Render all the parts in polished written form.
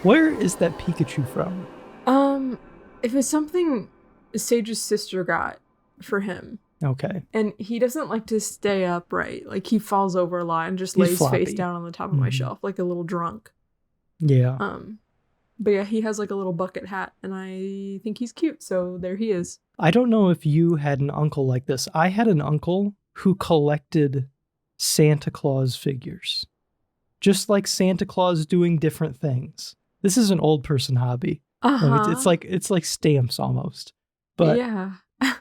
Where is that Pikachu from? If it's something Sage's sister got for him. Okay. And he doesn't like to stay upright. Like, he falls over a lot and just lays face down on the top of my shelf like a little drunk. Yeah. But yeah, he has like a little bucket hat, and I think he's cute, so there he is. I don't know if you had an uncle like this. I had an uncle who collected Santa Claus figures. Just like Santa Claus doing different things. This is an old person hobby. It's like stamps almost. But yeah.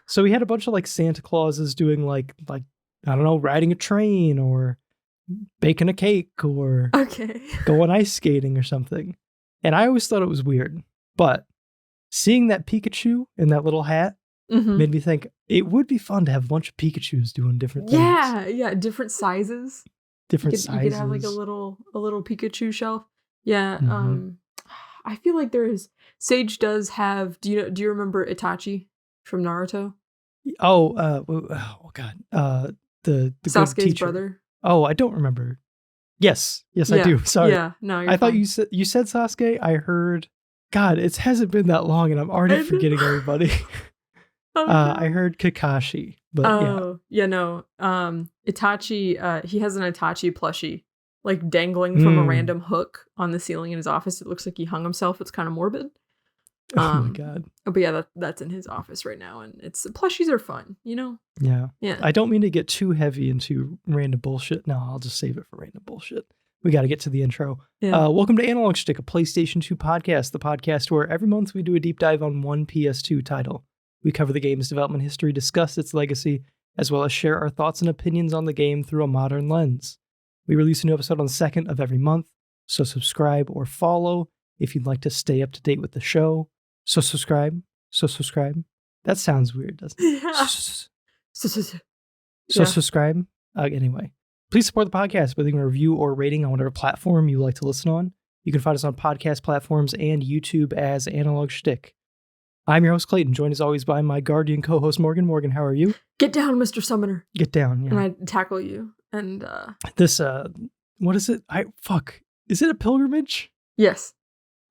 So we had a bunch of like Santa Clauses doing like I don't know, riding a train or baking a cake or going ice skating or something. And I always thought it was weird. But seeing that Pikachu in that little hat made me think it would be fun to have a bunch of Pikachus doing different things. Yeah, different sizes. You could have like a little Pikachu shelf. Yeah. I feel like Sage does have. Do you remember Itachi from Naruto? Oh God. The Sasuke's brother. Oh, I don't remember. Yes, I do. Sorry. Yeah, no, you're I thought fine. you said Sasuke. I heard. God, it hasn't been that long, and I'm already forgetting everybody. I heard Kakashi, but no. Itachi. He has an Itachi plushie, like dangling from a random hook on the ceiling in his office. It looks like he hung himself. It's kind of morbid. Oh my God. But yeah, that's in his office right now, and plushies are fun, you know? Yeah. Yeah. I don't mean to get too heavy into random bullshit. No, I'll just save it for random bullshit. We got to get to the intro. Yeah. Welcome to Analog Schtick, a PlayStation 2 podcast, the podcast where every month we do a deep dive on one PS2 title. We cover the game's development history, discuss its legacy, as well as share our thoughts and opinions on the game through a modern lens. We release a new episode on the 2nd of every month, so subscribe or follow if you'd like to stay up to date with the show. So subscribe. That sounds weird, doesn't it? Yeah. Subscribe. Anyway, please support the podcast by leaving a review or rating on whatever platform you like to listen on. You can find us on podcast platforms and YouTube as Analog Schtick. I'm your host, Clayton, joined as always by my guardian co-host, Morgan. Morgan, how are you? Get down, Mr. Summoner. Get down, yeah. And I tackle you. And this, what is it? Is it a pilgrimage? Yes.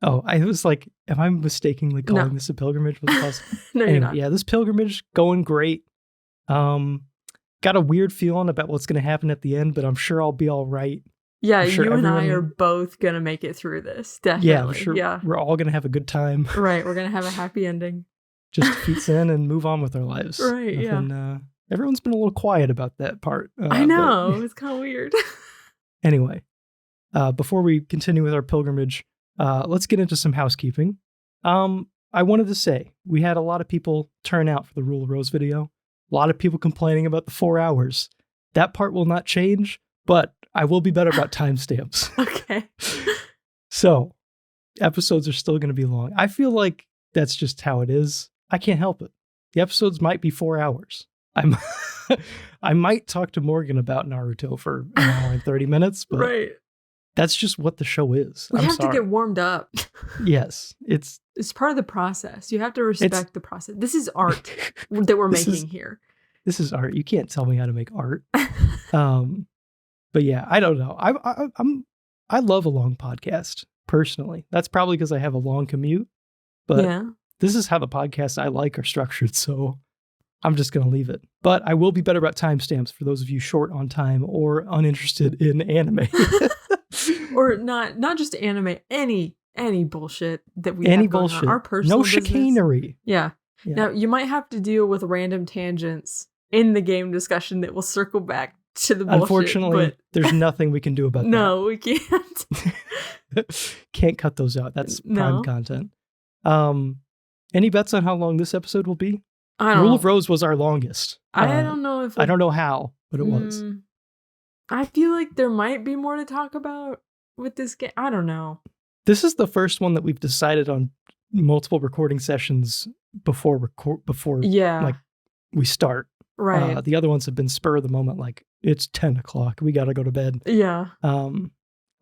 Oh, I was like, am I mistakenly calling this a pilgrimage? No, anyway, you're not. Yeah, this pilgrimage going great. Got a weird feeling about what's going to happen at the end, but I'm sure I'll be all right. Yeah, sure you and I are both going to make it through this. Definitely. Yeah, I'm sure we're all going to have a good time. Right, we're going to have a happy ending. Just feet in and move on with our lives. Right, yeah. Everyone's been a little quiet about that part. I know, it's kind of weird. Anyway, before we continue with our pilgrimage, let's get into some housekeeping. I wanted to say, we had a lot of people turn out for the Rule of Rose video. A lot of people complaining about the 4 hours. That part will not change, but I will be better about timestamps. Okay. So, episodes are still going to be long. I feel like that's just how it is. I can't help it. The episodes might be 4 hours. I might talk to Morgan about Naruto for an hour and 30 minutes, but that's just what the show is. We have to get warmed up. Yes. It's part of the process. You have to respect the process. This is art that we're making here. This is art. You can't tell me how to make art. But yeah, I don't know. I love a long podcast, personally. That's probably because I have a long commute. But this is how the podcasts I like are structured, so I'm just going to leave it. But I will be better about timestamps for those of you short on time or uninterested in anime. Or not just anime, any bullshit that we have going bullshit. On. Our personal no business. Chicanery. Yeah. Now, you might have to deal with random tangents in the game discussion that will circle back to the bullshit. Unfortunately, there's nothing we can do about that. No, we can't. Can't cut those out. That's prime content. Any bets on how long this episode will be? Rule of Rose was our longest. I don't know if... I don't know how, but it was. I feel like there might be more to talk about with this game. I don't know. This is the first one that we've decided on multiple recording sessions before like we start. Right. The other ones have been spur of the moment, like it's 10 o'clock. We got to go to bed. Yeah.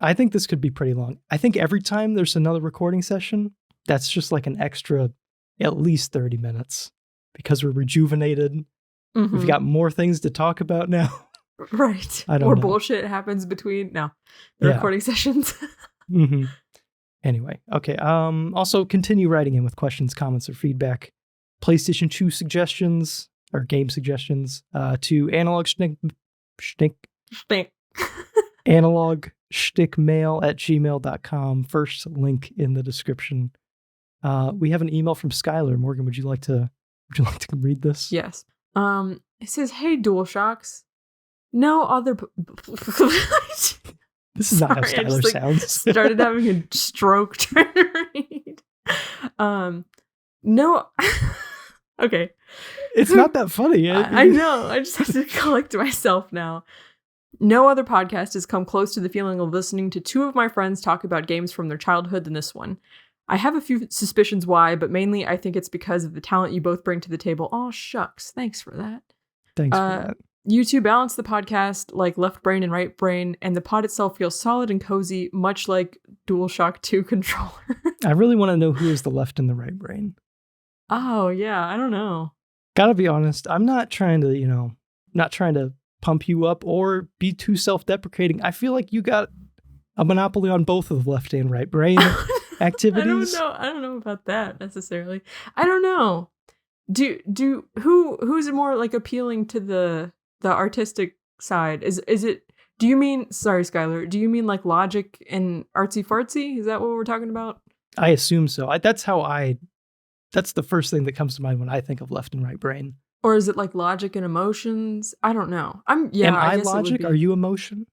I think this could be pretty long. I think every time there's another recording session, that's just like an extra at least 30 minutes because we're rejuvenated. Mm-hmm. We've got more things to talk about now. Right. I don't know. Bullshit happens between the recording sessions. Mm-hmm. Anyway, okay. Also, continue writing in with questions, comments, or feedback. PlayStation 2 suggestions or game suggestions to Analog Schtick analogschtickmail@gmail.com. First link in the description. We have an email from Skylar. Morgan, would you like to read this? Yes. It says, "Hey, DualShocks. No other." This is not how Skylar sounds. Started having a stroke trying to read. No. Okay. It's not that funny. I know. I just have to collect myself now. No other podcast has come close to the feeling of listening to two of my friends talk about games from their childhood than this one. I have a few suspicions why, but mainly I think it's because of the talent you both bring to the table. Oh, shucks. Thanks for that. Thanks for that. You two balance the podcast like left brain and right brain, and the pod itself feels solid and cozy, much like DualShock 2 controller. I really want to know who is the left and the right brain. Oh, yeah. I don't know. Gotta be honest. I'm not trying to pump you up or be too self-deprecating. I feel like you got a monopoly on both of the left and right brain activities. I don't know about that necessarily. I don't know. Who's more like appealing to the artistic side? Is it, do you mean, sorry Skylar, do you mean like logic and artsy fartsy? Is that what we're talking about? I assume so. That's the first thing that comes to mind when I think of left and right brain. Or is it like logic and emotions? I don't know. Am I logic? Are you emotion?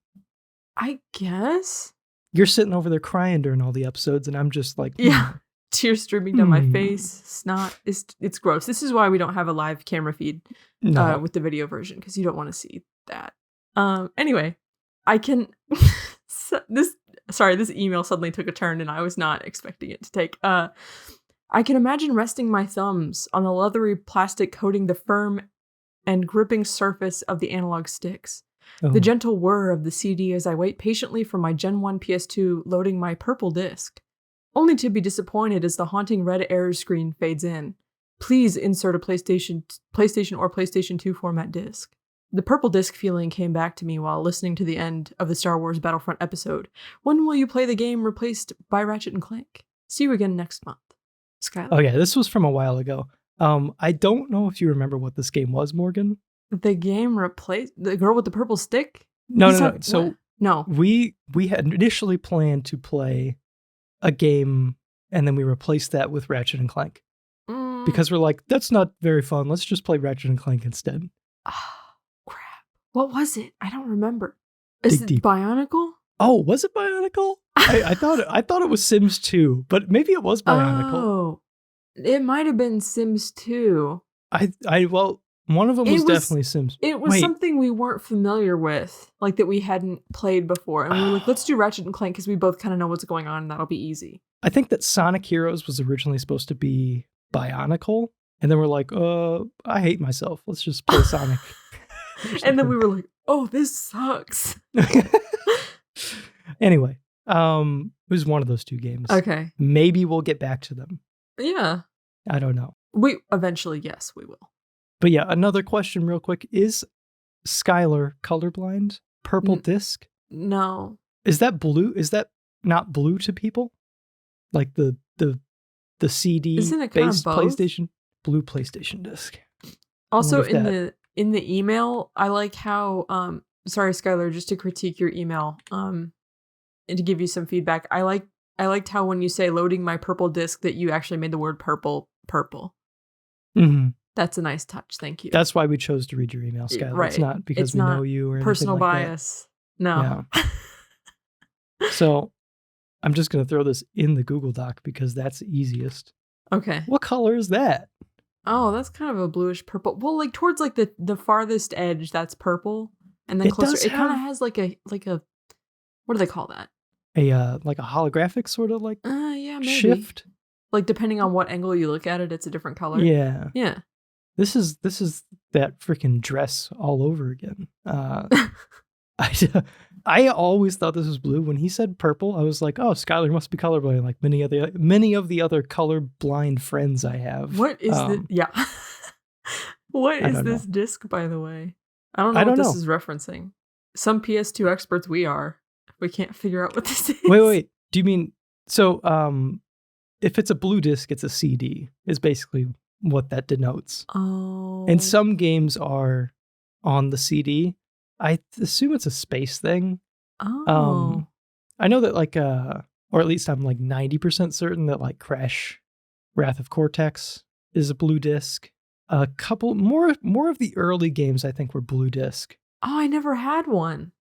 I guess. You're sitting over there crying during all the episodes, and I'm just like, yeah, tears streaming down my face. Snot. It's gross. This is why we don't have a live camera feed with the video version, because you don't want to see that. Anyway, I can. This email suddenly took a turn, and I was not expecting it to take. I can imagine resting my thumbs on the leathery plastic coating the firm and gripping surface of the analog sticks. Oh. The gentle whir of the CD as I wait patiently for my Gen 1 PS2 loading my purple disc, only to be disappointed as the haunting red error screen fades in. Please insert a PlayStation or PlayStation 2 format disc. The purple disc feeling came back to me while listening to the end of the Star Wars Battlefront episode. When will you play the game replaced by Ratchet & Clank? See you again next month. Skylar. Oh yeah, this was from a while ago. I don't know if you remember what this game was, Morgan. The game replaced the girl with the purple stick? No. So no. We had initially planned to play a game, and then we replaced that with Ratchet and Clank. Because we're like, that's not very fun. Let's just play Ratchet and Clank instead. Oh, crap. What was it? I don't remember. Is it Bionicle? Oh, was it Bionicle? I thought it was Sims 2, but maybe it was Bionicle. Oh, it might have been Sims 2. Well, one of them was definitely Sims. It was something we weren't familiar with, like that we hadn't played before, and we were like, let's do Ratchet and Clank because we both kind of know what's going on, and that'll be easy. I think that Sonic Heroes was originally supposed to be Bionicle, and then we're like, I hate myself. Let's just play Sonic. And then we were like, oh, this sucks. Anyway, it was one of those two games. Okay. Maybe we'll get back to them. Yeah. I don't know. Eventually, yes, we will. But yeah, another question real quick. Is Skylar colorblind? Purple disc? No. Is that blue? Is that not blue to people? Like the CD-based PlayStation? Blue PlayStation disc. Also, in the email, I like how... sorry, Skylar, just to critique your email, and to give you some feedback, I liked how when you say loading my purple disc that you actually made the word purple. Mm-hmm. That's a nice touch. Thank you. That's why we chose to read your email, Skylar. Right. It's not because we know you or anything personal like bias. That. No. Yeah. So I'm just going to throw this in the Google Doc because that's the easiest. Okay. What color is that? Oh, that's kind of a bluish purple. Well, like towards like the farthest edge, that's purple. And then closer, it kind of has like a what do they call that? Like a holographic sort of like yeah, maybe. Shift. Like depending on what angle you look at it, it's a different color. Yeah. Yeah. This is that freaking dress all over again. I always thought this was blue. When he said purple, I was like, oh, Skylar must be colorblind, like many of the other colorblind friends I have. What is this? Yeah. What is this disc, by the way? I don't know what this is referencing. Some PS2 experts we are. We can't figure out what this is. Wait. Do you mean So if it's a blue disc, it's a CD, is basically what that denotes. Oh. And some games are on the CD. I assume it's a space thing. Oh. I know that like, or at least I'm like 90% certain that like Crash Wrath of Cortex is a blue disc. A couple more of the early games I think were blue disc. Oh, I never had one.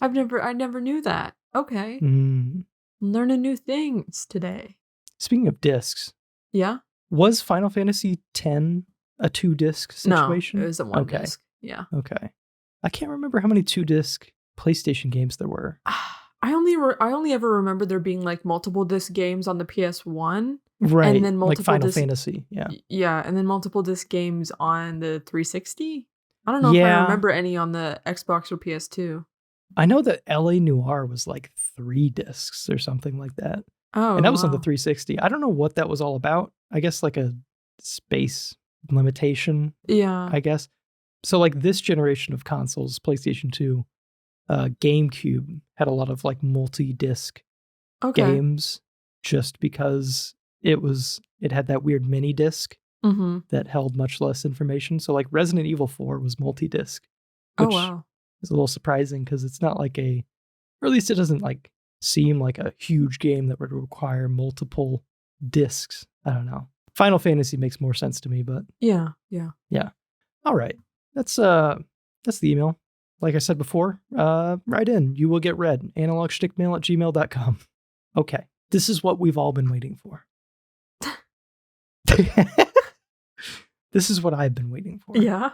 I never knew that. Okay. Learning new things today. Speaking of discs. Yeah? Was Final Fantasy X a 2-disc situation? No, it was a 1-disc. Yeah. Okay. I can't remember how many 2-disc PlayStation games there were. I only ever remember there being like multiple disc games on the PS1. Right. And then multiple like Final Fantasy. Yeah. Yeah, and then multiple disc games on the 360. I don't know if I remember any on the Xbox or PS2. I know that LA Noire was like 3 discs or something like that. Oh, and that was on the 360. I don't know what that was all about. I guess like a space limitation. Yeah. I guess. So like this generation of consoles, PlayStation 2, GameCube had a lot of like multi-disc games just because it had that weird mini disc that held much less information. So like Resident Evil 4 was multi-disc, which is a little surprising because it's not like or at least it doesn't like seem like a huge game that would require multiple discs. I don't know. Final Fantasy makes more sense to me, but yeah. All right. That's the email. Like I said before, write in. You will get read. analogschtickmail@gmail.com. Okay. This is what we've all been waiting for. This is what I've been waiting for. Yeah.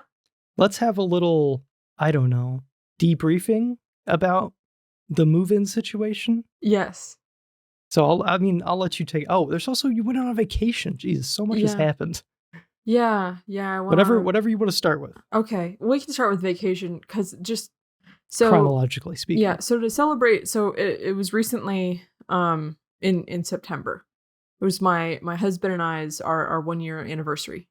Let's have a little, I don't know, debriefing about the move-in situation. Yes. So I'll let you take. Oh, there's also you went on a vacation. Jesus, so much has happened. Yeah. Whatever you want to start with. Okay, we can start with vacation because just so chronologically speaking. Yeah. So to celebrate, so it was recently in September. It was my husband and I's our 1-year anniversary.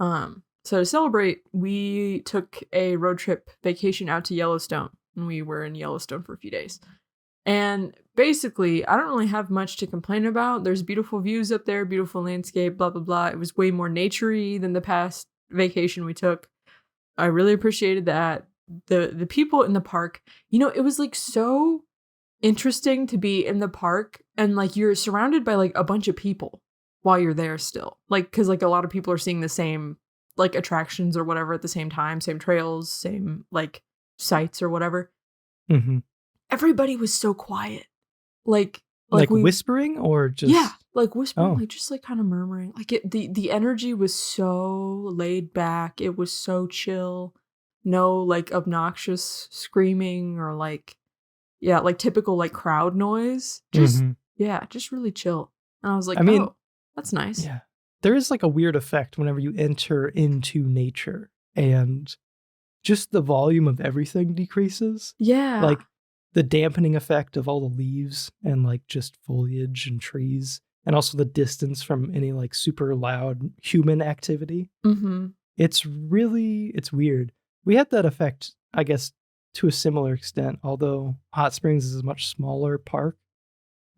So to celebrate, we took a road trip vacation out to Yellowstone, and we were in Yellowstone for a few days. And basically, I don't really have much to complain about. There's beautiful views up there, beautiful landscape, blah, blah, blah. It was way more nature-y than the past vacation we took. I really appreciated that. The people in the park, it was like so interesting to be in the park and like you're surrounded by like a bunch of people while you're there still. Like, cause like a lot of people are seeing the same like attractions or whatever at the same time, same trails, same like sites or whatever. Mm-hmm. Everybody was so quiet. Like whispering or just like whispering, like just like kind of murmuring. Like the energy was so laid back. It was so chill. No like obnoxious screaming or like typical like crowd noise. Just just really chill. And I was like, that's nice. Yeah. There is like a weird effect whenever you enter into nature and just the volume of everything decreases. Yeah. Like the dampening effect of all the leaves and like just foliage and trees, and also the distance from any like super loud human activity. Mm-hmm. It's weird. We had that effect, I guess, to a similar extent, although Hot Springs is a much smaller park.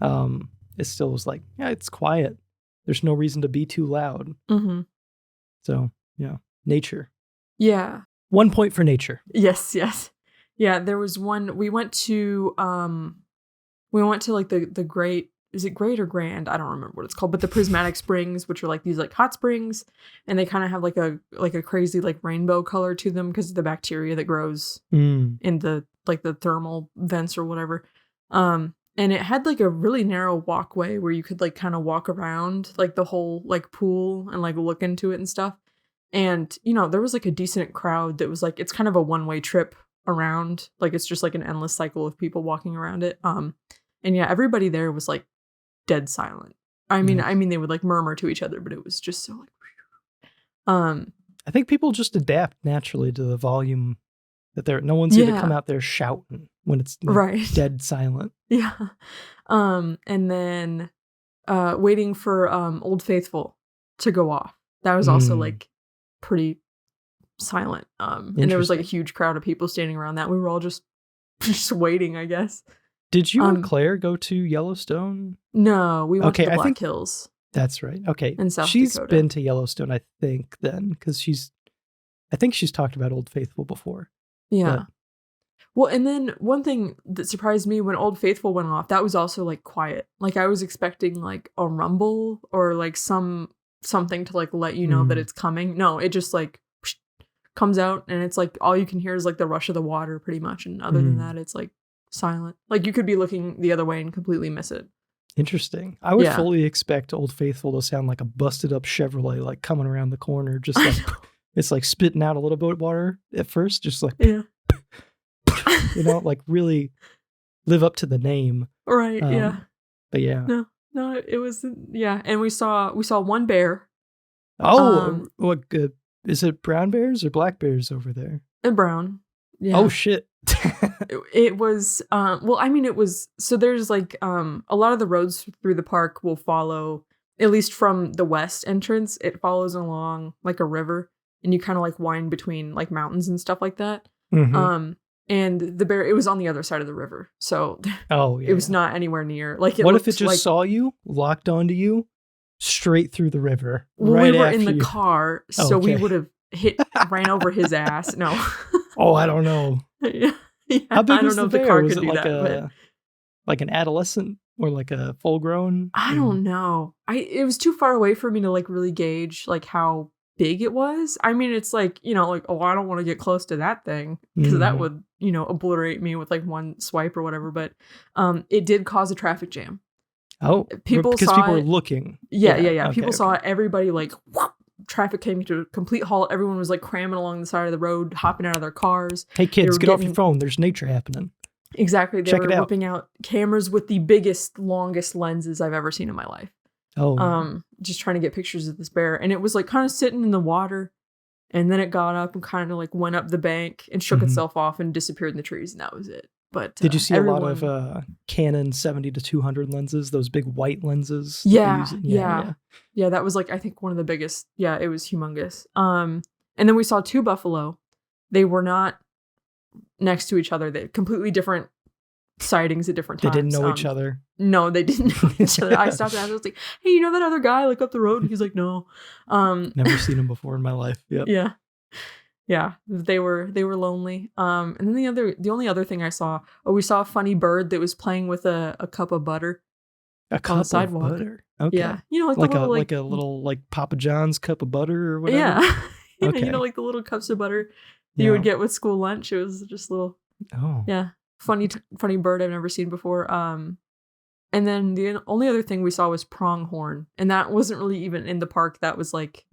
It still was like, it's quiet. There's no reason to be too loud. Mm-hmm. So, nature. Yeah. 1 point for nature. Yes. Yeah, there was one. We went to like the Great. Is it Great or Grand? I don't remember what it's called, but the Prismatic Springs, which are like these like hot springs, and they kind of have like a crazy like rainbow color to them because of the bacteria that grows in the like the thermal vents or whatever. And it had like a really narrow walkway where you could like kind of walk around like the whole like pool and like look into it and stuff. And there was like a decent crowd that was like, it's kind of a one-way trip around, like it's just like an endless cycle of people walking around it. And everybody there was like dead silent. I mean they would like murmur to each other, but it was just so like I think people just adapt naturally to the volume that no one's going to come out there shouting when it's like dead silent. Yeah. And then waiting for Old Faithful to go off. That was also like pretty silent. And there was like a huge crowd of people standing around that. We were all just waiting, I guess. Did you and Claire go to Yellowstone? No, we went to the Black Hills. That's right. Okay. In South She's Dakota. been to Yellowstone, I think, then, because I think she's talked about Old Faithful before. Yeah. But, well, and then one thing that surprised me when Old Faithful went off, that was also like quiet. Like I was expecting like a rumble or like something to like let you know that it's coming. No, it just like comes out and it's like all you can hear is like the rush of the water pretty much. And other than that, it's like silent. Like you could be looking the other way and completely miss it. Interesting. I would fully expect Old Faithful to sound like a busted up Chevrolet, like coming around the corner, just like it's like spitting out a little bit of water at first, just like you know, like really live up to the name. Right. But yeah. No, it was and we saw one bear. Oh, what good. Is it brown bears or black bears over there? And brown. Yeah. Oh shit. It was it was so there's like a lot of the roads through the park will follow, at least from the west entrance, it follows along like a river and you kind of like wind between like mountains and stuff like that. And the bear, it was on the other side of the river. So it was not anywhere near. Like what if it just saw you, locked onto you, straight through the river? Well, we were in the car, so we would have ran over his ass. No. Oh, I don't know. How big was the bear? The car was could it do like that, like an adolescent or like a full grown? I don't know. It was too far away for me to like really gauge like how big it was. I mean, it's like, you know, like, oh, I don't want to get close to that thing because that would, you know, obliterate me with like one swipe or whatever. But it did cause a traffic jam. Oh, because people were looking. Yeah. Okay, people saw it. Everybody like whoop, traffic came to a complete halt. Everyone was like cramming along the side of the road, hopping out of their cars. Hey kids, get off your phone. There's nature happening. Exactly. They were whipping out cameras with the biggest, longest lenses I've ever seen in my life. Oh, just trying to get pictures of this bear, and it was like kind of sitting in the water, and then it got up and kind of like went up the bank and shook itself off and disappeared in the trees, and that was it. But did you see a lot of Canon 70-200 lenses, those big white lenses? Yeah. That was like I think one of the biggest. Yeah, it was humongous. And then we saw two buffalo. They were not next to each other. They completely different sightings at different times. They didn't know each other. No, they didn't know each other. I stopped and I was like, hey, you know that other guy like up the road? And he's like, no. Never seen him before in my life. Yep. Yeah. They were lonely. And then the only other thing I saw, we saw a funny bird that was playing with a cup of butter. A cup on the sidewalk. Of butter. Okay. Yeah. You know, like a little like Papa John's cup of butter or whatever. Yeah. Okay. You know, like the little cups of butter you would get with school lunch. It was just little. Oh. Yeah. Funny bird I've never seen before. And then the only other thing we saw was pronghorn, and that wasn't really even in the park. That was like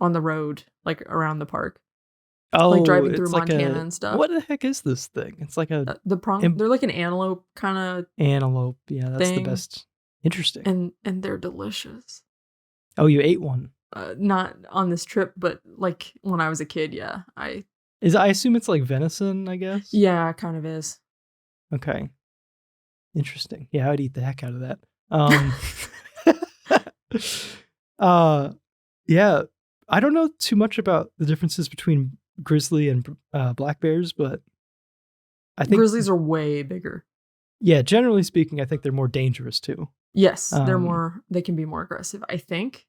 on the road, like around the park. Oh, like driving through like Montana and stuff. What the heck is this thing? It's like a they're like an antelope kind of antelope. Yeah, that's the best. Interesting. And they're delicious. Oh, you ate one? Not on this trip, but like when I was a kid. Yeah, I assume it's like venison, I guess. Yeah, it kind of is. Okay. Interesting. Yeah, I'd eat the heck out of that. Yeah, I don't know too much about the differences between grizzly and black bears, but I think grizzlies are way bigger. Yeah, generally speaking, I think they're more dangerous too. Yes, they can be more aggressive, I think.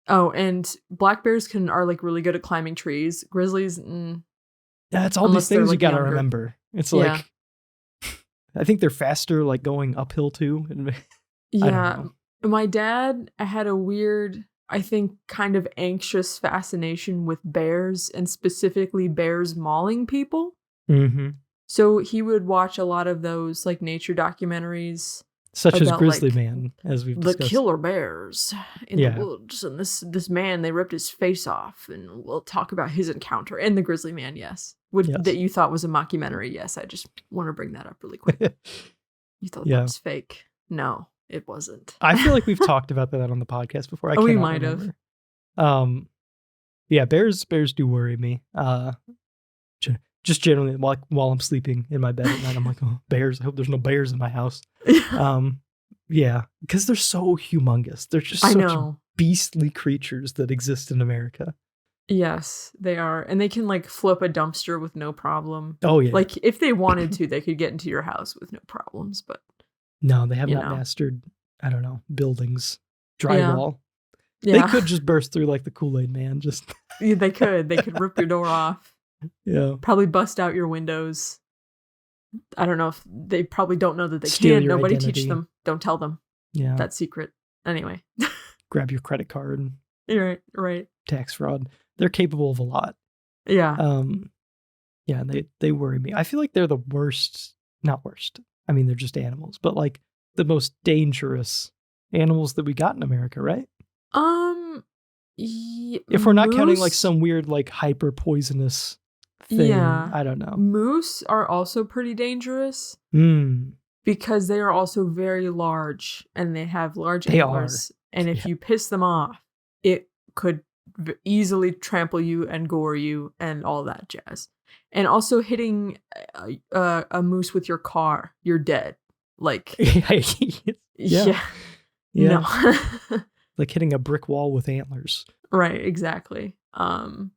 Oh, and black bears are like really good at climbing trees. Grizzlies, yeah, it's all these things you gotta remember. It's like, I think they're faster, like going uphill too. Yeah, my dad had a weird, I think, kind of anxious fascination with bears, and specifically bears mauling people. Mm-hmm. So he would watch a lot of those like nature documentaries. Such as Grizzly Man, as we've discussed. The killer bears in the woods. And this man, they ripped his face off. And we'll talk about his encounter. And the Grizzly Man, yes. That you thought was a mockumentary, yes. I just want to bring that up really quick. You thought that was fake. No, it wasn't. I feel like we've talked about that on the podcast before. We might have. Yeah, bears do worry me. Just generally, while I'm sleeping in my bed at night, I'm like, oh, bears. I hope there's no bears in my house. Yeah, because they're so humongous. They're just such beastly creatures that exist in America. Yes, they are. And they can like flip a dumpster with no problem. Oh, yeah. Like if they wanted to, they could get into your house with no problems, but no, they have not mastered, I don't know, buildings, drywall. Yeah. They could just burst through like the Kool-Aid Man. Just yeah, they could rip your door off. Yeah. Probably bust out your windows. I don't know if they probably don't know that they Steal can. your Nobody identity. teach them. Don't tell them. Yeah. That's secret. Anyway. Grab your credit card. Right. Tax fraud. They're capable of a lot. Yeah. Yeah, they worry me. I feel like they're the worst, not worst. I mean, they're just animals, but like the most dangerous animals that we got in America, right? If we're not counting like some weird like hyper poisonous thing, I don't know. Moose are also pretty dangerous because they are also very large and they have large antlers. And if you piss them off, it could easily trample you and gore you and all that jazz. And also hitting a moose with your car, you're dead. Like, yeah. No. Like hitting a brick wall with antlers. Right, exactly. But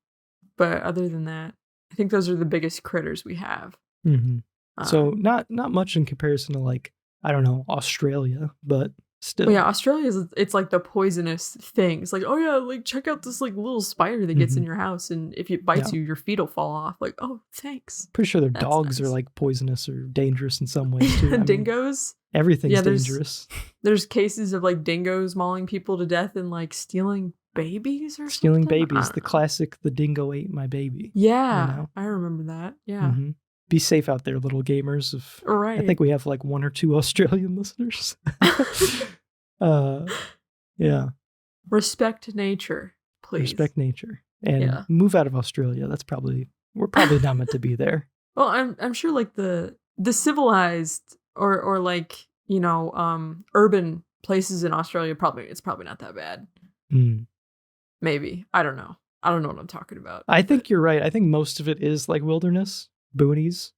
other than that, I think those are the biggest critters we have. Mm-hmm. So not much in comparison to like, I don't know, Australia, but still. Well, yeah, Australia it's like the poisonous thing. It's like, oh yeah, like check out this like little spider that gets in your house, and if it bites you, your feet will fall off. Like, oh, thanks. Pretty sure their dogs are like poisonous or dangerous in some ways too. Dingoes. Everything's dangerous. There's cases of like dingoes mauling people to death and like stealing babies or stealing something? babies. The classic, the dingo ate my baby. Yeah, I remember that. Yeah. Mm-hmm. Be safe out there, little gamers. Right. I think we have like 1 or 2 Australian listeners. Yeah. Respect nature, please. Respect nature. And move out of Australia. We're probably not meant to be there. Well, I'm sure like the civilized or like, urban places in Australia it's probably not that bad. Maybe. I don't know. I don't know what I'm talking about. I think you're right. I think most of it is like wilderness, boonies,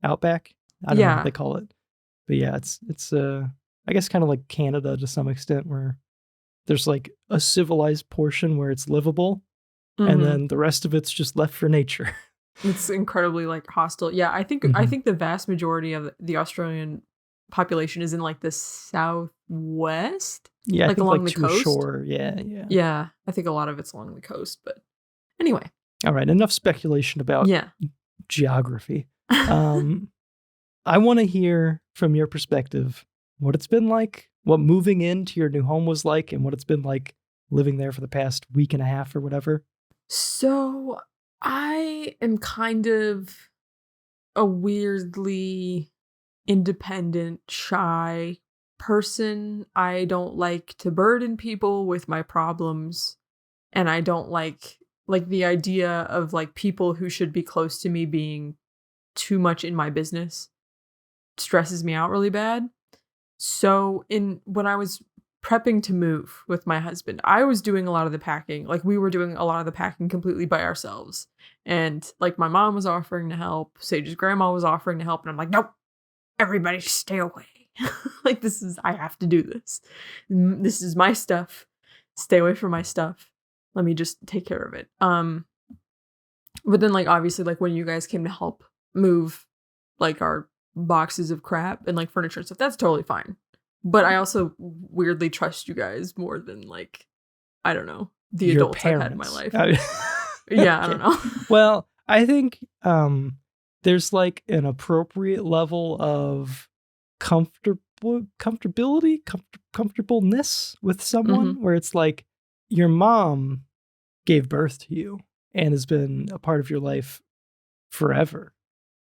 outback. I don't know what they call it. But yeah, it's I guess kind of like Canada to some extent, where there's like a civilized portion where it's livable, and then the rest of it's just left for nature. It's incredibly like hostile. Yeah, I think the vast majority of the Australian population is in like the southwest. Yeah, like along the coast. Shore. Yeah. Yeah, I think a lot of it's along the coast. But anyway. All right, enough speculation about geography. I want to hear from your perspective what it's been like, what moving into your new home was like, and what it's been like living there for the past week and a half or whatever. So I am kind of a weirdly independent, shy person. I don't like to burden people with my problems, and I don't like the idea of like people who should be close to me being too much in my business. Stresses me out really bad. So when I was prepping to move with my husband, I was doing a lot of the packing. Like we were doing a lot of the packing completely by ourselves. And like my mom was offering to help. Sage's grandma was offering to help. And I'm like, nope, everybody stay away. Like I have to do this. This is my stuff. Stay away from my stuff. Let me just take care of it. But then like, obviously like when you guys came to help move like our boxes of crap and like furniture and stuff, that's totally fine. But I also weirdly trust you guys more than like, I don't know, the your adults parents. I've had in my life. Yeah, I don't know. Well, I think there's like an appropriate level of comfortableness with someone where it's like your mom gave birth to you and has been a part of your life forever.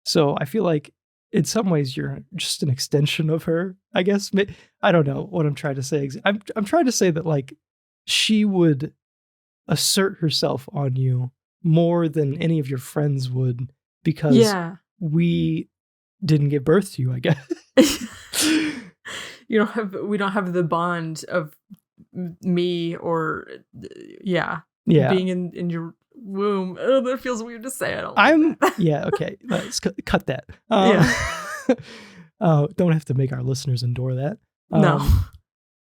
So I feel like in some ways you're just an extension of her, I guess. I don't know what I'm trying to say. I'm trying to say that like she would assert herself on you more than any of your friends would because we didn't give birth to you, I guess. We don't have the bond of me or being in your womb. Oh, that feels weird to say. Okay. Let's cut that. Don't have to make our listeners endure that.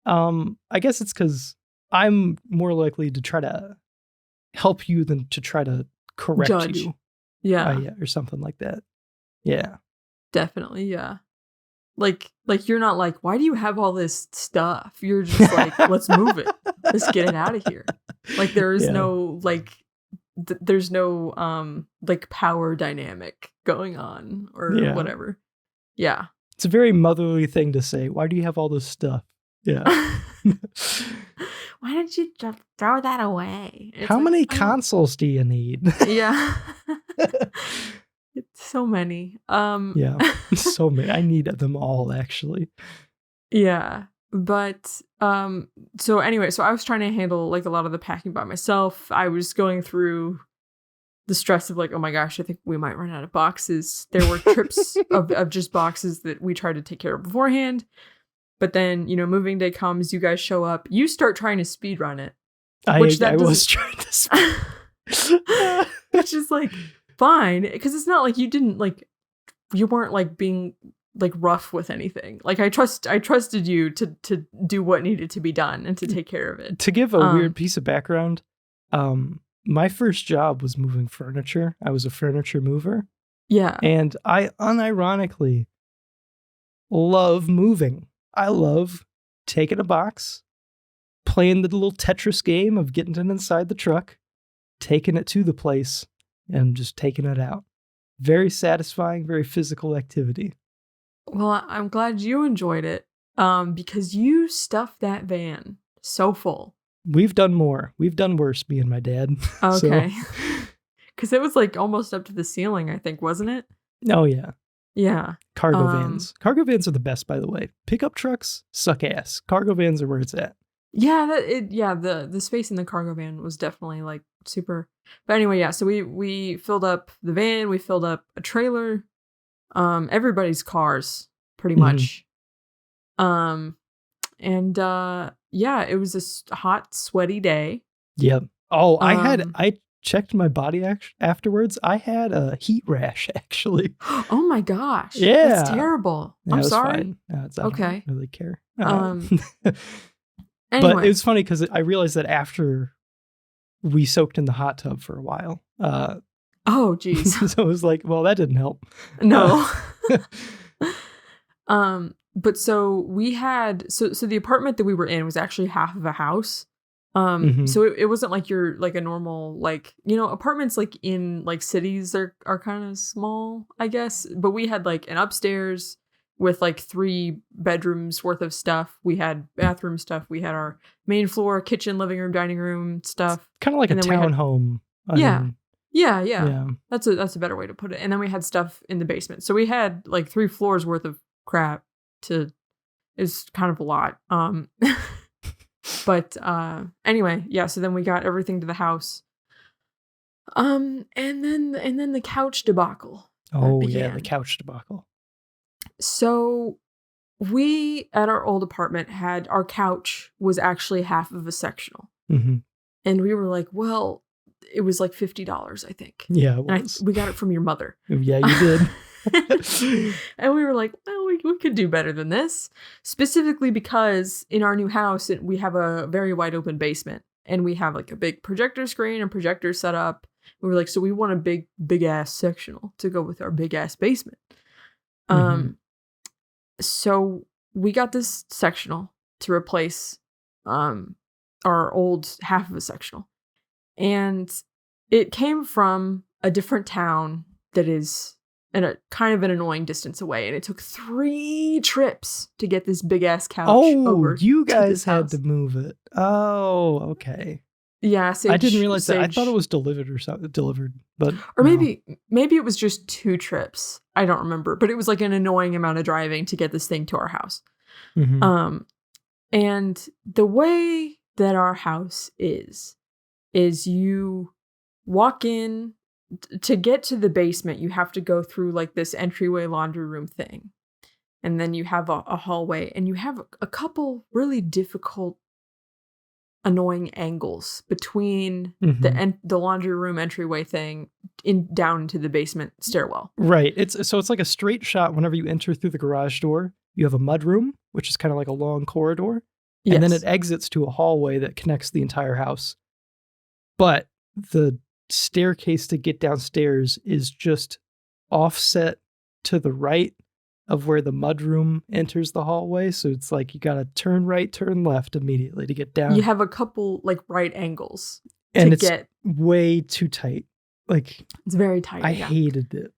I guess it's because I'm more likely to try to help you than to try to correct Judge. you. Yeah. Or something like that. Yeah. Definitely, yeah. Like you're not like, why do you have all this stuff? You're just like, let's move it. Let's get it out of here. Like there is no like there's no like power dynamic going on or whatever. Yeah. It's a very motherly thing to say. Why do you have all this stuff? Yeah. Why don't you just throw that away? It's How many consoles do you need? Yeah. It's so many. Yeah. So many. I need them all actually. Yeah. But so anyway, so I was trying to handle like a lot of the packing by myself. I was going through the stress of like, oh my gosh, I think we might run out of boxes. There were trips of just boxes that we tried to take care of beforehand. But then, moving day comes, you guys show up, you start trying to speed run it. I was trying to speed. Which is like fine, because it's not like you weren't like being like rough with anything. Like I trusted you to do what needed to be done and to take care of it. To give a weird piece of background, my first job was moving furniture. I was a furniture mover. Yeah. And I unironically love moving. I love taking a box, playing the little Tetris game of getting it inside the truck, taking it to the place, and just taking it out. Very satisfying, very physical activity. Well, I'm glad you enjoyed it, because you stuffed that van so full. We've done more. We've done worse, me and my dad. Okay. Because it was like almost up to the ceiling, I think, wasn't it? Oh, yeah. Yeah. Cargo vans. Cargo vans are the best, by the way. Pickup trucks suck ass. Cargo vans are where it's at. Yeah, the space in the cargo van was definitely like super. But anyway, yeah, so we filled up the van, we filled up a trailer, everybody's cars pretty much. And yeah, it was a hot, sweaty day. Yep. Oh, I checked my body afterwards. I had a heat rash actually. Oh my gosh. Yeah. That's terrible. Yeah, I'm sorry. Fine. No, I don't really care. Anyway. But it was funny because I realized that after we soaked in the hot tub for a while. Oh, geez. So it was like, well, that didn't help. No. But so we had, so the apartment that we were in was actually half of a house. So it wasn't like you're like a normal, like, apartments like in like cities are kind of small, I guess. But we had like an upstairs with like 3 bedrooms worth of stuff. We had bathroom stuff. We had our main floor, kitchen, living room, dining room stuff. Kind of like a townhome. Yeah. That's a better way to put it. And then we had stuff in the basement. So we had like 3 floors worth of crap is kind of a lot. But anyway, yeah, so then we got everything to the house. And then the couch debacle. Oh yeah, the couch debacle. So we at our old apartment had our couch was actually half of a sectional. And we were like, well, it was like $50, I think. Yeah, it was. We got it from your mother. Yeah, you did. And we were like, well, we could do better than this. Specifically because in our new house, we have a very wide open basement. And we have like a big projector screen and projector set up. We were like, so we want a big ass sectional to go with our big ass basement. So we got this sectional to replace our old half of a sectional. And it came from a different town that is a kind of an annoying distance away. And it took 3 trips to get this big ass couch over. Oh, you guys had to move it. Oh, okay. Yeah, I didn't realize that. I thought it was delivered or something. But maybe it was just 2 trips. I don't remember, but it was like an annoying amount of driving to get this thing to our house. And the way that our house is you walk in to get to the basement. You have to go through like this entryway laundry room thing, and then you have a hallway, and you have a couple really difficult, annoying angles between the laundry room entryway thing down into the basement stairwell. Right. It's like a straight shot. Whenever you enter through the garage door, you have a mud room, which is kind of like a long corridor. And then it exits to a hallway that connects the entire house. But the staircase to get downstairs is just offset to the right of where the mudroom enters the hallway. So it's like you got to turn right, turn left immediately to get down. You have a couple like right angles and it's way too tight. Like it's very tight. I hated it.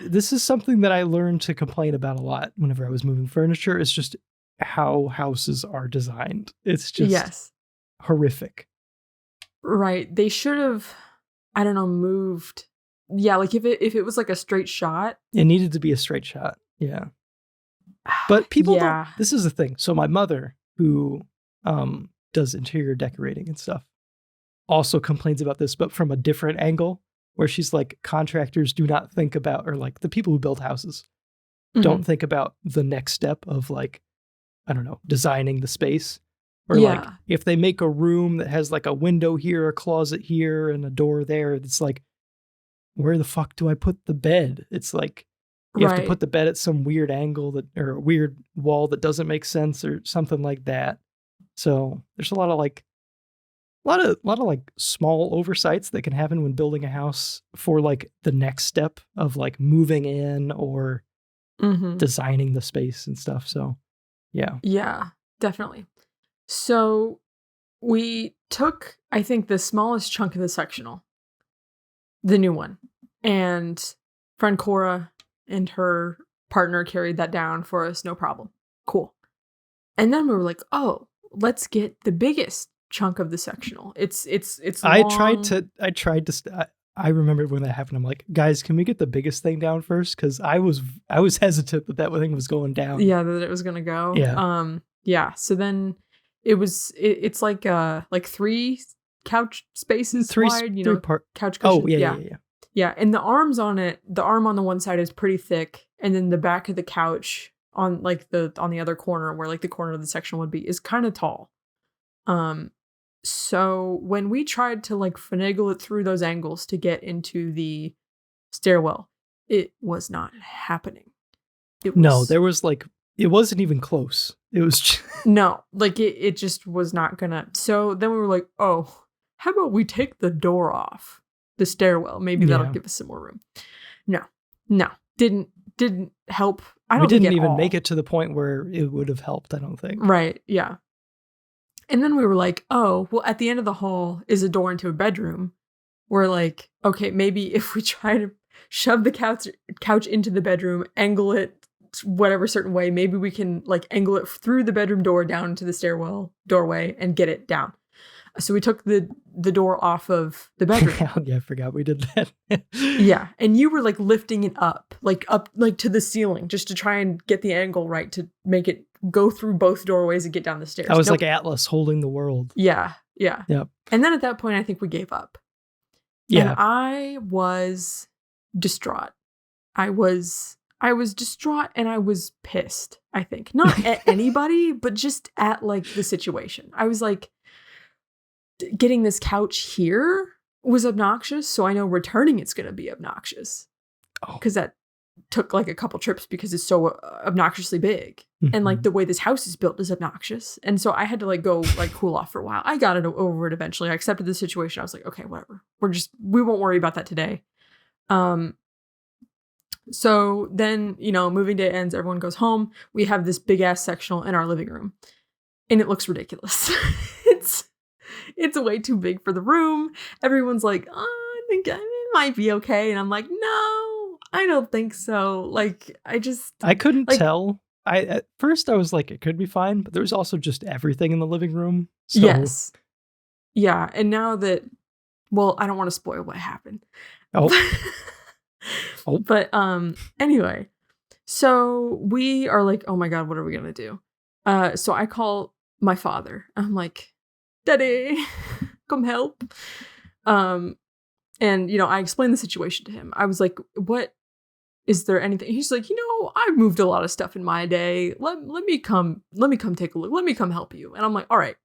This is something that I learned to complain about a lot whenever I was moving furniture. It's just how houses are designed. It's just horrific. Right. They should have, I don't know, moved. Yeah, like if it was like a straight shot. It needed to be a straight shot. Yeah. But people don't. This is the thing. So my mother, who does interior decorating and stuff, also complains about this, but from a different angle, where she's like, contractors do not think about, or like the people who build houses don't think about the next step of like, I don't know, designing the space. Or like if they make a room that has like a window here, a closet here, and a door there, it's like, where the fuck do I put the bed? It's like you have to put the bed at some weird angle or a weird wall that doesn't make sense or something like that. So there's a lot of like small oversights that can happen when building a house for like the next step of like moving in or designing the space and stuff. So yeah, definitely. So we took, I think, the smallest chunk of the sectional, the new one, and friend Cora and her partner carried that down for us, no problem. Cool. And then we were like, oh, let's get the biggest chunk of the sectional. It's long. I remember when that happened. I'm like, guys, can we get the biggest thing down first? Because I was hesitant that thing was going down. Yeah, that it was gonna go. Yeah. So then it's like 3 couch spaces wide. Couch cushions. Oh yeah. Yeah, and the arms on it, the arm on the one side is pretty thick, and then the back of the couch on like on the other corner, where like the corner of the section would be, is kind of tall. So when we tried to like finagle it through those angles to get into the stairwell, it was not happening. There was like, it wasn't even close. It was just... No, like it just was not gonna. So then we were like, oh, how about we take the door off the stairwell? Maybe that'll give us some more room. No, didn't help. We didn't even make it to the point where it would have helped, I don't think. Right, yeah. And then we were like, oh, well, at the end of the hall is a door into a bedroom. We're like, okay, maybe if we try to shove the couch into the bedroom, angle it whatever certain way, maybe we can like angle it through the bedroom door down to the stairwell doorway and get it down. So we took the door off of the bedroom. Yeah, I forgot we did that. Yeah, and you were like lifting it up to the ceiling just to try and get the angle right to make it go through both doorways and get down the stairs. I was like Atlas holding the world. Yeah. Yep. And then at that point, I think we gave up. Yeah. And I was distraught. I was distraught and I was pissed, I think. Not at anybody, but just at like the situation. I was like, getting this couch here was obnoxious, so I know returning it's going to be obnoxious. Because that took like a couple trips because it's so obnoxiously big. Mm-hmm. And like the way this house is built is obnoxious. And so I had to like go like cool off for a while. I got it over it eventually. I accepted the situation. I was like, okay, whatever. We won't worry about that today. So then, moving day ends, everyone goes home. We have this big ass sectional in our living room. And it looks ridiculous. It's way too big for the room. Everyone's like, oh, I think it might be okay. And I'm like, no, I don't think so. Like, I couldn't tell. At first I was like, it could be fine, but there was also just everything in the living room. So. Yes. Yeah. And now that, well, I don't want to spoil what happened. But anyway, so we are like, oh my God, what are we going to do? So I call my father. I'm like, Daddy, come help. And, I explained the situation to him. I was like, what, is there anything? He's like, I've moved a lot of stuff in my day. Let me come take a look. Let me come help you. And I'm like, all right.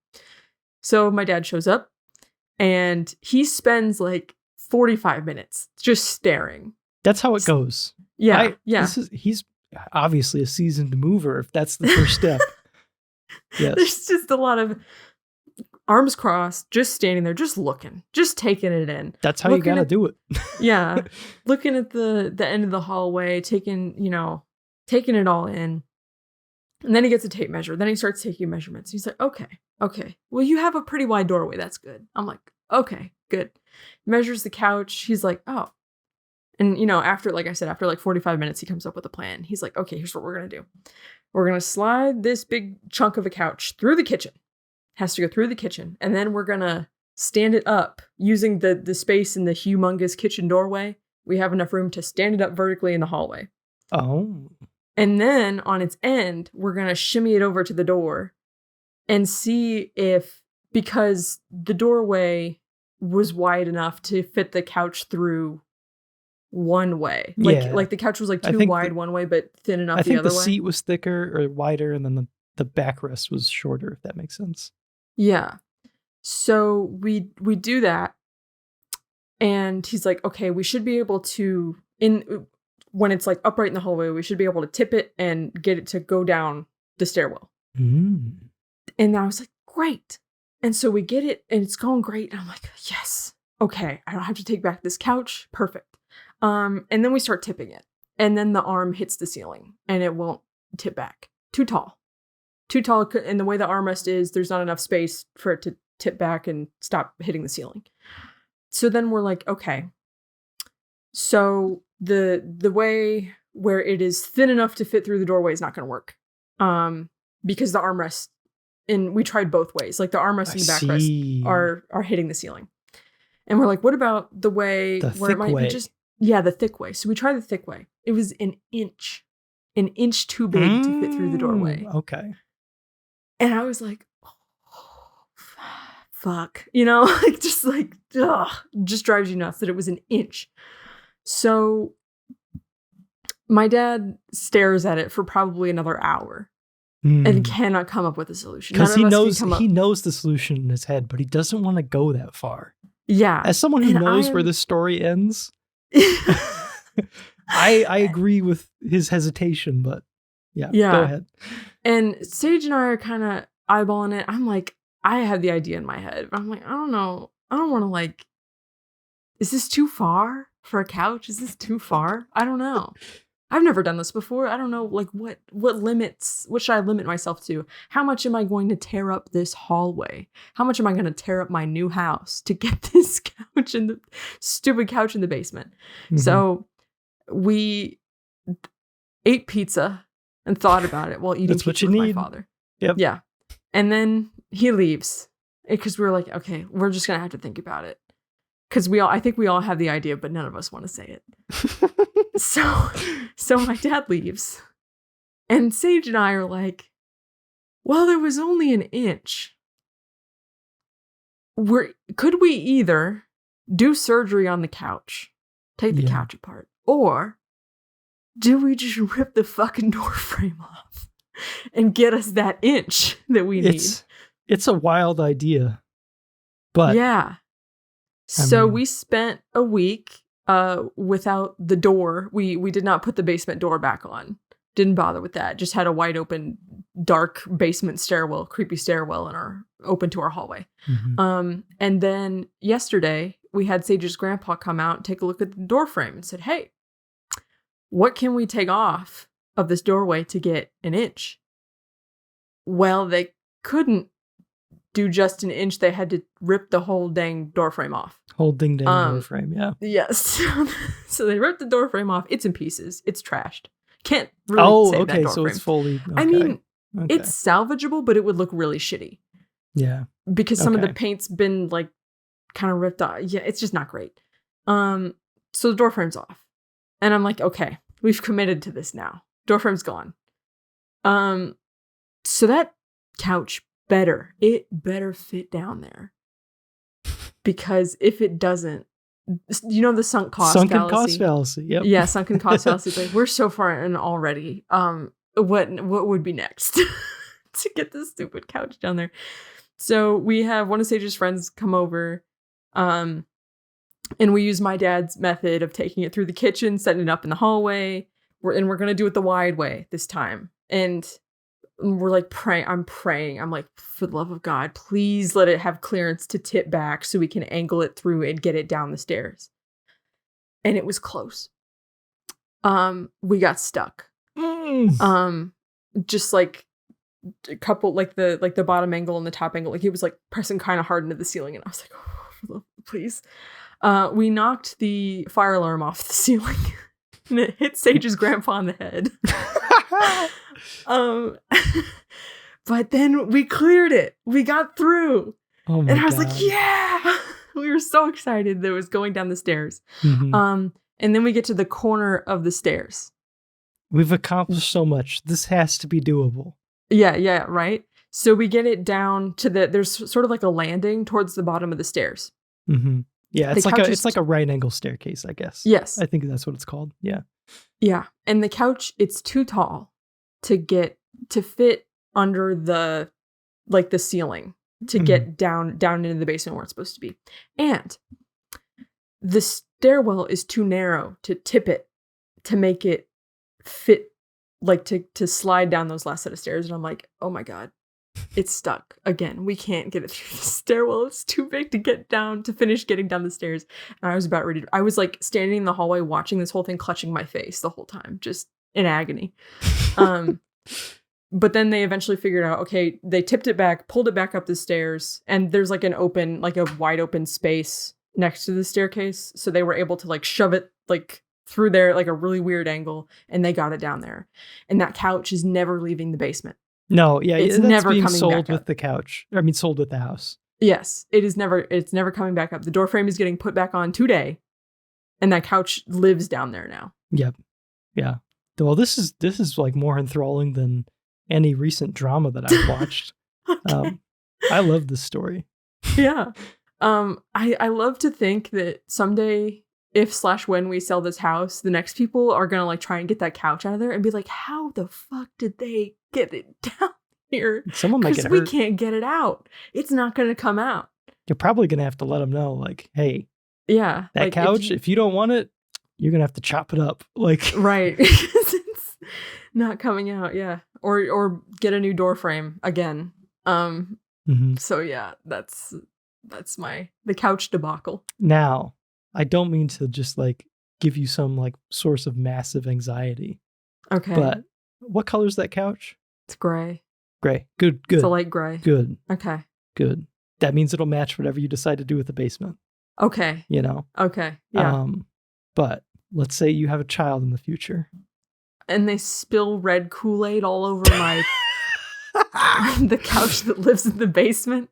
So my dad shows up and he spends like 45 minutes just staring. That's how it goes. Yeah. He's obviously a seasoned mover if that's the first step. Yes. There's just a lot of arms crossed, just standing there, just looking, just taking it in. That's how you gotta do it. Yeah. Looking at the end of the hallway, taking it all in. And then he gets a tape measure. Then he starts taking measurements. He's like, okay. Well, you have a pretty wide doorway. That's good. I'm like, okay, good. Measures the couch. He's like, oh. And, after, like I said, after like 45 minutes, he comes up with a plan. He's like, okay, here's what we're going to do. We're going to slide this big chunk of a couch through the kitchen. Has to go through the kitchen. And then we're going to stand it up using the space in the humongous kitchen doorway. We have enough room to stand it up vertically in the hallway. Oh. And then on its end, we're going to shimmy it over to the door and see if, because the doorway was wide enough to fit the couch through one way. Like the couch was like too wide one way, but thin enough the other way. I think the seat was thicker or wider, and then the backrest was shorter, if that makes sense. Yeah. So we do that. And he's like, okay, we should be able to, when it's like upright in the hallway, we should be able to tip it and get it to go down the stairwell. Mm. And I was like, great. And so we get it and it's going great. And I'm like, yes. Okay. I don't have to take back this couch. Perfect. And then we start tipping it. And then the arm hits the ceiling and it won't tip back. Too tall. And the way the armrest is, there's not enough space for it to tip back and stop hitting the ceiling. So then we're like, okay. So the way where it is thin enough to fit through the doorway is not going to work. Because the armrest, and we tried both ways. Like the armrest and the backrest are hitting the ceiling. And we're like, what about the way where it might be just, the thick way. So we tried the thick way. It was an inch too big to fit through the doorway. Okay. And I was like, oh, fuck, just drives you nuts that it was an inch. So my dad stares at it for probably another hour and cannot come up with a solution. Because he knows the solution in his head, but he doesn't want to go that far. Yeah. As someone who knows where the story ends, I agree with his hesitation, but yeah, go ahead. And Sage and I are kind of eyeballing it. I'm like, I have the idea in my head. I'm like, I don't know. I don't want to is this too far for a couch? Is this too far? I don't know. I've never done this before. I don't know, what should I limit myself to? How much am I going to tear up this hallway? How much am I going to tear up my new house to get this stupid couch in the basement? Mm-hmm. So we ate pizza and thought about it while eating pizza with my father. Yep. Yeah. And then he leaves because we were like, okay, we're just going to have to think about it. Because I think we all have the idea, but none of us want to say it. So my dad leaves. And Sage and I are like, well, there was only an inch. Could we either do surgery on the couch, take the couch apart, or do we just rip the fucking door frame off and get us that inch that we need? It's a wild idea. But yeah. So we spent a week without the door. We did not put the basement door back on. Didn't bother with that. Just had a wide open, dark basement stairwell, creepy stairwell open to our hallway. Mm-hmm. And then yesterday we had Sage's grandpa come out and take a look at the door frame and said, hey, what can we take off of this doorway to get an inch? Well, they couldn't do just an inch. They had to rip the whole dang door frame off. Whole dang door frame, yeah. Yes. So they ripped the door frame off. It's in pieces. It's trashed. Can't really save that door frame. It's fully... Okay. I mean, it's salvageable, but it would look really shitty. Yeah. Because some of the paint's been kind of ripped off. Yeah, it's just not great. So the door frame's off. And I'm like, okay, we've committed to this now. Door frame's gone. So that couch better fit down there. Because if it doesn't, the sunk cost fallacy. Sunken cost fallacy, yep. Yeah, sunken cost fallacy. It's like, we're so far in already. What would be next to get this stupid couch down there? So we have one of Sage's friends come over, and we use my dad's method of taking it through the kitchen, setting it up in the hallway. We're going to do it the wide way this time. And we're like praying. I'm praying. I'm like, for the love of God, please let it have clearance to tip back so we can angle it through and get it down the stairs. And it was close. We got stuck. Just like a couple, like the bottom angle and the top angle, like it was like pressing kind of hard into the ceiling, and I was like, oh, please. We knocked the fire alarm off the ceiling, and it hit Sage's grandpa in the head. But then we cleared it. We got through. Oh my and I was God. like, yeah. We were so excited that it was going down the stairs. Mm-hmm. And then we get to the corner of the stairs. We've accomplished so much. This has to be doable. Yeah, right? So we get it down to there's sort of like a landing towards the bottom of the stairs. Mm-hmm. Yeah, it's like a right angle staircase, I guess. Yes. I think that's what it's called. Yeah. Yeah. And the couch, it's too tall to fit under the ceiling to get down into the basement where it's supposed to be. And the stairwell is too narrow to tip it to make it fit, like to slide down those last set of stairs. And I'm like, oh my God, it's stuck again. We can't get it through the stairwell. It's too big to get down, to finish getting down the stairs. And I was about ready I was like standing in the hallway watching this whole thing, clutching my face the whole time, just in agony. But then they eventually figured out, okay, they tipped it back, pulled it back up the stairs, and there's like a wide open space next to the staircase. So they were able to like shove it like through there, like a really weird angle, and they got it down there. And that couch is never leaving the basement. No, yeah, it's that's never being coming sold back with up. the couch. I mean, sold with the house. Yes, it's never coming back up. The door frame is getting put back on today, and that couch lives down there now. Yep. Yeah. Well, this is like more enthralling than any recent drama that I've watched. Okay. I love this story. Yeah. I love to think that someday, if/when we sell this house, the next people are gonna like try and get that couch out of there and be like, how the fuck did they get it down here? Someone might get hurt. We can't get it out. It's not gonna come out. You're probably gonna have to let them know, like, hey, yeah, that like couch, if you don't want it, you're gonna have to chop it up. Like, right. It's not coming out. Yeah. Or get a new door frame again. So yeah, that's the couch debacle. Now, I don't mean to just like give you some like source of massive anxiety. Okay. But what color is that couch? It's gray. Gray. Good. It's a light gray. Good. Okay. Good. That means it'll match whatever you decide to do with the basement. Okay. You know? Okay. Yeah. But let's say you have a child in the future. And they spill red Kool-Aid all over my the couch that lives in the basement.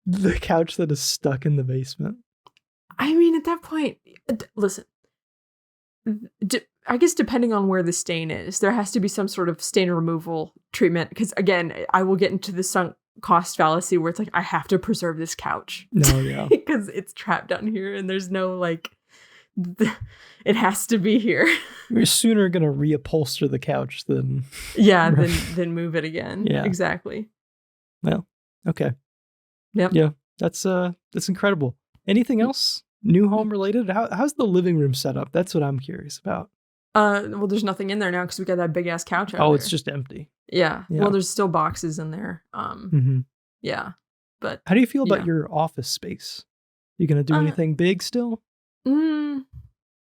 The couch that is stuck in the basement. I mean, at that point, listen, I guess depending on where the stain is, there has to be some sort of stain removal treatment. Because again, I will get into the sunk cost fallacy where it's like, I have to preserve this couch. No, yeah. Because it's trapped down here and there's no like, it has to be here. You're sooner going to reupholster the couch than... Yeah, than move it again. Yeah. Exactly. Well, okay. Yep. Yeah, that's incredible. Anything else new home related? How's the living room set up? That's what I'm curious about. Well, there's nothing in there now because we got that big ass couch out there. It's just empty. Yeah. Well, there's still boxes in there. Yeah. But how do you feel about your office space? You gonna do anything big still?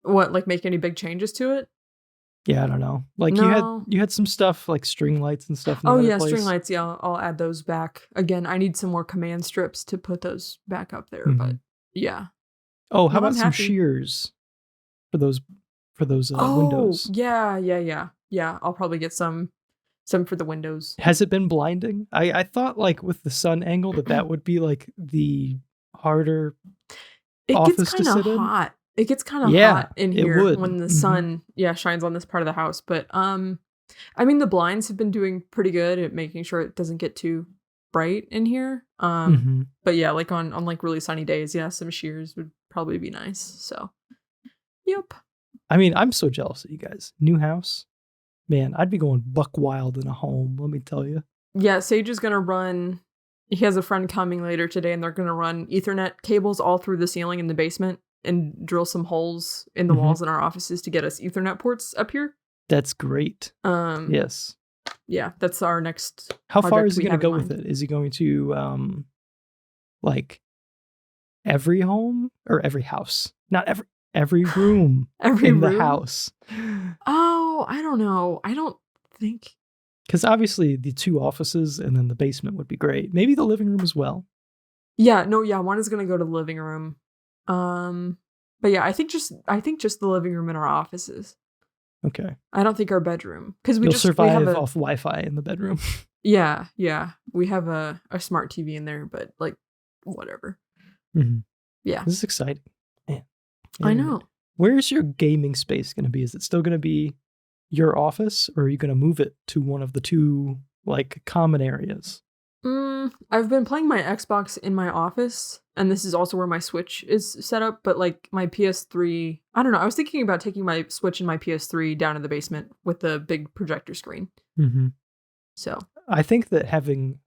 What, like make any big changes to it? Yeah, I don't know. Like you had some stuff like string lights and stuff. Oh yeah, place. String lights. Yeah, I'll add those back. Again, I need some more command strips to put those back up there. But yeah. Oh, how about some shears for those windows? Yeah. I'll probably get some for the windows. Has it been blinding? I thought like with the sun angle that would be like the harder office to sit in. Hot. It gets kind of hot in here when the sun shines on this part of the house. But I mean the blinds have been doing pretty good at making sure it doesn't get too bright in here. But yeah, like on like really sunny days, some shears would probably be nice. So yep. I mean, I'm so jealous of you guys. New house. Man, I'd be going buck wild in a home, let me tell you. Yeah, Sage is gonna run. He has a friend coming later today, and they're gonna run Ethernet cables all through the ceiling in the basement and drill some holes in the walls in our offices to get us Ethernet ports up here. That's great. Yes. yeah, that's our next. How far is he going to go with it? Is he going to like every home or every house? Not every room in the house. Oh, I don't know. I don't think, because obviously the 2 offices and then the basement would be great. Maybe the living room as well. Yeah, no, yeah, one is going to go to the living room. But yeah, I think just the living room and our offices. Okay. I don't think our bedroom, because you'll survive off Wi-Fi in the bedroom. Yeah, we have a smart TV in there, but like whatever. Mm-hmm. Yeah, this is exciting. Man. I know. Where's your gaming space going to be? Is it still going to be your office, or are you going to move it to one of the 2 like common areas? I've been playing my Xbox in my office, and this is also where my Switch is set up, but like my PS3, I don't know. I was thinking about taking my Switch and my PS3 down in the basement with the big projector screen. Mm-hmm. So I think that having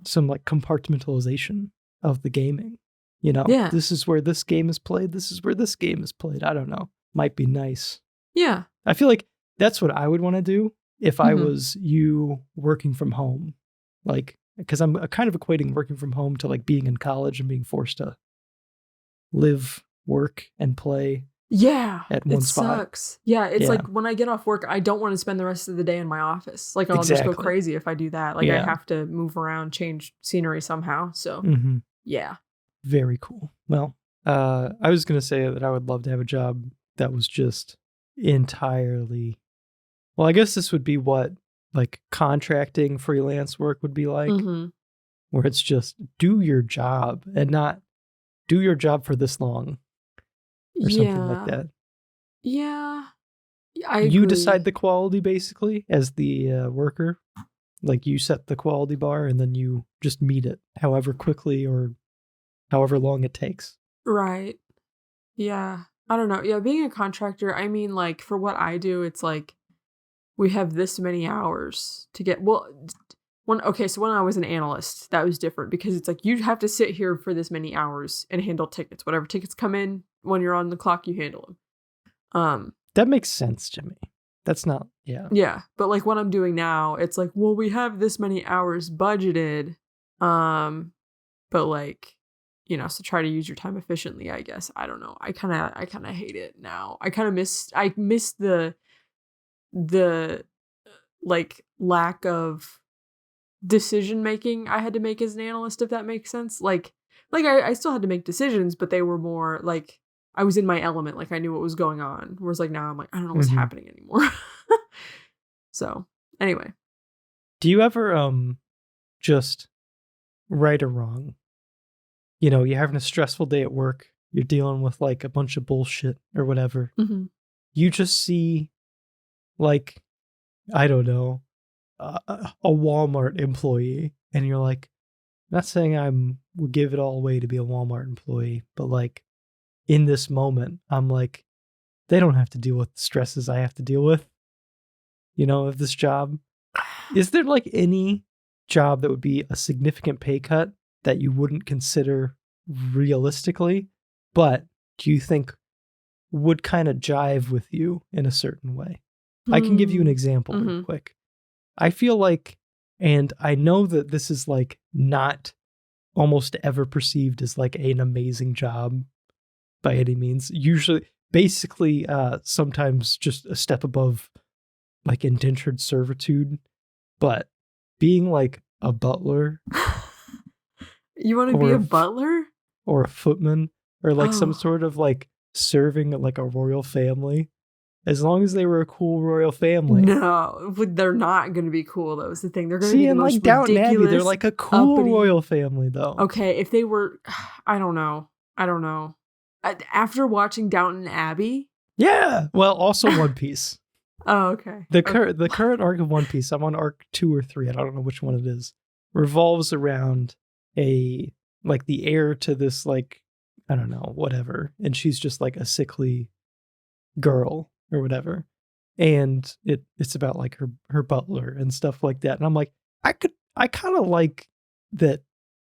some like compartmentalization of the gaming, this is where this game is played, this is where this game is played, I don't know, might be nice. Yeah. I feel like that's what I would want to do if I was you working from home. Like, because I'm kind of equating working from home to like being in college and being forced to live, work, and play. Yeah, at one spot. It sucks. Yeah, it's like when I get off work, I don't want to spend the rest of the day in my office. Like I'll just go crazy if I do that. Like I have to move around, change scenery somehow. So yeah. Very cool. Well, I was going to say that I would love to have a job that was just entirely, well, I guess this would be what like contracting freelance work would be like, where it's just do your job and not do your job for this long or something like that. Yeah. You decide the quality basically as the worker. Like you set the quality bar and then you just meet it however quickly or however long it takes. Right. Yeah. I don't know. Yeah, being a contractor, I mean, like for what I do, it's like we have this many hours to get. Well, when I was an analyst, that was different because it's like you have to sit here for this many hours and handle tickets. Whatever tickets come in when you're on the clock, you handle them. That makes sense to me. That's not, yeah. But like what I'm doing now, it's like, well, we have this many hours budgeted, but like, so try to use your time efficiently, I guess. I don't know. I kind of hate it now. I miss the like lack of decision making I had to make as an analyst, if that makes sense. Like I still had to make decisions, but they were more like I was in my element, like I knew what was going on. Whereas like now I'm like, I don't know what's happening anymore. So anyway. Do you ever just right or wrong? You're having a stressful day at work, you're dealing with like a bunch of bullshit or whatever. You just see like, I don't know, a Walmart employee, and you're like, I'm not saying I would give it all away to be a Walmart employee, but like in this moment, I'm like, they don't have to deal with the stresses I have to deal with, of this job. Is there like any job that would be a significant pay cut that you wouldn't consider realistically, but do you think would kind of jive with you in a certain way? I can give you an example real quick. I feel like, and I know that this is like not almost ever perceived as like an amazing job by any means. Usually, basically, sometimes just a step above like indentured servitude. But being like a butler. You want to be a butler? Or a footman, or like some sort of like serving like a royal family. As long as they were a cool royal family. No, they're not going to be cool. That was the thing. They're going to be the most like Downton ridiculous. Abbey, they're like a cool royal family, though. Okay, if they were, I don't know. After watching Downton Abbey, yeah. Well, also One Piece. Oh, okay. The current arc of One Piece, I'm on arc 2 or 3. I don't know which one it is. Revolves around the heir to this like, I don't know, whatever, and she's just like a sickly girl or whatever, and it's about like her butler and stuff like that. And I'm like, I kind of like that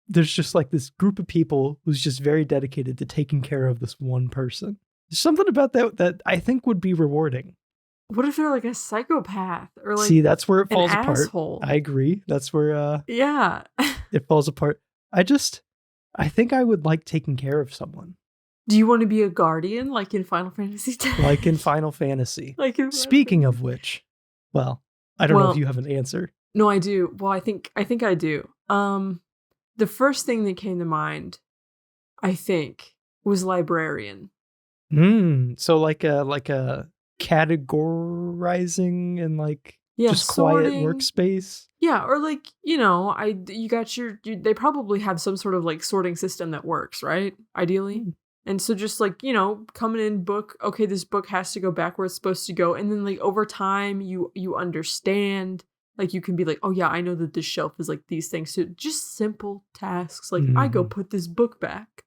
there's just like this group of people who's just very dedicated to taking care of this one person. There's something about that I think would be rewarding. what if they're like a psychopath or like see, that's where it falls an apart. asshole? I agree. That's where yeah. it falls apart. I think I would like taking care of someone. Do you want to be a guardian like in Final Fantasy X? Like in Final Fantasy. Like in Speaking of which, well, I don't know if you have an answer. No, I do. Well, I think I do. The first thing that came to mind, I think, was librarian. So like a categorizing and like just sorting. quiet workspace. Yeah, or like, you got they probably have some sort of like sorting system that works, right? Ideally. And so just like, coming in book, okay, this book has to go back where it's supposed to go. And then like over time you understand, like you can be like, oh yeah, I know that this shelf is like these things. So just simple tasks. Like I go put this book back.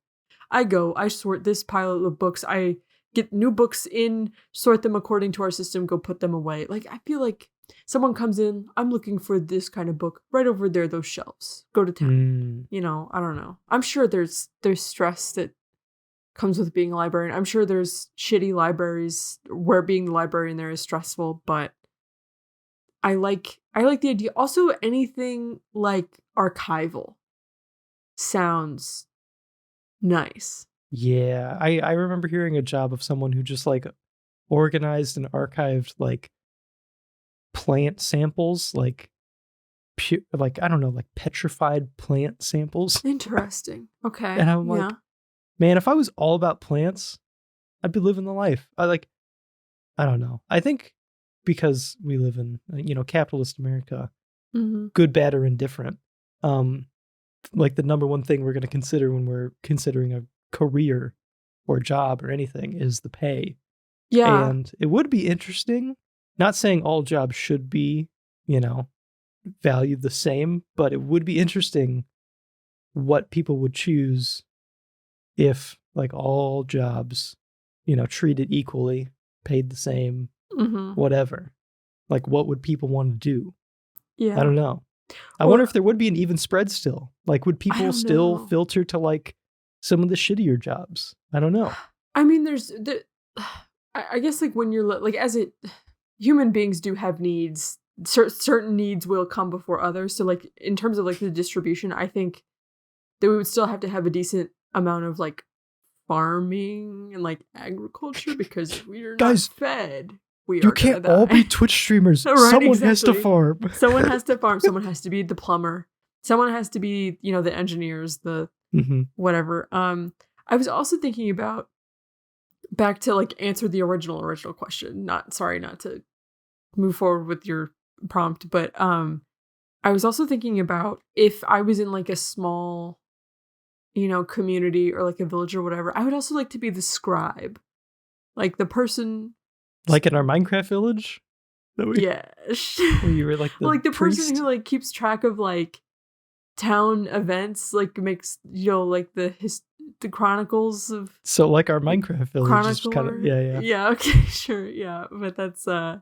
I sort this pile of books. I get new books in, sort them according to our system, go put them away. Like I feel like someone comes in, I'm looking for this kind of book right over there, those shelves. Go to town. I don't know. I'm sure there's stress that comes with being a librarian. I'm sure there's shitty libraries where being the librarian there is stressful, but I like the idea. Also, anything like archival sounds nice. Yeah, I remember hearing a job of someone who just like organized and archived like plant samples, like I don't know, like petrified plant samples. Interesting. Okay. And I'm like, man, if I was all about plants, I'd be living the life. I don't know. I think because we live in, capitalist America, good, bad, or indifferent, like the number one thing we're going to consider when we're considering a career or job or anything is the pay. Yeah. And it would be interesting, not saying all jobs should be, valued the same, but it would be interesting what people would choose if like all jobs, treated equally, paid the same, whatever. Like what would people want to do? Yeah. I don't know. I wonder if there would be an even spread still. Like would people still filter to like some of the shittier jobs? I don't know. I mean, I guess like when you're like human beings do have needs. Certain needs will come before others. So like in terms of like the distribution, I think that we would still have to have a decent amount of like farming and like agriculture because we are not fed. You can't all be Twitch streamers. Right, someone has to farm. Someone has to farm. Someone has to be the plumber. Someone has to be, the engineers, the whatever. I was also thinking about back to like answer the original question. Not to move forward with your prompt, but I was also thinking about if I was in like a small, community or like a village or whatever, I would also like to be the scribe, like the person. Like in our Minecraft village? Yes. Where you were like the priest? Person who like keeps track of like town events, like makes, like the chronicles of. So like our Minecraft village is kind of, yeah. Yeah, okay, sure, yeah. But that's, I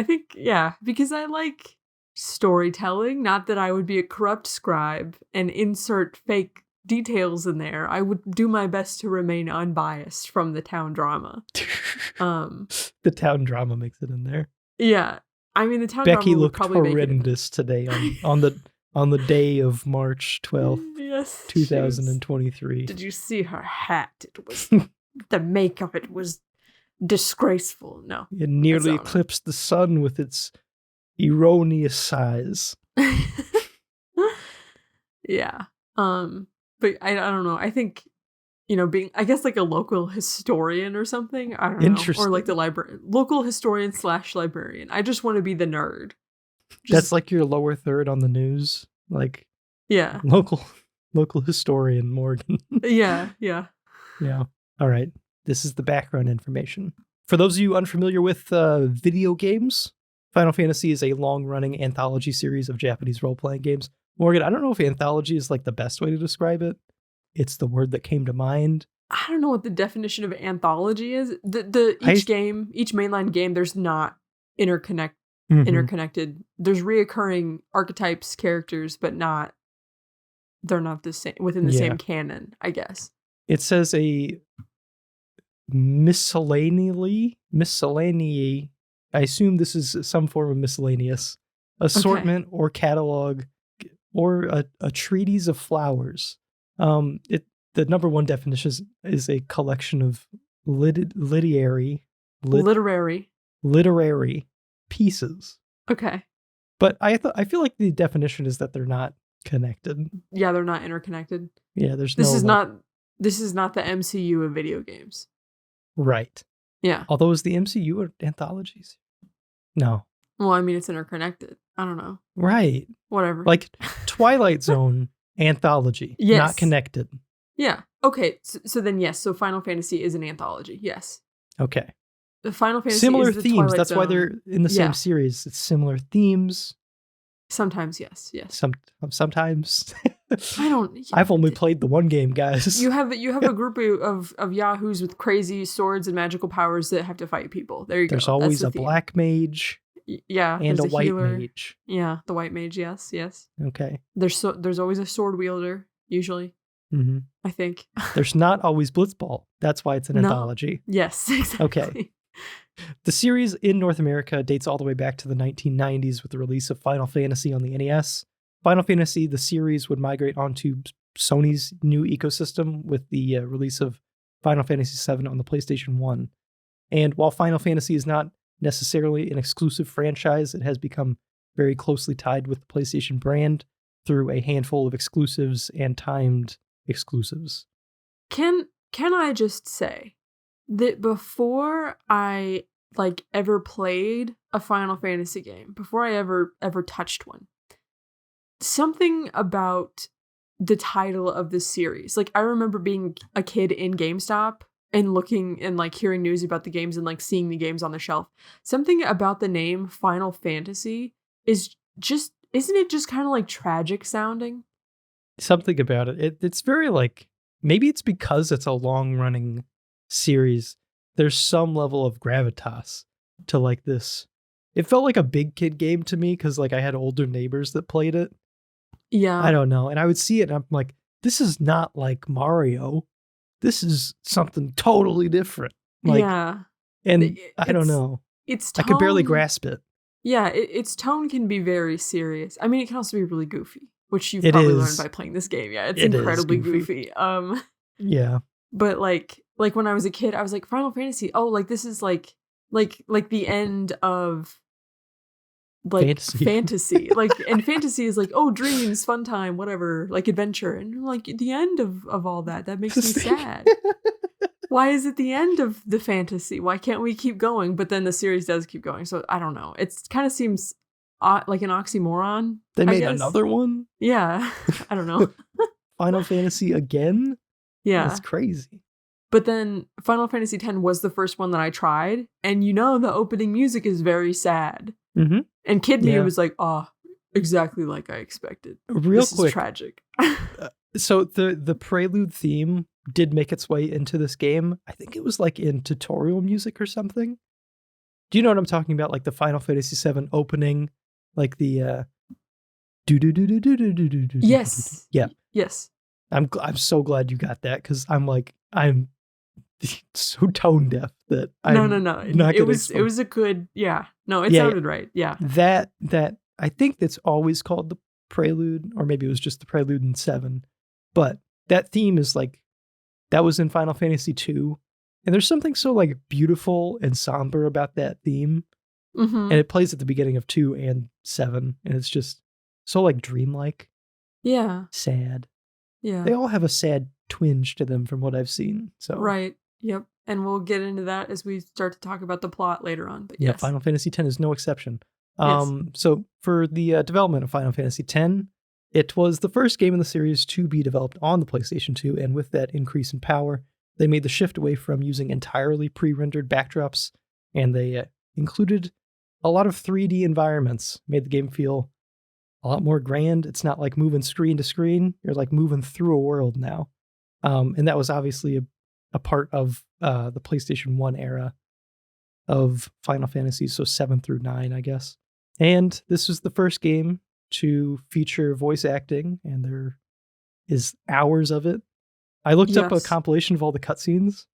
think, yeah, because I like storytelling, not that I would be a corrupt scribe and insert fake details in there. I would do my best to remain unbiased from the town drama. The town drama makes it in there. Yeah, I mean the town Becky drama looked horrendous today on the day of March 12th, yes, 2023. Did you see her hat? It was the make of it was disgraceful. No, it nearly eclipsed the sun with its erroneous size. Yeah. But I don't know. I think, being, I guess, like a local historian or something. I don't know. Interesting. Or like the local historian / librarian. I just want to be the nerd. That's like your lower third on the news. Like, yeah. Local historian Morgan. Yeah. All right. This is the background information. For those of you unfamiliar with video games, Final Fantasy is a long-running anthology series of Japanese role-playing games. Morgan, I don't know if anthology is like the best way to describe it. It's the word that came to mind. I don't know what the definition of anthology is. Each mainline game, there's not interconnected. There's reoccurring archetypes, characters, but they're not the same within the same canon, I guess. It says a miscellany I assume this is some form of miscellaneous assortment or catalog or a treatise of flowers. The number one definition is a collection of literary pieces. Okay. But I feel like the definition is that they're not connected. Yeah, they're not interconnected. Yeah, this is not the MCU of video games. Right. Yeah. Although is the MCU anthologies? No. Well, I mean, it's interconnected. I don't know. Right. Whatever. Like Twilight Zone anthology. Yes. Not connected. Yeah. Okay. So then yes. So Final Fantasy is an anthology. Yes. Okay. The Final Fantasy similar is the themes. Twilight That's Zone. Why they're in the same series. It's similar themes. Sometimes yes. Sometimes. I've only played the one game, guys. You have a group of yahoos with crazy swords and magical powers that have to fight people. There you go. There's always a black mage. Yeah, and a white healer. mage. Yeah, the white mage. Yes. Okay. There's always a sword wielder usually. Mm-hmm. I think there's not always Blitzball. That's why it's an anthology. Yes, exactly. Okay. The series in North America dates all the way back to the 1990s with the release of Final Fantasy on the NES. Final Fantasy, the series, would migrate onto Sony's new ecosystem with the release of Final Fantasy VII on the PlayStation 1. And while Final Fantasy is not necessarily an exclusive franchise, it has become very closely tied with the PlayStation brand through a handful of exclusives and timed exclusives. Can I just say that before I ever played a Final Fantasy game, before I ever touched one, something about the title of this series, I remember being a kid in GameStop and looking and hearing news about the games and seeing the games on the shelf. Something about the name Final Fantasy isn't it just kind of tragic sounding? Something about it. It's very maybe it's because it's a long running series. There's some level of gravitas to this. It felt like a big kid game to me because I had older neighbors that played it. Yeah. I don't know. And I would see it and I'm like, this is not like Mario. This is something totally different. Yeah. And I don't know. I could barely grasp it. Yeah, its tone can be very serious. I mean, it can also be really goofy, which you've probably learned by playing this game. Yeah, it's incredibly goofy. Yeah. But when I was a kid, I was like, Final Fantasy. Oh, this is like the end of fantasy. And fantasy is oh, dreams, fun time, whatever, adventure. And the end of all that makes me sad. Why is it the end of the fantasy? Why can't we keep going? But then the series does keep going. So I don't know. It kind of seems like an oxymoron. They made another one? Yeah. I don't know. Final Fantasy again? Yeah. That's crazy. But then Final Fantasy X was the first one that I tried. And the opening music is very sad. Mm-hmm. And kid me was like, oh, exactly like I expected. This is tragic. So the prelude theme did make its way into this game. I think it was in tutorial music or something. Do you know what I'm talking about? The Final Fantasy VII opening, the do do do do do do do do. Yes. Yeah. Yes. I'm so glad you got that because I'm so tone deaf that no. It was a good it sounded right. Yeah. That I think that's always called the prelude, or maybe it was just the prelude in 7. But that theme is that was in Final Fantasy 2. And there's something so beautiful and somber about that theme. Mm-hmm. And it plays at the beginning of 2 and 7. And it's just so dreamlike. Yeah. Sad. Yeah. They all have a sad twinge to them from what I've seen. So right. Yep. And we'll get into that as we start to talk about the plot later on. But yes. Final Fantasy X is no exception. Yes. So for the development of Final Fantasy X, it was the first game in the series to be developed on the PlayStation 2, and with that increase in power, they made the shift away from using entirely pre-rendered backdrops, and they included a lot of 3D environments, made the game feel a lot more grand. It's not moving screen to screen. You're moving through a world now. And that was obviously a part of the PlayStation 1 era of Final Fantasy, so 7 through 9, I guess. And this was the first game to feature voice acting, and there is hours of it. I looked up a compilation of all the cutscenes.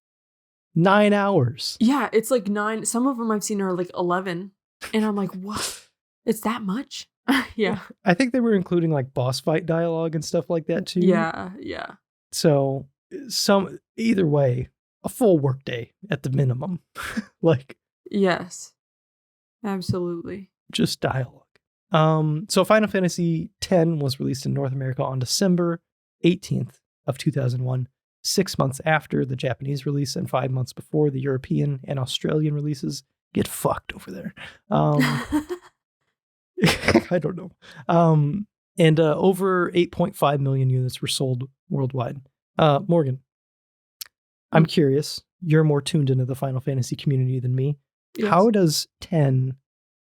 9 hours. Yeah, it's like 9. Some of them I've seen are like 11. And I'm like, what? It's that much? Yeah. I think they were including like boss fight dialogue and stuff like that too. Yeah. So either way, a full workday at the minimum. Like, yes, absolutely. Just dialogue. So Final Fantasy X was released in North America on December 18th of 2001, 6 months after the Japanese release and 5 months before the European and Australian releases. Get fucked over there. I don't know. And over 8.5 million units were sold worldwide. Morgan, I'm curious. You're more tuned into the Final Fantasy community than me. Yes. How does 10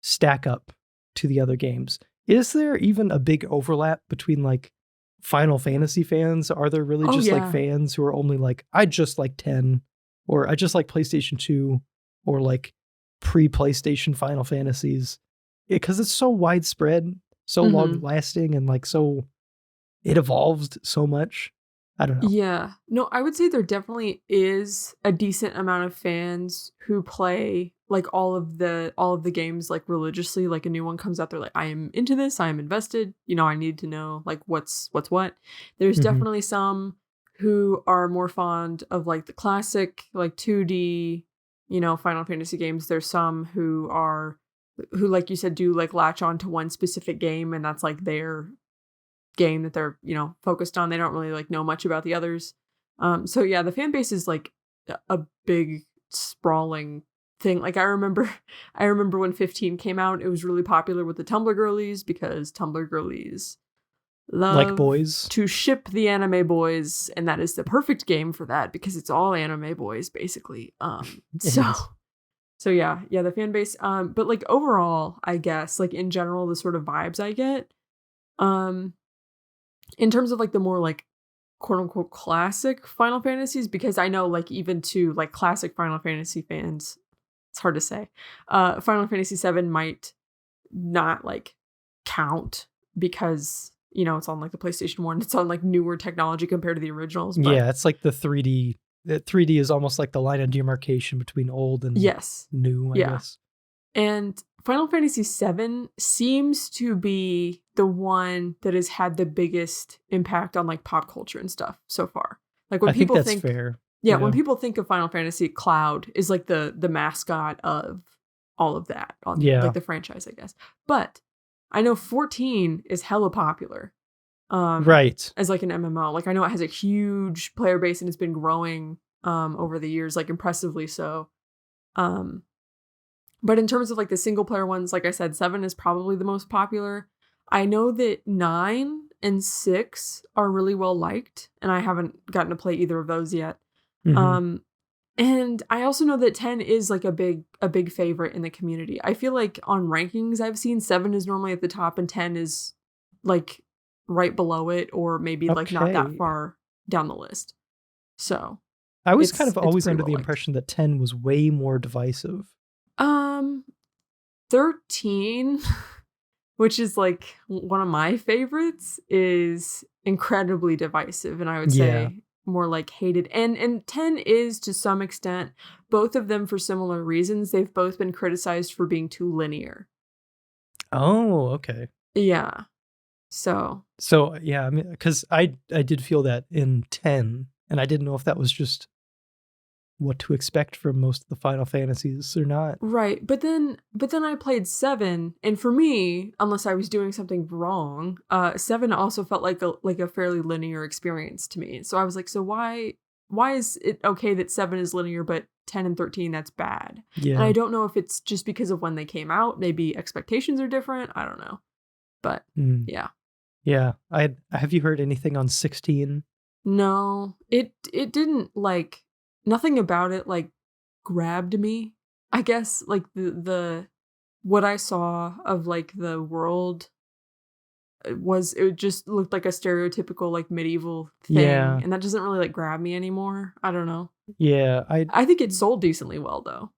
stack up to the other games? Is there even a big overlap between like Final Fantasy fans? Are there really just like fans who are only like, I just like 10, or I just like PlayStation 2, or like pre-PlayStation Final Fantasies? Because it's so widespread, so long lasting, and like so it evolved so much. I don't know. Yeah. No, I would say there definitely is a decent amount of fans who play like all of the games like religiously. Like a new one comes out, they're like, I am into this, I am invested, I need to know like what's what. There's definitely some who are more fond of like the classic like 2D, Final Fantasy games. There's some who like you said do like latch on to one specific game, and that's like their game that they're focused on. They don't really like know much about the others. So yeah, the fan base is like a big sprawling thing. Like I remember when 15 came out, it was really popular with the Tumblr girlies, because Tumblr girlies love like boys to ship the anime boys, and that is the perfect game for that, because it's all anime boys basically. So yeah, the fan base. But like overall, I guess like in general, the sort of vibes I get, in terms of like the more like quote unquote classic Final Fantasies, because I know like even to like classic Final Fantasy fans, it's hard to say. Final Fantasy VII might not like count because it's on like the PlayStation 1. It's on like newer technology compared to the originals. But yeah, it's like the 3D. The 3D is almost like the line of demarcation between old and new, I guess. And Final Fantasy VII seems to be the one that has had the biggest impact on like pop culture and stuff so far. Like when people think that's fair. Yeah, when people think of Final Fantasy, Cloud is like the mascot of all of that on like the franchise, I guess. But I know 14 is hella popular. Right. As like an MMO. Like I know it has a huge player base and it's been growing over the years, like impressively so. But in terms of like the single player ones, like I said, 7 is probably the most popular. I know that 9 and 6 are really well liked, and I haven't gotten to play either of those yet. And I also know that 10 is like a big favorite in the community. I feel like on rankings I've seen 7 is normally at the top and 10 is like right below it, or maybe like not that far down the list. So I was kind of always under the impression that 10 was way more divisive. 13, which is like one of my favorites, is incredibly divisive, and I would say more like hated. And 10 is to some extent, both of them for similar reasons. They've both been criticized for being too linear. Oh, okay. Yeah. So yeah, I mean, because I did feel that in 10, and I didn't know if that was just what to expect from most of the Final Fantasies or not. Right. But then I played 7, and for me, unless I was doing something wrong, 7 also felt like a fairly linear experience to me. So I was like, so why is it okay that 7 is linear, but 10 and 13, that's bad? Yeah. And I don't know if it's just because of when they came out. Maybe expectations are different. I don't know. But yeah. Yeah. Have you heard anything on 16? No, it didn't like, nothing about it like grabbed me. I guess like the what I saw of like the world it just looked like a stereotypical like medieval thing. Yeah. And that doesn't really like grab me anymore. I don't know. Yeah. I think it sold decently well though.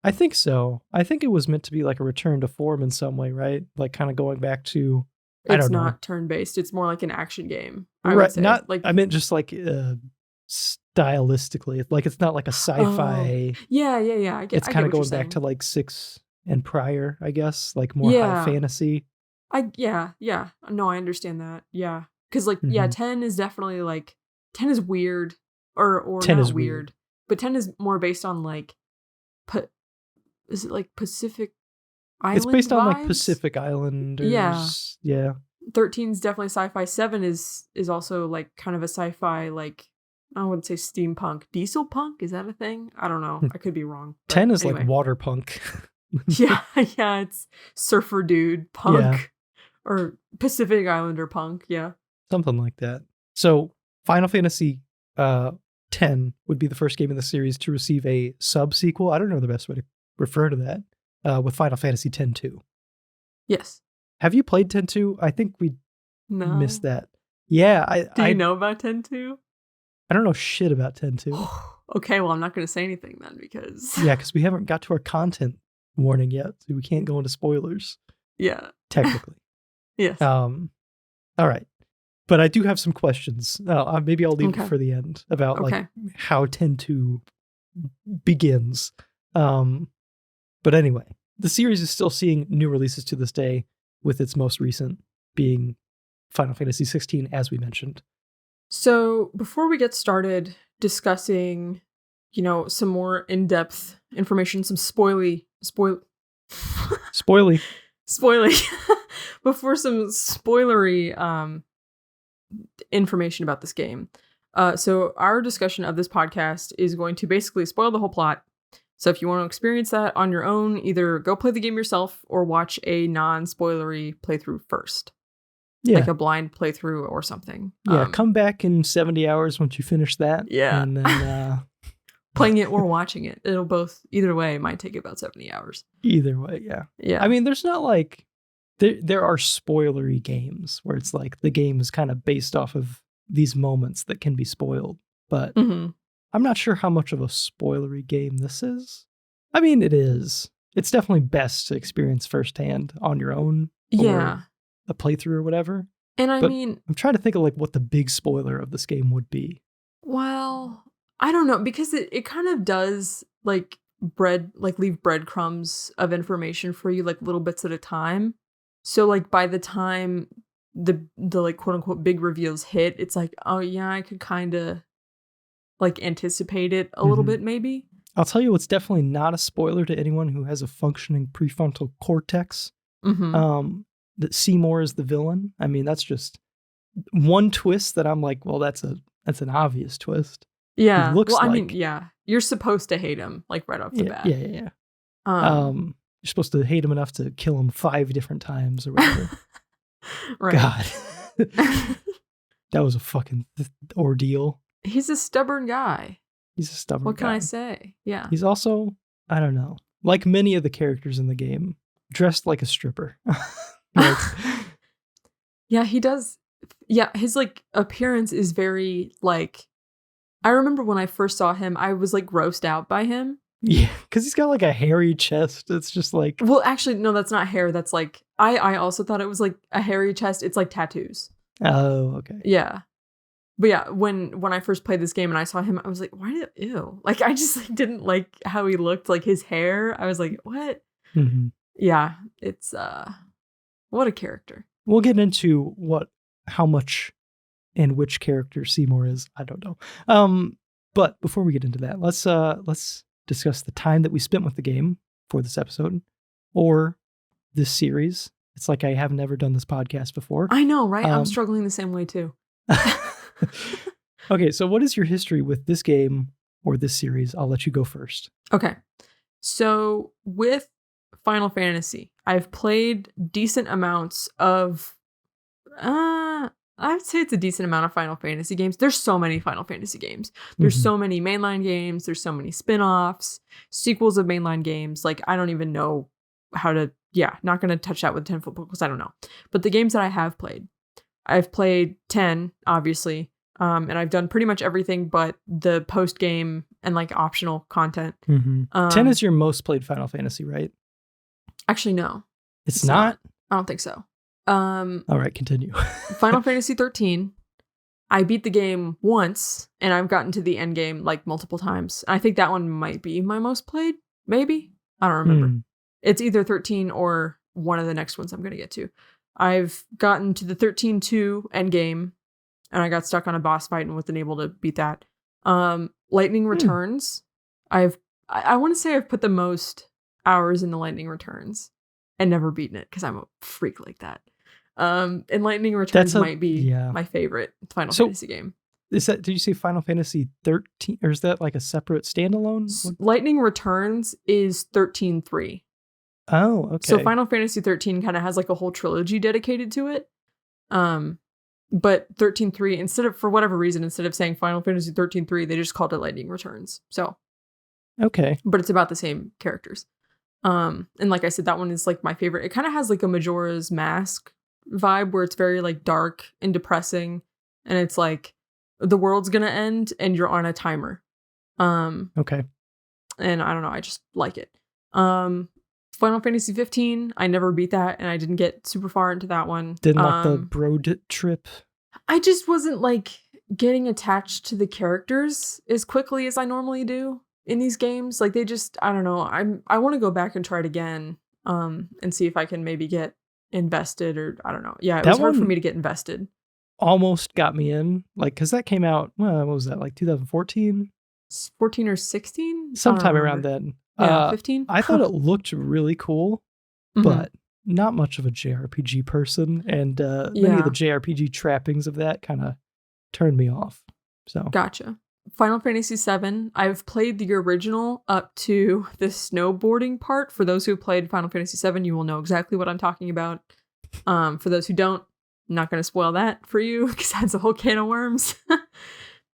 I think so. I think it was meant to be like a return to form in some way, right? Like kind of going back to It's not turn-based. It's more like an action game. I right. would say. Not like I meant just like stylistically. Like it's not like a sci-fi. Yeah. It's kind of going back to like 6 and prior, I guess, like more high fantasy. Yeah. No, I understand that. Yeah. Because like, 10 is definitely like, 10 is weird or 10 not is weird, but 10 is more based on like, is it like Pacific Island It's based vibes? on like Pacific Islanders. Yeah. 13 is definitely sci-fi. 7 is also like kind of a sci-fi, like, I wouldn't say steampunk. Diesel punk? Is that a thing? I don't know. I could be wrong. 10 is anyway. Like water punk. yeah, it's surfer dude punk or Pacific Islander punk. Yeah. Something like that. So Final Fantasy 10 would be the first game in the series to receive a sub-sequel. I don't know the best way to refer to that. With Final Fantasy 10-2. Yes. Have you played 10-2? I think we missed that. Yeah. Do you know about 10-2? I don't know shit about 10-2. Okay, well, I'm not going to say anything then because... Yeah, because we haven't got to our content warning yet, so we can't go into spoilers. Yeah. Technically. Yes. All right. But I do have some questions. Maybe I'll leave it for the end about like how 10-2 begins. But anyway, the series is still seeing new releases to this day, with its most recent being Final Fantasy 16, as we mentioned. So before we get started discussing, some more in-depth information, some spoily. Before some spoilery information about this game. So our discussion of this podcast is going to basically spoil the whole plot. So if you want to experience that on your own, either go play the game yourself or watch a non-spoilery playthrough first. Yeah. Like a blind playthrough or something. Yeah, come back in 70 hours once you finish that. Yeah. And then... playing it or watching it. It'll either way, it might take about 70 hours. Either way, yeah. Yeah. I mean, there's not like... There are spoilery games where it's like the game is kind of based off of these moments that can be spoiled. But... I'm not sure how much of a spoilery game this is. I mean, it is. It's definitely best to experience firsthand on your own. Yeah. A playthrough or whatever. And I mean... I'm trying to think of like what the big spoiler of this game would be. Well, I don't know, because it kind of does like leave breadcrumbs of information for you, like little bits at a time. So like by the time the like quote unquote big reveals hit, it's like, oh yeah, I could kind of like anticipate it a little bit, maybe. I'll tell you what's definitely not a spoiler to anyone who has a functioning prefrontal cortex. That Seymour is the villain. I mean, that's just one twist that I'm like, well, that's an obvious twist. Yeah. I mean, yeah. You're supposed to hate him, like right off the bat. Yeah. You're supposed to hate him enough to kill him 5 different times or whatever. Right. God. That was a fucking ordeal. He's a stubborn guy. What can I say? Yeah. He's also, I don't know, like many of the characters in the game, dressed like a stripper. Yeah, he does. Yeah, his like appearance is very like, I remember when I first saw him, I was like grossed out by him. Yeah, because he's got like a hairy chest. It's just like... Well, actually, no, that's not hair. That's like, I also thought it was like a hairy chest. It's like tattoos. Oh, okay. Yeah. But yeah, when I first played this game and I saw him, I was like, ew. Like, I just like didn't like how he looked, like his hair. I was like, what? Yeah, it's, what a character. We'll get into how much and which character Seymour is. I don't know. But before we get into that, let's discuss the time that we spent with the game for this episode or this series. It's like I have never done this podcast before. I know, right? I'm struggling the same way too. Okay, so what is your history with this game or this series? I'll let you go first. Okay. So with Final Fantasy, I've played decent amounts of I'd say it's a decent amount of Final Fantasy games. There's so many Final Fantasy games. There's so many mainline games. There's so many spin-offs, sequels of mainline games. Like, I don't even know how to, not going to touch that with 10-foot pole because I don't know. But the games that I have played, I've played 10, obviously. And I've done pretty much everything but the post-game and like optional content. 10 is your most played Final Fantasy, right? Actually, no. It's not? I don't think so. All right, continue. Final Fantasy 13, I beat the game once, and I've gotten to the end game like multiple times. I think that one might be my most played, maybe. I don't remember. It's either 13 or one of the next ones I'm going to get to. I've gotten to the 13-2 end game, and I got stuck on a boss fight and wasn't able to beat that. Lightning Returns. I want to say I've put the most hours into Lightning Returns and never beaten it because I'm a freak like that. And Lightning Returns might be my favorite Final Fantasy game. Is that, did you say Final Fantasy 13, or is that like a separate standalone? Lightning Returns is 13-3. Oh, okay. So Final Fantasy 13 kind of has like a whole trilogy dedicated to it. But 13-3, instead of, for whatever reason, instead of saying Final Fantasy 13-3, they just called it Lightning Returns. So, okay. But it's about the same characters. And like I said, that one is like my favorite. It kind of has like a Majora's Mask vibe where it's very like dark and depressing, and it's like the world's gonna end and you're on a timer. Okay. And I don't know, I just like it. Final Fantasy 15, I never beat that, and I didn't get super far into that one. Didn't like the Broad trip. I just wasn't like getting attached to the characters as quickly as I normally do in these games. Like they just, I don't know. I want to go back and try it again, and see if I can maybe get invested, or I don't know. Yeah, it was hard for me to get invested. Almost got me in, like, because that came out, what was that, like 2014? 14 or 16? Sometime around then. Yeah, 15? I thought it looked really cool, but not much of a JRPG person, and many of the JRPG trappings of that kind of turned me off. So Gotcha. Final Fantasy VII, I've played the original up to the snowboarding part. For those who played Final Fantasy VII, you will know exactly what I'm talking about. For those who don't, I'm not going to spoil that for you because that's a whole can of worms.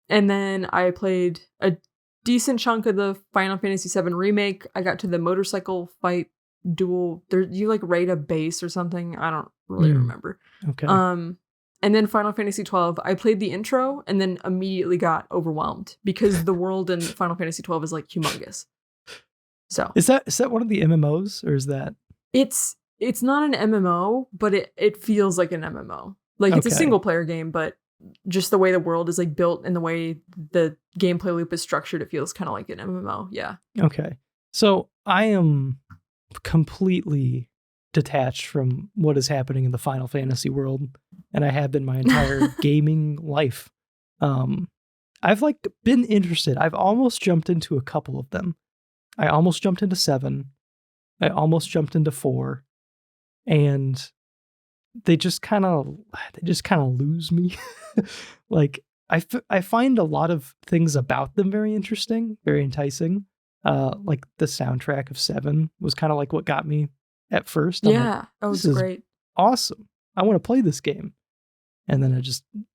And then I played a decent chunk of the Final Fantasy VII remake. I got to the motorcycle fight duel. You like raid a base or something. I don't really remember. Okay. And then Final Fantasy XII, I played the intro and then immediately got overwhelmed because the world in Final Fantasy XII is like humongous. So is that one of the MMOs, or is that? It's not an MMO, but it feels like an MMO. Like it's a single player game, but just the way the world is like built and the way the gameplay loop is structured, it feels kind of like an MMO. Yeah. Okay. So I am completely detached from what is happening in the Final Fantasy world, and I have been my entire gaming life. I've like been interested. I've almost jumped into a couple of them. I almost jumped into 7. I almost jumped into 4, and they just kind of lose me. Like I find a lot of things about them very interesting, very enticing. Like the soundtrack of 7 was kind of like what got me at first. I'm like, that was great. Awesome. I want to play this game. And then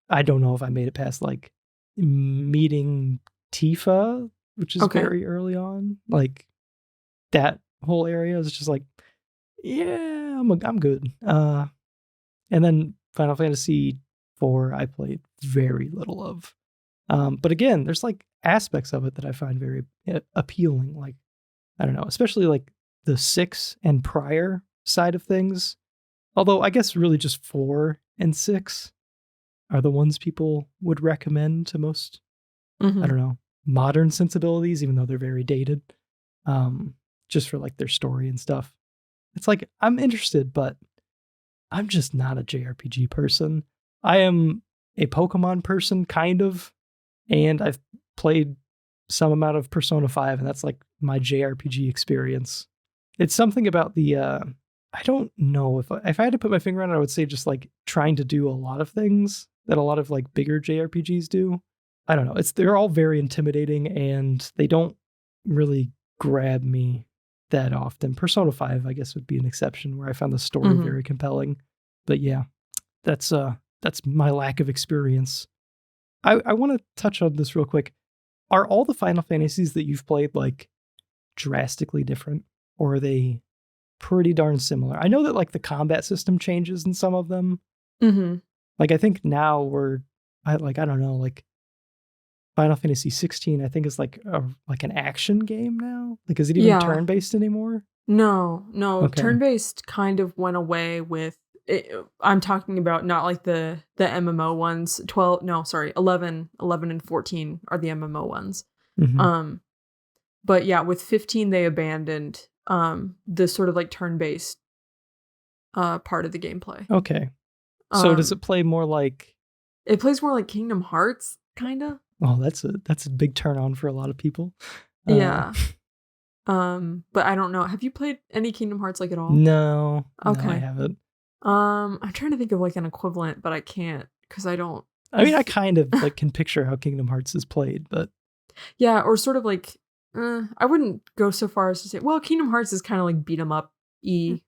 I don't know if I made it past like meeting Tifa, which is very early on. Like that whole area is just like, yeah, I'm good. And then Final Fantasy 4, I played very little of. But again, there's like aspects of it that I find very appealing. Like, I don't know, especially like the 6 and prior side of things. Although I guess really just 4 and 6 are the ones people would recommend to most, I don't know, modern sensibilities, even though they're very dated, just for like their story and stuff. It's like, I'm interested, but I'm just not a JRPG person. I am a Pokemon person, kind of, and I've played some amount of Persona 5, and that's like my JRPG experience. It's something about the, I don't know, if I had to put my finger on it, I would say just like trying to do a lot of things that a lot of like bigger JRPGs do. I don't know. They're all very intimidating, and they don't really grab me that often. Persona 5, I guess, would be an exception where I found the story very compelling. But yeah, that's my lack of experience. I want to touch on this real quick. Are all the Final Fantasies that you've played like drastically different, or are they pretty darn similar? I know that like the combat system changes in some of them. Like I think now I don't know, like Final Fantasy 16, I think is like an action game now. Like, is it even turn-based anymore? No. Okay. Turn-based kind of went away with I'm talking about not like the MMO ones. 11 and 14 are the MMO ones. Mm-hmm. But yeah, with 15 they abandoned the sort of like turn-based part of the gameplay. Okay. So does it play more like... It plays more like Kingdom Hearts, kind of. Oh, that's a big turn on for a lot of people. Yeah. But I don't know. Have you played any Kingdom Hearts like at all? No. Okay. No, I haven't. I'm trying to think of like an equivalent, but I can't because I don't. I mean, I kind of like can picture how Kingdom Hearts is played, but yeah, or sort of like I wouldn't go so far as to say, well, Kingdom Hearts is kind of like beat 'em up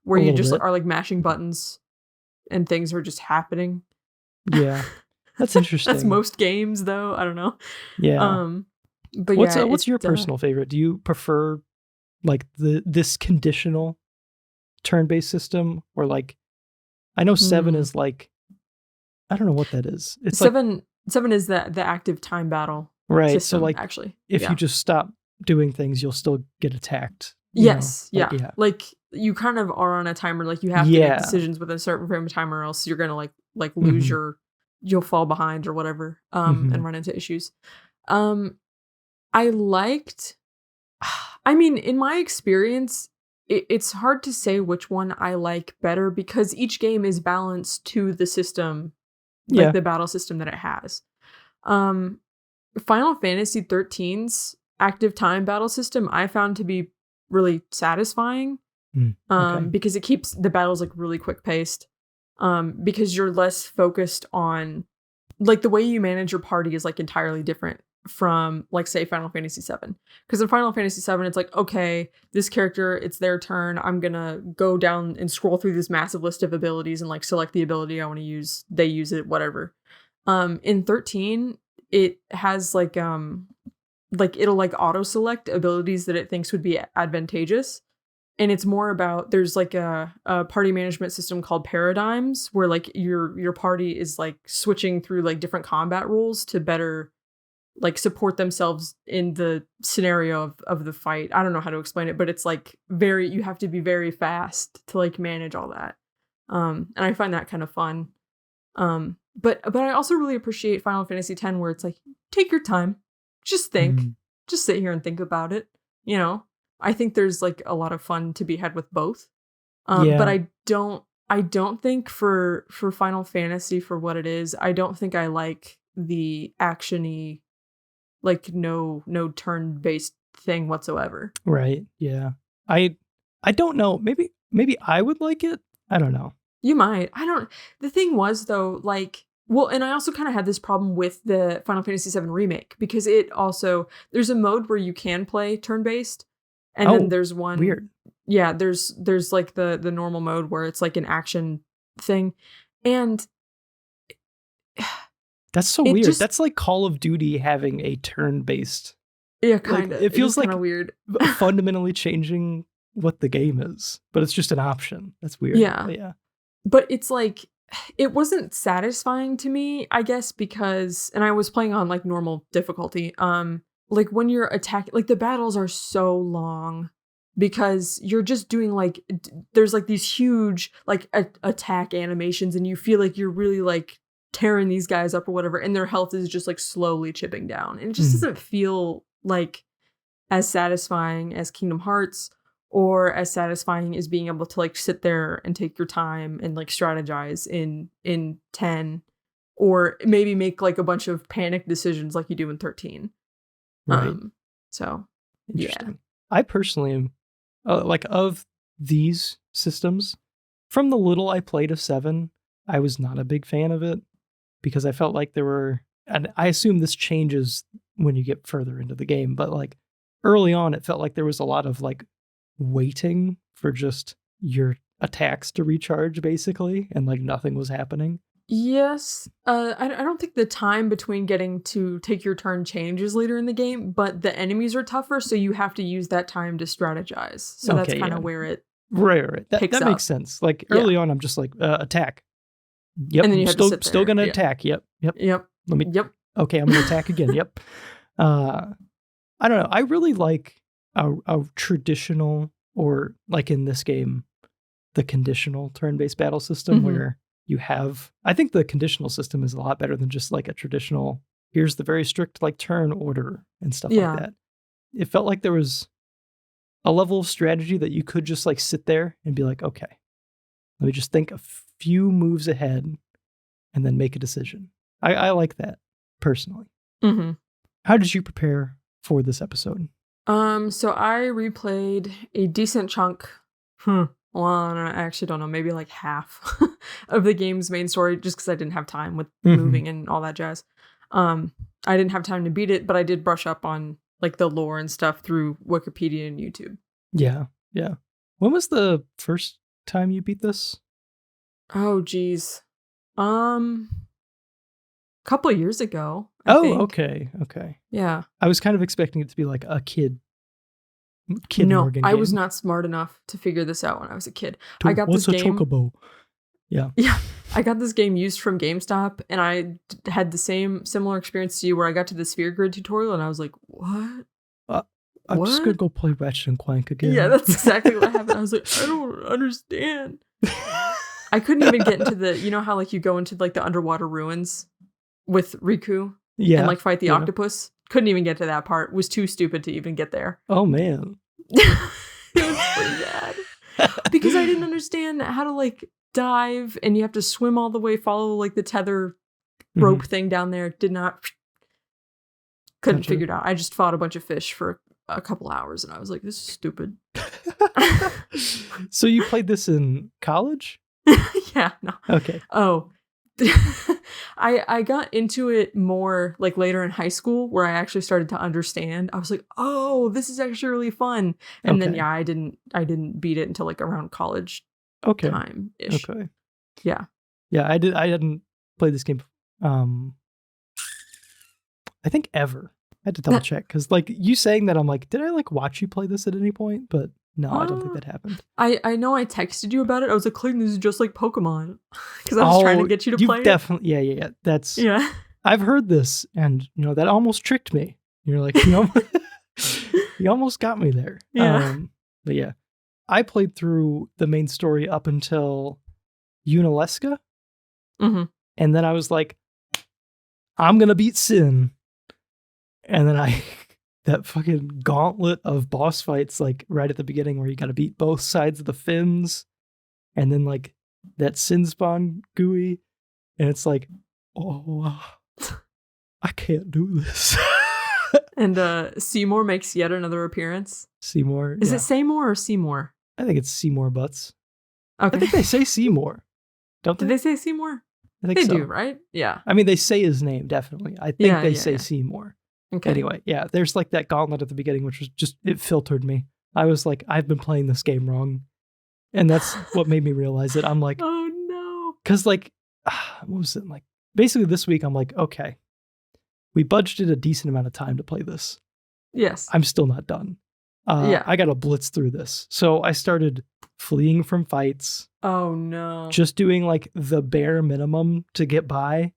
where you just are like mashing buttons and things are just happening. Yeah. That's interesting. That's most games though. I don't know. Yeah. But what's your personal favorite? Do you prefer like this conditional turn-based system, or like, I know 7 is like, I don't know what that is. It's 7 is the active time battle. Right. System, so like actually, if you just stop doing things, you'll still get attacked. Yes. Yeah. Like you kind of are on a timer. Like you have to make decisions within a certain frame of time, or else you're gonna like lose you'll fall behind or whatever. And run into issues. I liked. I mean, in my experience, it's hard to say which one I like better because each game is balanced to the system, like the battle system that it has. Final Fantasy XIII's active time battle system I found to be really satisfying because it keeps the battles like really quick paced because you're less focused on like the way you manage your party is like entirely different from like say Final Fantasy VII, because in Final Fantasy VII it's like, okay, this character, it's their turn, I'm gonna go down and scroll through this massive list of abilities and like select the ability I want to use, they use it, whatever. In 13 it has like it'll like auto select abilities that it thinks would be advantageous, and it's more about there's like a party management system called paradigms where like your party is like switching through like different combat rules to better like support themselves in the scenario of the fight. I don't know how to explain it, but it's like you have to be very fast to like manage all that. And I find that kind of fun. But I also really appreciate Final Fantasy X where it's like, take your time, just think, just sit here and think about it. You know, I think there's like a lot of fun to be had with both. But I don't think for Final Fantasy, for what it is, I don't think I like the actiony, like no turn-based thing whatsoever. Right. Yeah. I don't know. Maybe I would like it. I don't know. You might. The thing was though, like, well, and I also kind of had this problem with the Final Fantasy VII remake because there's a mode where you can play turn-based, and then there's one weird. Yeah, there's like the normal mode where it's like an action thing, and that's so weird. That's like Call of Duty having a turn-based. Yeah, kind of. Like, it feels like weird. fundamentally changing what the game is, but it's just an option. That's weird. Yeah. But it's like, it wasn't satisfying to me, I guess, because, and I was playing on like normal difficulty. Like when you're attacking, like the battles are so long because you're just doing like, there's like these huge like attack animations, and you feel like you're really like tearing these guys up or whatever, and their health is just like slowly chipping down, and it just doesn't feel like as satisfying as Kingdom Hearts, or as satisfying as being able to like sit there and take your time and like strategize in 10, or maybe make like a bunch of panic decisions like you do in 13. Right. So interesting. I personally am like, of these systems, from the little I played of 7, I was not a big fan of it because I felt like there were, and I assume this changes when you get further into the game, but like early on it felt like there was a lot of like waiting for just your attacks to recharge basically, and like nothing was happening. Yes. I don't think the time between getting to take your turn changes later in the game, but the enemies are tougher, so you have to use that time to strategize. So that's kind of where it right. That makes sense. Like early on I'm just like attack. Yep. And then you still gonna attack. Yep. Okay, I'm gonna attack again. Yep. I don't know. I really like a traditional, or like in this game, the conditional turn-based battle system where you have, I think the conditional system is a lot better than just like a traditional, here's the very strict like turn order and stuff like that. It felt like there was a level of strategy that you could just like sit there and be like, okay, let me just think a few moves ahead and then make a decision. I like that personally. How did you prepare for this episode? So I replayed a decent chunk. Well, I actually don't know, maybe like half of the game's main story, just because I didn't have time with moving and all that jazz. I didn't have time to beat it, but I did brush up on like the lore and stuff through Wikipedia and YouTube. Yeah. When was the first time you beat this? Oh, geez. Couple of years ago. I think. Okay. Yeah. I was kind of expecting it to be like a kid no, Morgan I game. was not smart enough to figure this out when I was a kid. I got What's this a game. chocobo? Yeah. I got this game used from GameStop, and I had the similar experience to you where I got to the sphere grid tutorial, and I was like, what? I'm just going to go play Ratchet and Clank again. Yeah, that's exactly what happened. I was like, I don't understand. I couldn't even get into the, you know how like you go into like the underwater ruins with Riku and like fight the octopus? Couldn't even get to that part. Was too stupid to even get there. Oh, man. It was pretty bad. Because I didn't understand how to like dive and you have to swim all the way, follow like the tether rope thing down there. Couldn't figure it out. I just fought a bunch of fish for a couple hours and I was like, this is stupid. So you played this in college? Yeah, no. Okay. Oh. I got into it more like later in high school where I actually started to understand. I was like, oh, this is actually really fun. And then I didn't beat it until like around college time-ish. Okay. Yeah. Yeah, I didn't play this game I think ever. I had to double check because like you saying that I'm like, did I like watch you play this at any point? But no, I don't think that happened. I know I texted you about it. I was like, Clayton, this is just like Pokemon. Because I was trying to get you to play it. Yeah. That's I've heard this and you know that almost tricked me. You're like, you know, you almost got me there. Yeah. But yeah. I played through the main story up until Unalesca. And then I was like, I'm gonna beat Sin. And then that fucking gauntlet of boss fights, like right at the beginning where you gotta beat both sides of the fins, and then like that Sin spawn GUI, and it's like, oh, I can't do this. And Seymour makes yet another appearance. Seymour. Is it Seymour or Seymour? I think it's Seymour Butts. Okay. I think they say Seymour. Don't they? Did they say Seymour? I think they so. do, right? Yeah. I mean, they say his name, definitely. I think they say Seymour. Okay. Anyway, yeah, there's like that gauntlet at the beginning, which was just, it filtered me. I was like, I've been playing this game wrong. And that's what made me realize it. I'm like, oh no. Because like, what was it? Like, basically this week, I'm like, okay, we budgeted a decent amount of time to play this. Yes. I'm still not done. I got to blitz through this. So I started fleeing from fights. Oh no. Just doing like the bare minimum to get by.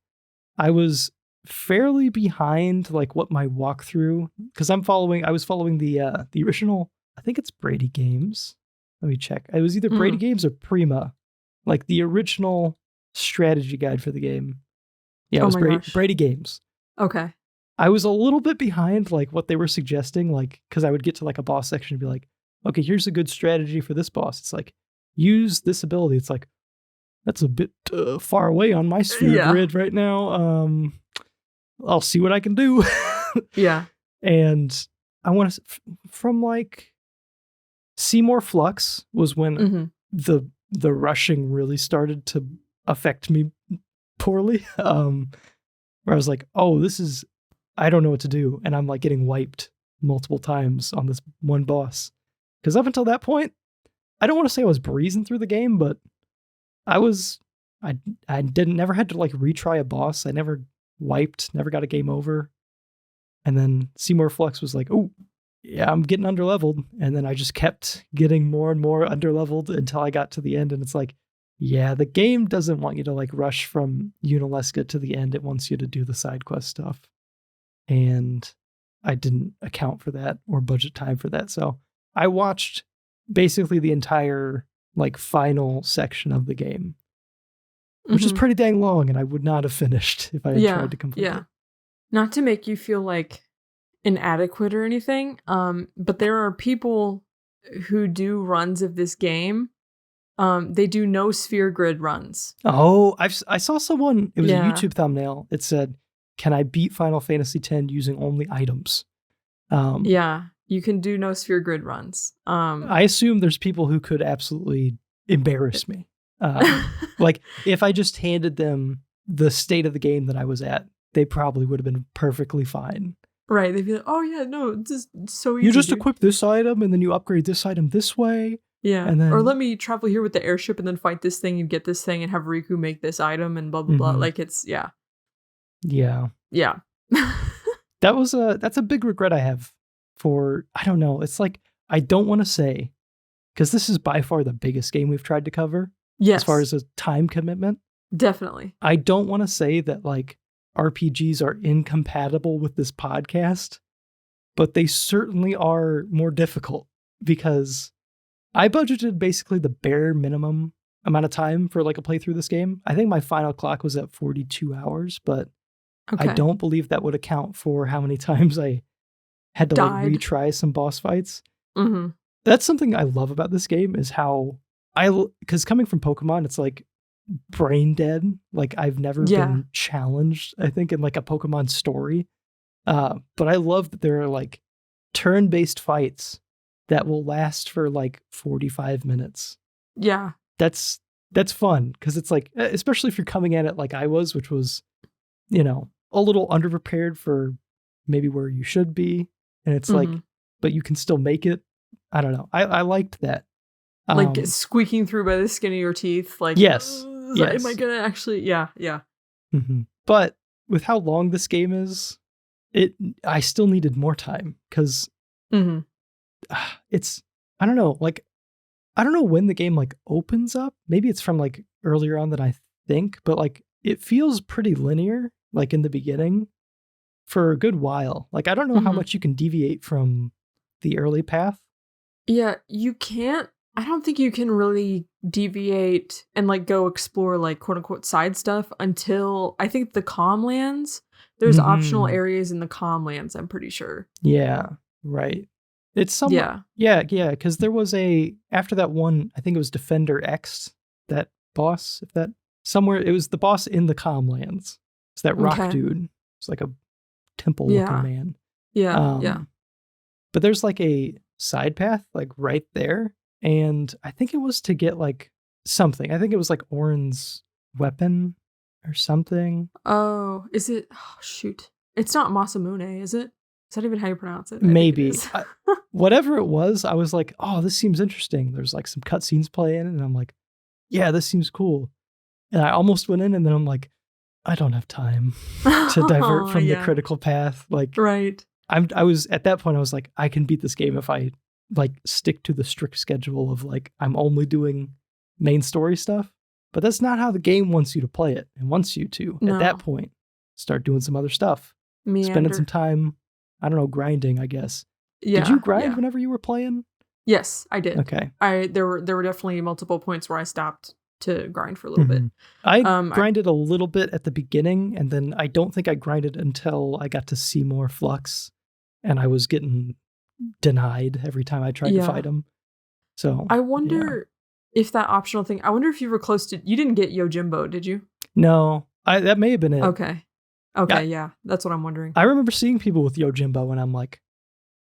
I was fairly behind like what my walkthrough, because I was following the original, I think it's Brady Games. Let me check. It was either Brady Games or Prima, like the original strategy guide for the game. Yeah, it was Brady Games. Okay. I was a little bit behind like what they were suggesting, like because I would get to like a boss section and be like, okay, here's a good strategy for this boss. It's like, use this ability. It's like, that's a bit far away on my sphere grid right now. I'll see what I can do. Yeah. And I want to, from like Seymour Flux was when the rushing really started to affect me poorly. Where I was like, oh, I don't know what to do. And I'm like getting wiped multiple times on this one boss. Because up until that point, I don't want to say I was breezing through the game, but I never had to like retry a boss. I never wiped, never got a game over. And then Seymour Flux was like, oh, yeah, I'm getting underleveled. And then I just kept getting more and more underleveled until I got to the end. And it's like, yeah, the game doesn't want you to like rush from Unalesca to the end. It wants you to do the side quest stuff. And I didn't account for that or budget time for that. So I watched basically the entire like final section of the game, which is pretty dang long, and I would not have finished if I had tried to complete it. Not to make you feel like inadequate or anything, but there are people who do runs of this game. They do no sphere grid runs. Oh, I saw someone, it was a YouTube thumbnail. It said, "Can I beat Final Fantasy X using only items?" You can do no sphere grid runs. I assume there's people who could absolutely embarrass me. Like, if I just handed them the state of the game that I was at, they probably would have been perfectly fine. Right. They'd be like, oh, yeah, no, it's just so easy. You just equip this item, and then you upgrade this item this way. Yeah. And then, or let me travel here with the airship and then fight this thing and get this thing and have Riku make this item and blah, blah, blah. Like, it's, Yeah. That's a big regret I have for, I don't know. It's like, I don't want to say, because this is by far the biggest game we've tried to cover. Yes. As far as a time commitment. Definitely. I don't want to say that like RPGs are incompatible with this podcast, but they certainly are more difficult because I budgeted basically the bare minimum amount of time for like a playthrough of this game. I think my final clock was at 42 hours, but I don't believe that would account for how many times I had to like retry some boss fights. That's something I love about this game is how because coming from Pokemon, it's like brain dead. Like I've never been challenged, I think, in like a Pokemon story. But I love that there are like turn-based fights that will last for like 45 minutes. Yeah. That's fun because it's like, especially if you're coming at it like I was, which was, you know, a little underprepared for maybe where you should be. And it's like, but you can still make it. I don't know. I liked that. Like squeaking through by the skin of your teeth. Like, yes. Am I going to actually? Yeah. But with how long this game is, I still needed more time because it's, I don't know, like, I don't know when the game like opens up. Maybe it's from like earlier on than I think, but like it feels pretty linear, like in the beginning for a good while. Like, I don't know how much you can deviate from the early path. Yeah, you can't. I don't think you can really deviate and like go explore like quote unquote side stuff until I think the Calmlands. There's optional areas in the Calmlands, I'm pretty sure. Yeah, right. It's somewhat, yeah, because there was after that one, I think it was Defender X, that boss, it was the boss in the Calmlands. It's that rock dude. It's like a temple looking man. Yeah. But there's like a side path like right there. And I think it was to get like something. I think it was like Orin's weapon or something. Oh, is it? Oh, shoot. It's not Masamune, is it? Is that even how you pronounce it? Maybe. Whatever it was, I was like, oh, this seems interesting. There's like some cutscenes playing, and I'm like, yeah, this seems cool. And I almost went in, and then I'm like, I don't have time to divert from the critical path. Like, right. I was at that point, I was like, I can beat this game if I like stick to the strict schedule of like, I'm only doing main story stuff. But that's not how the game wants you to play it. It wants you to, at that point, start doing some other stuff. Spending some time, I don't know, grinding, I guess. Yeah, did you grind whenever you were playing? Yes, I did. Okay. There were definitely multiple points where I stopped to grind for a little bit. I grinded a little bit at the beginning, and then I don't think I grinded until I got to Seymour Flux, and I was getting denied every time I tried to fight him. So I wonder if that optional thing, I wonder if you were close to, you didn't get Yojimbo, did you? No, that may have been it. Okay, yeah, that's what I'm wondering. I remember seeing people with Yojimbo, and I'm like,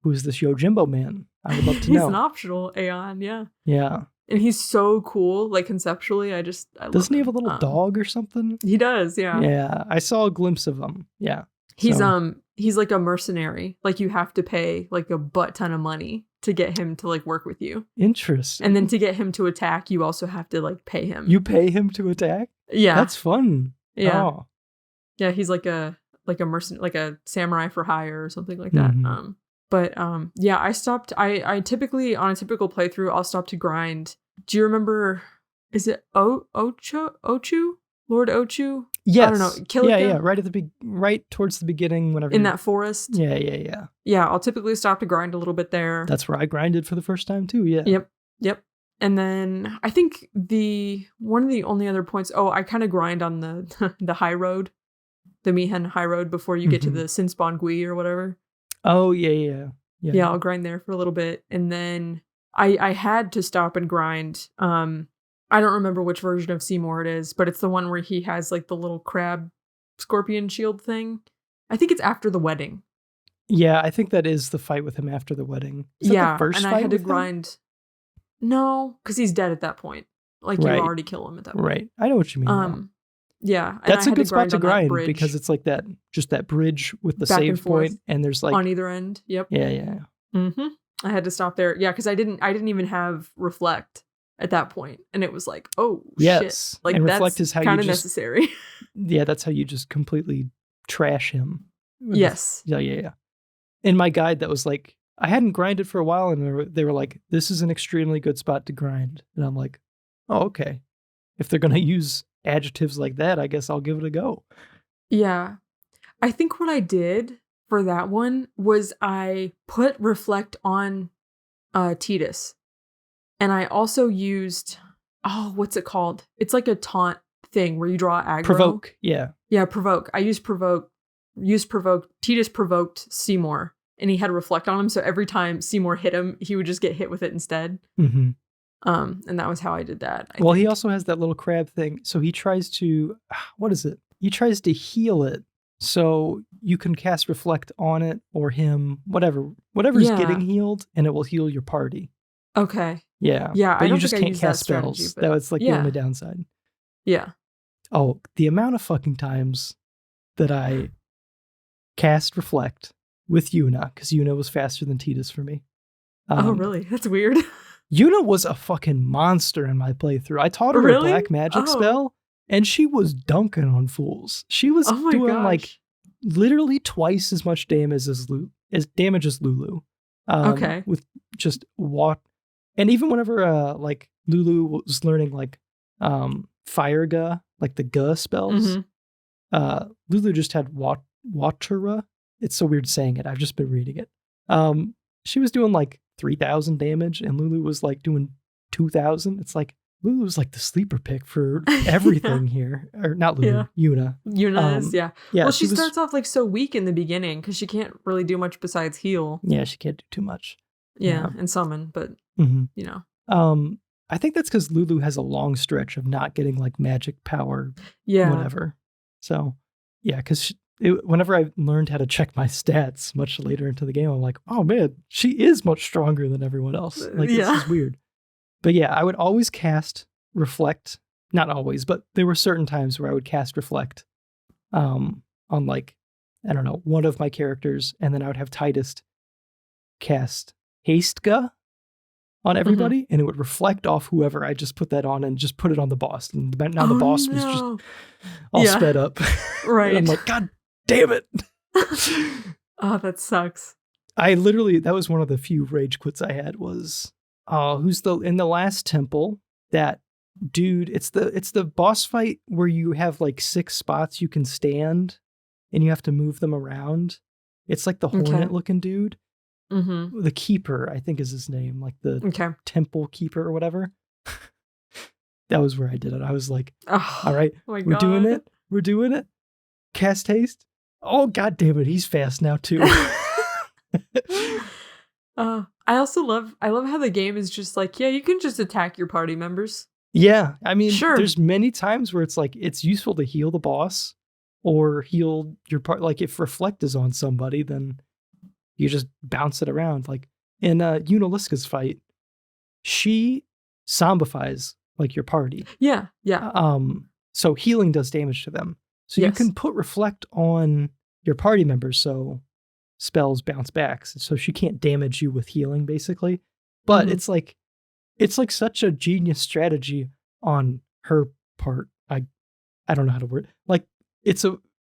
who's this Yojimbo man? I would love to know. He's an optional Aeon, yeah. Yeah. And he's so cool, like conceptually. I doesn't he have a little dog or something? He does, yeah. Yeah, I saw a glimpse of him. Yeah. He's like a mercenary. Like you have to pay like a butt ton of money to get him to like work with you. Interesting. And then to get him to attack, you also have to like pay him. You pay him to attack? Yeah. That's fun. Yeah. Oh. Yeah, he's like a mercenary, like a samurai for hire or something like that. But I stopped. I typically, on a typical playthrough, I'll stop to grind. Do you remember, is it Ochu? Lord Ochu? Yes. I don't know. Kilika? Yeah. Right towards the beginning, whenever in that forest. Yeah. Yeah, I'll typically stop to grind a little bit there. That's where I grinded for the first time too. Yeah. Yep. And then I think one of the only other points, I kind of grind on the the high road, the Mihen high road before you get to the Sinspawn Gui or whatever. Oh, yeah. I'll grind there for a little bit. And then I had to stop and grind. I don't remember which version of Seymour it is, but it's the one where he has like the little crab scorpion shield thing. I think it's after the wedding. Yeah, I think that is the fight with him after the wedding. Is that the first fight I had to with grind. Him? No, because he's dead at that point. Like, you already kill him at that point. Right. I know what you mean. Yeah. That's a good spot to grind because it's like that bridge with the save point, and there's like... on either end. Yep. Yeah. Mm-hmm. I had to stop there. Yeah, because I didn't even have Reflect at that point. And it was like, shit. Like, and that's Reflect is how kind of necessary. Yeah, that's how you just completely trash him. Yes. Yeah. In my guide, that was like, I hadn't grinded for a while, and they were like, this is an extremely good spot to grind. And I'm like, oh, okay. If they're going to use adjectives like that, I guess I'll give it a go. Yeah. I think what I did for that one was I put Reflect on Tidus. And I also used, what's it called? It's like a taunt thing where you draw aggro. Provoke, yeah. Yeah, Provoke. I used Provoke. Tidus provoked Seymour. And he had Reflect on him, so every time Seymour hit him, he would just get hit with it instead. Mm-hmm. And that was how I did that. I think he also has that little crab thing. So he tries to, what is it? He tries to heal it, so you can cast Reflect on it or him, whatever's getting healed, and it will heal your party. Okay. Yeah. But you just can't cast spells. That was like the only downside. Yeah. Oh, the amount of fucking times that I cast Reflect with Yuna, because Yuna was faster than Tidus for me. Oh, really? That's weird. Yuna was a fucking monster in my playthrough. I taught her a black magic spell, and she was dunking on fools. She was doing like literally twice as much damage as Lulu. Okay. With just what, and even whenever like Lulu was learning like Fire Ga, like the Ga spells, Lulu just had Watera. It's so weird saying it. I've just been reading it. She was doing like 3,000 damage, and Lulu was like doing 2,000. It's like Lulu was like the sleeper pick for everything here. Or not Lulu, Yuna. Yuna is, yeah. Well, she starts off like so weak in the beginning because she can't really do much besides heal. Yeah, she can't do too much. Yeah, and summon, but you know. I think that's because Lulu has a long stretch of not getting like magic power, whatever. So, yeah, because whenever I learned how to check my stats much later into the game, I'm like, oh man, she is much stronger than everyone else. Like, this is weird. But yeah, I would always cast Reflect. Not always, but there were certain times where I would cast Reflect on like, I don't know, one of my characters, and then I would have Tidus cast Housekeeping on everybody, and it would reflect off whoever I just put that on and just put it on the boss. And now the boss was just all sped up. Right. I'm like, God damn it. Oh, that sucks. That was one of the few rage quits I had was, in the last temple, that dude, it's the boss fight where you have like 6 spots you can stand and you have to move them around. It's like the hornet looking dude. Mm-hmm. The keeper, I think is his name, like the temple keeper or whatever. That was where I did it. I was like, all right, we're doing it. Cast haste. Oh, God damn it. He's fast now too. I love how the game is just like, you can just attack your party members. Yeah. I mean, there's many times where it's like, it's useful to heal the boss or heal your part. Like if Reflect is on somebody, then you just bounce it around. Like in Unaliska's fight, she zombifies like your party. Yeah. So healing does damage to them. So you can put Reflect on your party members so spells bounce back. So she can't damage you with healing, basically. But it's like such a genius strategy on her part. I don't know how to word it. Like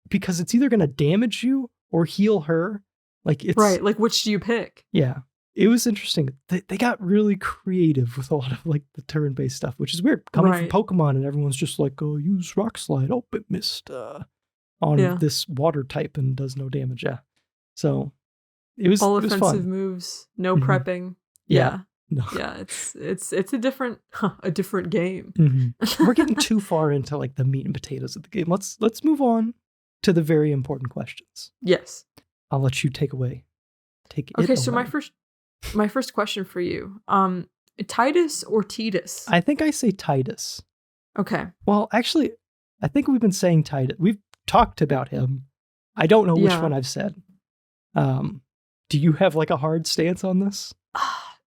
because it's either gonna damage you or heal her. Like it's right. Like which do you pick? Yeah. It was interesting. They got really creative with a lot of like the turn-based stuff, which is weird coming from Pokemon, and everyone's just like, "Oh, use Rock Slide." Oh, it missed on this water type and does no damage. Yeah, so it was all offensive moves, no prepping. Yeah, No. Yeah, it's a different game. Mm-hmm. We're getting too far into like the meat and potatoes of the game. Let's move on to the very important questions. Yes. I'll let you take away. Okay, so my first question for you. Titus or Titus? I think I say Titus. Okay. Well, actually, I think we've been saying Titus. We've talked about him. I don't know which one I've said. Do you have like a hard stance on this?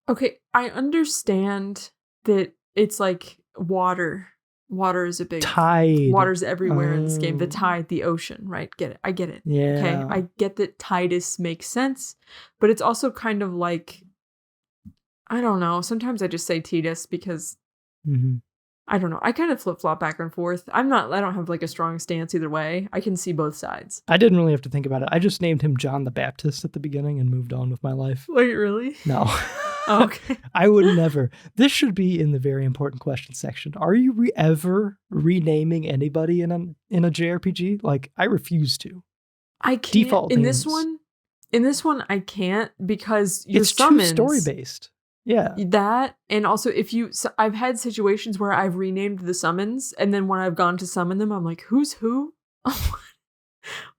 Okay, I understand that it's like water. Water is a big tide. Water's everywhere in this game. The tide, the ocean, right? Get it? I get it. Yeah. Okay, I get that Titus makes sense, but it's also kind of like, I don't know. Sometimes I just say Titus because I don't know. I kind of flip-flop back and forth. I don't have like a strong stance either way. I can see both sides. I didn't really have to think about it. I just named him John the Baptist at the beginning and moved on with my life. Wait, really? No. Oh, okay. I would never. This should be in the very important question section. Are you ever renaming anybody in a JRPG? Like, I refuse to. I can't. Default in names. this one, I can't because your it's summons, too story-based. Yeah. That, and also I've had situations where I've renamed the summons, and then when I've gone to summon them, I'm like, who's who?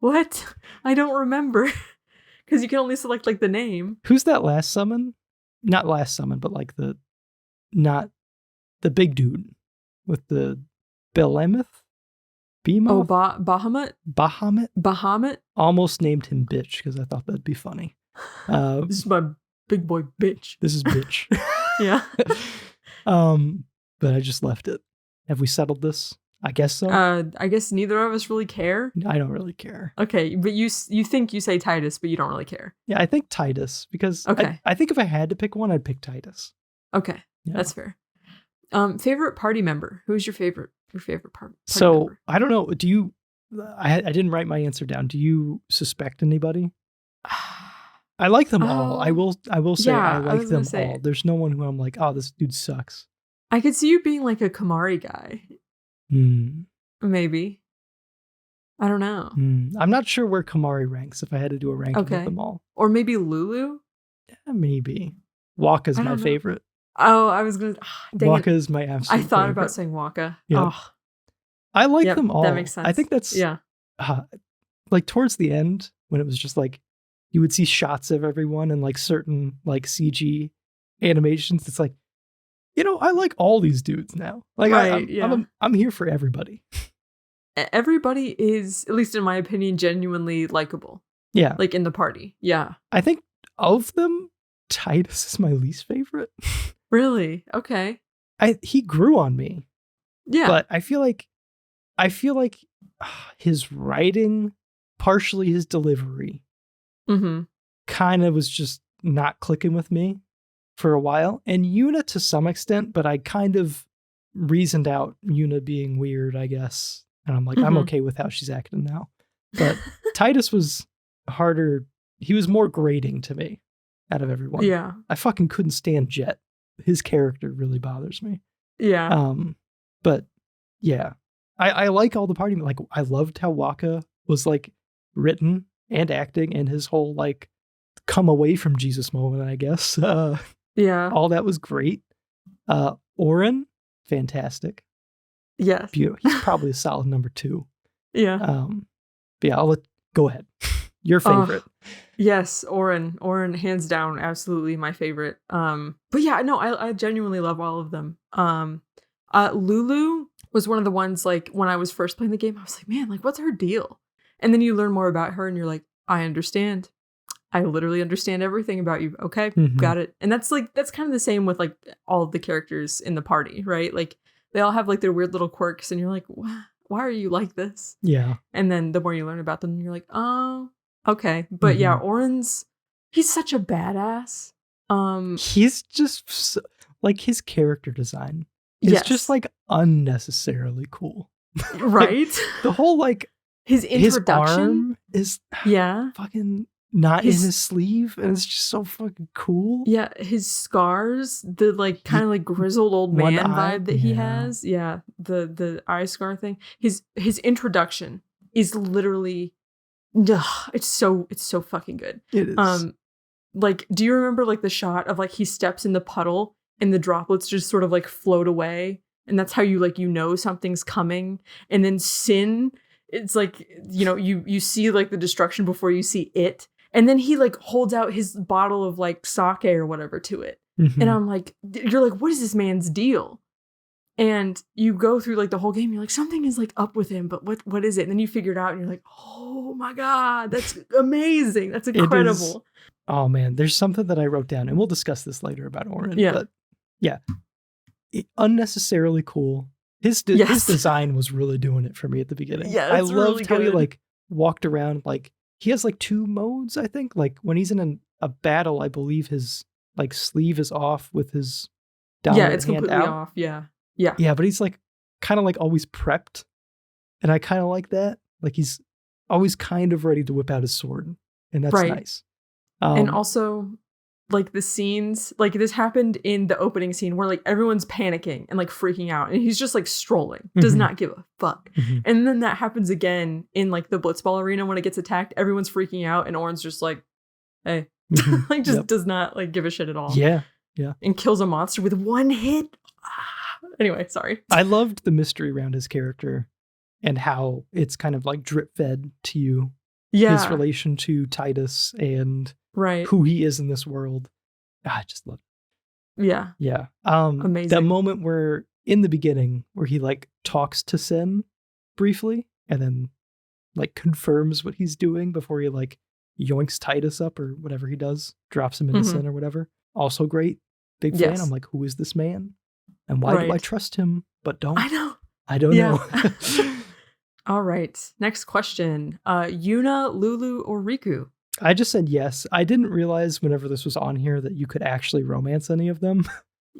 What? I don't remember. Because you can only select like the name. Who's that last summon? Not last summon, but like not the big dude with the Behemoth? Oh, Bahamut? Bahamut? Almost named him bitch because I thought that'd be funny. This is my big boy bitch. This is bitch. Yeah. But I just left it. Have we settled this? I guess so. I guess neither of us really care. I don't really care. Okay, but you think you say Titus, but you don't really care. Yeah, I think Titus because I think if I had to pick one, I'd pick Titus. Okay, yeah. That's fair. Favorite party member? Who's your favorite? Your favorite party member? I don't know. Do you? I didn't write my answer down. Do you suspect anybody? I like them all. I will say I like them all. There's no one who I'm like, oh, this dude sucks. I could see you being like a Kamari guy. Maybe. I don't know. I'm not sure where Kamari ranks if I had to do a ranking of them all. Or maybe Lulu? Yeah, maybe. Waka's my favorite. Oh, I was going to... Waka is my absolute favorite. I thought about saying Waka. Yep. Oh. I like them all. That makes sense. I think that's... Yeah. Like towards the end, when it was just like, you would see shots of everyone and like certain like CG animations. It's like, I like all these dudes now. Like, I'm here for everybody. Everybody is, at least in my opinion, genuinely likable. Yeah. Like in the party. Yeah. I think of them, Titus is my least favorite. Really? Okay. He grew on me. Yeah. But I feel like his writing, partially his delivery, kind of was just not clicking with me for a while. And Yuna to some extent, but I kind of reasoned out Yuna being weird, I guess. And I'm like, I'm okay with how she's acting now. But Titus was harder. He was more grating to me out of everyone. Yeah. I fucking couldn't stand Jet. His character really bothers me. Yeah. But yeah, I like all the party. Like, I loved how Waka was like written and acting, and his whole like come away from Jesus moment, I guess. Yeah. All that was great. Oren, fantastic. Yes. Beautiful. He's probably a solid number 2. Yeah. But yeah, go ahead. Your favorite. Yes, Oren. Oren, hands down, absolutely my favorite. But yeah, no, I genuinely love all of them. Lulu was one of the ones, like, when I was first playing the game, I was like, man, like, what's her deal? And then you learn more about her and you're like, I understand. I literally understand everything about you. Okay, got it. And that's kind of the same with like all of the characters in the party, right? Like they all have like their weird little quirks and you're like, why are you like this? Yeah. And then the more you learn about them, you're like, oh, okay. But yeah, he's such a badass. He's just like, his character design is just like unnecessarily cool. Right? Like, the whole like his introduction arm is fucking not in his sleeve, and it's just so fucking cool. Yeah, his scars, the like kind of like grizzled old man vibe that he has. Yeah, the eye scar thing. His introduction is literally, it's so fucking good. It is. Like, do you remember like the shot of like he steps in the puddle and the droplets just sort of like float away. And that's how you like, something's coming. And then Sin, it's like, you see like the destruction before you see it. And then he like holds out his bottle of like sake or whatever to it. Mm-hmm. And I'm like, you're like, what is this man's deal? And you go through like the whole game. You're like, something is like up with him, but what is it? And then you figure it out and you're like, oh my God, that's amazing. That's incredible. Oh man, there's something that I wrote down and we'll discuss this later about Orin. Yeah. But yeah, unnecessarily cool. His design was really doing it for me at the beginning. Yeah, I loved really how he like walked around. Like he has like 2 modes, I think. Like when he's in a battle, I believe his like sleeve is off with his dominant it's hand completely out. off. Yeah, but he's like kind of like always prepped, and I kind of like that. Like he's always kind of ready to whip out his sword, and that's nice. And also, like the scenes, like this happened in the opening scene where like everyone's panicking and like freaking out, and he's just like strolling, does not give a fuck. Mm-hmm. And then that happens again in like the Blitzball arena when it gets attacked. Everyone's freaking out, and Orin's just like, hey, like just does not like give a shit at all. Yeah, and kills a monster with 1 hit. Anyway, sorry. I loved the mystery around his character and how it's kind of like drip fed to you. Yeah, his relation to Titus and who he is in this world. I just love it. Yeah. Amazing. That moment where in the beginning where he like talks to Sin briefly and then like confirms what he's doing before he like yoinks Titus up or whatever he does, drops him into Sin or whatever. Also great. Big fan. Yes. I'm like, who is this man? And why do I trust him but don't? I don't know. All right. Next question. Yuna, Lulu, or Riku? I just said yes. I didn't realize whenever this was on here that you could actually romance any of them.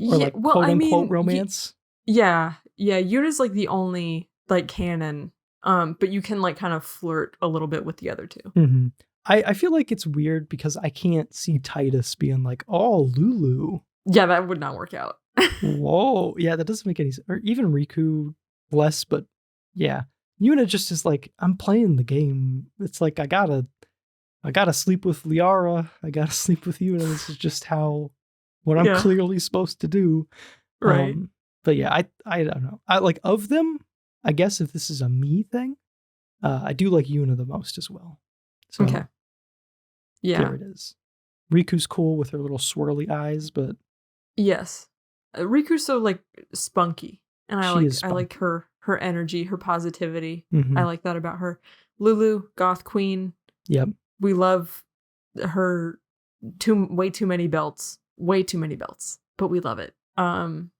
Or like quote unquote romance. Yeah. Yuna's like the only like canon. But you can like kind of flirt a little bit with the other two. Mm-hmm. I feel like it's weird because I can't see Titus being like, oh, Lulu. Yeah, that would not work out. Whoa. Yeah, that doesn't make any sense. Or even Riku less, but yeah. Yuna just is like, I'm playing the game. It's like, I gotta sleep with Liara. I gotta sleep with Yuna. This is just what I'm clearly supposed to do. Right. But yeah, I don't know. I like of them, I guess if this is a me thing, I do like Yuna the most as well. So, okay. Yeah. There it is. Riku's cool with her little swirly eyes, but yes. Riku's so like spunky. And I like her energy, her positivity. Mm-hmm. I like that about her. Lulu, goth queen. Yep. We love her way too many belts, but we love it. And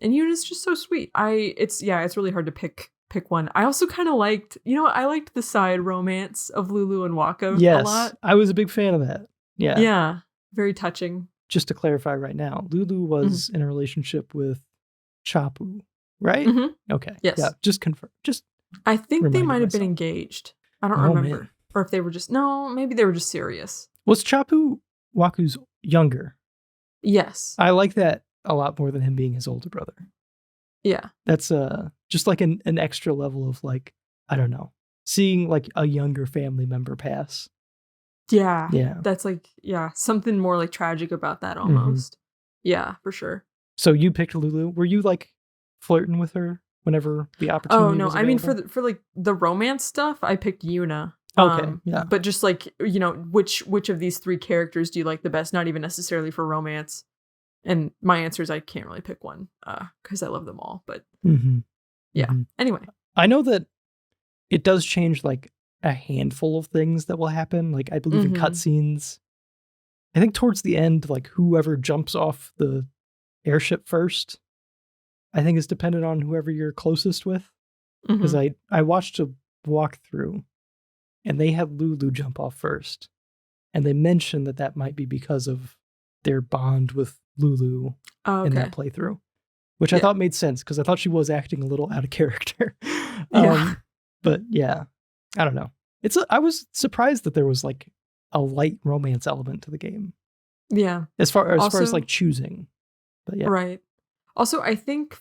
Yuna's just so sweet. It's really hard to pick one. I also kind of liked, I liked the side romance of Lulu and Waka a lot. I was a big fan of that. Yeah. Yeah. Very touching. Just to clarify right now, Lulu was in a relationship with Chapu, right? Mm-hmm. Okay. Yes. Yeah. Just confirm. I think they might have been engaged. I don't remember. Man. Or if they were maybe they were just serious. Was Chapu Waku's younger? Yes. I like that a lot more than him being his older brother. Yeah. That's just like an extra level of like, I don't know, seeing like a younger family member pass. Yeah. Yeah. That's like, something more like tragic about that almost. Mm-hmm. Yeah, for sure. So you picked Lulu. Were you like flirting with her whenever the opportunity was available? I mean, for like the romance stuff, I picked Yuna. Okay. Yeah. But just like, which of these 3 characters do you like the best? Not even necessarily for romance. And my answer is I can't really pick one because I love them all. But yeah. Mm-hmm. Anyway. I know that it does change like a handful of things that will happen. Like I believe in cutscenes. I think towards the end, like whoever jumps off the airship first, I think is dependent on whoever you're closest with. Because I watched a walkthrough and they had Lulu jump off first. And they mentioned that might be because of their bond with Lulu in that playthrough. Which I thought made sense because I thought she was acting a little out of character. But yeah, I don't know. I was surprised that there was like a light romance element to the game. Yeah. As far as like choosing. But yeah. Right. Also, I think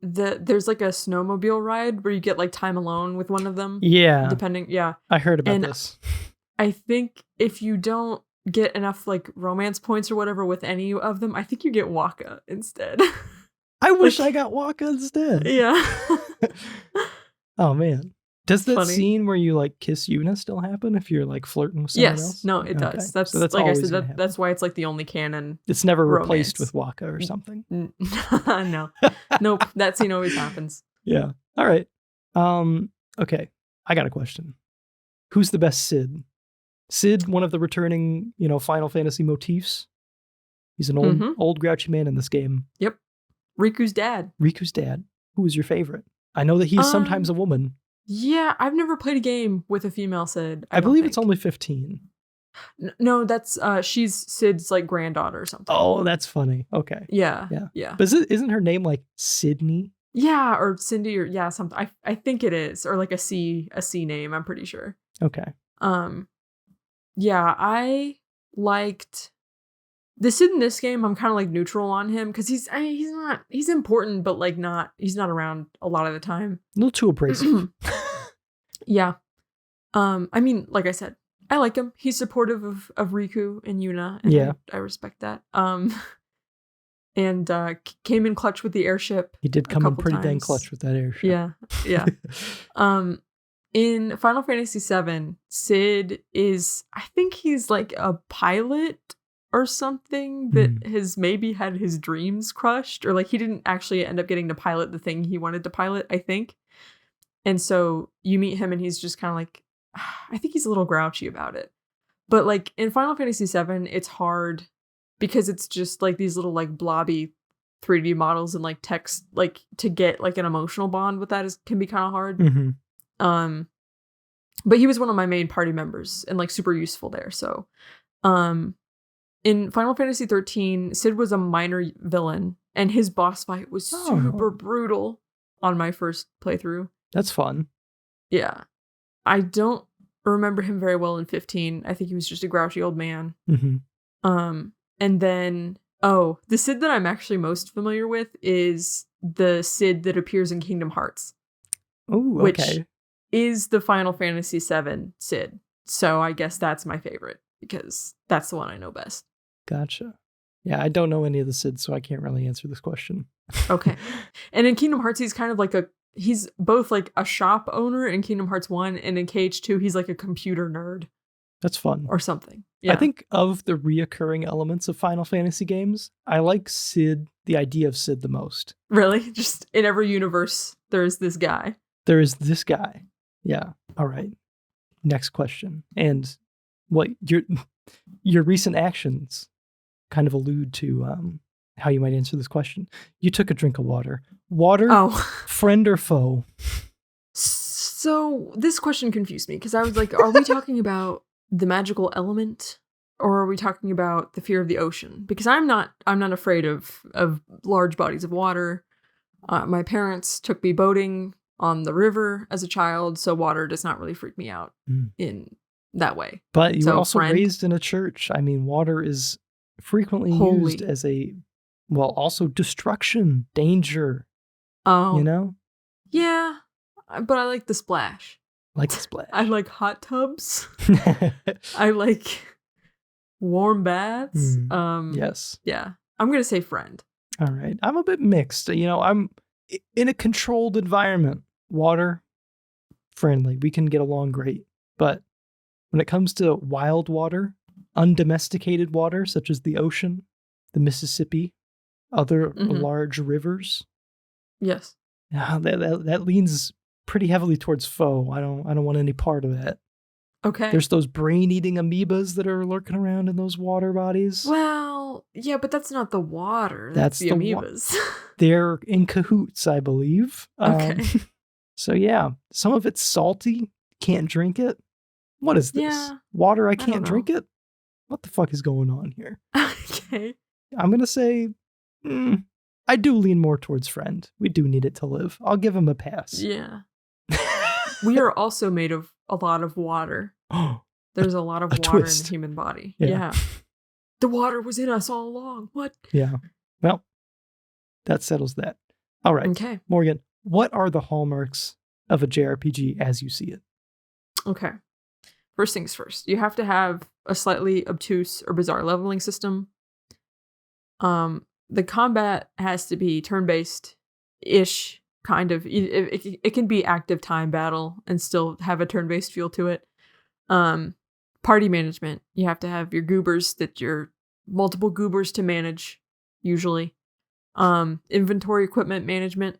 there's like a snowmobile ride where you get like time alone with one of them. Yeah. Depending. Yeah. I heard about this. I think if you don't get enough like romance points or whatever with any of them, I think you get Waka instead. I wish I got Waka instead. Yeah. Oh man. Does that scene where you like kiss Yuna still happen if you're like flirting with someone else? No, it does. That's like I said, that's why it's like the only canon. It's never replaced with Waka or something. No. Nope. That scene always happens. Yeah. All right. Okay. I got a question. Who's the best Cid? Cid, one of the returning, Final Fantasy motifs. He's an old grouchy man in this game. Yep. Riku's dad. Who is your favorite? I know that he is sometimes a woman. Yeah, I've never played a game with a female Cid. I believe it's only 15. No, that's she's Cid's like granddaughter or something. Oh, that's funny. Okay. Yeah. But isn't her name like Sydney? Yeah, or Cindy, or something. I think it is, or like a C name. I'm pretty sure. Okay. Yeah, I liked the Cid in this game. I'm kind of like neutral on him because he's important, but like he's not around a lot of the time. A little too abrasive. Yeah. I mean, like I said, I like him. He's supportive of Riku and Yuna, and I respect that. And came in clutch with the airship. He did come in pretty dang clutch with that airship. Yeah. In Final Fantasy VII, Cid is, I think he's like a pilot or something that has maybe had his dreams crushed, or like he didn't actually end up getting to pilot the thing he wanted to pilot, I think. And so you meet him and he's just kind of like, I think he's a little grouchy about it. But like in Final Fantasy VII, it's hard because it's just like these little like blobby 3D models and like text, like to get like an emotional bond with that can be kind of hard. But he was one of my main party members and like super useful there. So in Final Fantasy 13, Cid was a minor villain and his boss fight was super brutal on my first playthrough. That's fun. Yeah. I don't remember him very well in 15. I think he was just a grouchy old man. And then, the Cid that I'm actually most familiar with is the Cid that appears in Kingdom Hearts. Oh, okay. Which is the Final Fantasy VII Cid. So I guess that's my favorite because that's the one I know best. Gotcha. Yeah, I don't know any of the Cids, so I can't really answer this question. Okay. And in Kingdom Hearts, he's kind of like he's both like a shop owner in Kingdom Hearts 1, and in KH2, he's like a computer nerd. That's fun. Or something. Yeah. I think of the reoccurring elements of Final Fantasy games, I like Cid, the idea of Cid the most. Really? Just in every universe, there's this guy. There is this guy. Yeah. All right. Next question. And what your recent actions kind of allude to how you might answer this question. You took a drink of water. Water, friend or foe? So this question confused me because I was like, are we talking about the magical element or are we talking about the fear of the ocean? Because I'm not afraid of large bodies of water. My parents took me boating on the river as a child, so water does not really freak me out in that way. But you were also raised in a church. I mean, water is frequently used as also destruction, danger. Oh. Yeah, but I like the splash. Like the splash. I like hot tubs. I like warm baths. Yes. Yeah. I'm going to say friend. All right. I'm a bit mixed. I'm in a controlled environment. Water, friendly. We can get along great. But when it comes to wild water, undomesticated water, such as the ocean, the Mississippi, other large rivers. Yes. That leans pretty heavily towards foe. I don't want any part of that. Okay. There's those brain-eating amoebas that are lurking around in those water bodies. Well, yeah, but that's not the water. That's the amoebas. They're in cahoots, I believe. Okay. So yeah, some of it's salty. Can't drink it. What is this? Yeah, Water, I can't drink it? What the fuck is going on here? Okay. I'm going to say, I do lean more towards friend. We do need it to live. I'll give him a pass. Yeah. We are also made of a lot of water. There's a lot of water in the human body. Yeah. The water was in us all along. What? Yeah. Well, that settles that. All right. Okay. Morgan, what are the hallmarks of a JRPG as you see it? Okay. first things first. You have to have a slightly obtuse or bizarre leveling system. The combat has to be turn-based-ish, kind of. It can be active time battle and still have a turn-based feel to it. Party management. You have to have your goobers multiple goobers to manage, usually. Inventory equipment management.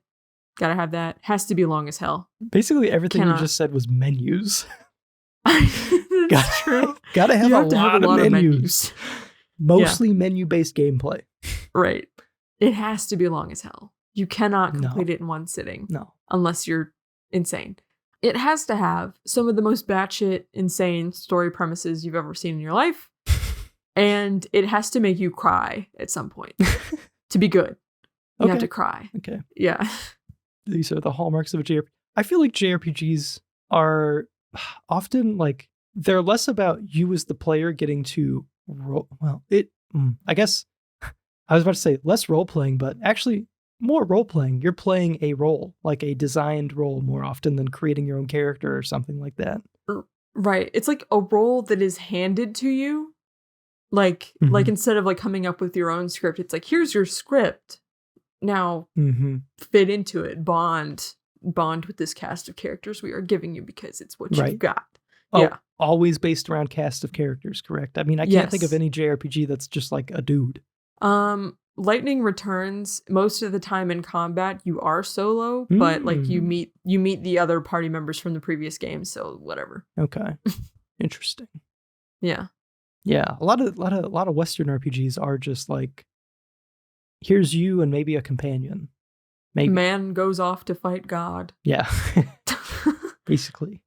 Gotta have that. Has to be long as hell. Basically, everything you just said was menus. That's true. Gotta have a lot of menus. Mostly menu-based gameplay. Right. It has to be long as hell. You cannot complete it in one sitting. No. Unless you're insane. It has to have some of the most batshit insane story premises you've ever seen in your life. And it has to make you cry at some point. To be good. You have to cry. Okay. Yeah. These are the hallmarks of a JRPG. I feel like JRPGs are often like, they're less about you as the player getting to I guess I was about to say less role playing, but actually more role playing. You're playing a role, like a designed role more often than creating your own character or something like that. Right. It's like a role that is handed to you. Like instead of like coming up with your own script, it's like, here's your script. Now fit into it, bond with this cast of characters we are giving you because it's what you've got. Oh, yeah. Always based around cast of characters, correct? I mean, I can't think of any JRPG that's just like a dude. Lightning Returns, most of the time in combat you are solo, but like you meet the other party members from the previous game, so whatever. Okay. Interesting. Yeah. Yeah, a lot of Western RPGs are just like, here's you and maybe a companion. Maybe. Man goes off to fight God. Yeah. Basically.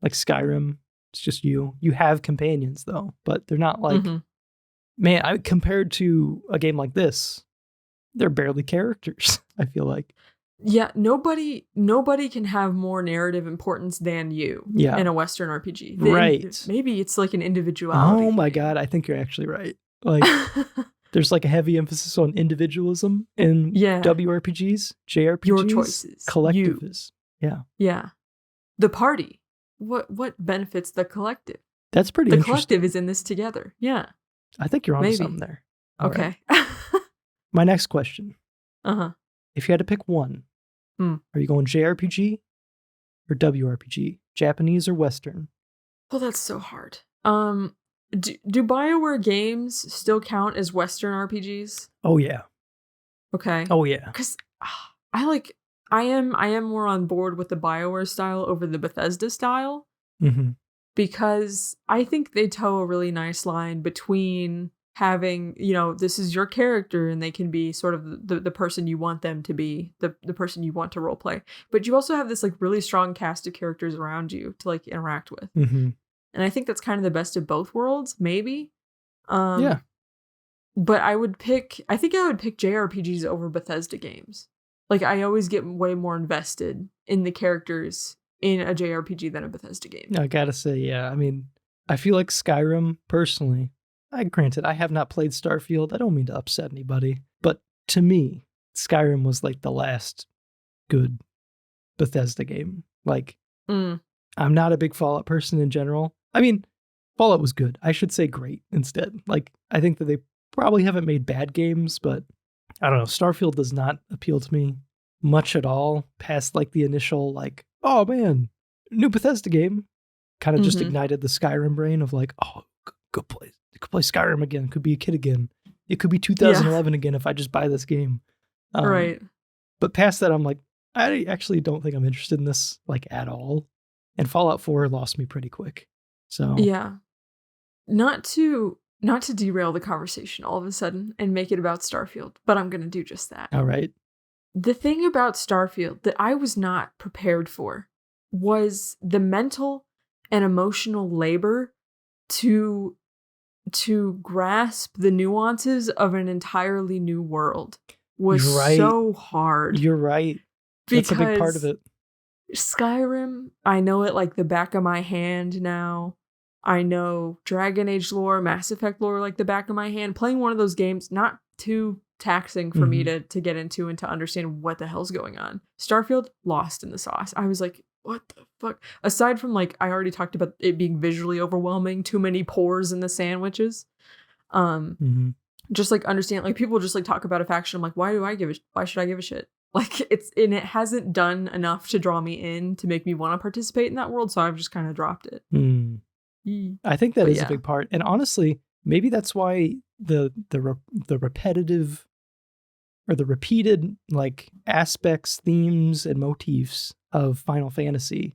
Like Skyrim, it's just you. You have companions though, but they're not like compared to a game like this, they're barely characters, I feel like. Yeah, nobody can have more narrative importance than you in a Western RPG. Right. Maybe it's like an individuality. Oh my God, I think you're actually right. Like, there's like a heavy emphasis on individualism in WRPGs, JRPGs. Your choices. Collectives. You. Yeah. The party. What benefits the collective? That's pretty interesting. The collective is in this together. Yeah. I think you're onto something there. Okay. Right. My next question. Uh-huh. If you had to pick one, are you going JRPG or WRPG? Japanese or Western? Well, that's so hard. Do BioWare games still count as Western RPGs? Oh yeah. Okay. Oh yeah. Because I am more on board with the BioWare style over the Bethesda style. Because I think they toe a really nice line between having, this is your character and they can be sort of the person you want them to be, the person you want to role play. But you also have this like really strong cast of characters around you to like interact with. And I think that's kind of the best of both worlds, maybe. Yeah. But I would pick JRPGs over Bethesda games. Like, I always get way more invested in the characters in a JRPG than a Bethesda game. I gotta say, yeah. I mean, I feel like Skyrim, personally, granted, I have not played Starfield. I don't mean to upset anybody. But to me, Skyrim was like the last good Bethesda game. Like, I'm not a big Fallout person in general. I mean, Fallout was good. I should say great instead. Like, I think that they probably haven't made bad games, but I don't know. Starfield does not appeal to me much at all past like the initial like, oh man, new Bethesda game. Kind of just ignited the Skyrim brain of like, oh, go play Skyrim again. Could be a kid again. It could be 2011 again if I just buy this game. Right. But past that, I'm like, I actually don't think I'm interested in this like at all. And Fallout 4 lost me pretty quick. So yeah, not to derail the conversation all of a sudden and make it about Starfield, but I'm going to do just that. All right. The thing about Starfield that I was not prepared for was the mental and emotional labor to grasp the nuances of an entirely new world was so hard. You're right. That's a big part of it. Skyrim, I know it like the back of my hand now. I know Dragon Age lore, Mass Effect lore like the back of my hand. Playing one of those games, not too taxing for me to get into and to understand what the hell's going on. Starfield, lost in the sauce. I was like, what the fuck? Aside from like, I already talked about it being visually overwhelming, too many pores in the sandwiches. Just like understand, like people just like talk about a faction. I'm like, why should I give a shit? Like it hasn't done enough to draw me in to make me want to participate in that world. So I've just kind of dropped it. I think that is a big part. And honestly, maybe that's why the repetitive or the repeated like aspects, themes, and motifs of Final Fantasy,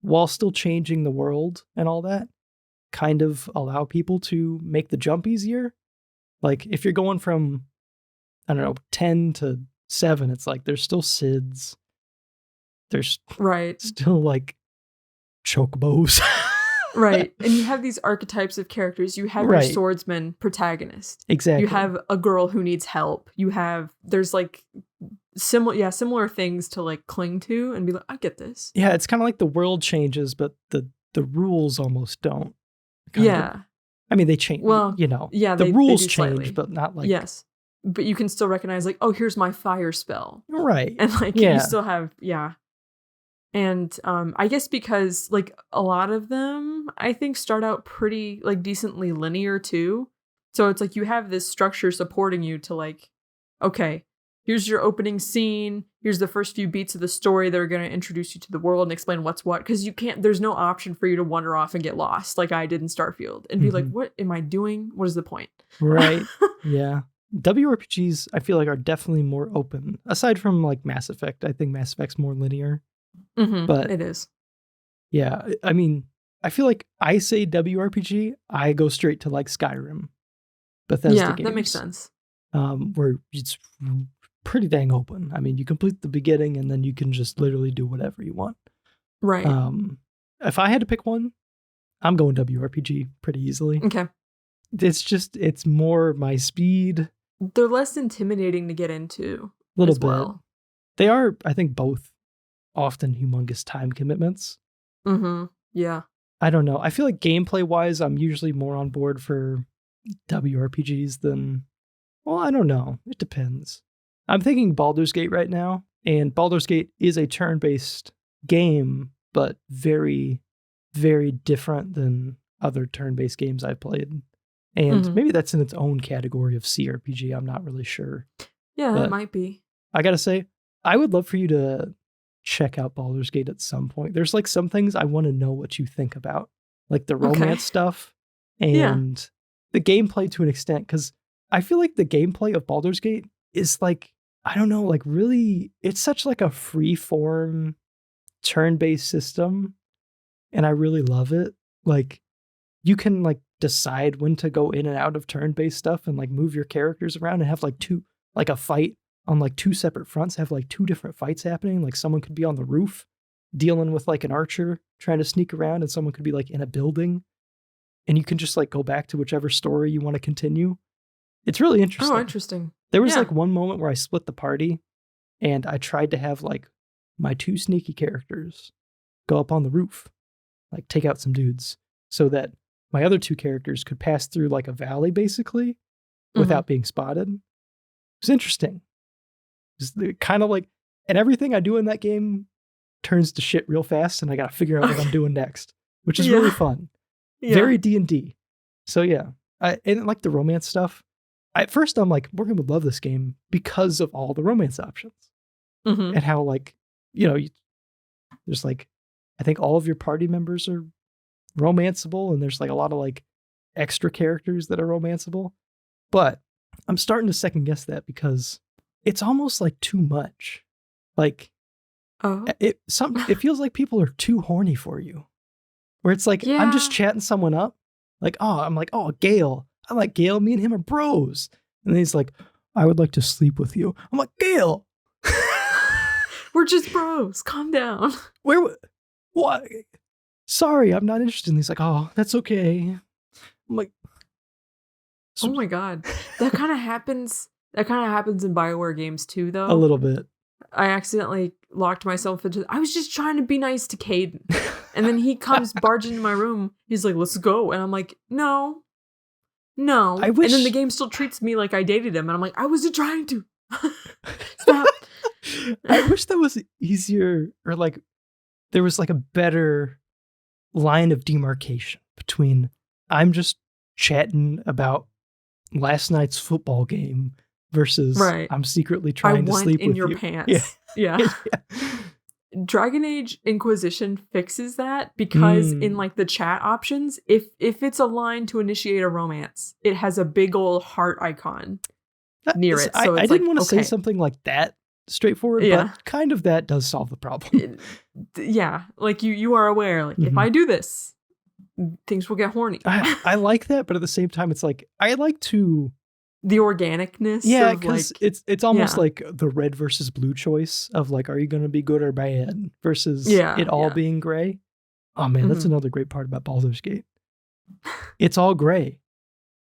while still changing the world and all that, kind of allow people to make the jump easier. Like if you're going from, I don't know, 10 to 7, it's like there's still Sids. There's still like chocobos. Right. And you have these archetypes of characters. You have your swordsman protagonist. Exactly. You have a girl who needs help. There's like similar things to like cling to and be like, I get this. Yeah, it's kind of like the world changes, but the rules almost don't. I mean, they change. Well, the rules change, but not like. Yes. But you can still recognize like, oh, here's my fire spell. Right. And like you still have, And I guess because like a lot of them, I think start out pretty like decently linear too. So it's like you have this structure supporting you to like, okay, here's your opening scene. Here's the first few beats of the story that are going to introduce you to the world and explain what's what. Because there's no option for you to wander off and get lost like I did in Starfield and be like, what am I doing? What is the point? Right. Yeah. WRPGs, I feel like, are definitely more open. Aside from like Mass Effect, I think Mass Effect's more linear. But it is. Yeah. I mean, I feel like I say WRPG, I go straight to like Skyrim. Bethesda games. That makes sense. Where it's pretty dang open. I mean, you complete the beginning and then you can just literally do whatever you want. Right. If I had to pick one, I'm going WRPG pretty easily. Okay. It's more my speed. They're less intimidating to get into. A little bit. Well. They are, I think, both often humongous time commitments. Yeah. I don't know. I feel like gameplay wise, I'm usually more on board for WRPGs than, well, I don't know. It depends. I'm thinking Baldur's Gate right now, and Baldur's Gate is a turn-based game, but very, very different than other turn-based games I've played. And maybe that's in its own category of CRPG. I'm not really sure. Yeah, that might be. I gotta say, I would love for you to check out Baldur's Gate at some point. There's like some things I want to know what you think about, like the romance stuff and the gameplay to an extent, because I feel like the gameplay of Baldur's Gate is like, I don't know, like really, it's such like a free-form turn-based system, and I really love it. Like, you can like decide when to go in and out of turn-based stuff and like move your characters around and have like a fight on like two separate fronts, have like two different fights happening. Like someone could be on the roof dealing with like an archer trying to sneak around, and someone could be like in a building, and you can just like go back to whichever story you want to continue. It's really interesting. Oh, interesting. There was like one moment where I split the party and I tried to have like my two sneaky characters go up on the roof, like take out some dudes, so that my other two characters could pass through like a valley basically without being spotted. It was interesting. Just kind of like, and everything I do in that game turns to shit real fast, and I got to figure out what I'm doing next, which is really fun. Very D&D. So yeah, and like the romance stuff. At first I'm like, Morgan would love this game because of all the romance options and how like, there's like, I think all of your party members are romanceable, and there's like a lot of like extra characters that are romanceable. But I'm starting to second guess that because it's almost like too much. Like, it feels like people are too horny for you. Where it's like, I'm just chatting someone up. Like, I'm like, Gale. I'm like, Gale, me and him are bros. And then he's like, I would like to sleep with you. I'm like, Gale. We're just bros. Calm down. What? Sorry, I'm not interested. And he's like, oh, that's okay. I'm like, oh my God. That kind of happens in BioWare games too, though. A little bit. I accidentally locked myself into, I was just trying to be nice to Caden. And then he comes barging into my room. He's like, let's go. And I'm like, no. I wish... And then the game still treats me like I dated him. And I'm like, I wasn't trying to. Stop. I wish that was easier, or like there was like a better line of demarcation between I'm just chatting about last night's football game versus I'm secretly trying to sleep with you. I want in your pants. Yeah. Dragon Age Inquisition fixes that because in like the chat options, if it's a line to initiate a romance, it has a big old heart icon near it. So I didn't want to say something like that straightforward, but kind of that does solve the problem. Like you are aware, like if I do this, things will get horny. I like that, but at the same time, it's like I like to the organicness. Yeah, because it's almost like the red versus blue choice of like, are you going to be good or bad versus it all being gray. Oh man, that's another great part about Baldur's Gate. It's all gray.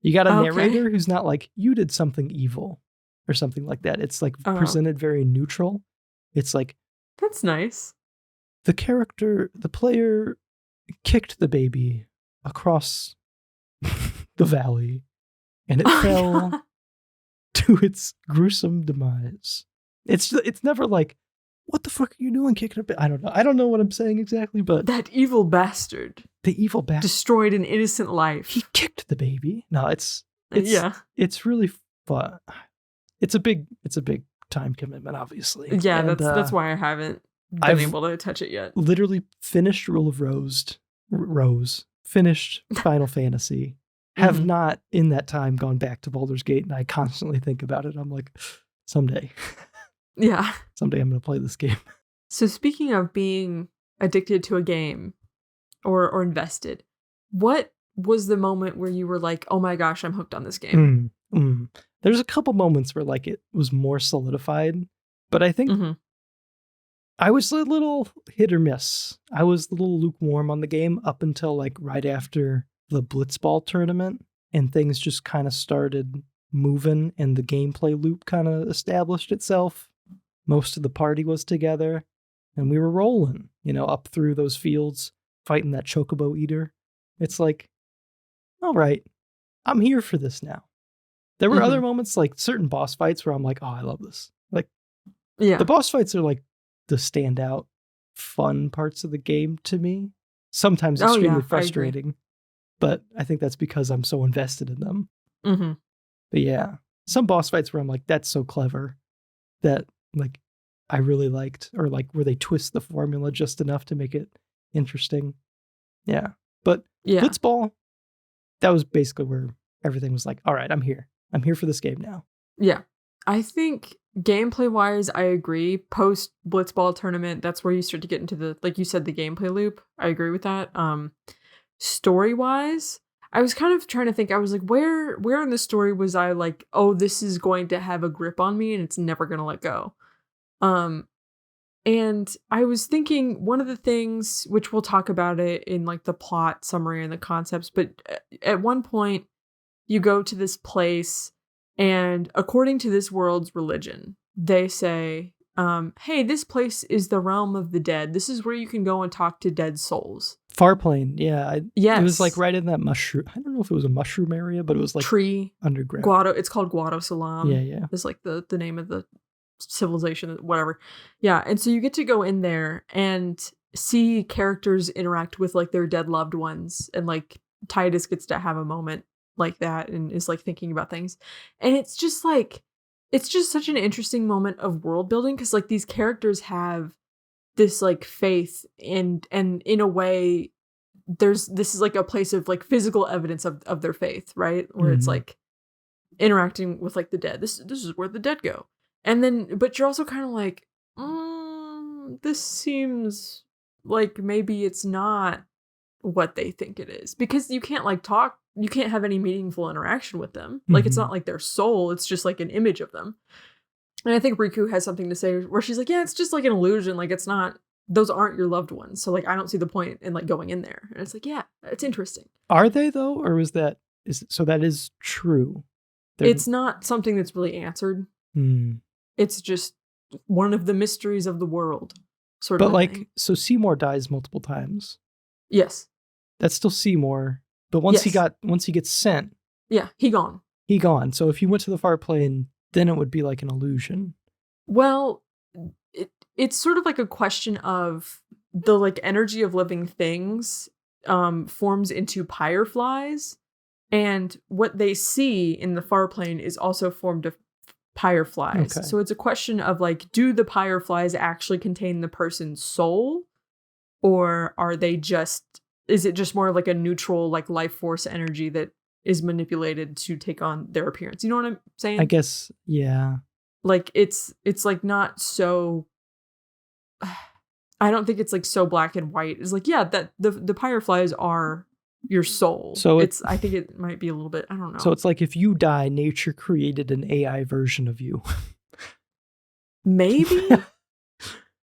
You got a narrator who's not like, you did something evil or something like that. It's like presented very neutral. It's like, that's nice. The player kicked the baby across the valley and it fell to its gruesome demise. It's never like, what the fuck are you doing kicking a baby? I don't know what I'm saying exactly, but that evil bastard. The evil bastard destroyed an innocent life. He kicked the baby. No, it's really fun. It's a big time commitment, obviously. Yeah, and that's why I haven't been able to touch it yet. Literally finished Rule of Rose, finished Final Fantasy. Have not in that time gone back to Baldur's Gate, and I constantly think about it. I'm like, someday. Yeah. Someday I'm going to play this game. So speaking of being addicted to a game or invested, what was the moment where you were like, oh my gosh, I'm hooked on this game? There's a couple moments where like it was more solidified, but I think I was a little hit or miss. I was a little lukewarm on the game up until like right after the Blitzball tournament, and things just kind of started moving and the gameplay loop kind of established itself. Most of the party was together and we were rolling, up through those fields, fighting that chocobo eater. It's like, all right, I'm here for this now. There were other moments, like certain boss fights where I'm like, oh, I love this. Like, the boss fights are like the standout fun parts of the game to me. Sometimes extremely frustrating. But I think that's because I'm so invested in them. But yeah, some boss fights where I'm like, that's so clever that like I really liked, or like where they twist the formula just enough to make it interesting. Yeah. But Blitzball, that was basically where everything was like, all right, I'm here. I'm here for this game now. Yeah. I think gameplay wise, I agree. Post Blitzball tournament, that's where you start to get into the, like you said, the gameplay loop. I agree with that. Story wise, I was kind of trying to think, I was like, where in the story was I like, oh, this is going to have a grip on me and it's never going to let go. And I was thinking one of the things, which we'll talk about it in like the plot summary and the concepts, but at one point you go to this place and according to this world's religion, they say, hey, this place is the realm of the dead. This is where you can go and talk to dead souls. Farplane, yeah. Yes. It was like right in that mushroom. I don't know if it was a mushroom area, but it was like tree underground. Guado. It's called Guado Salam. Yeah. It's like the name of the civilization, whatever. Yeah, and so you get to go in there and see characters interact with like their dead loved ones, and like Titus gets to have a moment like that and is like thinking about things, and it's just such an interesting moment of world building because like these characters have this like faith and in a way this is like a place of like physical evidence of their faith, right? Where it's like interacting with like the dead. This is where the dead go. And then, but you're also kind of like, this seems like maybe it's not what they think it is, because you can't like talk, you can't have any meaningful interaction with them. Like, it's not like their soul, it's just like an image of them. And I think Riku has something to say where she's like, yeah, it's just like an illusion. Like, it's not, those aren't your loved ones. So like, I don't see the point in like going in there. And it's like, yeah, it's interesting. Are they though? Or so that is true? It's not something that's really answered. It's just one of the mysteries of the world, sort of. But like, thing. So Seymour dies multiple times. Yes. That's still Seymour. But once he gets sent. Yeah, he gone. So if he went to the far plane, then it would be like an illusion. Well, it's sort of like a question of the like energy of living things forms into fireflies, and what they see in the far plane is also formed of fireflies. Okay. So it's a question of like, do the fireflies actually contain the person's soul, or is it just more like a neutral like life force energy that is manipulated to take on their appearance? You know what I'm saying? I guess, yeah. Like it's like not so. I don't think it's like so black and white. It's like, yeah, that the fireflies are your soul. So I think it might be a little bit, I don't know. So it's like if you die, nature created an AI version of you. Maybe?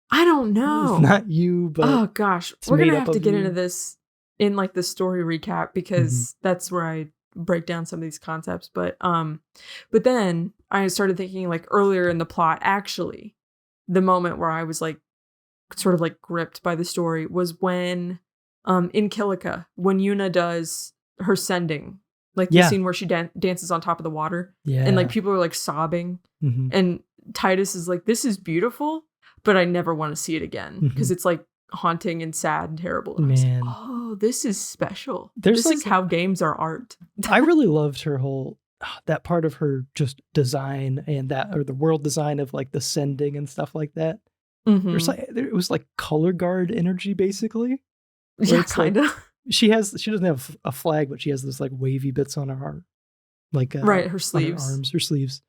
I don't know. It's not you, but oh gosh, we're gonna have to get into this in like the story recap, because that's where I break down some of these concepts. But then I started thinking like earlier in the plot, actually, the moment where I was like sort of like gripped by the story was when in Kilika, when Yuna does her sending, like the scene where she dances on top of the water, and like people are like sobbing, and Titus is like, this is beautiful, but I never want to see it again, because it's like haunting and sad and terrible. And I was like, oh, this is special. This is how games are art. I really loved her whole, that part of her just design, and or the world design of like the sending and stuff like that. It was like color guard energy, basically. Yeah, kind of. Like, she doesn't have a flag, but she has this like wavy bits on her arm, like her sleeves, her sleeves,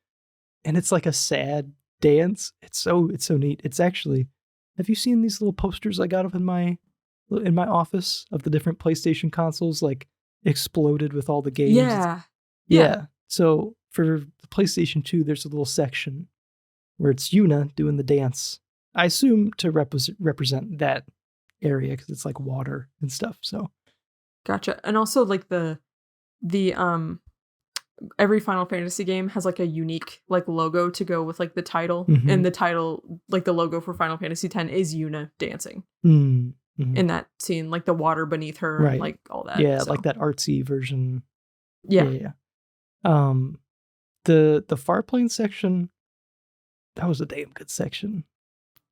and it's like a sad dance. It's so neat. It's actually, have you seen these little posters I got up in my office of the different PlayStation consoles, like exploded with all the games? Yeah. So for the PlayStation 2, there's a little section where it's Yuna doing the dance. I assume to represent that area, because it's like water and stuff. So gotcha. And also like the every Final Fantasy game has like a unique like logo to go with like the title, and the title, like the logo for Final Fantasy X, is Yuna dancing in that scene, like the water beneath her, right, and like all that. Yeah, so. Like that artsy version. Yeah. The Farplane section, that was a damn good section.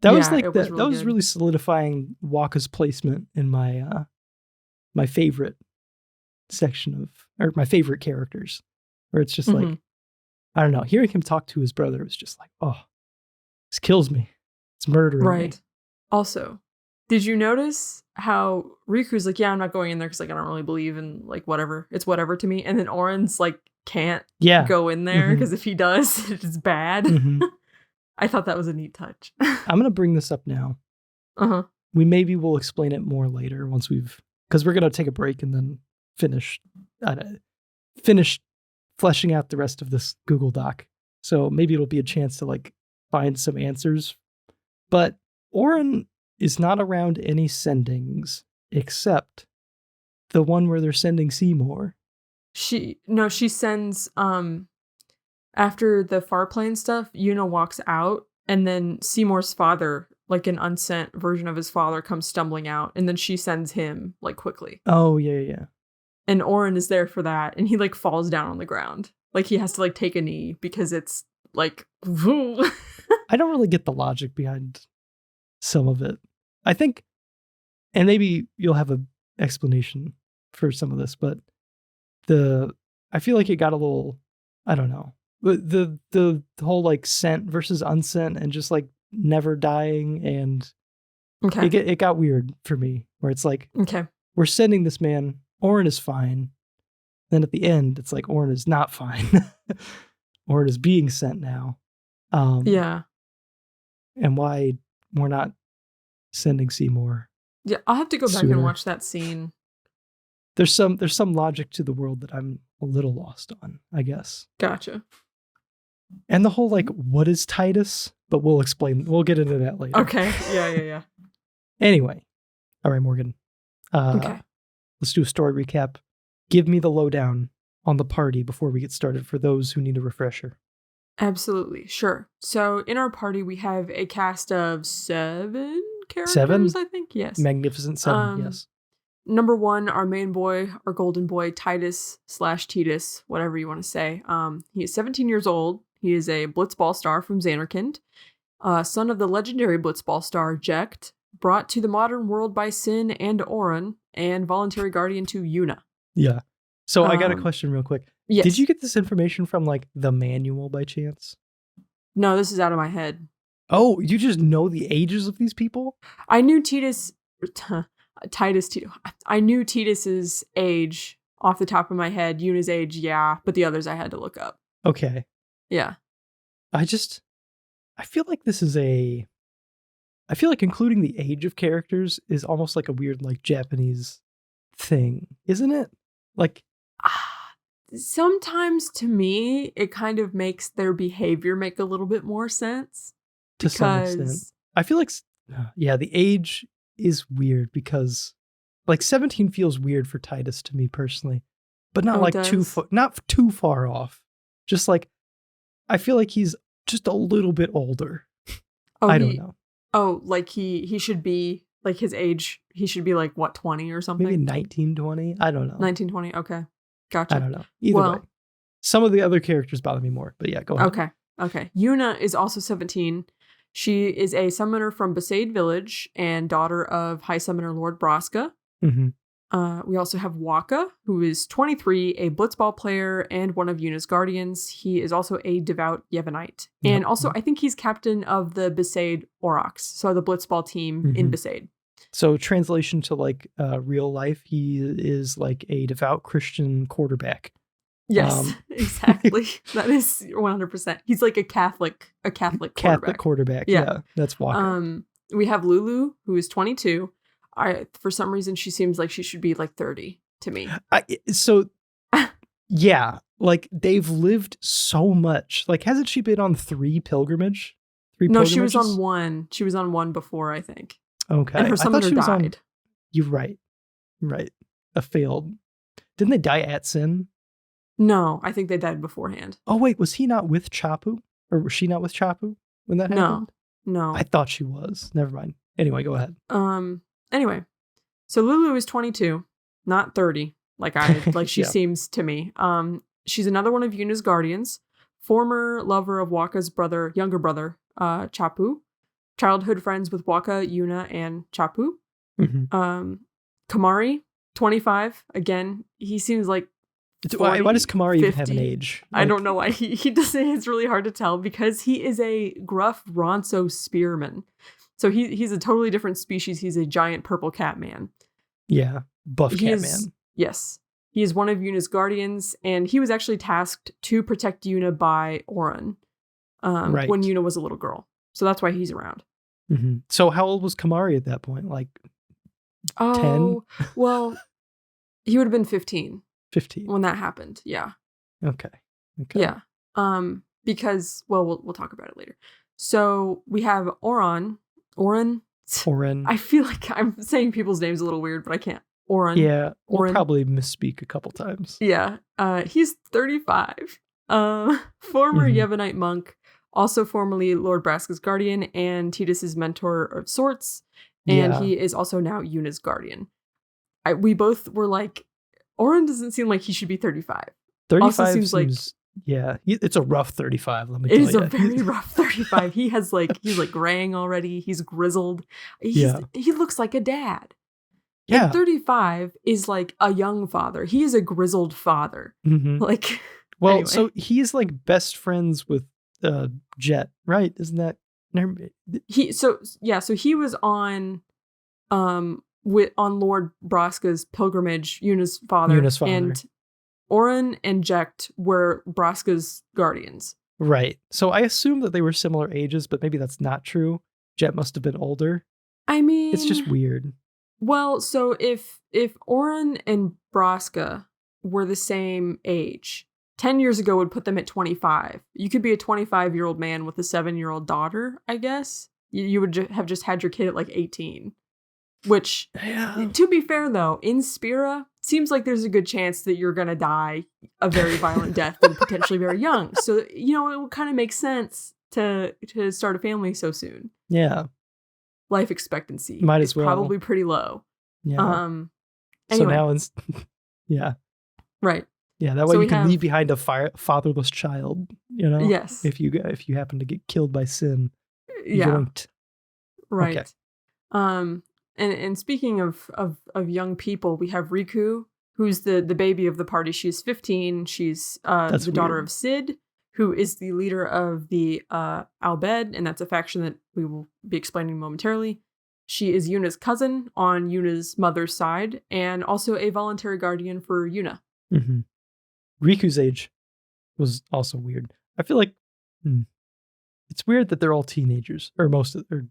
That was like that was really solidifying Waka's placement in my my favorite section or my favorite characters. Where it's just like, I don't know, hearing him talk to his brother was just like, oh, this kills me. It's murdering me. Also, did you notice how Riku's like, yeah, I'm not going in there because like I don't really believe in like whatever. It's whatever to me. And then Oren's like can't go in there because if he does, it's bad. I thought that was a neat touch. I'm going to bring this up now. We will explain it more later once because we're going to take a break and then finish fleshing out the rest of this Google Doc. So maybe it'll be a chance to like find some answers. But Oren is not around any sendings except the one where they're sending Seymour. She sends after the Farplane stuff, Yuna walks out, and then Seymour's father, like an unsent version of his father, comes stumbling out, and then she sends him like quickly. Oh, yeah. And Oren is there for that, and he like falls down on the ground. Like he has to like take a knee because it's like I don't really get the logic behind some of it. I think, and maybe you'll have an explanation for some of this, but I feel like it got a little, I don't know. The whole like sent versus unsent and just like never dying, and it got weird for me, where it's like, we're sending this man, Oren is fine. Then at the end, it's like Oren is not fine. Oren is being sent now. And why we're not sending Seymour. Yeah, I'll have to go back and watch that scene. There's some logic to the world that I'm a little lost on, I guess. Gotcha. And the whole like, what is Titus? But we'll get into that later. Okay. Yeah. Anyway. All right, Morgan. Let's do a story recap. Give me the lowdown on the party before we get started for those who need a refresher. Absolutely. Sure. So in our party, we have a cast of 7 characters, I think. Yes. Magnificent 7, yes. Number 1, our main boy, our golden boy, Titus/Titus, whatever you want to say. He is 17 years old. He is a Blitzball star from Xanarkand, son of the legendary Blitzball star Jecht, brought to the modern world by Sin and Auron, and voluntary guardian to Yuna. Yeah. So I got a question real quick. Yes. Did you get this information from like the manual by chance? No, this is out of my head. Oh, you just know the ages of these people? I knew I knew Titus's age off the top of my head. Yuna's age, yeah, but the others I had to look up. Okay. Yeah. I feel like I feel like including the age of characters is almost like a weird like Japanese thing, isn't it? Like sometimes to me it kind of makes their behavior make a little bit more sense. To some extent. I feel like the age is weird because like 17 feels weird for Titus to me personally, but not like not too far off. Just like I feel like he's just a little bit older. I don't know. Oh, like he should be like his age. He should be like what, 20 or something? Maybe 19, 20. I don't know. 19, 20. Okay, gotcha. I don't know. Either way, some of the other characters bother me more. But yeah, go ahead. Okay. Yuna is also 17. She is a summoner from Besaid Village and daughter of High Summoner Lord Braska. Mm-hmm. We also have Waka, who is 23, a blitzball player and one of Yuna's guardians. He is also a devout Yevonite. Yep. And also, I think he's captain of the Besaid Aurochs, so the blitzball team in Besaid. So translation to like real life, he is like a devout Christian quarterback. Yes, exactly. That is 100%. He's like a Catholic quarterback. Catholic quarterback. Yeah, that's Waka. We have Lulu, who is 22. For some reason, she seems like she should be like 30 to me. Yeah, like they've lived so much. Like, hasn't she been on 3 pilgrimages? No, she was on 1. She was on 1 before, I think. Okay. And her summoner died. You're right. Right. A failed. Didn't they die at Sin? No, I think they died beforehand. Oh, wait. Was he not with Chapu? Or was she not with Chapu when that happened? No. I thought she was. Never mind. Anyway, go ahead. Anyway, so Lulu is 22, not 30, like she seems to me. She's another one of Yuna's guardians, former lover of Waka's younger brother, Chapu, childhood friends with Waka, Yuna, and Chapu. Mm-hmm. Kamari, 25. Again, he seems like 40, why does Kamari 50? Even have an age? I don't know why. He doesn't. It's really hard to tell because he is a gruff Ronso spearman. So he's a totally different species. He's a giant purple cat man. Yeah, buff cat man. Yes. He is one of Yuna's guardians, and he was actually tasked to protect Yuna by Auron when Yuna was a little girl. So that's why he's around. Mm-hmm. So how old was Kamari at that point? Like 10? Well, he would have been 15. 15. When that happened, yeah. Okay. Yeah. Because, we'll talk about it later. So we have Auron. I feel like I'm saying people's names a little weird, but I can't. Auron. Yeah, we'll probably misspeak a couple times. Yeah. He's 35. Former Yevonite monk, also formerly Lord Braska's guardian and Titus's mentor of sorts. And he is also now Yuna's guardian. We both were like, Auron doesn't seem like he should be 35. 35 also seems like... Yeah, it's a rough 35, let me tell you. It is a very rough 35. He's like graying already. He's grizzled. He looks like a dad. Yeah. And 35 is like a young father. He is a grizzled father. Mm-hmm. Like, well, anyway. So he's like best friends with Jet, right? Isn't that... So he was on Lord Braska's pilgrimage, Yuna's father. And Auron and Jecht were Braska's guardians. Right. So I assume that they were similar ages, but maybe that's not true. Jet must have been older. I mean... It's just weird. Well, so if Auron and Braska were the same age, 10 years ago would put them at 25. You could be a 25-year-old man with a 7-year-old daughter, I guess. You would have just had your kid at like 18. Which, to be fair, though, in Spira, seems like there's a good chance that you're going to die a very violent death and potentially very young. So, it would kind of make sense to start a family so soon. Yeah. Life expectancy might as well. Probably pretty low. Yeah. Anyway. So now yeah. Right. Yeah, that way you can leave behind a fatherless child, Yes. If you happen to get killed by Sin. Yeah. Yoinked. Right. Okay. And speaking of young people, we have Riku, who's the baby of the party. She's 15. She's the daughter of Sid, who is the leader of the Al-Bhed, and that's a faction that we will be explaining momentarily. She is Yuna's cousin on Yuna's mother's side, and also a voluntary guardian for Yuna. Mm-hmm. Riku's age was also weird. I feel like it's weird that they're all teenagers, or most of, or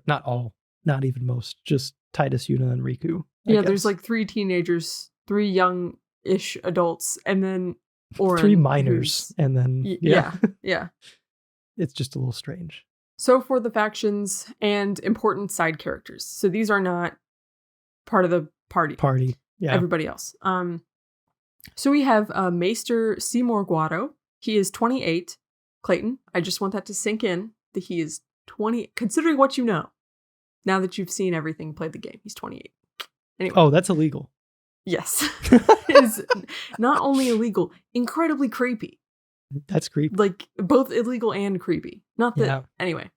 not all, not even most, just Titus, Yuna, and Riku. I guess. There's like 3 teenagers, 3 young-ish adults, and then Orin, 3 minors, and then yeah. It's just a little strange. So for the factions and important side characters, so these are not part of the party. Yeah, everybody else. So we have Maester Seymour Guado. He is 28. Clayton, I just want that to sink in that he is 20. Considering what you know, now that you've seen everything, played the game, he's 28. Anyway. Oh, that's illegal. Yes. It is not only illegal, incredibly creepy. That's creepy. Like, both illegal and creepy. Not that... Yeah. Anyway.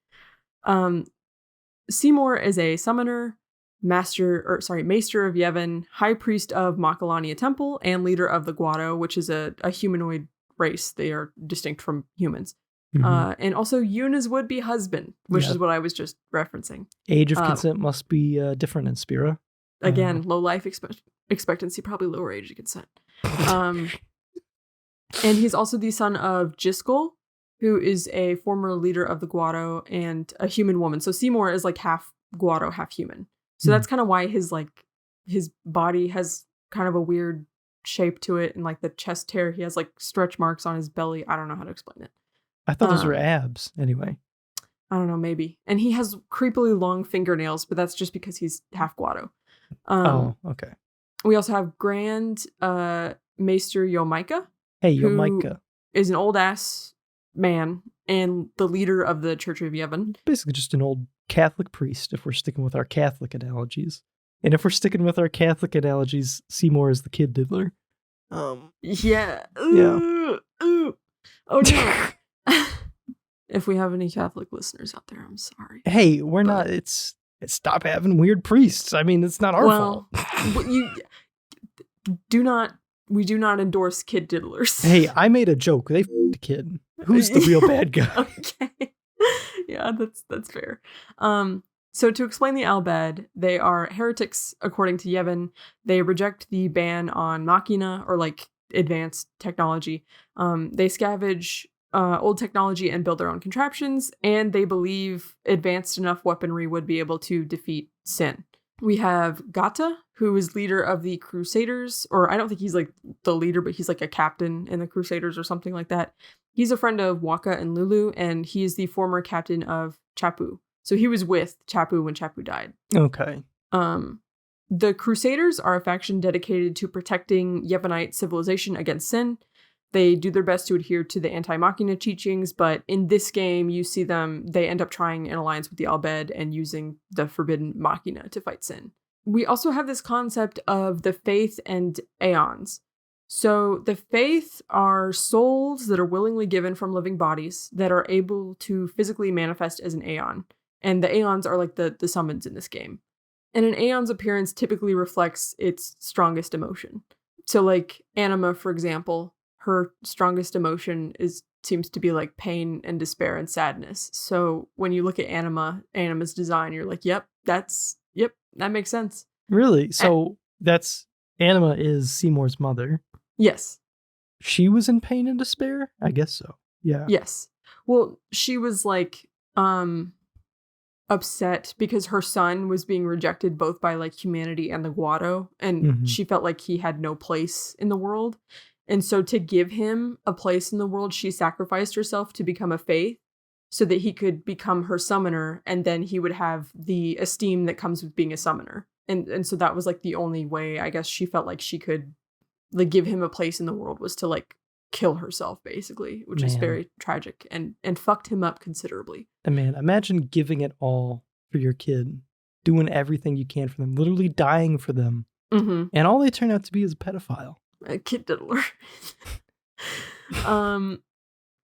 Seymour is a summoner, Maester of Yevon, High Priest of Macalania Temple, and leader of the Guado, which is a humanoid race. They are distinct from humans. Mm-hmm. And also Yuna's would-be husband, which is what I was just referencing. Age of consent must be different in Spira. Again, low life expectancy, probably lower age of consent. And he's also the son of Jiskel, who is a former leader of the Guado and a human woman. So Seymour is like half Guado, half human. So that's kind of why his body has kind of a weird shape to it, and like the chest hair, he has like stretch marks on his belly. I don't know how to explain it. I thought those were abs anyway. I don't know, maybe. And he has creepily long fingernails, but that's just because he's half Guado. Okay. We also have Grand Maester Yomaika. Hey, Yomaika is an old ass man and the leader of the Church of Yevon. Basically just an old Catholic priest, if we're sticking with our Catholic analogies. And if we're sticking with our Catholic analogies, Seymour is the kid diddler. Yeah. Ooh. Oh no. If we have any Catholic listeners out there, I'm sorry. Hey, we're not. It's stop having weird priests. I mean, it's not our fault. We do not endorse kid diddlers. Hey, I made a joke. They f***ed a kid. Who's the real bad guy? Okay. Yeah, that's fair. So to explain the Al-Bhed, they are heretics according to Yevon. They reject the ban on machina, or like advanced technology. They scavenge old technology and build their own contraptions, and they believe advanced enough weaponry would be able to defeat sin. We have Gata, who is leader of the Crusaders, or I don't think he's like the leader, but he's like a captain in the Crusaders or something like that. He's a friend of Waka and Lulu, and he is the former captain of Chapu. So he was with Chapu when Chapu died. Okay. The Crusaders are a faction dedicated to protecting Yevonite civilization against sin. They do their best to adhere to the anti-machina teachings, but in this game, you see they end up trying an alliance with the Al-Bhed and using the forbidden machina to fight sin. We also have this concept of the faith and aeons. So the faith are souls that are willingly given from living bodies that are able to physically manifest as an aeon. And the aeons are like the summons in this game. And an aeon's appearance typically reflects its strongest emotion. So like Anima, for example, her strongest emotion seems to be like pain and despair and sadness. So when you look at Anima's design, you're like, yep, that makes sense. Really? So that's Anima is Seymour's mother. Yes. She was in pain and despair? I guess so. Yeah. Yes. Well, she was like upset because her son was being rejected both by like humanity and the Guado, and she felt like he had no place in the world. And so to give him a place in the world, she sacrificed herself to become a faith so that he could become her summoner, and then he would have the esteem that comes with being a summoner. And so that was like the only way, I guess, she felt like she could like give him a place in the world, was to like kill herself, basically, which is very tragic and fucked him up considerably. And man, imagine giving it all for your kid, doing everything you can for them, literally dying for them. And all they turn out to be is a pedophile. A kid diddler.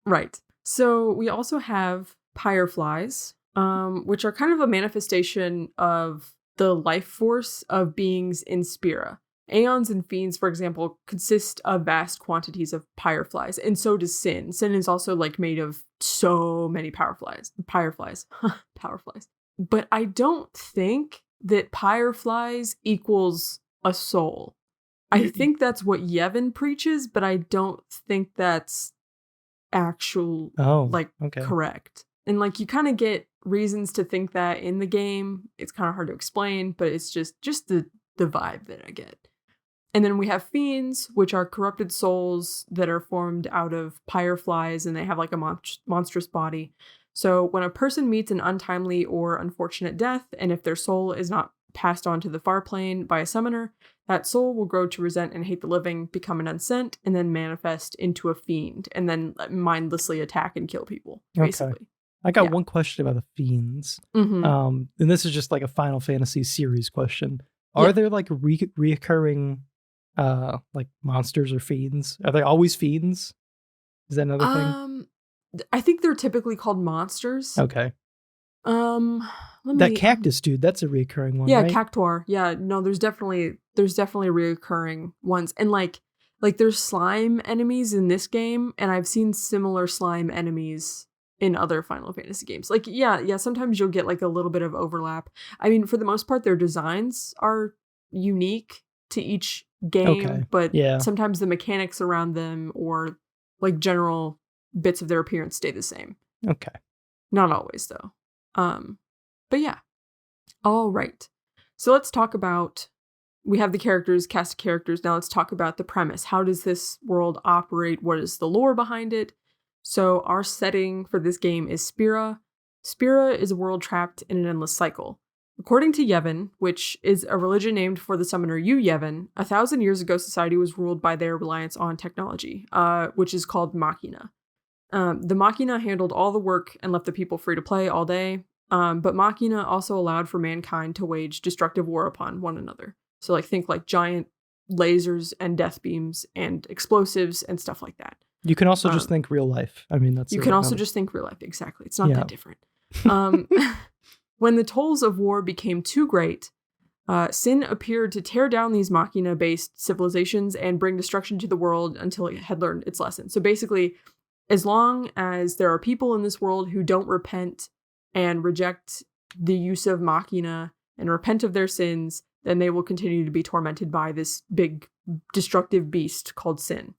Right. So we also have Pyreflies, which are kind of a manifestation of the life force of beings in Spira. Aeons and fiends, for example, consist of vast quantities of pyreflies, and so does Sin. Sin is also like made of so many pyreflies. Powerflies. But I don't think that pyreflies equals a soul. I think that's what Yevon preaches, but I don't think that's correct. And like you kind of get reasons to think that in the game. It's kind of hard to explain, but it's just the vibe that I get. And then we have fiends, which are corrupted souls that are formed out of pyreflies, and they have like a monstrous body. So when a person meets an untimely or unfortunate death, and if their soul is not passed on to the far plane by a summoner, that soul will grow to resent and hate the living, become an unsent, and then manifest into a fiend, and then mindlessly attack and kill people, basically. Okay. I got one question about the fiends. Mm-hmm. And this is just like a Final Fantasy series question. Are there like reoccurring like monsters or fiends? Are they always fiends? Is that another thing? I think they're typically called monsters. Okay. That cactus dude, that's a reoccurring one, right? Cactuar. Yeah, no, there's definitely reoccurring ones. And like there's slime enemies in this game, and I've seen similar slime enemies in other Final Fantasy games. Like, yeah, sometimes you'll get like a little bit of overlap. I mean, for the most part, their designs are unique to each game, but sometimes the mechanics around them or like general bits of their appearance stay the same. Okay. Not always, though. But yeah. All right. So let's talk about, we have the characters, cast of characters. Now let's talk about the premise. How does this world operate? What is the lore behind it? So our setting for this game is Spira. Spira is a world trapped in an endless cycle. According to Yevon, which is a religion named for the summoner Yu Yevon, 1,000 years ago society was ruled by their reliance on technology, which is called Machina. The Machina handled all the work and left the people free to play all day, but Machina also allowed for mankind to wage destructive war upon one another. So like think like giant lasers and death beams and explosives and stuff like that. You can also just think real life. I mean, that's... You can also just think real life, exactly. It's not that different. When the tolls of war became too great, Sin appeared to tear down these Machina-based civilizations and bring destruction to the world until it had learned its lesson. So basically, as long as there are people in this world who don't repent and reject the use of Machina and repent of their sins, then they will continue to be tormented by this big destructive beast called Sin.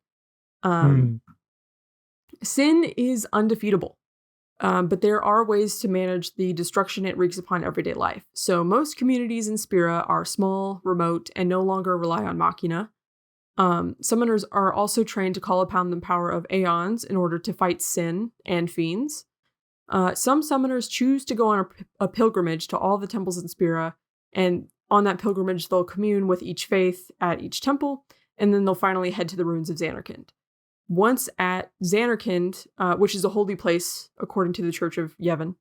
Sin is undefeatable, but there are ways to manage the destruction it wreaks upon everyday life. So most communities in Spira are small, remote, and no longer rely on Machina. Summoners are also trained to call upon the power of Aeons in order to fight Sin and fiends. Some summoners choose to go on a pilgrimage to all the temples in Spira, and on that pilgrimage they'll commune with each faith at each temple, and then they'll finally head to the ruins of Zanarkand. Once at Zanarkand, which is a holy place according to the Church of Yevon,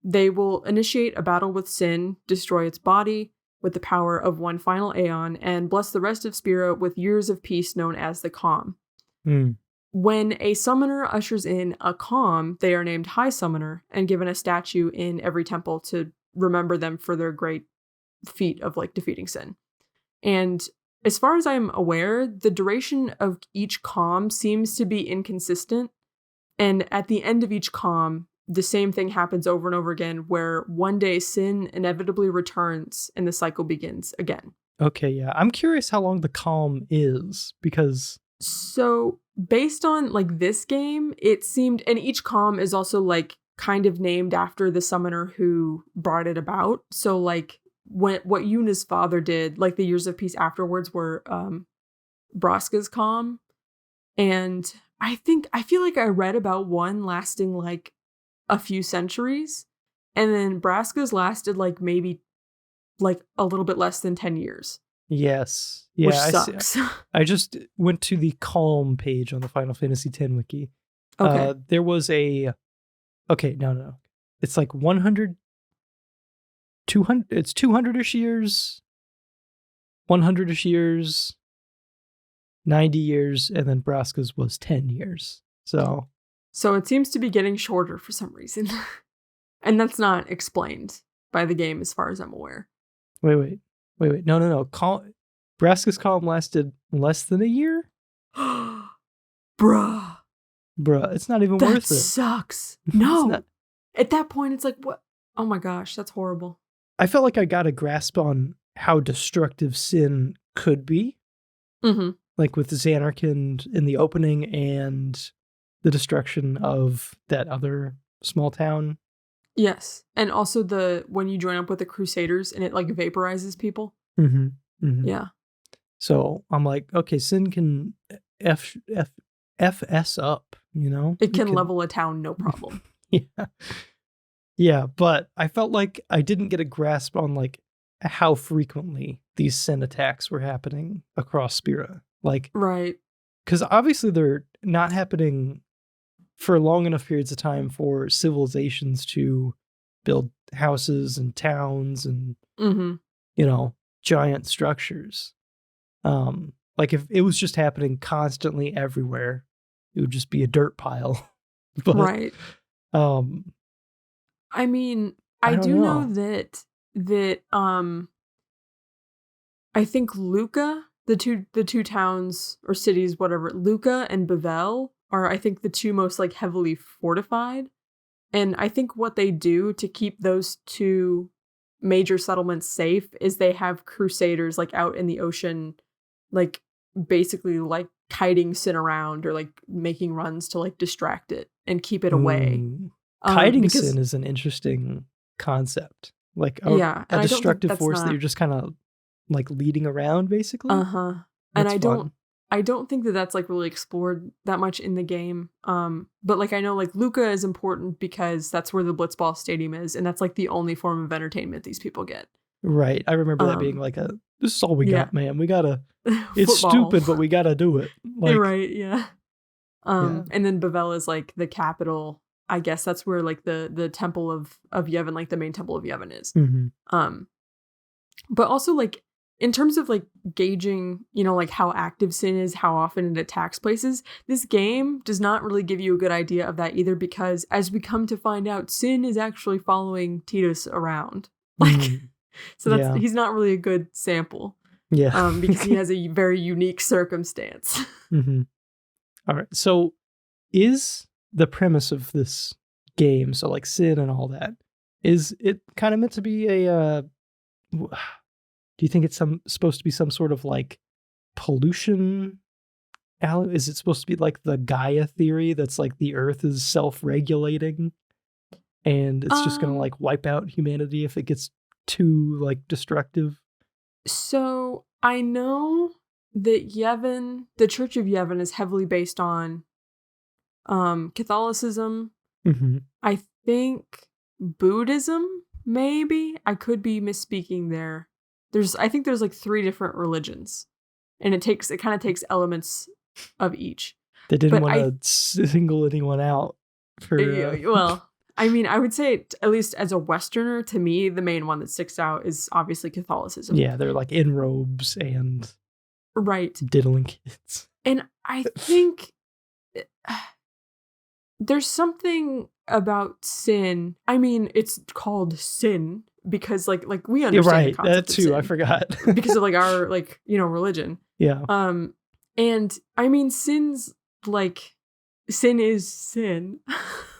they will initiate a battle with Sin, destroy its body with the power of one final Aeon, and bless the rest of Spira with years of peace known as the Calm. When a summoner ushers in a Calm, they are named High Summoner and given a statue in every temple to remember them for their great feat of like defeating Sin. And as far as I'm aware, the duration of each Calm seems to be inconsistent. And at the end of each Calm, the same thing happens over and over again, where one day Sin inevitably returns and the cycle begins again. Okay, yeah. I'm curious how long the Calm is, because... So, based on, like, this game, it seemed... And each Calm is also, like, kind of named after the summoner who brought it about. So, like, what Yuna's father did, like, the Years of Peace afterwards were Braska's Calm. And I feel like I read about one lasting, like, a few centuries, and then Braska's lasted like maybe like a little bit less than 10 years. Yes. Yeah, which sucks. I just went to the Calm page on the Final Fantasy X wiki. Okay. There was a... Okay, no. It's like 100... 200... It's 200-ish years, 100-ish years, 90 years, and then Braska's was 10 years. So it seems to be getting shorter for some reason. And that's not explained by the game as far as I'm aware. Wait. No. Braska's column lasted less than a year? Bruh. It's not even worth it. That sucks. No. At that point, it's like, what? Oh my gosh, that's horrible. I felt like I got a grasp on how destructive sin could be. Mm-hmm. Like with Xanarkand in the opening and the destruction of that other small town. Yes. And also when you join up with the Crusaders and it like vaporizes people. Mm-hmm. Mm-hmm. Yeah. So I'm like, okay, sin can FS up, you know? It can level a town, no problem. Yeah. Yeah, but I felt like I didn't get a grasp on like how frequently these sin attacks were happening across Spira. Like, right. Because obviously they're not happening for long enough periods of time for civilizations to build houses and towns and, you know, giant structures. Like if it was just happening constantly everywhere, it would just be a dirt pile. But, right. I mean, I do know that I think Lucca, the two towns or cities, whatever, Lucca and Bavel are, I think, the two most like heavily fortified. And I think what they do to keep those two major settlements safe is they have crusaders like out in the ocean, like basically like kiting sin around or like making runs to like distract it and keep it away. Kiting sin is an interesting concept. Like a destructive force that you're just kind of like leading around basically. And I don't think that that's like really explored that much in the game. But like I know like Lucca is important because that's where the Blitzball Stadium is, and that's like the only form of entertainment these people get. Right. I remember that being like this is all we got, man. We gotta it's stupid, but we gotta do it. Like, right, yeah. And then Bavel is like the capital. I guess that's where like the temple of Yevon, like the main temple of Yevon is. But also like in terms of like gauging, you know, like how active sin is, how often it attacks places, this game does not really give you a good idea of that either, because as we come to find out, sin is actually following Tidus around. Like, so that's he's not really a good sample. Yeah. Because he has a very unique circumstance. All right. So is the premise of this game, so like sin and all that, is it kind of meant to be a do you think it's supposed to be some sort of like pollution? Is it supposed to be like the Gaia theory that's like the Earth is self-regulating and it's just gonna like wipe out humanity if it gets too like destructive? So I know that Yevon, the Church of Yevon, is heavily based on Catholicism. I think Buddhism, maybe. I could be misspeaking there. I think there's like 3 different religions, and it kind of takes elements of each. They didn't want to single anyone out for. Well, I mean, I would say at least as a Westerner, to me, the main one that sticks out is obviously Catholicism. Yeah, they're like in robes and diddling kids. And I think there's something about sin. I mean, it's called sin because like we understand the concept that too. Of sin. I forgot because of like our like, you know, religion. Yeah. And I mean, sin is sin.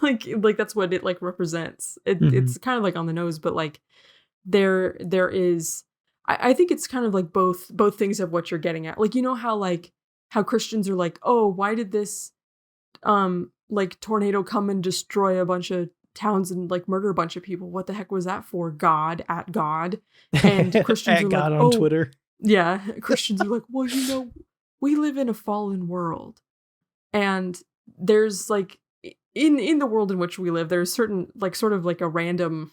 like that's what it like represents. It's kind of like on the nose, but like there is. I think it's kind of like both things of what you're getting at. Like, you know how Christians are like, oh, why did this like tornado come and destroy a bunch of towns and like murder a bunch of people? What the heck was that for? God. And Christians are God like, on Twitter. Yeah, Christians are like, well, you know, we live in a fallen world, and there's like in the world in which we live, there's certain like sort of like a random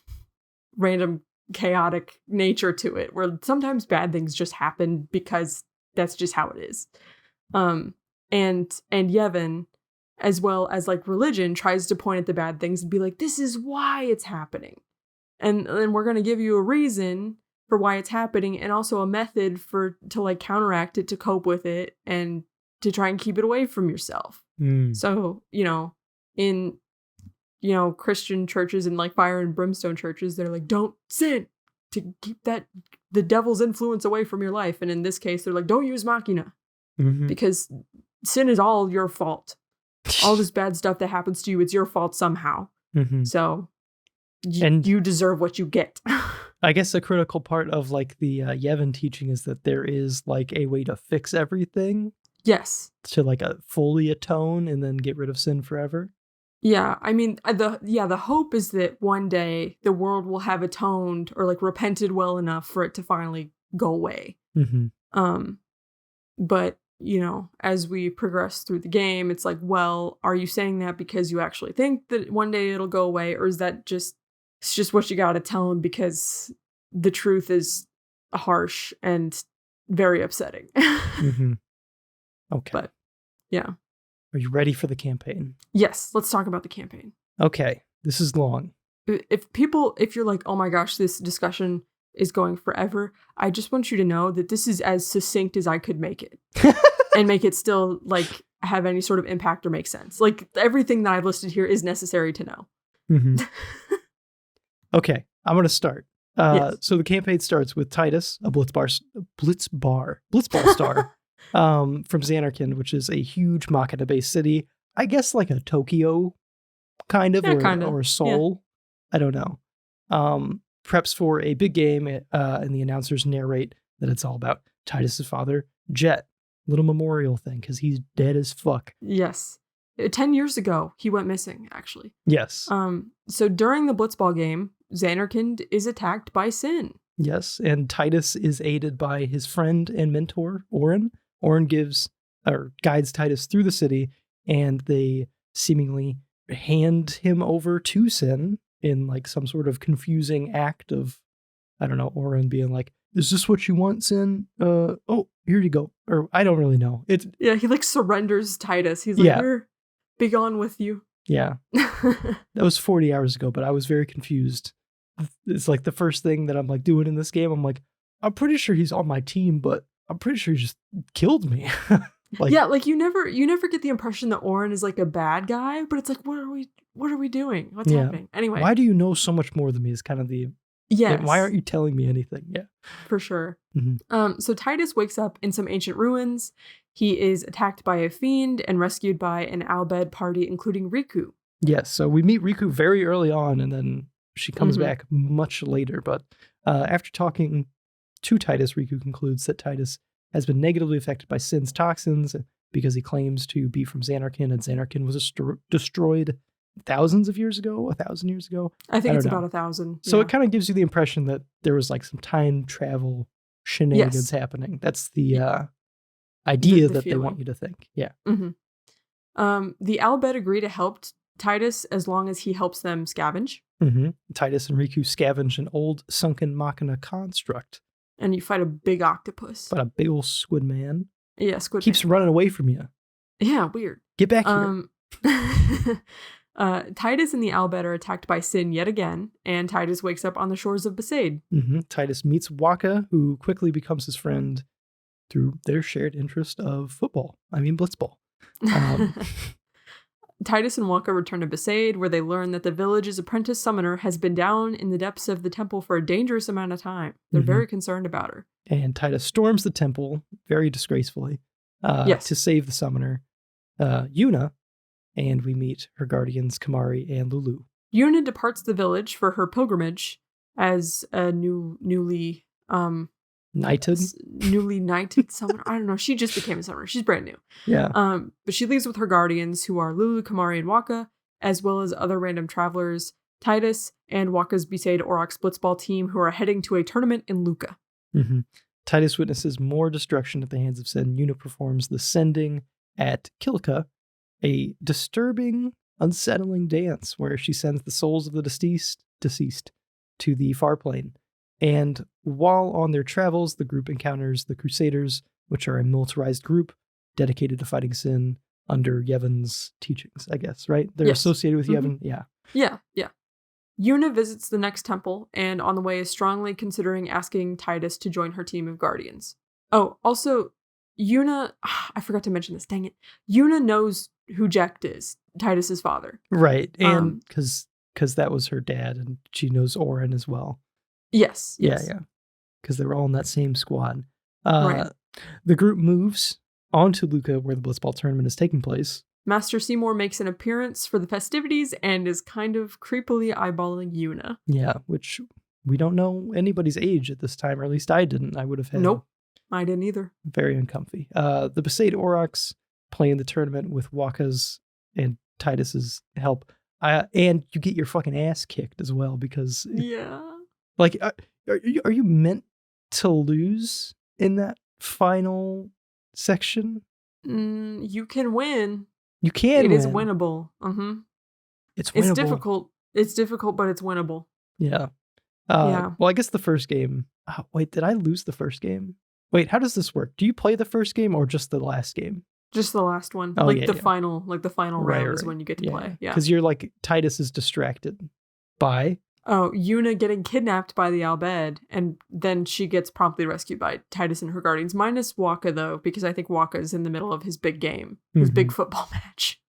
chaotic nature to it, where sometimes bad things just happen because that's just how it is. And Yevon, as well as like religion, tries to point at the bad things and be like, this is why it's happening. And then we're going to give you a reason for why it's happening, and also a method to like counteract it, to cope with it, and to try and keep it away from yourself. So, you know, in Christian churches and like fire and brimstone churches, they're like, don't sin to keep the devil's influence away from your life. And in this case, they're like, don't use machina because sin is all your fault. All this bad stuff that happens to you, it's your fault somehow. So you deserve what you get. I guess a critical part of like the Yevon teaching is that there is like a way to fix everything. Yes. To like fully atone and then get rid of sin forever. Yeah, I mean, the hope is that one day the world will have atoned or like repented well enough for it to finally go away. But as we progress through the game, it's like, well, are you saying that because you actually think that one day it'll go away, or is that it's just what you got to tell them because the truth is harsh and very upsetting. Okay. But yeah. Are you ready for the campaign? Yes, let's talk about the campaign. Okay, this is long. If you're like, oh my gosh, this discussion is going forever, I just want you to know that this is as succinct as I could make it. And make it still like have any sort of impact or make sense. Like everything that I've listed here is necessary to know. Okay, I'm going to start. Yes. So the campaign starts with Titus, a blitzball star. From Xanarkand, which is a huge Machina-based city. I guess like a Tokyo, kind of, or Seoul. Yeah. I don't know. Preps for a big game, and the announcers narrate that it's all about Titus's father, Jet. Little memorial thing, because he's dead as fuck. Yes. 10 years ago, he went missing, actually. Yes. So during the blitzball game, Xanarkand is attacked by Sin. Yes, and Titus is aided by his friend and mentor, Orin. Orin guides Titus through the city, and they seemingly hand him over to Sin in like some sort of confusing act of, I don't know, Orin being like, is this what you want, Sin? Oh, here you go. Or I don't really know. He like surrenders Titus. He's like, here, be gone with you. Yeah. That was 40 hours ago, but I was very confused. It's like the first thing that I'm like doing in this game. I'm like, I'm pretty sure he's on my team, but I'm pretty sure he just killed me. Like you never get the impression that Orin is like a bad guy, but it's like, what are we doing? What's happening? Anyway. Why do you know so much more than me is kind of the... Yes. Why aren't you telling me anything? Yeah. For sure. So Titus wakes up in some ancient ruins. He is attacked by a fiend and rescued by an Albed party, including Riku. Yes, so we meet Riku very early on, and then she comes back much later. But after talking to Titus, Riku concludes that Titus has been negatively affected by Sin's toxins because he claims to be from Xanarkand, and Xanarkand was destroyed 1,000 years ago. I think it's about 1,000. So it kind of gives you the impression that there was like some time travel shenanigans happening. That's the idea that they want you to think. Yeah. The Albed agree to help Titus as long as he helps them scavenge. Titus and Riku scavenge an old sunken Machina construct. And you fight a big octopus. But a big old squid man. Yeah, squid keeps running away from you. Yeah, weird. Get back here. Titus and the Albed are attacked by Sin yet again, and Titus wakes up on the shores of Besaid. Titus meets Waka, who quickly becomes his friend through their shared interest of blitzball. Titus and Waka return to Besaid, where they learn that the village's apprentice summoner has been down in the depths of the temple for a dangerous amount of time. They're very concerned about her. And Titus storms the temple, very disgracefully, to save the summoner, Yuna, and we meet her guardians, Kamari and Lulu. Yuna departs the village for her pilgrimage as a newly knighted summoner. I don't know. She just became a summoner. She's brand new. Yeah. But she leaves with her guardians, who are Lulu, Kamari, and Waka, as well as other random travelers, Titus, and Waka's Besaid Aurochs blitzball team, who are heading to a tournament in Lucca. Titus witnesses more destruction at the hands of Sin. Yuna performs the sending at Kilka, a disturbing, unsettling dance where she sends the souls of the deceased to the far plane. And while on their travels, the group encounters the Crusaders, which are a militarized group dedicated to fighting Sin under Yevon's teachings, I guess, right? They're associated with Yevon. Yeah. Yuna visits the next temple, and on the way is strongly considering asking Titus to join her team of guardians. Oh, also, Yuna, I forgot to mention this, dang it. Yuna knows who Jecht is, Titus's father. Right, and because that was her dad, and she knows Oren as well. Yes. Yeah, because they were all in that same squad. Right. The group moves onto Luca, where the Blitzball tournament is taking place. Master Seymour makes an appearance for the festivities and is kind of creepily eyeballing Yuna. Yeah, which we don't know anybody's age at this time, or at least I didn't. I would have had. Nope, I didn't either. Very uncomfy. The Besaid Aurochs play in the tournament with Waka's and Titus's help. And you get your fucking ass kicked as well because... Like, are you meant to lose in that final section? You can win. You can It win. is winnable. It's winnable. It's difficult. It's difficult, but it's winnable. Yeah. Well, I guess the first game... wait, did I lose the first game? Wait, how does this work? Do you play the first game or just the last game? Just the last one. Final round is when you get to play. Yeah. Because you're like, Titus is distracted by... Oh, Yuna getting kidnapped by the Albed, and then she gets promptly rescued by Titus and her guardians, minus Waka, though, because I think Waka is in the middle of his big game, his big football match.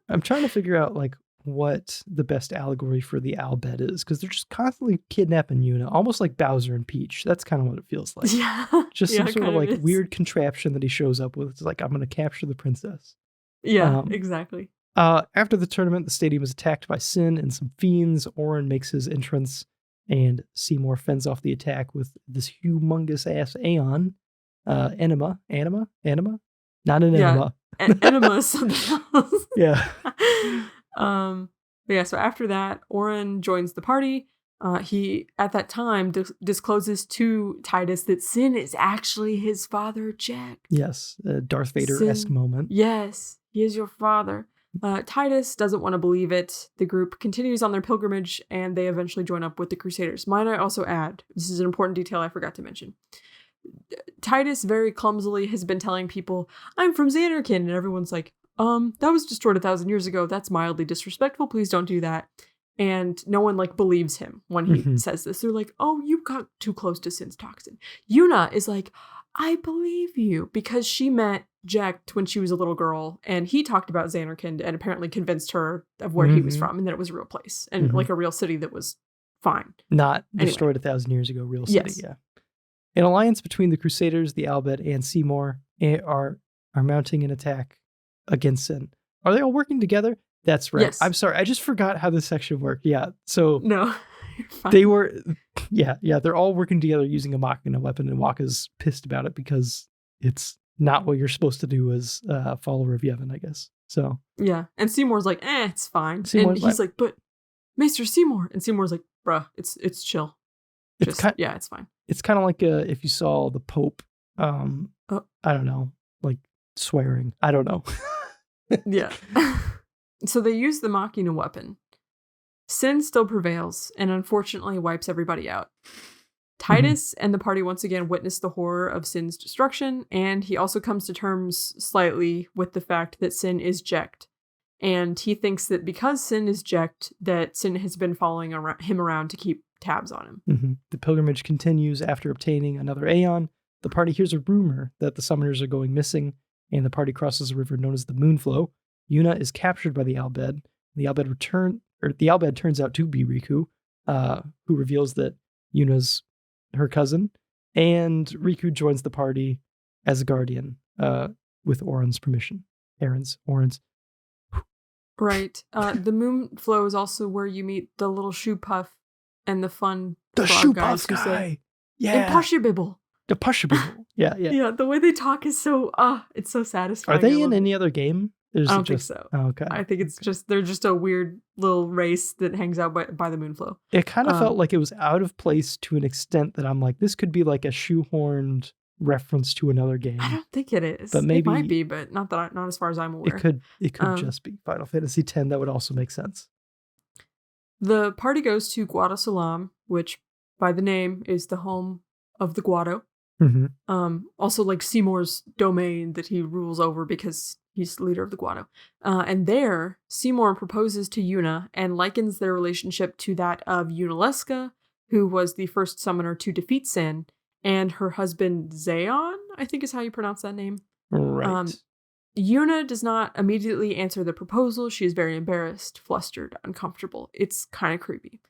I'm trying to figure out, like, what the best allegory for the Albed is, because they're just constantly kidnapping Yuna, almost like Bowser and Peach. That's kind of what it feels like. Yeah. Just some sort of, like, weird contraption that he shows up with. It's like, I'm going to capture the princess. Yeah, exactly. After the tournament, the stadium is attacked by Sin and some fiends. Oren makes his entrance, and Seymour fends off the attack with this humongous ass Aeon. Anima? Not an enema. Enema is something else. Yeah. So after that, Oren joins the party. He, at that time, discloses to Titus that Sin is actually his father, Jecht. Yes, a Darth Vader-esque moment. Yes, he is your father. Titus doesn't want to believe it. The group continues on their pilgrimage, and they eventually join up with the Crusaders. Might I also add, this is an important detail I forgot to mention. Titus very clumsily has been telling people, I'm from Xanarkand, and everyone's like, that was destroyed 1,000 years ago. That's mildly disrespectful. Please don't do that. And no one, like, believes him when he says this. They're like, oh, you got too close to Sin's toxin. Yuna is like, I believe you, because she met Jecht when she was a little girl, and he talked about Xanarkand and apparently convinced her of where he was from and that it was a real place and like a real city that was fine. Not destroyed 1,000 years ago, real city, yeah. An alliance between the Crusaders, the Albed, and Seymour are mounting an attack against Sin. Are they all working together? That's right. Yes. I'm sorry, I just forgot how this section worked. Yeah, so... No, you're fine. They were... Yeah, they're all working together using a Machina weapon, and Waka's pissed about it because it's not what you're supposed to do as a follower of Yevon, I guess. So... Yeah, and Seymour's like, it's fine. And he's like, but Maester Seymour. And Seymour's like, bruh, it's chill. It's fine. It's kind of like if you saw the Pope, I don't know, like swearing. I don't know. Yeah. So they use the Machina weapon. Sin still prevails and unfortunately wipes everybody out. Titus and the party once again witness the horror of Sin's destruction, and he also comes to terms slightly with the fact that Sin is Jecht. And he thinks that because Sin is Jecht, that Sin has been following him around to keep tabs on him. The pilgrimage continues after obtaining another Aeon. The party hears a rumor that the summoners are going missing, and the party crosses a river known as the Moonflow. Yuna is captured by the Albed. The Albed turns out to be Riku, who reveals that Yuna's her cousin, and Riku joins the party as a guardian, with Oren's permission. Oren's. Right. The Moonflow is also where you meet the little shoe puff and the fun shoe puff guy. Yeah. Impossible. The Impossible. Yeah. Yeah, the way they talk is so it's so satisfying. Are they in any other game? I don't think so. Oh, okay. I think it's they're just a weird little race that hangs out by the Moonflow. It kind of felt like it was out of place to an extent that I'm like, this could be like a shoehorned reference to another game. I don't think it is. But maybe it might be, but not as far as I'm aware. It could just be Final Fantasy X. That would also make sense. The party goes to Guado Salam, which by the name is the home of the Guado. Also like Seymour's domain that he rules over because he's the leader of the Guado. And there, Seymour proposes to Yuna and likens their relationship to that of Yunalesca, who was the first summoner to defeat Sin, and her husband Zaon, I think is how you pronounce that name. Right. Yuna does not immediately answer the proposal. She is very embarrassed, flustered, uncomfortable. It's kind of creepy.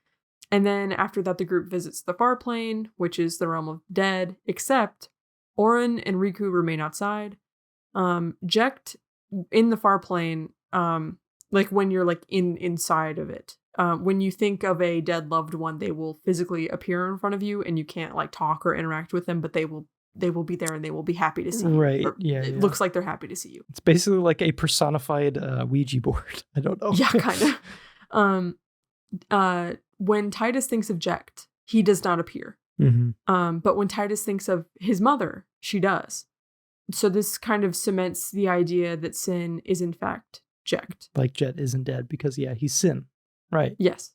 And then after that, the group visits the far plane, which is the realm of dead, except Oren and Riku remain outside. Jecht in the far plane, like when you're like inside of it, when you think of a dead loved one, they will physically appear in front of you and you can't like talk or interact with them, but they will be there and they will be happy to see you. Right. Yeah. It looks like they're happy to see you. It's basically like a personified Ouija board. I don't know. Yeah, kind of. When Titus thinks of Jecht, he does not appear. Mm-hmm. But when Titus thinks of his mother, she does. So this kind of cements the idea that Sin is in fact Jecht. Like Jet isn't dead because, yeah, he's Sin. Right. Yes.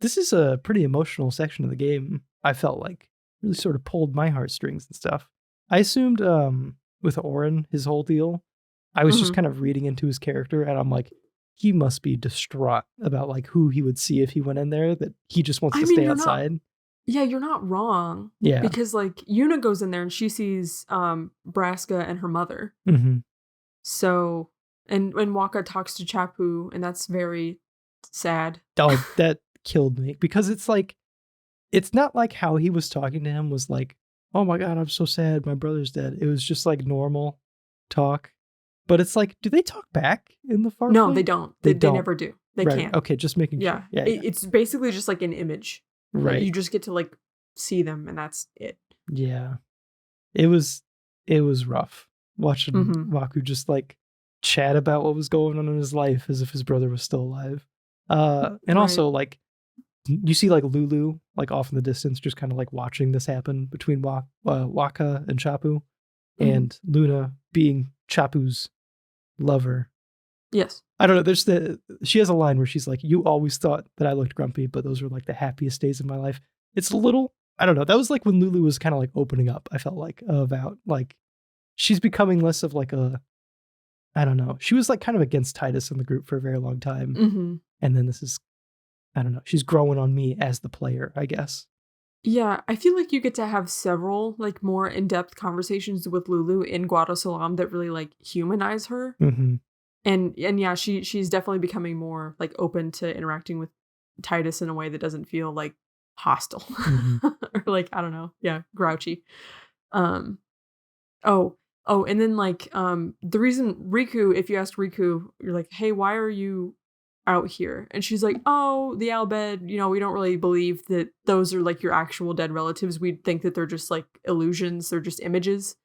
This is a pretty emotional section of the game, I felt like. Really sort of pulled my heartstrings and stuff. I assumed with Oren, his whole deal, I was just kind of reading into his character, and I'm like, he must be distraught about like who he would see if he went in there, that he just wants to stay outside. You're not wrong. Yeah. Because like Yuna goes in there and she sees Braska and her mother. Mm-hmm. So, and Waka talks to Chapu, and that's very sad. Oh, that killed me. Because it's like, it's not like how he was talking to him was like, oh my God, I'm so sad, my brother's dead. It was just like normal talk. But it's like, do they talk back in the far? No, they don't. They never do. They can't. Okay, just making sure. Yeah. It's basically just like an image. Right. Like, you just get to like see them and that's it. Yeah. It was rough watching Waku just like chat about what was going on in his life as if his brother was still alive. And also like, you see like Lulu like off in the distance just kind of like watching this happen between Waka and Chapu, and Luna being Chapu's lover. Yes. I don't know. She has a line where she's like, you always thought that I looked grumpy, but those were like the happiest days of my life. It's a little, I don't know. That was like when Lulu was kind of like opening up, I felt like, about like, she's becoming less of like I don't know. She was like kind of against Titus in the group for a very long time. Mm-hmm. And then this is, I don't know. She's growing on me as the player, I guess. Yeah, I feel like you get to have several like more in-depth conversations with Lulu in Guadalsalam that really like humanize her. Mm-hmm. And yeah, she's definitely becoming more like open to interacting with Titus in a way that doesn't feel like hostile or like, I don't know. Yeah. Grouchy. And then like, the reason Riku, if you asked Riku, you're like, hey, why are you out here? And she's like, oh, the Albed, we don't really believe that those are like your actual dead relatives. We think that they're just like illusions. They're just images.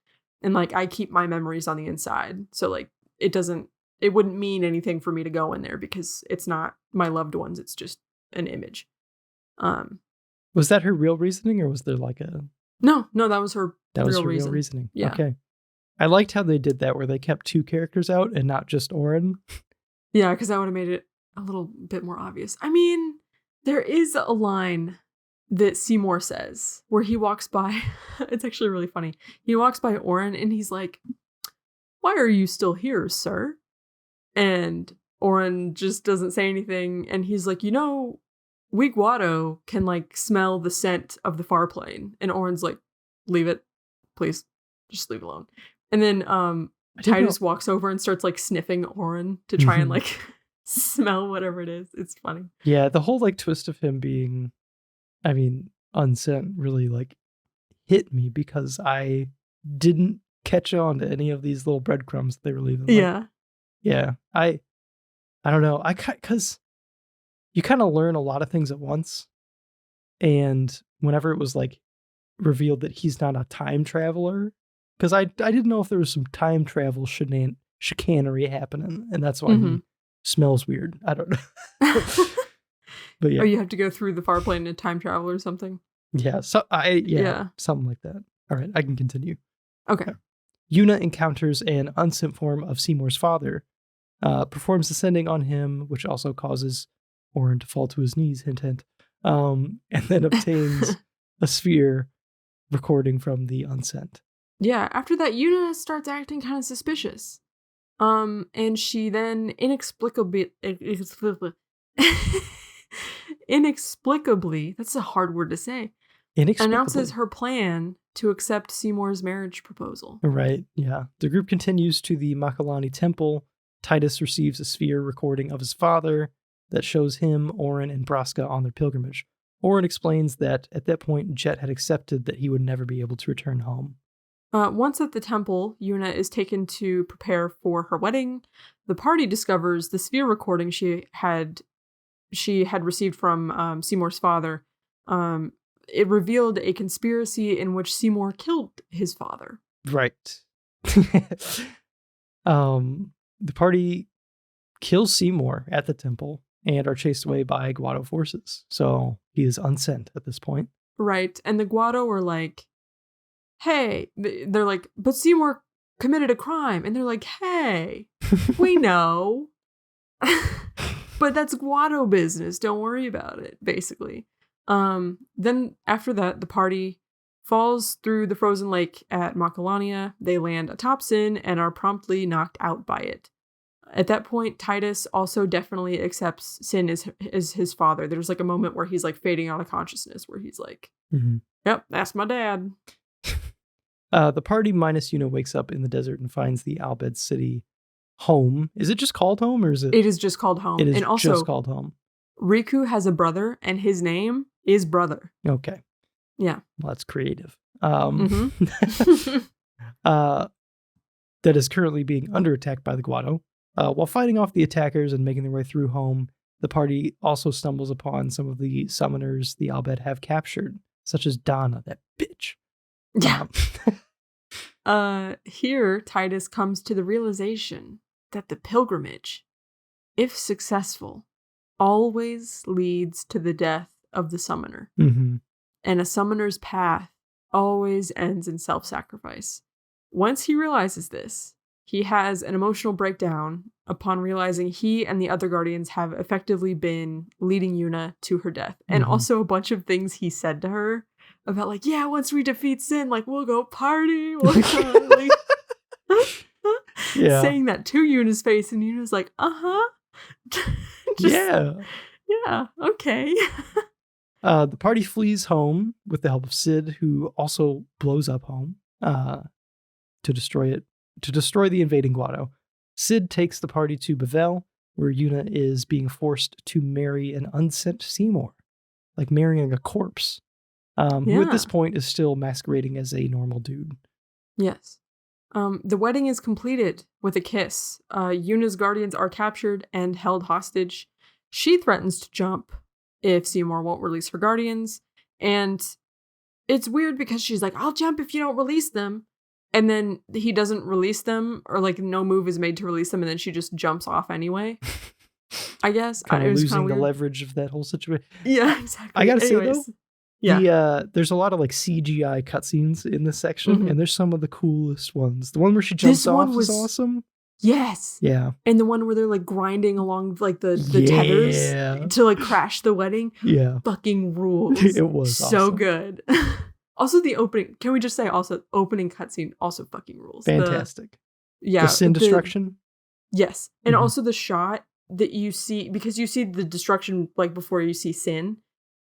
And like, I keep my memories on the inside. So like, it wouldn't mean anything for me to go in there because it's not my loved ones. It's just an image. Was that her real reasoning, or was there like a... No, that was her real reasoning. Yeah. Okay. I liked how they did that, where they kept two characters out and not just Oren. Yeah, because that would have made it a little bit more obvious. I mean, there is a line that Seymour says where he walks by. It's actually really funny. He walks by Oren and he's like, why are you still here, sir? And Oren just doesn't say anything. And he's like, Wiguado can like smell the scent of the far plane. And Oren's like, leave it, please. Just leave it alone. And then Titus walks over and starts like sniffing Oren to try and like smell whatever it is. It's funny. Yeah, the whole like twist of him being, I mean, unsent really like hit me because I didn't catch on to any of these little breadcrumbs that they were leaving. Like, yeah. I don't know. Because you kind of learn a lot of things at once. And whenever it was like revealed that he's not a time traveler, because I didn't know if there was some time travel chicanery happening, and that's why he smells weird. I don't know. But yeah. Or you have to go through the far plane in time travel or something. Yeah. Something like that. All right, I can continue. Okay. Yuna encounters an unsent form of Seymour's father, performs descending on him, which also causes Oren to fall to his knees, hint, hint, and then obtains a sphere recording from the unsent. Yeah, after that, Yuna starts acting kind of suspicious. And she then inexplicably, that's a hard word to say, announces her plan to accept Seymour's marriage proposal. Right, yeah. The group continues to the Makalani temple. Titus receives a sphere recording of his father that shows him, Orin, and Braska on their pilgrimage. Orin explains that at that point, Jet had accepted that he would never be able to return home. Once at the temple, Yuna is taken to prepare for her wedding. The party discovers the sphere recording she had received from Seymour's father. It revealed a conspiracy in which Seymour killed his father. Right. The party kills Seymour at the temple and are chased away by Guado forces. So he is unsent at this point. Right. And the Guado are like, hey, they're like, but Seymour committed a crime. And they're like, hey, we know. But that's Guado business. Don't worry about it, basically. Then after that, the party falls through the frozen lake at Makalania. They land atop Sin and are promptly knocked out by it. At that point, Titus also definitely accepts Sin as his father. There's like a moment where he's like fading out of consciousness, where he's like, yep, that's my dad. The party minus Yuna wakes up in the desert and finds the Albed city home. Is it just called home, or is it? It is just called home. It is and also, just called home. Riku has a brother, and his name is Brother. Okay. Yeah. Well, that's creative. That is currently being under attack by the Guado. While fighting off the attackers and making their way through home, the party also stumbles upon some of the summoners the Albed have captured, such as Donna, that bitch. Yeah. Here, Titus comes to the realization that the pilgrimage, if successful, always leads to the death of the summoner. Mm-hmm. And a summoner's path always ends in self-sacrifice. Once he realizes this, he has an emotional breakdown upon realizing he and the other guardians have effectively been leading Yuna to her death. And also a bunch of things he said to her about like, yeah, once we defeat Sin, like, we'll go party. We'll go, like, yeah. Saying that to Yuna's face, and Yuna's like, yeah. Yeah, okay. The party flees home with the help of Sid, who also blows up home to destroy the invading Guado. Sid takes the party to Bavel, where Yuna is being forced to marry an unsent Seymour, like marrying a corpse, who at this point is still masquerading as a normal dude. Yes. The wedding is completed with a kiss. Yuna's guardians are captured and held hostage. She threatens to jump if Seymour won't release her guardians. And it's weird because she's like, I'll jump if you don't release them. And then he doesn't release them, or like no move is made to release them, and then she just jumps off anyway. I guess. Kind of losing the leverage of that whole situation. Yeah, exactly. I gotta say though, there's a lot of like CGI cutscenes in this section, and there's some of the coolest ones. The one where she jumps off is awesome. Yes. Yeah. And the one where they're like grinding along like the tethers to like crash the wedding. Yeah. Fucking rules. It was so awesome. Good. Also, the opening. Can we just say also opening cutscene also fucking rules. Fantastic. The Sin destruction. Yes, and also the shot that you see, because you see the destruction like before you see Sin,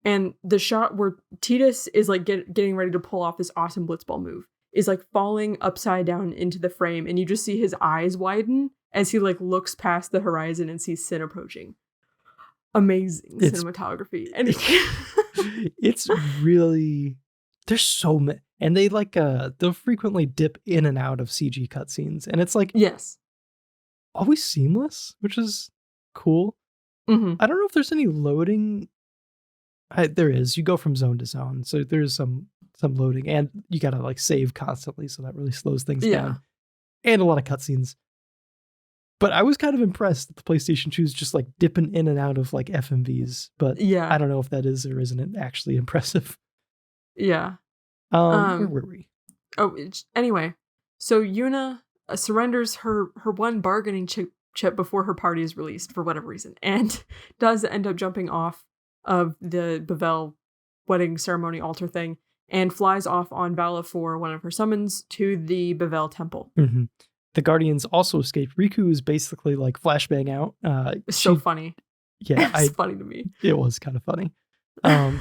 and the shot where Titus is like getting ready to pull off this awesome blitzball move is like falling upside down into the frame, and you just see his eyes widen as he like looks past the horizon and sees Sin approaching. Amazing cinematography, and it's really. There's so many, and they like they'll frequently dip in and out of CG cutscenes, and it's like always seamless, which is cool. I don't know if there's any loading. There is. You go from zone to zone, so there's some loading, and you gotta like save constantly, so that really slows things down. And a lot of cutscenes. But I was kind of impressed that the PlayStation 2 is just like dipping in and out of like FMVs. But I don't know if that is or isn't it actually impressive. Yeah. Where were we? Anyway, so Yuna surrenders her one bargaining chip before her party is released for whatever reason, and does end up jumping off of the Bavel wedding ceremony altar thing, and flies off on Vala for one of her summons to the Bavel temple. The Guardians also escape. Riku is basically like flashbang out. So funny. Yeah, it's funny to me. It was kind of funny.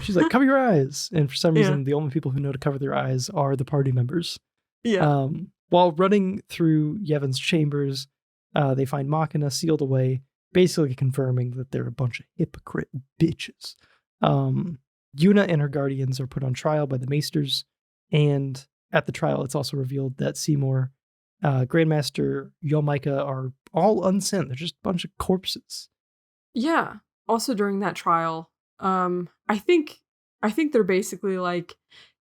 She's like, cover your eyes. And for some reason, the only people who know to cover their eyes are the party members. Yeah. While running through Yevon's chambers, they find Machina sealed away, basically confirming that they're a bunch of hypocrite bitches. Yuna and her guardians are put on trial by the Maesters, and at the trial, it's also revealed that Seymour, Grandmaster Yolmika are all unsent. They're just a bunch of corpses. Yeah. Also during that trial, I think they're basically like,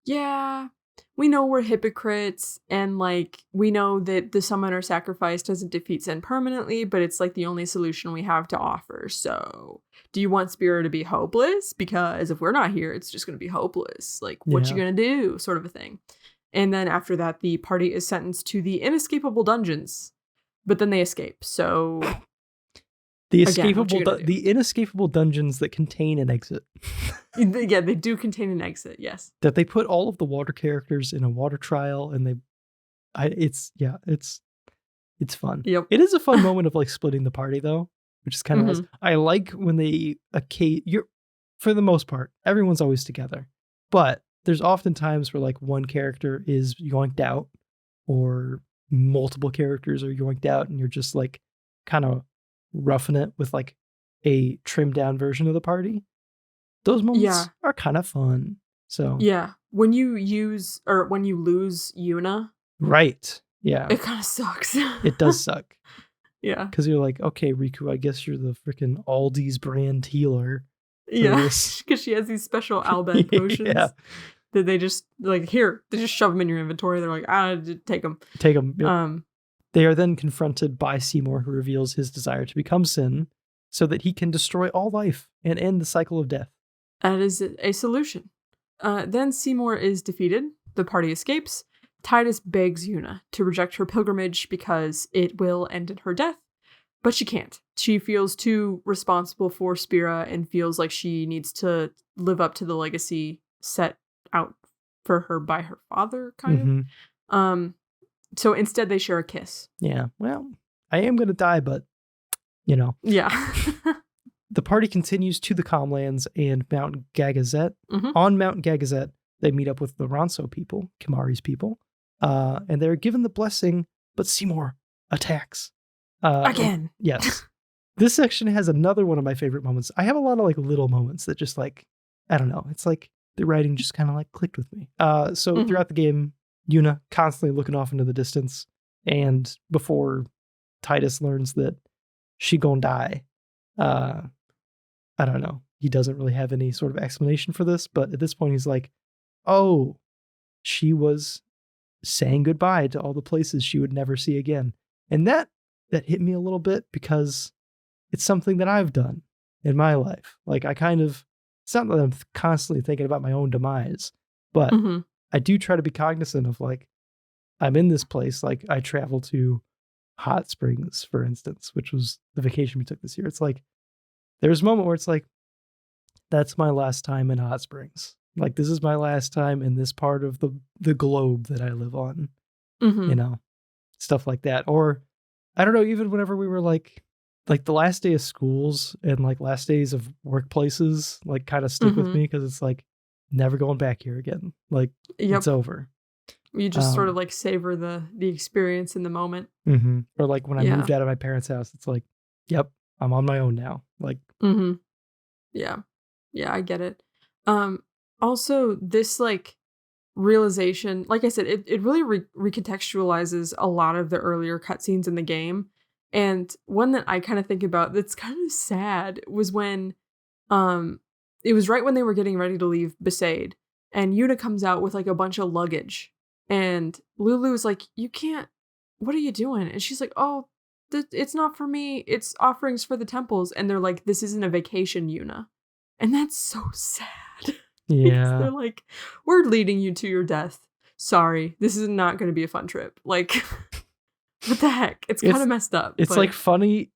yeah, we know we're hypocrites, and like we know that the summon or sacrifice doesn't defeat sin permanently, but it's like the only solution we have to offer. So do you want Spira to be hopeless? Because if we're not here, it's just going to be hopeless. Like, what you going to do? Sort of a thing. And then after that, the party is sentenced to the inescapable dungeons, but then they escape. So the inescapable dungeons that contain an exit. Yeah, they do contain an exit. Yes. That they put all of the water characters in a water trial, and it's fun. Yep. It is a fun moment of like splitting the party though, which is kind of nice. I like when for the most part, everyone's always together, but there's often times where like one character is yoinked out, or multiple characters are yoinked out, and you're just like kind of roughing it with like a trimmed down version of the party. Those moments are kind of fun. So yeah, when you lose Yuna, right? Yeah, it kind of sucks. It does suck. Yeah, because you're like, okay, Riku, I guess you're the freaking Aldi's brand healer. Yeah, because she has these special Albed potions that they just like they just shove them in your inventory. They're like, take them. Take them. Yep. They are then confronted by Seymour, who reveals his desire to become Sin, so that he can destroy all life and end the cycle of death. That is a solution. Then Seymour is defeated. The party escapes. Tidus begs Yuna to reject her pilgrimage because it will end in her death, but she can't. She feels too responsible for Spira and feels like she needs to live up to the legacy set out for her by her father, kind of. So instead they share a kiss. Yeah, well, I am going to die, but, you know. Yeah. The party continues to the Calmlands and Mount Gagazet. On Mount Gagazet, they meet up with the Ronso people, Kimahri's people, and they're given the blessing, but Seymour attacks. Again. Yes. This section has another one of my favorite moments. I have a lot of like little moments that just like, I don't know. It's like the writing just kind of like clicked with me. So throughout the game, Yuna constantly looking off into the distance, and before Tidus learns that she gonna die, I don't know. He doesn't really have any sort of explanation for this, but at this point he's like, oh, she was saying goodbye to all the places she would never see again. And that hit me a little bit because it's something that I've done in my life. Like it's not that I'm constantly thinking about my own demise, but I do try to be cognizant of like, I'm in this place. Like I travel to Hot Springs, for instance, which was the vacation we took this year. It's like, there's a moment where it's like, that's my last time in Hot Springs. Like, this is my last time in this part of the globe that I live on. You know, stuff like that. Or, I don't know, even whenever we were like the last day of schools and like last days of workplaces, like kind of stick with me because it's like, never going back here again. Like, it's over. You just sort of like savor the experience in the moment. Or like when I moved out of my parents' house, it's like, yep, I'm on my own now. Like, yeah, I get it. Also, this like realization, like I said, it really recontextualizes a lot of the earlier cutscenes in the game. And one that I kind of think about that's kind of sad was when, it was right when they were getting ready to leave Besaid, and Yuna comes out with like a bunch of luggage, and Lulu's like, "You can't. What are you doing?" And she's like, "Oh, it's not for me. It's offerings for the temples." And they're like, "This isn't a vacation, Yuna," and that's so sad. Yeah, they're like, "We're leading you to your death. Sorry, this is not going to be a fun trip." Like, what the heck? It's kind of messed up. It's like funny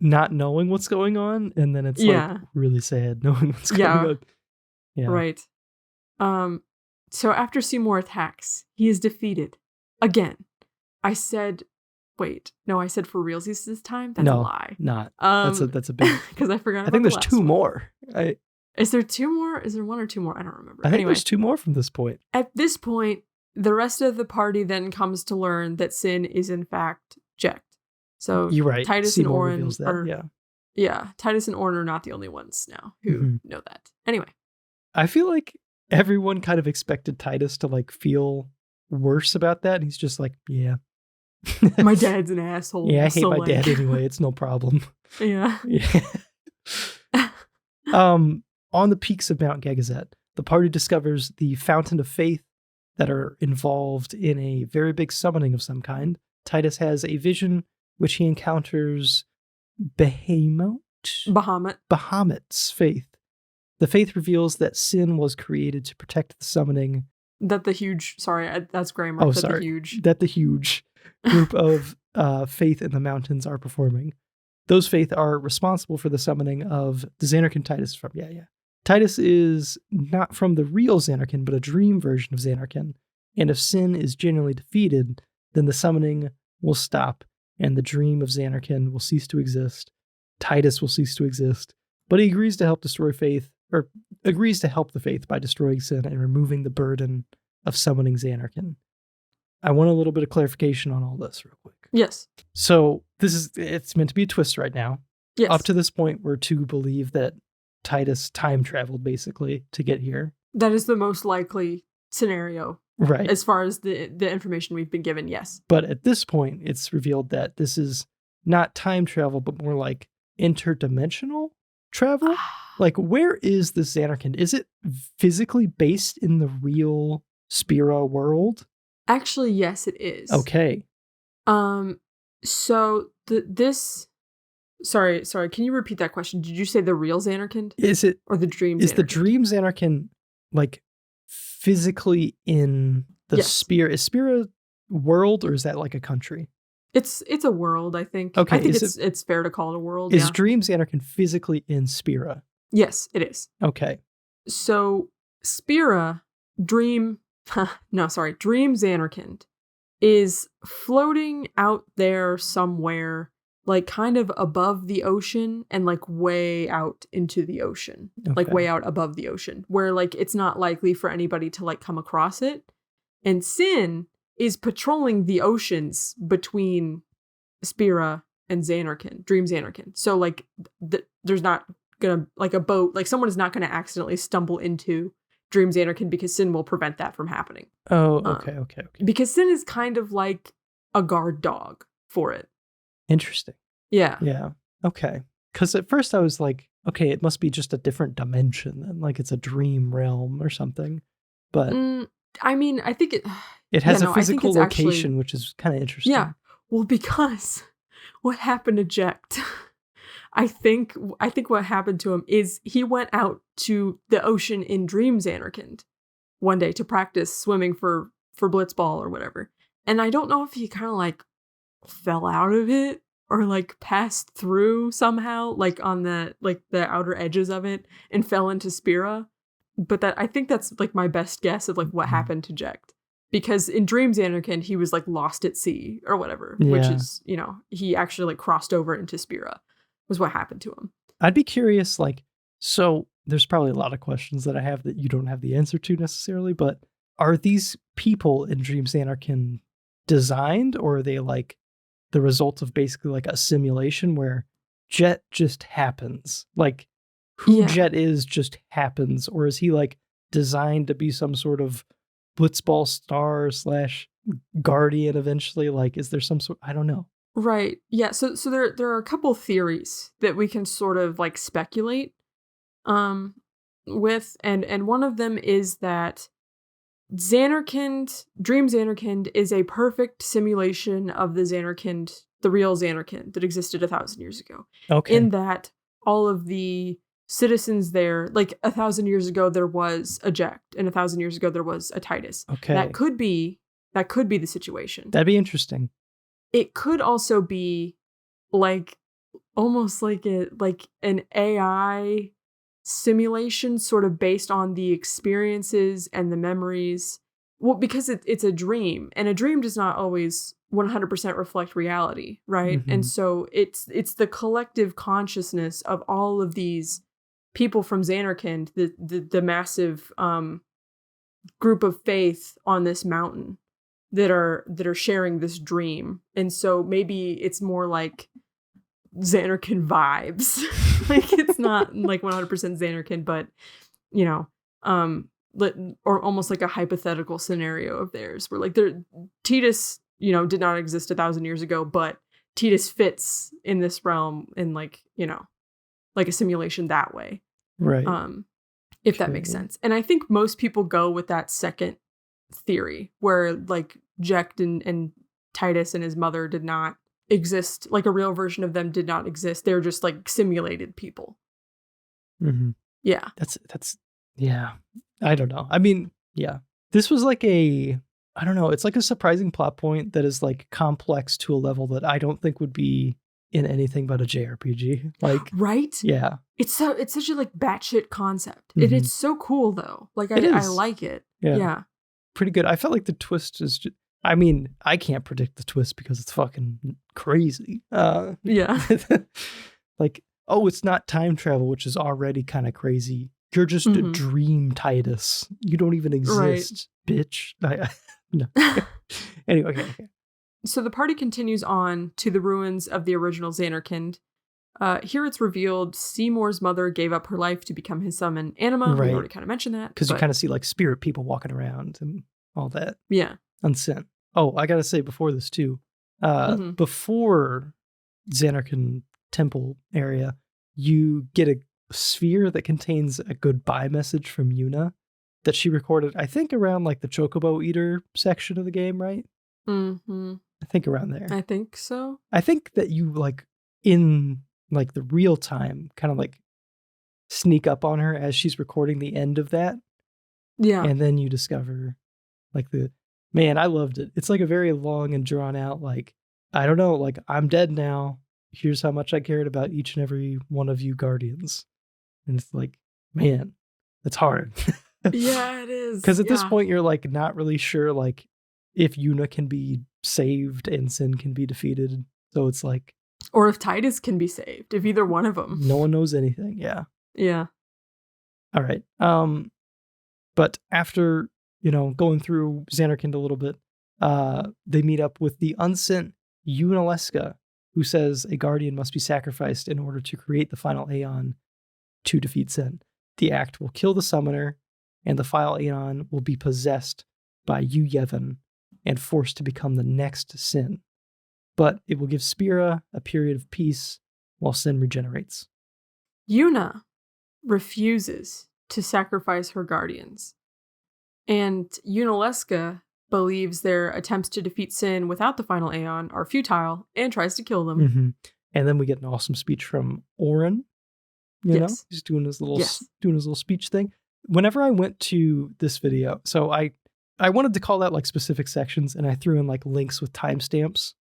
not knowing what's going on, and then it's like really sad knowing what's going on. Yeah. Right. So after Seymour attacks, he is defeated again. I said for realsies this time. That's a lie. Not. That's a big. Because I forgot. I think there's two more. Is there two more? Is there one or two more? I don't remember. I think there's two more from this point. At this point, the rest of the party then comes to learn that Sin is in fact Jecht. So you're right. Titus Seymour and reveals Orin that, yeah, Titus and Orin are not the only ones now who know that. Anyway. I feel like everyone kind of expected Titus to like feel worse about that. And he's just like, yeah. My dad's an asshole. Yeah, I hate my dad anyway. It's no problem. Yeah. On the peaks of Mount Gegazet, the party discovers the Fountain of Faith that are involved in a very big summoning of some kind. Titus has a vision which he encounters Bahamut's faith. The faith reveals that Sin was created to protect the summoning. That the huge group of faith in the mountains are performing. Those faith are responsible for the summoning of the Zanarkand Titus is from. Titus is not from the real Zanarkand, but a dream version of Zanarkand. And if Sin is genuinely defeated, then the summoning will stop, and the dream of Zanarkand will cease to exist. Titus will cease to exist. But he agrees to help the faith by destroying Sin and removing the burden of summoning Zanarkand. I want a little bit of clarification on all this real quick. Yes. So it's meant to be a twist right now. Yes. Up to this point, we're to believe that Titus time traveled basically to get here. That is the most likely scenario. Right. As far as the information we've been given, yes. But at this point, it's revealed that this is not time travel, but more like interdimensional travel. Like, where is this Zanarkand? Is it physically based in the real Spira world? Actually, yes, it is. Okay. So this. Sorry. Can you repeat that question? Did you say the real Zanarkand? Is it or the dream? Is Zanarkand? the dream Zanarkand like physically in the Spira? Is Spira world, or is that like a country? It's a world, I think. Okay, I think it's fair to call it a world. Is Dream Zanarkand physically in Spira? Yes, it is. Okay. So Spira, Dream Zanarkand is floating out there somewhere, like kind of above the ocean and like way out into the ocean, like way out above the ocean, where like it's not likely for anybody to like come across it. And Sin is patrolling the oceans between Spira and Zanarkand, Dream Zanarkand. So like there's not gonna like a boat, like someone is not gonna accidentally stumble into Dream Zanarkand because Sin will prevent that from happening. Oh, okay. Because Sin is kind of like a guard dog for it. Interesting. Yeah. Yeah. Okay. Because at first I was like, okay, it must be just a different dimension, and like it's a dream realm or something. But I mean, I think it has a physical location, actually, which is kind of interesting. Yeah. Well, because what happened to Jecht? I think what happened to him is he went out to the ocean in Dream Zanarkand one day to practice swimming for blitzball or whatever. And I don't know if he kind of like fell out of it or like passed through somehow, like on the outer edges of it and fell into Spira. But I think that's like my best guess of like what happened to Jecht. Because in Dream Zanarkand, he was like lost at sea or whatever, which is, he actually like crossed over into Spira was what happened to him. I'd be curious, like, so there's probably a lot of questions that I have that you don't have the answer to necessarily, but are these people in Dream Zanarkand designed, or are they like the result of basically like a simulation where Jet just happens? Like who Jet is just happens, or is he like designed to be some sort of blitzball star / guardian eventually? Like, is there some sort, I don't know. Right. Yeah. So there are a couple theories that we can sort of like speculate with, and one of them is that Dream Zanarkand is a perfect simulation of the real Zanarkand that existed 1,000 years ago. Okay. In that all of the citizens there, like 1,000 years ago there was a Jecht, and 1,000 years ago there was a Titus. Okay. That could be the situation. That'd be interesting. It could also be like almost like an AI simulation sort of based on the experiences and the memories. Well, because it's a dream, and a dream does not always 100% reflect reality, right? Mm-hmm. And so it's the collective consciousness of all of these people from Xanarkand, the massive group of faith on this mountain that are sharing this dream. And so maybe it's more like Xanarkand vibes. Like it's not like 100% Xanarkand, but you know, or almost like a hypothetical scenario of theirs where like Tidus, you know, did not exist 1,000 years ago, but Tidus fits in this realm in like, you know, like a simulation that way. Right. If that makes sense. And I think most people go with that second theory where like Jecht and Tidus and his mother did not exist, like a real version of them did not exist. They're just like simulated people. Mm-hmm. Yeah. That's yeah. I don't know. I mean, yeah. This was like I don't know, it's like a surprising plot point that is like complex to a level that I don't think would be in anything but a JRPG. Like, right? Yeah. It's such a like batshit concept. Mm-hmm. It's so cool though. Like I like it. Yeah. Pretty good. I felt like the twist is just, I mean, I can't predict the twist because it's fucking crazy. Yeah. Like, oh, it's not time travel, which is already kind of crazy. You're just a dream Tidus. You don't even exist, bitch. No. Anyway, okay. So the party continues on to the ruins of the original Xanarkand. Here it's revealed Seymour's mother gave up her life to become his summon Anima. Right. We already kind of mentioned that. Because you kind of see like spirit people walking around and all that. Yeah. Unsent. Oh, I got to say before this too. Before Xanarkand Temple area, you get a sphere that contains a goodbye message from Yuna that she recorded, I think around like the Chocobo Eater section of the game, right? Mm-hmm. I think around there. I think so. I think that you like in like the real time kind of like sneak up on her as she's recording the end of that. Yeah. And then you discover like man, I loved it. It's like a very long and drawn out, like, I don't know, like I'm dead now. Here's how much I cared about each and every one of you guardians. And it's like, man, that's hard. Yeah, it is. Because at this point, you're like not really sure like if Yuna can be saved and Sin can be defeated. So it's like, or if Tidus can be saved, if either one of them. No one knows anything. Yeah. Yeah. All right. But after, you know, going through Xanarkand a little bit, they meet up with the unsent Yunalesca, who says a guardian must be sacrificed in order to create the final Aeon to defeat Sin. The act will kill the summoner, and the final Aeon will be possessed by Yu Yevon and forced to become the next Sin. But it will give Spira a period of peace while Sin regenerates. Yuna refuses to sacrifice her guardians. And Yunalesca believes their attempts to defeat Sin without the final Aeon are futile and tries to kill them. Mm-hmm. And then we get an awesome speech from Auron. You know, he's doing his little speech thing. Whenever I went to this video, so I wanted to call out like specific sections, and I threw in like links with timestamps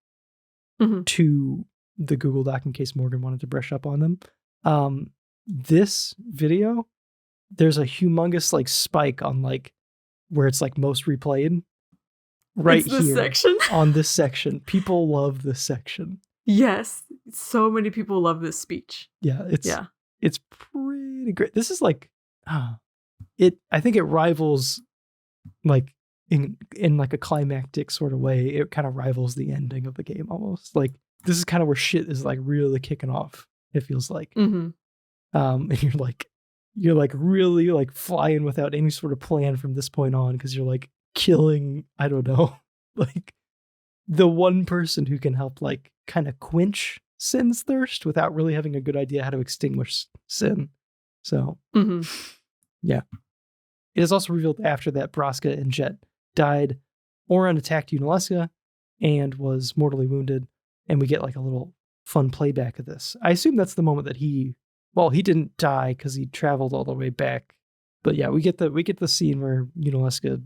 to the Google Doc in case Morgan wanted to brush up on them. This video, there's a humongous like spike on like where it's like most replayed. Right here section? On this section. People love this section. Yes. So many people love this speech. Yeah. It's pretty great. This is like, I think it rivals like in like a climactic sort of way. It kind of rivals the ending of the game almost. Like this is kind of where shit is like really kicking off. It feels like, and you're like really like flying without any sort of plan from this point on. Cause you're like killing, I don't know, like the one person who can help like kind of quench Sin's thirst without really having a good idea how to extinguish Sin. So, yeah. It is also revealed after that Braska and Jet died, Auron attacked Yunalesca and was mortally wounded, and we get like a little fun playback of this. I assume that's the moment that he didn't die because he traveled all the way back. But yeah, we get the scene where Yunalesca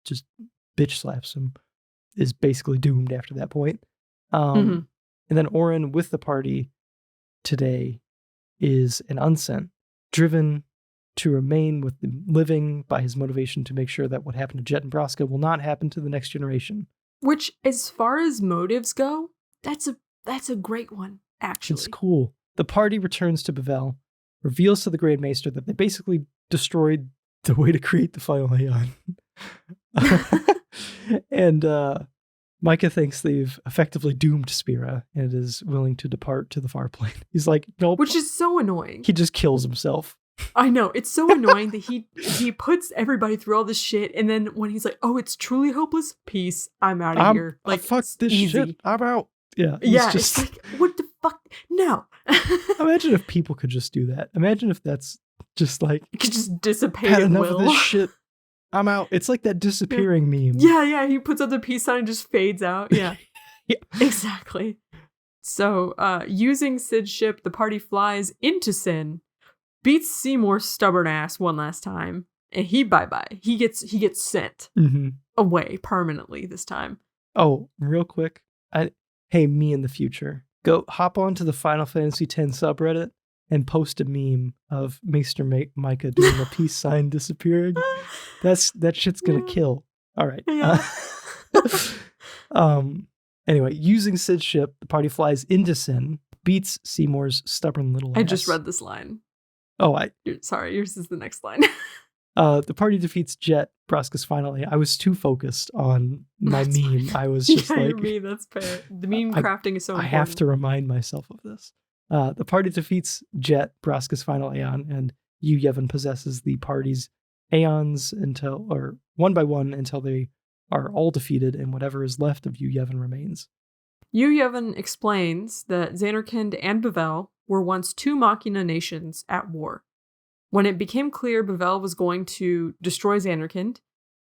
just bitch slaps him, is basically doomed after that point. And then Auron with the party today is an unsent, driven to remain with the living by his motivation to make sure that what happened to Jet and Braska will not happen to the next generation. Which, as far as motives go, that's a great one, actually. It's cool. The party returns to Bevelle, reveals to the Grand Maester that they basically destroyed the way to create the final Aeon. And Micah thinks they've effectively doomed Spira and is willing to depart to the far plane. He's like, nope. Which is so annoying. He just kills himself. I know. It's so annoying that he puts everybody through all this shit, and then when he's like, oh, it's truly hopeless, peace, I'm out of here. Like, fuck this easy. shit, I'm out. Yeah. Yeah, it's like, what the fuck? No. Imagine if people could just do that. Imagine if that's just like, it could just dissipate had at enough will. of this shit. I'm out. It's like that disappearing meme. Yeah, he puts up the peace sign and just fades out. Yeah. Yeah. Exactly. So, using Sid's ship, the party flies into Sin, beats Seymour's stubborn ass one last time, and he bye-bye. He gets sent away permanently this time. Oh, real quick. Hey, me in the future. Go hop onto the Final Fantasy X subreddit and post a meme of Maester Micah doing a peace sign disappearing. That shit's gonna kill. All right. Yeah. Anyway, using Sid's ship, the party flies into Sin, beats Seymour's stubborn little ass. I just read this line. Oh, sorry, yours is the next line. The party defeats Jet, Braska's final Aeon. I was too focused on my meme. I was just like... meme, that's fair. The meme crafting is so important. I have to remind myself of this. The party defeats Jet, Braska's final Aeon, and Yu Yevon possesses the party's Aeons one by one until they are all defeated and whatever is left of Yu Yevon remains. Yu Yevon explains that Zanarkand and Bavel were once two Machina nations at war. When it became clear Bavel was going to destroy Zanarkand,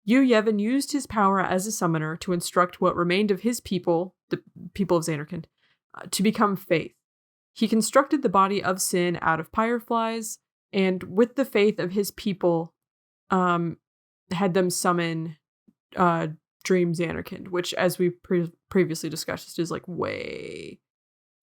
Yu Yevon used his power as a summoner to instruct what remained of his people, the people of Zanarkand, to become faith. He constructed the body of Sin out of fireflies, and with the faith of his people, had them summon Dream Zanarkand, which, as we previously discussed, is like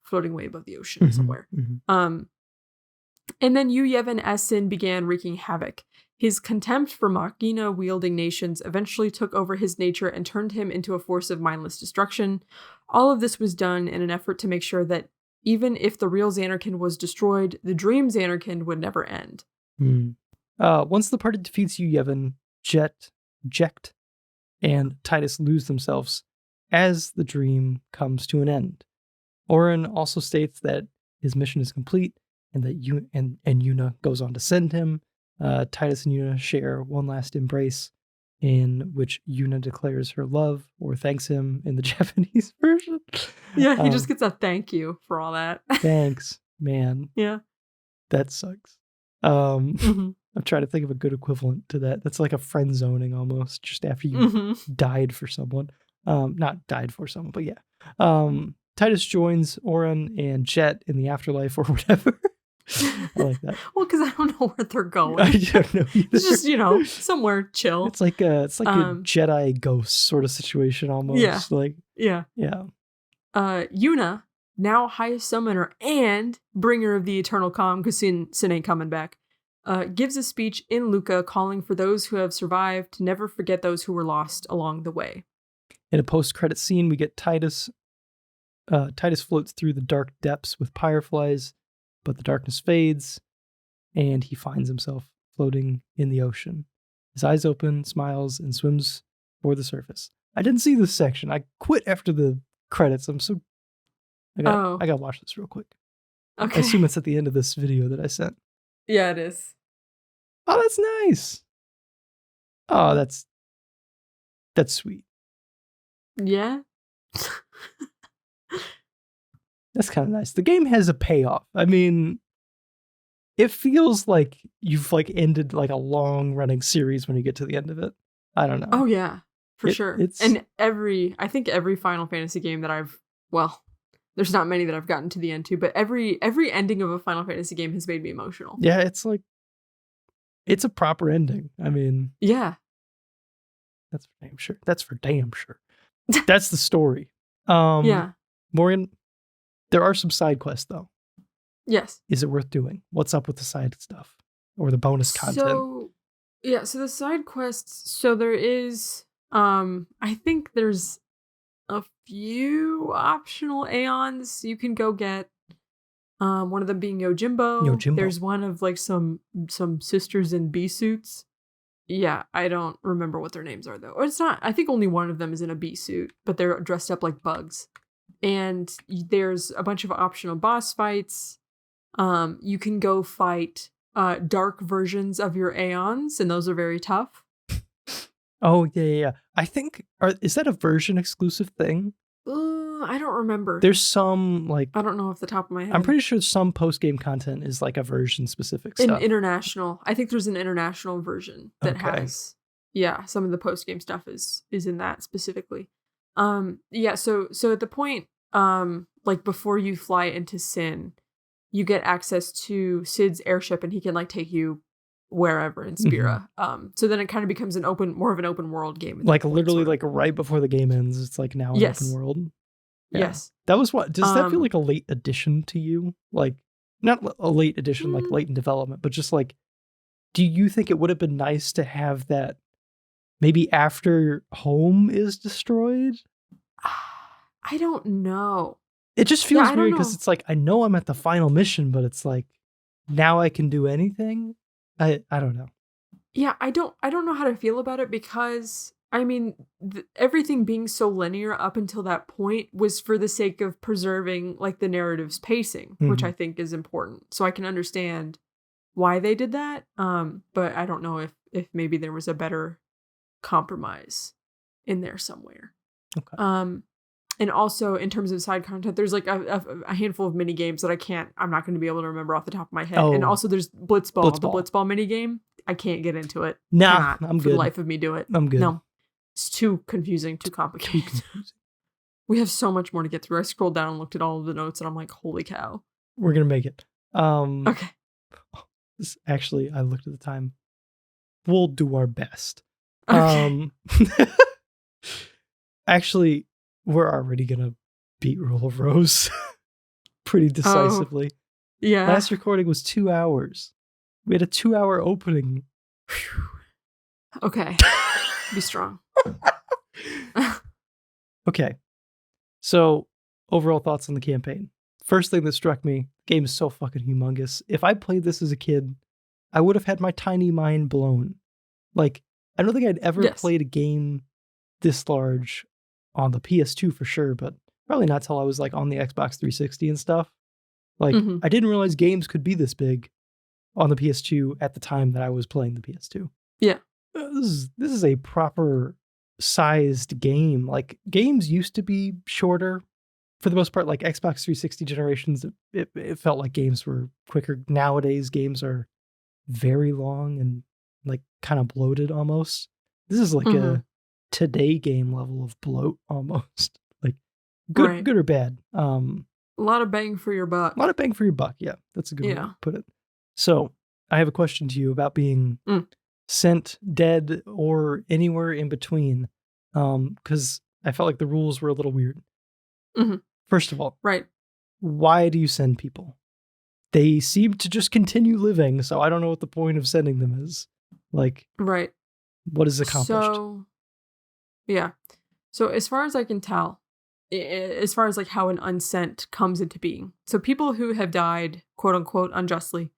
floating way above the ocean somewhere. And then Yu Yevon as Sin began wreaking havoc. His contempt for Machina-wielding nations eventually took over his nature and turned him into a force of mindless destruction. All of this was done in an effort to make sure that even if the real Zanarkand was destroyed, the dream Zanarkand would never end. Once the party defeats Yu Yevon, Jekt, and Titus lose themselves as the dream comes to an end. Orin also states that his mission is complete and that Yuna goes on to send him. Titus and Yuna share one last embrace in which Yuna declares her love or thanks him in the Japanese version. Yeah, he just gets a thank you for all that. Thanks, man. Yeah. That sucks. I'm trying to think of a good equivalent to that. That's like a friend zoning almost, just after you died for someone. Not died for someone, but yeah. Titus joins Orin and Jet in the afterlife or whatever. I like that. Well, because I don't know where they're going. I don't know either. It's just, somewhere chill. It's like a Jedi ghost sort of situation almost. Yeah. Yeah. Yuna, now highest summoner and bringer of the eternal calm, because Sin ain't coming back, gives a speech in Luca calling for those who have survived to never forget those who were lost along the way. In a post-credit scene, we get Titus. Titus floats through the dark depths with fireflies, but the darkness fades, and he finds himself floating in the ocean. His eyes open, smiles, and swims for the surface. I didn't see this section. I quit after the credits. I gotta watch this real quick. Okay. I assume it's at the end of this video that I sent. Yeah, it is. Oh, that's nice. Oh, that's sweet. Yeah. That's kind of nice. The game has a payoff. I mean, it feels like you've ended like a long running series when you get to the end of it. I don't know. Oh yeah, for sure. And I think every Final Fantasy game that there's not many that I've gotten to the end to, but every ending of a Final Fantasy game has made me emotional. Yeah, it's a proper ending. I mean, yeah. That's for damn sure. That's the story. Yeah. Morgan, there are some side quests though. Yes. Is it worth doing? What's up with the side stuff or the bonus content? So the side quests, so there is I think there's a few optional Aeons you can go get. One of them being Yojimbo. There's one of like some sisters in bee suits. Yeah, I don't remember what their names are though. Or it's not. I think only one of them is in a bee suit, but they're dressed up like bugs. And there's a bunch of optional boss fights. You can go fight dark versions of your Aeons, and those are very tough. Oh yeah. I think is that a version exclusive thing? I don't remember. There's some like I don't know off the top of my head. I'm pretty sure some post game content is like a version specific stuff. International. I think there's an international version that has some of the post game stuff is in that specifically. So at the point like before you fly into Sin, you get access to Sid's airship and he can like take you wherever in Spira. So then it kind of becomes more of an open world game. Like literally like right before the game ends, it's like now an open world. Yeah. Yes. That was what, does that feel like a late addition to you? Like not a late addition, like late in development, but just like, do you think it would have been nice to have that maybe after home is destroyed? I don't know. It just feels weird because it's like, I know I'm at the final mission, but it's like, now I can do anything. I don't know. Yeah, I don't know how to feel about it because I mean, everything being so linear up until that point was for the sake of preserving like the narrative's pacing, which I think is important. So I can understand why they did that. But I don't know if maybe there was a better compromise in there somewhere. Okay. And also in terms of side content, there's like a handful of mini games that I'm not going to be able to remember off the top of my head. And also there's Blitzball. The Blitzball mini game. I can't get into it. Nah, I'm good. For the life of me, do it. I'm good. No, it's too confusing, too complicated. We have so much more to get through. I scrolled down and looked at all of the notes, and I'm like, holy cow. We're gonna make it. Okay. Actually, I looked at the time. We'll do our best. Okay. Actually, we're already gonna beat Rule of Rose pretty decisively. Yeah. Last recording was 2 hours. We had a 2-hour opening. Okay. Be strong. Okay. So, overall thoughts on the campaign. First thing that struck me, the game is so fucking humongous. If I played this as a kid, I would have had my tiny mind blown. Like, I don't think I'd ever played a game this large on the PS2 for sure, but probably not till I was like on the Xbox 360 and stuff. Like, I didn't realize games could be this big on the PS2 at the time that I was playing the PS2. Yeah. This is a proper sized game. Like, games used to be shorter for the most part. Like Xbox 360 generations, it felt like games were quicker. Nowadays, games are very long and like kind of bloated almost. This is like a today game level of bloat almost. Like good or bad. A lot of bang for your buck. A lot of bang for your buck. Yeah, that's a good way to put it. So I have a question to you about being sent, dead, or anywhere in between. Because I felt like the rules were a little weird. First of all, why do you send people? They seem to just continue living, so I don't know what the point of sending them is. Like, what is accomplished? So as far as I can tell, as far as like how an unsent comes into being, so people who have died, quote unquote, unjustly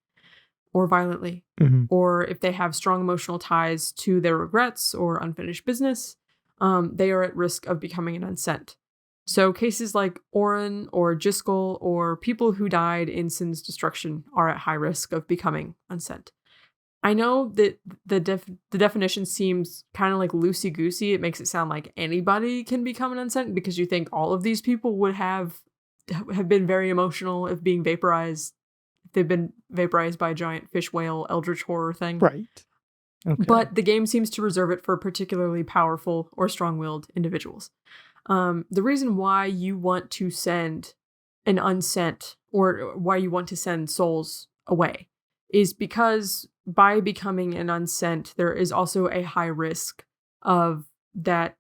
or violently, or if they have strong emotional ties to their regrets or unfinished business, they are at risk of becoming an unsent. So cases like Oren or Jiskel or people who died in Sin's destruction are at high risk of becoming unsent. I know that the definition seems kind of like loosey-goosey. It makes it sound like anybody can become an unsent because you think all of these people would have been very emotional if being vaporized. They've been vaporized by a giant fish whale eldritch horror thing. Right. Okay. But the game seems to reserve it for particularly powerful or strong-willed individuals. The reason why you want to send an unsent or why you want to send souls away is because by becoming an unsent, there is also a high risk of that.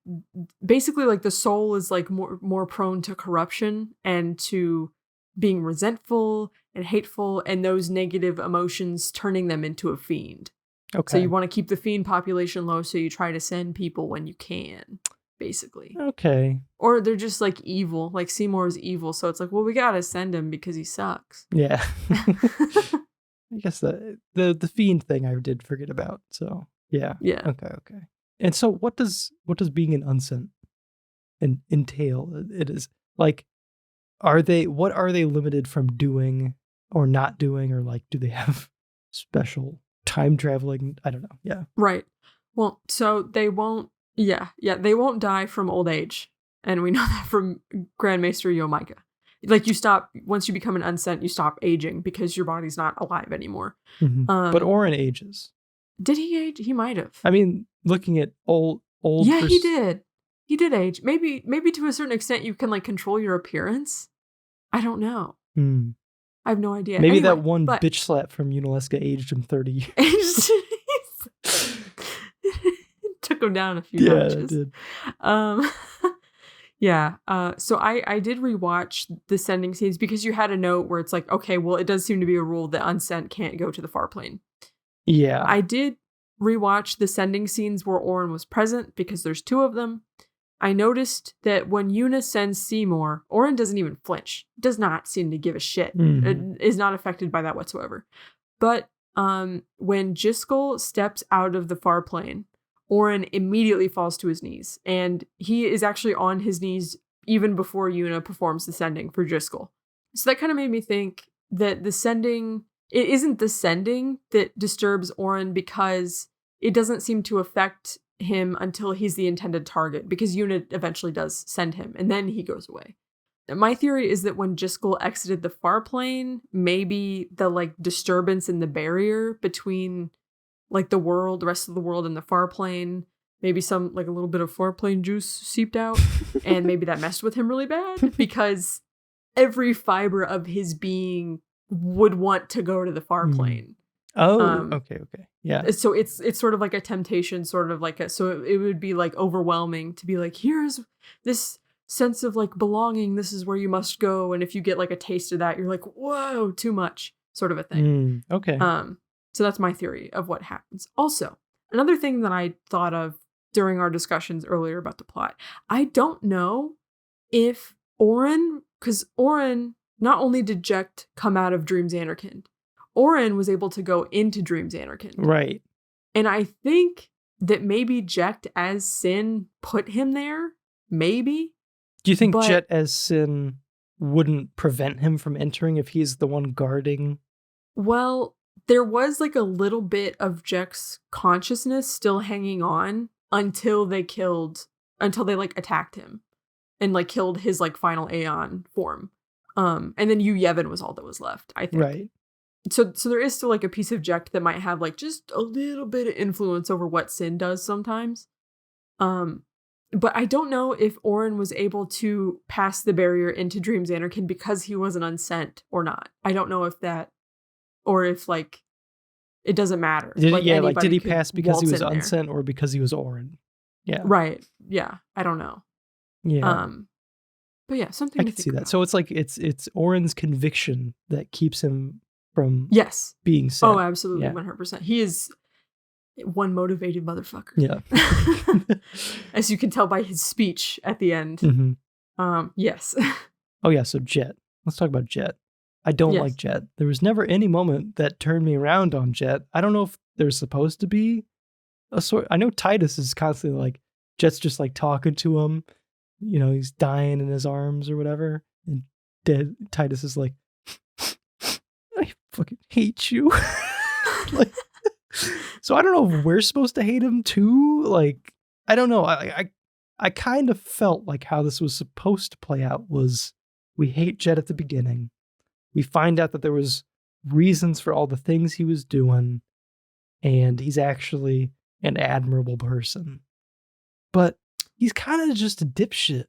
Basically, like the soul is like more prone to corruption and to being resentful and hateful, and those negative emotions turning them into a fiend. Okay. So you want to keep the fiend population low, so you try to send people when you can. basically. Okay. Or they're just like evil. Like Seymour is evil, so it's like, well, we gotta send him because he sucks. Yeah. I guess the fiend thing I did forget about. So yeah. Yeah. Okay. And so what does being an unsent entail? It is like, what are they limited from doing or not doing, or like do they have special time traveling? I don't know. Yeah. Right. Well, so they won't they won't die from old age. And we know that from Grandmaster Yomaika. Like once you become an unsent, you stop aging because your body's not alive anymore. Mm-hmm. But Orin ages. Did he age? He might have. I mean, looking at old. Yeah, he did. He did age. Maybe to a certain extent you can like control your appearance. I don't know. I have no idea. Maybe that one bitch slap from Unalesca aged him 30 years. Took him down a few notches. Yeah, it did. Yeah. So I did rewatch the sending scenes because you had a note where it's like, okay, well, it does seem to be a rule that unsent can't go to the far plane. Yeah. I did rewatch the sending scenes where Orin was present because there's 2 of them. I noticed that when Yuna sends Seymour, Orin doesn't even flinch. Does not seem to give a shit. Mm-hmm. Is not affected by that whatsoever. But when Jiskel steps out of the far plane, Orin immediately falls to his knees. And he is actually on his knees even before Yuna performs the sending for Jiskel. So that kind of made me think that it isn't the sending that disturbs Orin because it doesn't seem to affect him until he's the intended target, because Yuna eventually does send him and then he goes away. My theory is that when Jiskel exited the far plane, maybe the like disturbance in the barrier between like the rest of the world and the far plane, maybe some like a little bit of far plane juice seeped out and maybe that messed with him really bad because every fiber of his being would want to go to the far plane. Oh, okay. Yeah. So it's sort of like a temptation, sort of like so it would be like overwhelming to be like, here's this sense of like belonging. This is where you must go. And if you get like a taste of that, you're like, whoa, too much, sort of a thing. Okay. So that's my theory of what happens. Also, another thing that I thought of during our discussions earlier about the plot, I don't know if because Orin, not only did Jecht come out of Dreams Anarchind, Orin was able to go into Dreams Anarchind. Right. And I think that maybe Jecht as Sin put him there. Maybe. Do you think Jet as Sin wouldn't prevent him from entering if he's the one guarding? Well, there was like a little bit of Jecht's consciousness still hanging on until they like attacked him and like killed his like final Aeon form. And then Yu Yevon was all that was left, I think. Right. So there is still like a piece of Jecht that might have like just a little bit of influence over what Sin does sometimes. But I don't know if Orin was able to pass the barrier into Dreams Anarchind because he was an unsent or not. I don't know if that, or if like it doesn't matter. Did he pass because he was unsent or because he was Orin? Yeah. Right. Yeah. I don't know. Yeah. But yeah, something I can see that. So it's like it's Orin's conviction that keeps him from being sent. Oh, absolutely, 100%. He is one motivated motherfucker. Yeah. As you can tell by his speech at the end. Mm-hmm. Yes. Oh yeah, so Jet. Let's talk about Jet. I don't like Jet. There was never any moment that turned me around on Jet. I don't know if there's supposed to be a sort. I know Titus is constantly like, Jet's just like talking to him. You know, he's dying in his arms or whatever. And Titus is like, I fucking hate you. Like, so I don't know if we're supposed to hate him too. Like, I don't know. I kind of felt like how this was supposed to play out was we hate Jet at the beginning. We find out that there was reasons for all the things he was doing, and he's actually an admirable person. But he's kind of just a dipshit.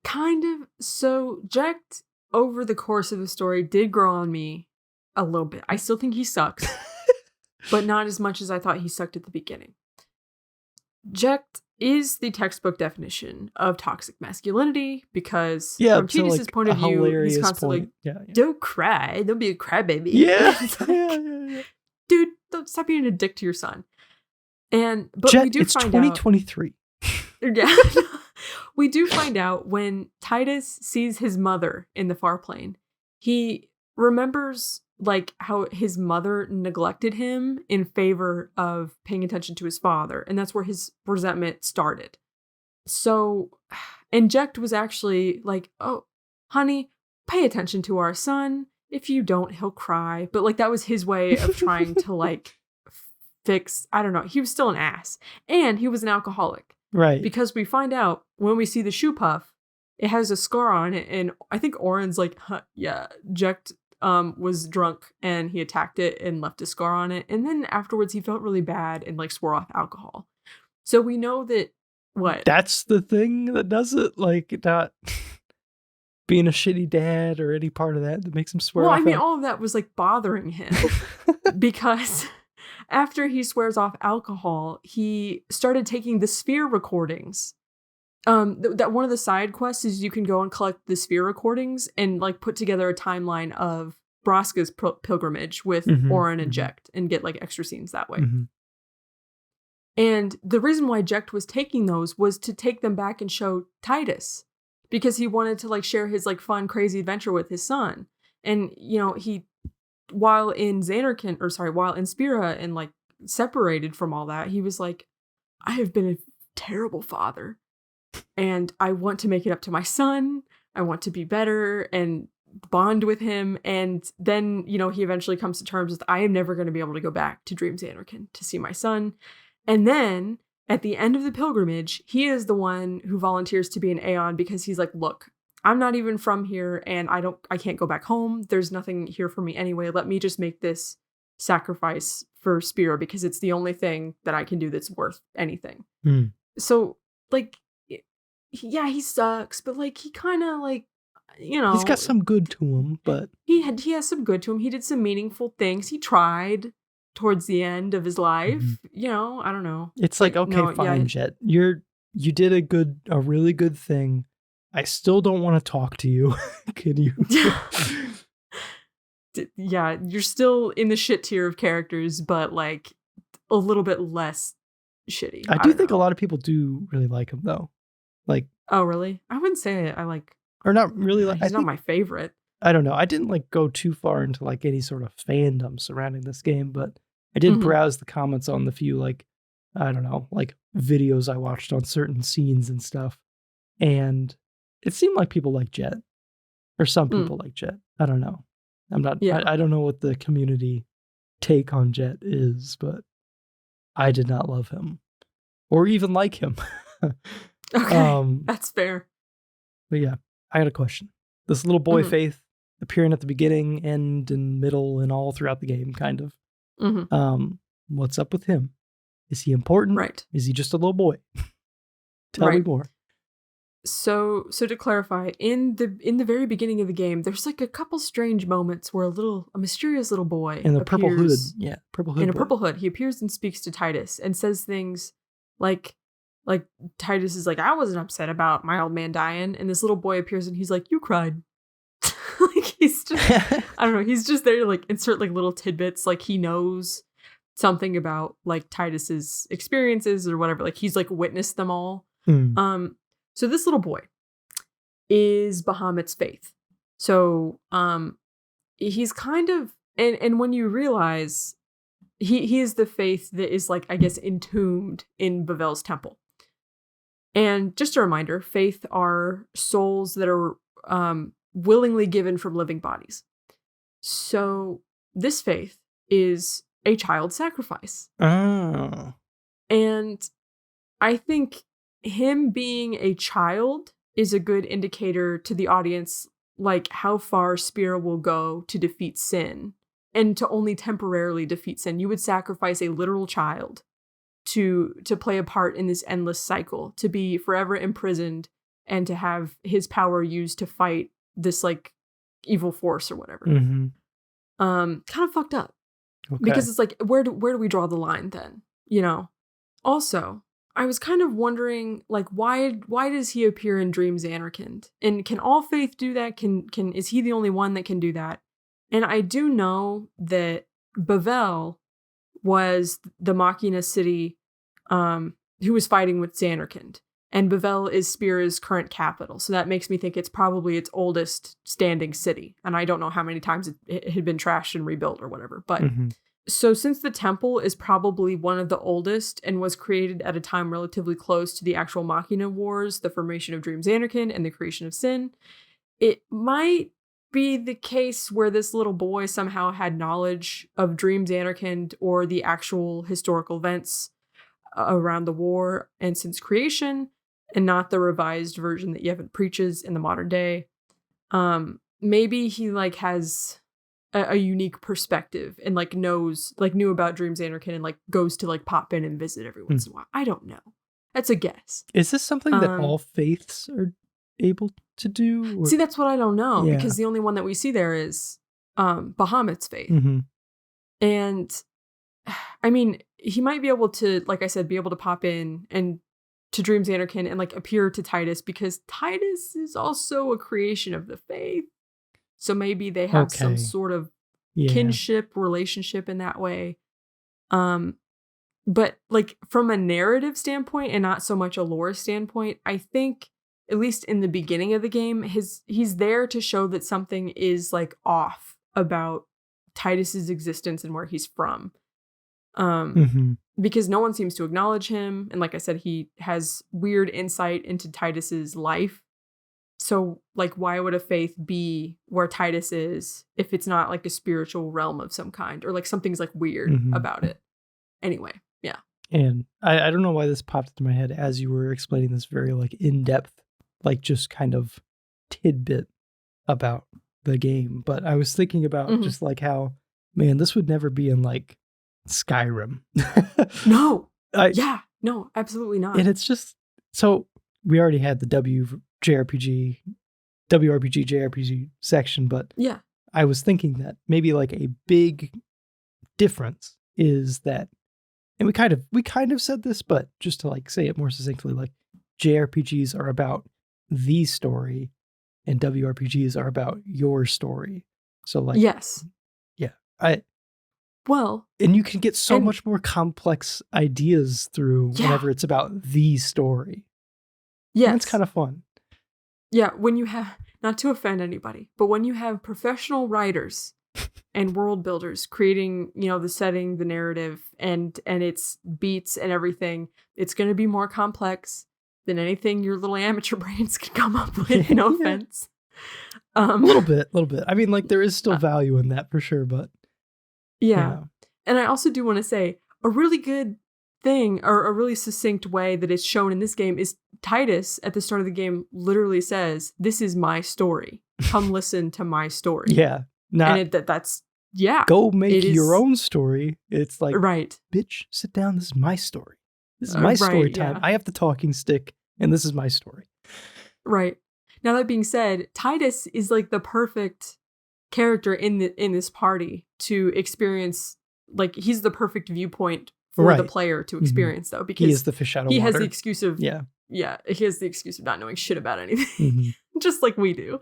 Kind of. So Jecht, over the course of the story, did grow on me a little bit. I still think he sucks, but not as much as I thought he sucked at the beginning. Jecht is the textbook definition of toxic masculinity because from Tidus's point of view, he's constantly don't cry, don't be a crybaby. Yeah. Dude, don't stop being a dick to your son. But Jet, we do it's find 2023. Yeah. We do find out when Titus sees his mother in the far plane, he remembers like how his mother neglected him in favor of paying attention to his father. And that's where his resentment started. So Inject was actually like, oh, honey, pay attention to our son. If you don't, he'll cry. But like that was his way of trying to like fix, I don't know. He was still an ass. And he was an alcoholic. Right. Because we find out when we see the shoe puff, it has a scar on it. And I think Oren's like, yeah, Jekt was drunk and he attacked it and left a scar on it. And then afterwards he felt really bad and like swore off alcohol. So we know that what? That's the thing that does it? Like not being a shitty dad or any part of that makes him swear off. Well, I mean, all of that was like bothering him because after he swears off alcohol, he started taking the sphere recordings. That one of the side quests is you can go and collect the sphere recordings and like put together a timeline of Braska's pilgrimage with Oren and Jekt and get like extra scenes that way. And the reason why Jekt was taking those was to take them back and show Titus because he wanted to like share his like fun, crazy adventure with his son. And, you know, while in Spira and like separated from all that, he was like, I have been a terrible father and I want to make it up to my son. I want to be better and bond with him. And then, you know, he eventually comes to terms with, I am never going to be able to go back to Dream Zanarkand to see my son. And then at the end of the pilgrimage, he is the one who volunteers to be an Aeon because he's like, look, I'm not even from here and I can't go back home. There's nothing here for me anyway. Let me just make this sacrifice for Spira because it's the only thing that I can do that's worth anything. So like, yeah, he sucks, but like he kind of like, you know, he's got some good to him, but he has some good to him. He did some meaningful things. He tried towards the end of his life. You know, I don't know. It's like, okay, no, fine, Jet. You did a really good thing. I still don't want to talk to you. Can you? Yeah, you're still in the shit tier of characters, but like a little bit less shitty. I do think a lot of people do really like him though. Like, oh really? I wouldn't say I like, or not really like. He's not my favorite. I don't know. I didn't like go too far into like any sort of fandom surrounding this game, but I did browse the comments on the few like, I don't know, like videos I watched on certain scenes and stuff. And it seemed like people like Jet, or some people like Jet. I don't know. I'm not, I don't know what the community take on Jet is, but I did not love him or even like him. Okay, that's fair. But yeah, I got a question. This little boy Faith appearing at the beginning, end, and middle, and all throughout the game, kind of. What's up with him? Is he important? Right. Is he just a little boy? Tell me more. So to clarify, in the very beginning of the game, there's like a couple strange moments where a mysterious little boy in a purple hood, in a purple hood, he appears and speaks to Titus and says things like Titus is like, I wasn't upset about my old man dying, and this little boy appears and he's like, you cried. Like he's just, I don't know, he's just there to like insert like little tidbits, like he knows something about like Titus's experiences or whatever, like he's like witnessed them all. So this little boy is Bahamut's Faith. So he's kind of, and when you realize he is the Faith that is like, I guess, entombed in Bavel's temple. And just a reminder, Faith are souls that are willingly given from living bodies. So this Faith is a child sacrifice. Oh. And I think him being a child is a good indicator to the audience, like how far Spira will go to defeat sin and to only temporarily defeat sin. You would sacrifice a literal child to play a part in this endless cycle, to be forever imprisoned and to have his power used to fight this like evil force or whatever. Kind of fucked up. Okay. Because it's like, where do we draw the line then? You know? Also, I was kind of wondering, like, why does he appear in Dream Zanarkand? And can all Faith do that? Is he the only one that can do that? And I do know that Bavel was the Machina city who was fighting with Zanarkand. And Bevelle is Spira's current capital. So that makes me think it's probably its oldest standing city. And I don't know how many times it had been trashed and rebuilt or whatever. But so since the temple is probably one of the oldest and was created at a time relatively close to the actual Machina Wars, the formation of Dream Zanarkand, and the creation of Sin, it might be the case where this little boy somehow had knowledge of Dream Zanarkand or the actual historical events around the war and Sin's creation, and not the revised version that Yevon preaches in the modern day. Maybe he like has a unique perspective and like knew about Dream Zanarkand and like goes to like pop in and visit every once in a while. I don't know. That's a guess. Is this something that all faiths are able to do? Or? See, that's what I don't know, because the only one that we see there is Bahamut's faith. And I mean, he might be able to, like I said, be able to pop in and to Dream Zanarkand and like appear to Titus, because Titus is also a creation of the faith. So maybe they have some sort of kinship relationship in that way. But like from a narrative standpoint and not so much a lore standpoint, I think at least in the beginning of the game, he's there to show that something is like off about Titus's existence and where he's from. Because no one seems to acknowledge him. And like I said, he has weird insight into Titus's life. So like, why would a faith be where Titus is if it's not like a spiritual realm of some kind, or like something's like weird about it? Anyway, yeah. And I don't know why this popped into my head as you were explaining this very like in-depth, like just kind of tidbit about the game. But I was thinking about just like how, man, this would never be in like Skyrim. No. No, absolutely not. And it's just, so we already had the WRPG JRPG section, but yeah, I was thinking that maybe like a big difference is that, and we kind of said this, but just to like say it more succinctly, like JRPGs are about the story and WRPGs are about your story. So like, yes. Yeah. And you can get so much more complex ideas through whenever it's about the story. Yes. And it's kind of fun. Yeah. When you have, not to offend anybody, but when you have professional writers and world builders creating, the setting, the narrative, and its beats and everything, it's going to be more complex than anything your little amateur brains can come up with. No offense. A little bit. I mean, like there is still value in that for sure, but yeah. And I also do want to say a really good thing, or a really succinct way that it's shown in this game, is Titus at the start of the game literally says, "This is my story. Come listen to my story." Yeah. That's go make your own story. It's like, right, bitch, sit down. This is my story. This is my story time. I have the talking stick, and this is my story. Right. Now that being said, Titus is like the perfect character in this party to experience. Like he's the perfect viewpoint for the player to experience, though, because he is the fish out of water. He has the excuse of he has the excuse of not knowing shit about anything, just like we do.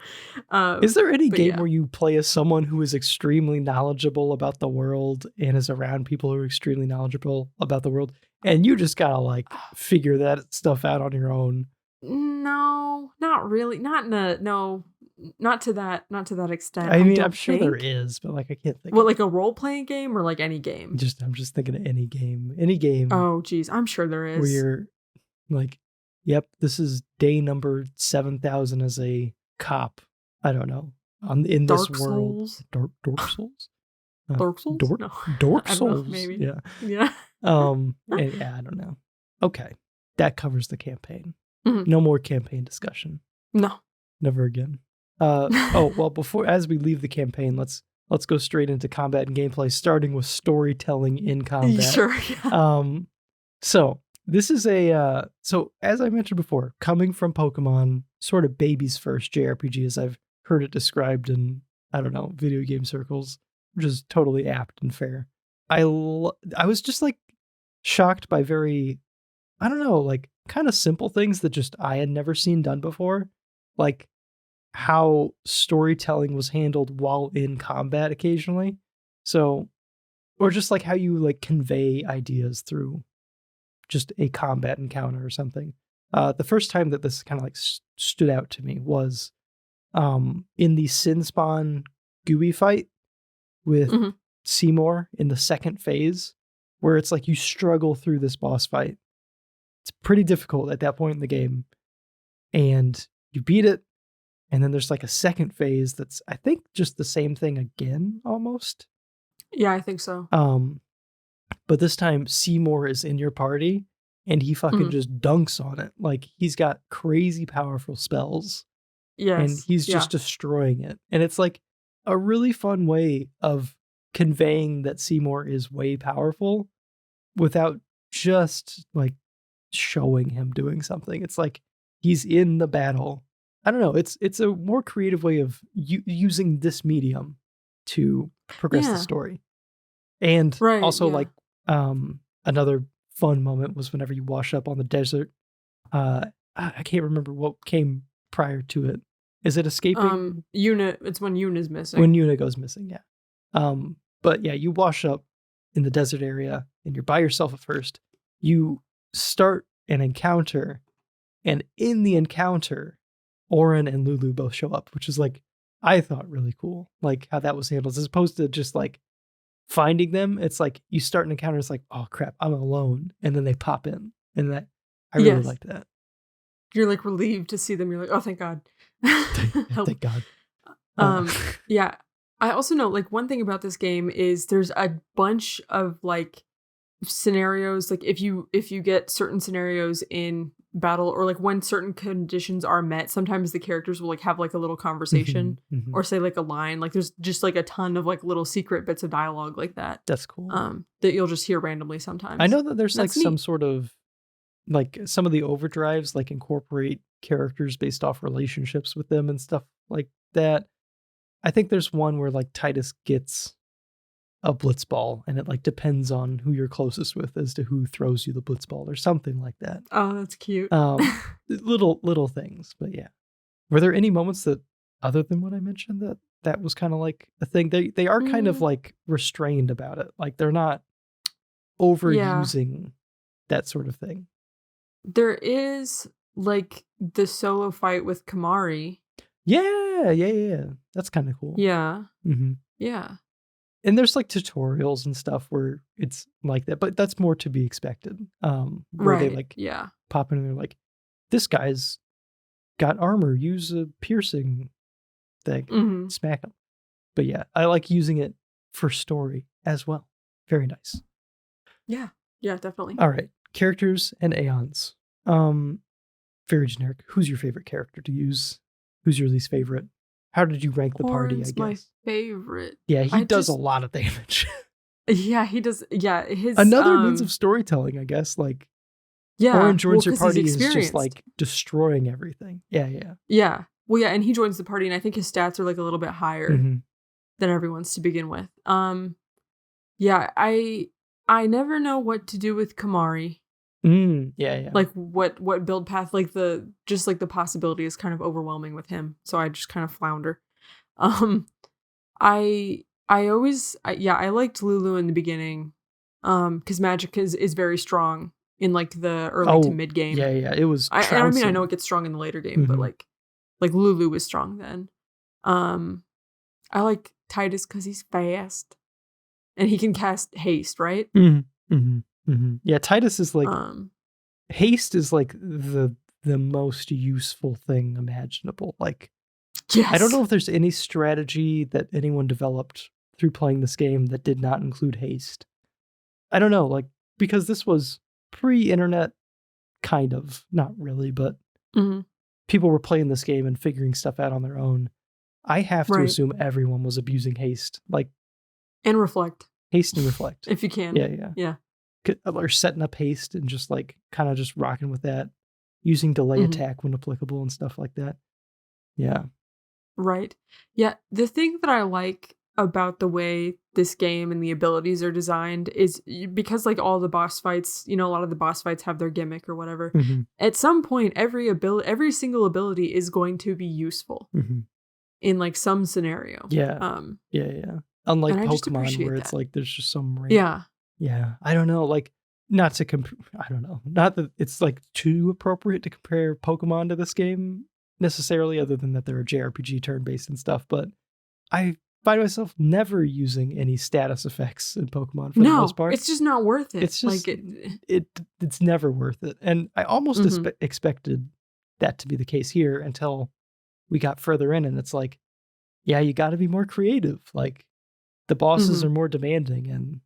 Is there any game where you play as someone who is extremely knowledgeable about the world and is around people who are extremely knowledgeable about the world, and you just gotta like figure that stuff out on your own? No, not really. Not to that extent. I mean, I'm sure there is, but like I can't think. Well, like a role-playing game or like any game? I'm just thinking of any game. Any game. Oh, geez, I'm sure there is. Where you're like, yep, this is day number 7,000 as a cop. I don't know. In Dark this world. Souls? Dork Souls? Dork Souls? Dork Souls. Maybe. Yeah. Yeah. I don't know. Okay. That covers the campaign. No more campaign discussion. No. Never again. As we leave the campaign, let's go straight into combat and gameplay, starting with storytelling in combat. Sure. Yeah. So this is so as I mentioned before, coming from Pokemon, sort of baby's first JRPG, as I've heard it described in, I don't know, video game circles, which is totally apt and fair. I was just like shocked by very, I don't know, like kind of simple things that just I had never seen done before. Like how storytelling was handled while in combat occasionally. So, or just like how you like convey ideas through just a combat encounter or something. The first time that this kind of like stood out to me was in the Sin Spawn GUI fight with Seymour in the second phase, where it's like you struggle through this boss fight. It's pretty difficult at that point in the game, and you beat it, and then there's like a second phase that's, I think, just the same thing again, almost. Yeah, I think so. But this time Seymour is in your party, and he fucking just dunks on it. Like, he's got crazy powerful spells. Yes. And he's just destroying it. And it's like a really fun way of conveying that Seymour is way powerful without just like showing him doing something. It's like he's in the battle. I don't know. It's a more creative way of using this medium to progress the story. And like another fun moment was whenever you wash up on the desert. I can't remember what came prior to it. Is it escaping? Yuna. It's when Yuna's missing. When Yuna goes missing, yeah. But yeah, you wash up in the desert area and you're by yourself at first. You start an encounter, and in the encounter, Oren and Lulu both show up, which is like, I thought really cool. Like how that was handled, as opposed to just like finding them. It's like you start an encounter, it's like, oh crap, I'm alone. And then they pop in. And that, I really liked that. You're like relieved to see them. You're like, oh, thank God. Thank God. Yeah. I also know, like, one thing about this game is there's a bunch of like scenarios. Like if you get certain scenarios in battle, or like when certain conditions are met, sometimes the characters will like have like a little conversation or say like a line. Like there's just like a ton of like little secret bits of dialogue like that. That's cool. That you'll just hear randomly sometimes. I know that there's like some sort of like some of the overdrives like incorporate characters based off relationships with them and stuff like that. I think there's one where like Titus gets a blitzball, and it like depends on who you're closest with as to who throws you the blitzball or something like that. Oh, that's cute. Little things, but yeah. Were there any moments that, other than what I mentioned, that was kind of like a thing? They are kind of like restrained about it. Like they're not overusing that sort of thing. There is like the solo fight with Kamari. Yeah. That's kind of cool. Yeah. Mm-hmm. Yeah. And there's like tutorials and stuff where it's like that, but that's more to be expected. Where they like pop in and they're like, this guy's got armor, use a piercing thing, smack him. But yeah, I like using it for story as well. Very nice. Yeah, definitely. All right, characters and aeons. Very generic. Who's your favorite character to use? Who's your least favorite? How did you rank the party, I guess? My favorite. Yeah, he does a lot of damage. Yeah, he does. Yeah, his another means of storytelling, I guess. Like, Oren joins your party is just like destroying everything. Yeah. Well, yeah, and he joins the party, and I think his stats are like a little bit higher than everyone's to begin with. Yeah, I never know what to do with Kamari. Yeah. Like what build path, like the possibility is kind of overwhelming with him. So I just kind of flounder. I liked Lulu in the beginning. Because magic is very strong in like the early to mid game. Yeah. It was. I mean, I know it gets strong in the later game, but like Lulu was strong then. I like Titus because he's fast, and he can cast haste, right? Yeah, Titus is like haste is like the most useful thing imaginable. Like, I don't know if there's any strategy that anyone developed through playing this game that did not include haste. I don't know, like, because this was pre-internet, kind of, not really, but people were playing this game and figuring stuff out on their own. I have to assume everyone was abusing haste, like, and reflect. Haste and reflect, if you can. Yeah. Or setting up haste and just like kind of just rocking with that, using delay attack when applicable and stuff like that. Yeah. Right. Yeah. The thing that I like about the way this game and the abilities are designed is because like all the boss fights, a lot of the boss fights have their gimmick or whatever. At some point, every single ability is going to be useful in like some scenario. Yeah. Yeah. Unlike Pokemon where it's like there's just some range. Yeah. Yeah, I don't know. Like not to I don't know, not that it's like too appropriate to compare Pokemon to this game necessarily, other than that they're a JRPG turn-based and stuff, but I find myself never using any status effects in Pokemon for the most part. It's just not worth it. It's just it's never worth it. And I almost expected that to be the case here until we got further in, and it's like, yeah, you got to be more creative. Like, the bosses are more demanding, and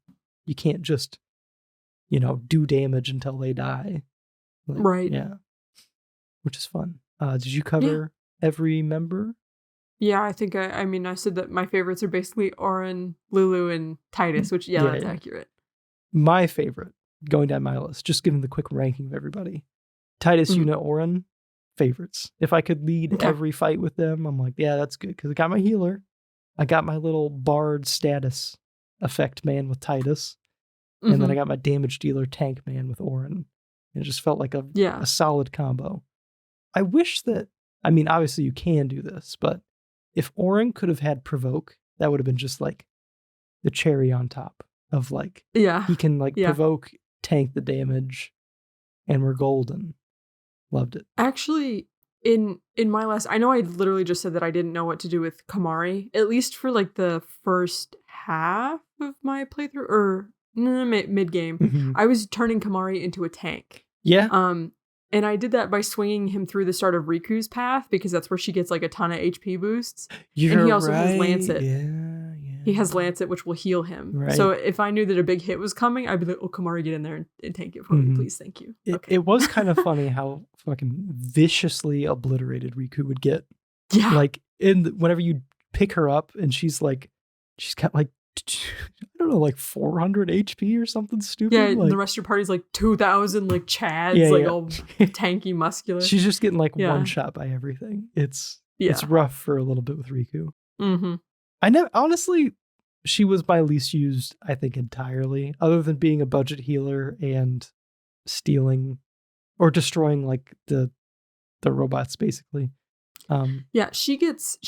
you can't just, do damage until they die. Like, right. Yeah. Which is fun. Did you cover every member? Yeah, I think I said that my favorites are basically Auron, Lulu, and Titus, which, that's accurate. My favorite, going down my list, just giving the quick ranking of everybody. Titus, Yuna, Auron, favorites. If I could lead every fight with them, I'm like, yeah, that's good. Because I got my healer. I got my little bard status effect man with Titus. And then I got my damage dealer tank man with Auron. It just felt like a solid combo. I wish that, obviously you can do this, but if Auron could have had provoke, that would have been just like the cherry on top of like, he can provoke, tank the damage, and we're golden. Loved it. Actually, in my last, I know I literally just said that I didn't know what to do with Kamari, at least for like the first half of my playthrough, or mid-game. I was turning Kamari into a tank. Yeah. And I did that by swinging him through the start of Riku's path, because that's where she gets like a ton of HP boosts. And he also has Lancet. Yeah. He has Lancet, which will heal him. Right. So if I knew that a big hit was coming, I'd be like, oh, Kamari, get in there and tank it for me, please. Thank you. It was kind of funny how fucking viciously obliterated Riku would get. Yeah. Like, whenever you pick her up and she's got like, I don't know, like 400 HP or something stupid. Yeah, like, the rest of your party's like 2,000, like Chads, all tanky, muscular. She's just getting like one shot by everything. It's rough for a little bit with Riku. Honestly, she was my least used, I think, entirely, other than being a budget healer and stealing or destroying like the robots, basically. She gets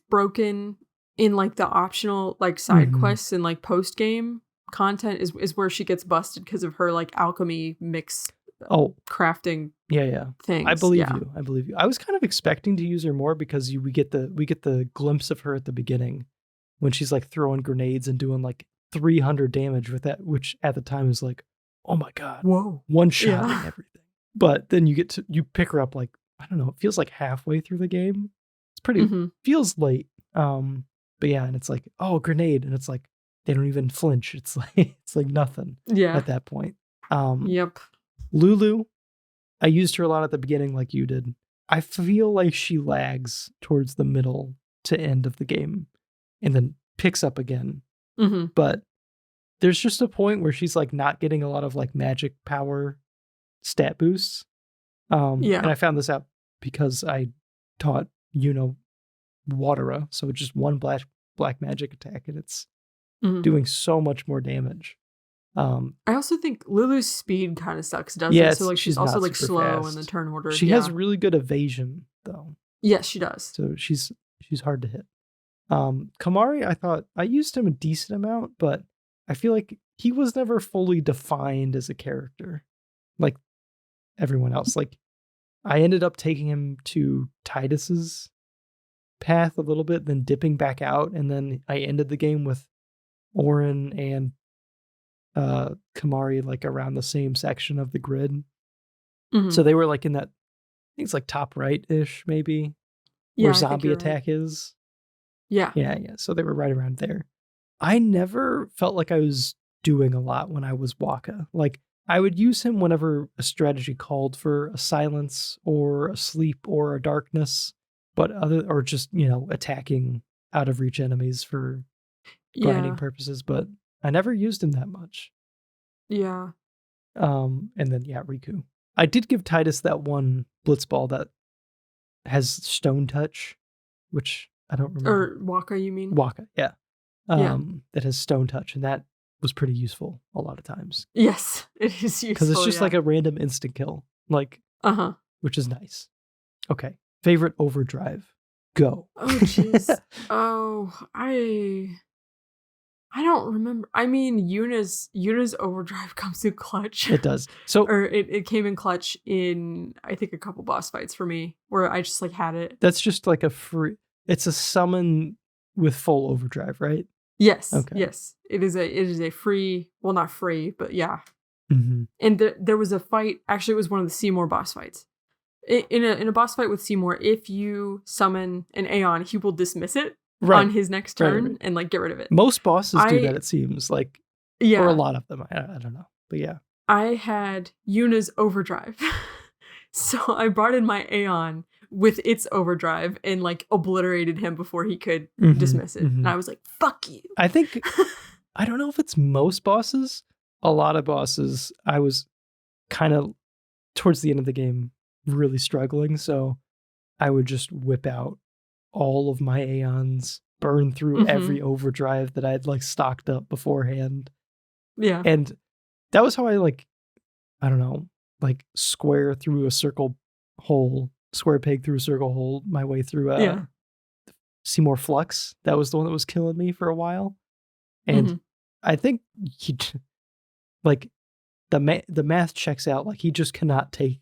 broken in like the optional like side quests and like post game content is where she gets busted because of her like alchemy mix crafting things. I believe you. I was kind of expecting to use her more because we get the glimpse of her at the beginning when she's like throwing grenades and doing like 300 damage with that, which at the time is like, oh my god, whoa, one shot and everything. But then you pick her up like, I don't know, it feels like halfway through the game. It's pretty feels late. But yeah, and it's like, oh, grenade, and it's like they don't even flinch. It's like nothing. At that point. Lulu, I used her a lot at the beginning, like you did. I feel like she lags towards the middle to end of the game, and then picks up again. But there's just a point where she's like not getting a lot of like magic power stat boosts. And I found this out because I taught Watera, so it's just one black magic attack, and it's doing so much more damage. I also think Lulu's speed kind of sucks, doesn't it? So like she's also like slow in the turn order. She has really good evasion, though. Yes, she does. So she's hard to hit. Kamari, I thought I used him a decent amount, but I feel like he was never fully defined as a character, like everyone else. Like, I ended up taking him to Titus's path a little bit, then dipping back out, and then I ended the game with Auron and Kamari like around the same section of the grid. So they were like in that, I think it's like top right-ish maybe, where zombie attack is. Yeah. So they were right around there. I never felt like I was doing a lot when I was Waka. Like, I would use him whenever a strategy called for a silence or a sleep or a darkness, or just, attacking out of reach enemies for grinding purposes, but I never used him that much. Yeah. And then Riku. I did give Titus that one blitzball that has stone touch, which I don't remember. Or Waka, you mean? Waka, yeah. That has stone touch, and that was pretty useful a lot of times. Yes, it is useful. Because it's just like a random instant kill. Like, which is nice. Okay. Favorite overdrive. Go. Oh, jeez. I don't remember. I mean, Yuna's overdrive comes in clutch. It does. So, or it came in clutch in, I think, a couple boss fights for me where I just like had it. That's just like it's a summon with full overdrive, right? Yes. Okay. Yes. It is a free, well, not free, but yeah. Mm-hmm. And there was a fight. Actually, it was one of the Seymour boss fights. In a boss fight with Seymour, if you summon an Aeon, he will dismiss it on his next turn and like get rid of it. Most bosses do that, it seems like. Yeah. Or a lot of them. I don't know. But yeah. I had Yuna's overdrive. So I brought in my Aeon with its overdrive and like obliterated him before he could dismiss it. And I was like, fuck you. I think, I don't know if it's most bosses. A lot of bosses, I was kind of towards the end of the game really struggling. So I would just whip out all of my Aeons, burn through every overdrive that I had like stocked up beforehand. Yeah. And that was how I like, I don't know, like square peg through a circle hole my way through Seymour Flux. That was the one that was killing me for a while. And I think like the math checks out. Like he just cannot take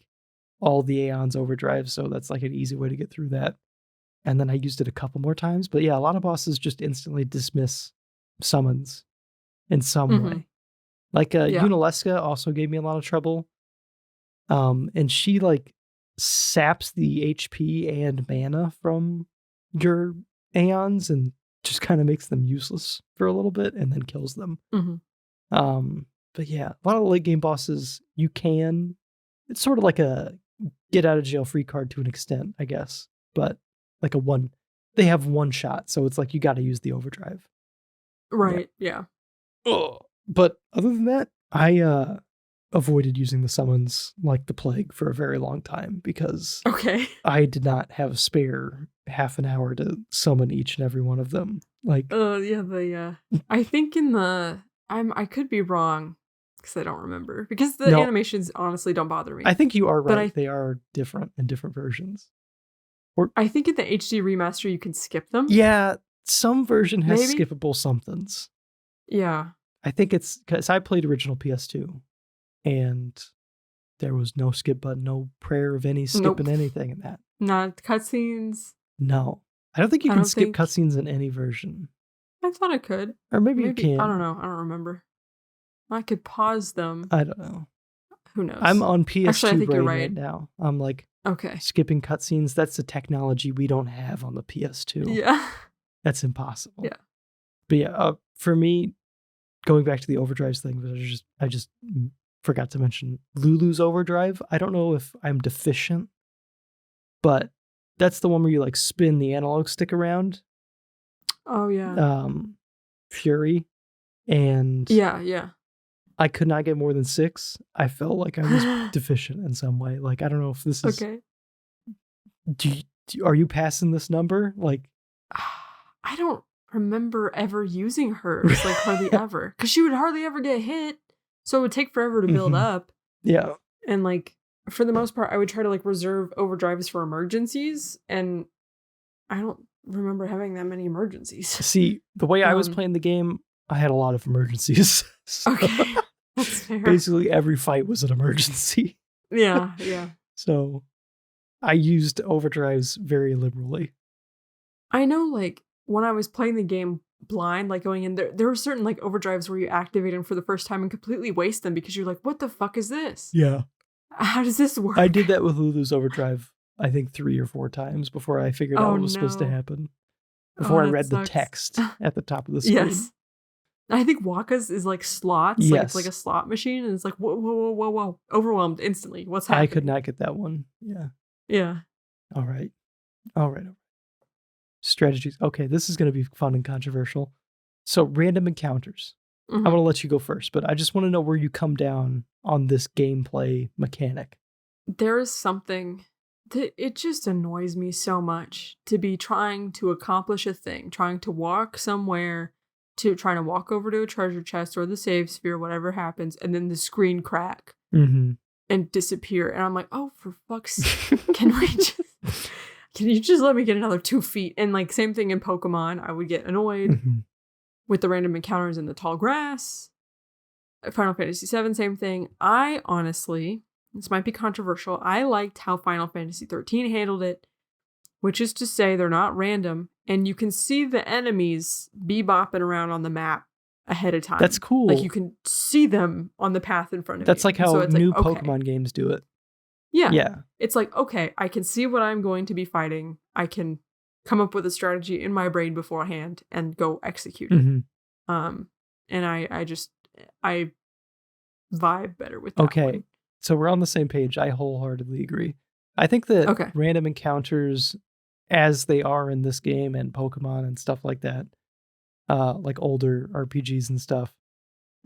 all the Aeons overdrive. So that's like an easy way to get through that. And then I used it a couple more times. But yeah, a lot of bosses just instantly dismiss summons in some way. Like Unalesca also gave me a lot of trouble. And she like saps the HP and mana from your Aeons and just kind of makes them useless for a little bit and then kills them. But yeah, a lot of late game bosses, it's sort of like a get out of jail free card to an extent, I guess. But like they have one shot. So it's like you got to use the overdrive. Right. Yeah. But other than that, I avoided using the summons like the plague for a very long time because I did not have a spare half an hour to summon each and every one of them. Like, I think I could be wrong because I don't remember because the animations honestly don't bother me. I think you are right. They are different in different versions. I think in the HD remaster you can skip them. Yeah, some version has skippable somethings. Yeah. I think it's because I played original PS2 and there was no skip button, no prayer of any skipping anything in that. Not cutscenes. No. I don't think you can skip cutscenes in any version. I thought I could. Or maybe you can. I don't know. I don't remember. I could pause them. I don't know. Who knows? I'm on PS2 Actually, I think you're right now. I'm like, skipping cutscenes. That's the technology we don't have on the PS2. Yeah. That's impossible. Yeah. But yeah, for me, going back to the overdrives thing, I just forgot to mention Lulu's overdrive. I don't know if I'm deficient, but that's the one where you like spin the analog stick around. Oh yeah. Fury. And yeah. I could not get more than 6. I felt like I was deficient in some way. Like, I don't know if this is okay. Are you passing this number? Like, I don't remember ever using hers, like hardly ever, because she would hardly ever get hit, so it would take forever to build up. Yeah, and like for the most part, I would try to like reserve overdrives for emergencies, and I don't remember having that many emergencies. See, the way I was playing the game, I had a lot of emergencies. So okay, that's fair. Basically, every fight was an emergency. Yeah. So I used overdrives very liberally. I know, like, when I was playing the game blind, like going in there were certain like overdrives where you activate them for the first time and completely waste them because you're like, what the fuck is this? Yeah. How does this work? I did that with Lulu's overdrive, I think 3 or 4 times before I figured out what was supposed to happen. Before I read the text at the top of the screen. Yes. I think Waka's is like slots. Yes. Like it's like a slot machine and it's like, whoa. Overwhelmed instantly. What's happening? I could not get that one. Yeah. Yeah. All right. Strategies. Okay, this is going to be fun and controversial. So, random encounters. I'm going to let you go first, but I just want to know where you come down on this gameplay mechanic. There is something that it just annoys me so much to be trying to accomplish a thing, trying to walk somewhere, trying to walk over to a treasure chest or the save sphere, whatever happens, and then the screen crack and disappear. And I'm like, oh, for fuck's sake, can you just let me get another 2 feet? And like same thing in Pokemon, I would get annoyed. with the random encounters in the tall grass. Final Fantasy VII, same thing. I honestly, this might be controversial, I liked how Final Fantasy XIII handled it, which is to say they're not random, and you can see the enemies bebopping around on the map ahead of time. That's cool. Like, you can see them on the path in front of you. That's like how new Pokemon games do it. Yeah. It's like, okay, I can see what I'm going to be fighting. I can come up with a strategy in my brain beforehand and go execute it. Mm-hmm. And I vibe better with that one. So we're on the same page. I wholeheartedly agree. I think that random encounters, as they are in this game and Pokemon and stuff like that, like older RPGs and stuff,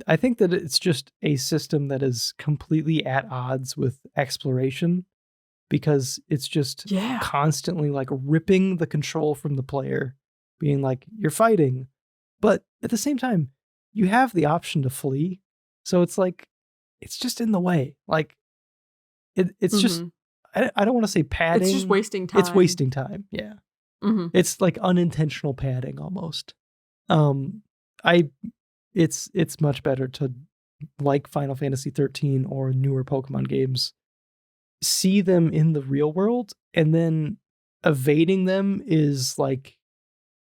I think that it's just a system that is completely at odds with exploration, because it's just constantly like ripping the control from the player, being like, you're fighting, but at the same time, you have the option to flee. So it's like, it's just in the way. Like, it's just, I don't want to say padding. It's just wasting time. It's wasting time. Yeah. Mm-hmm. It's like unintentional padding almost. It's much better to, like Final Fantasy 13 or newer Pokemon games, see them in the real world, and then evading them is like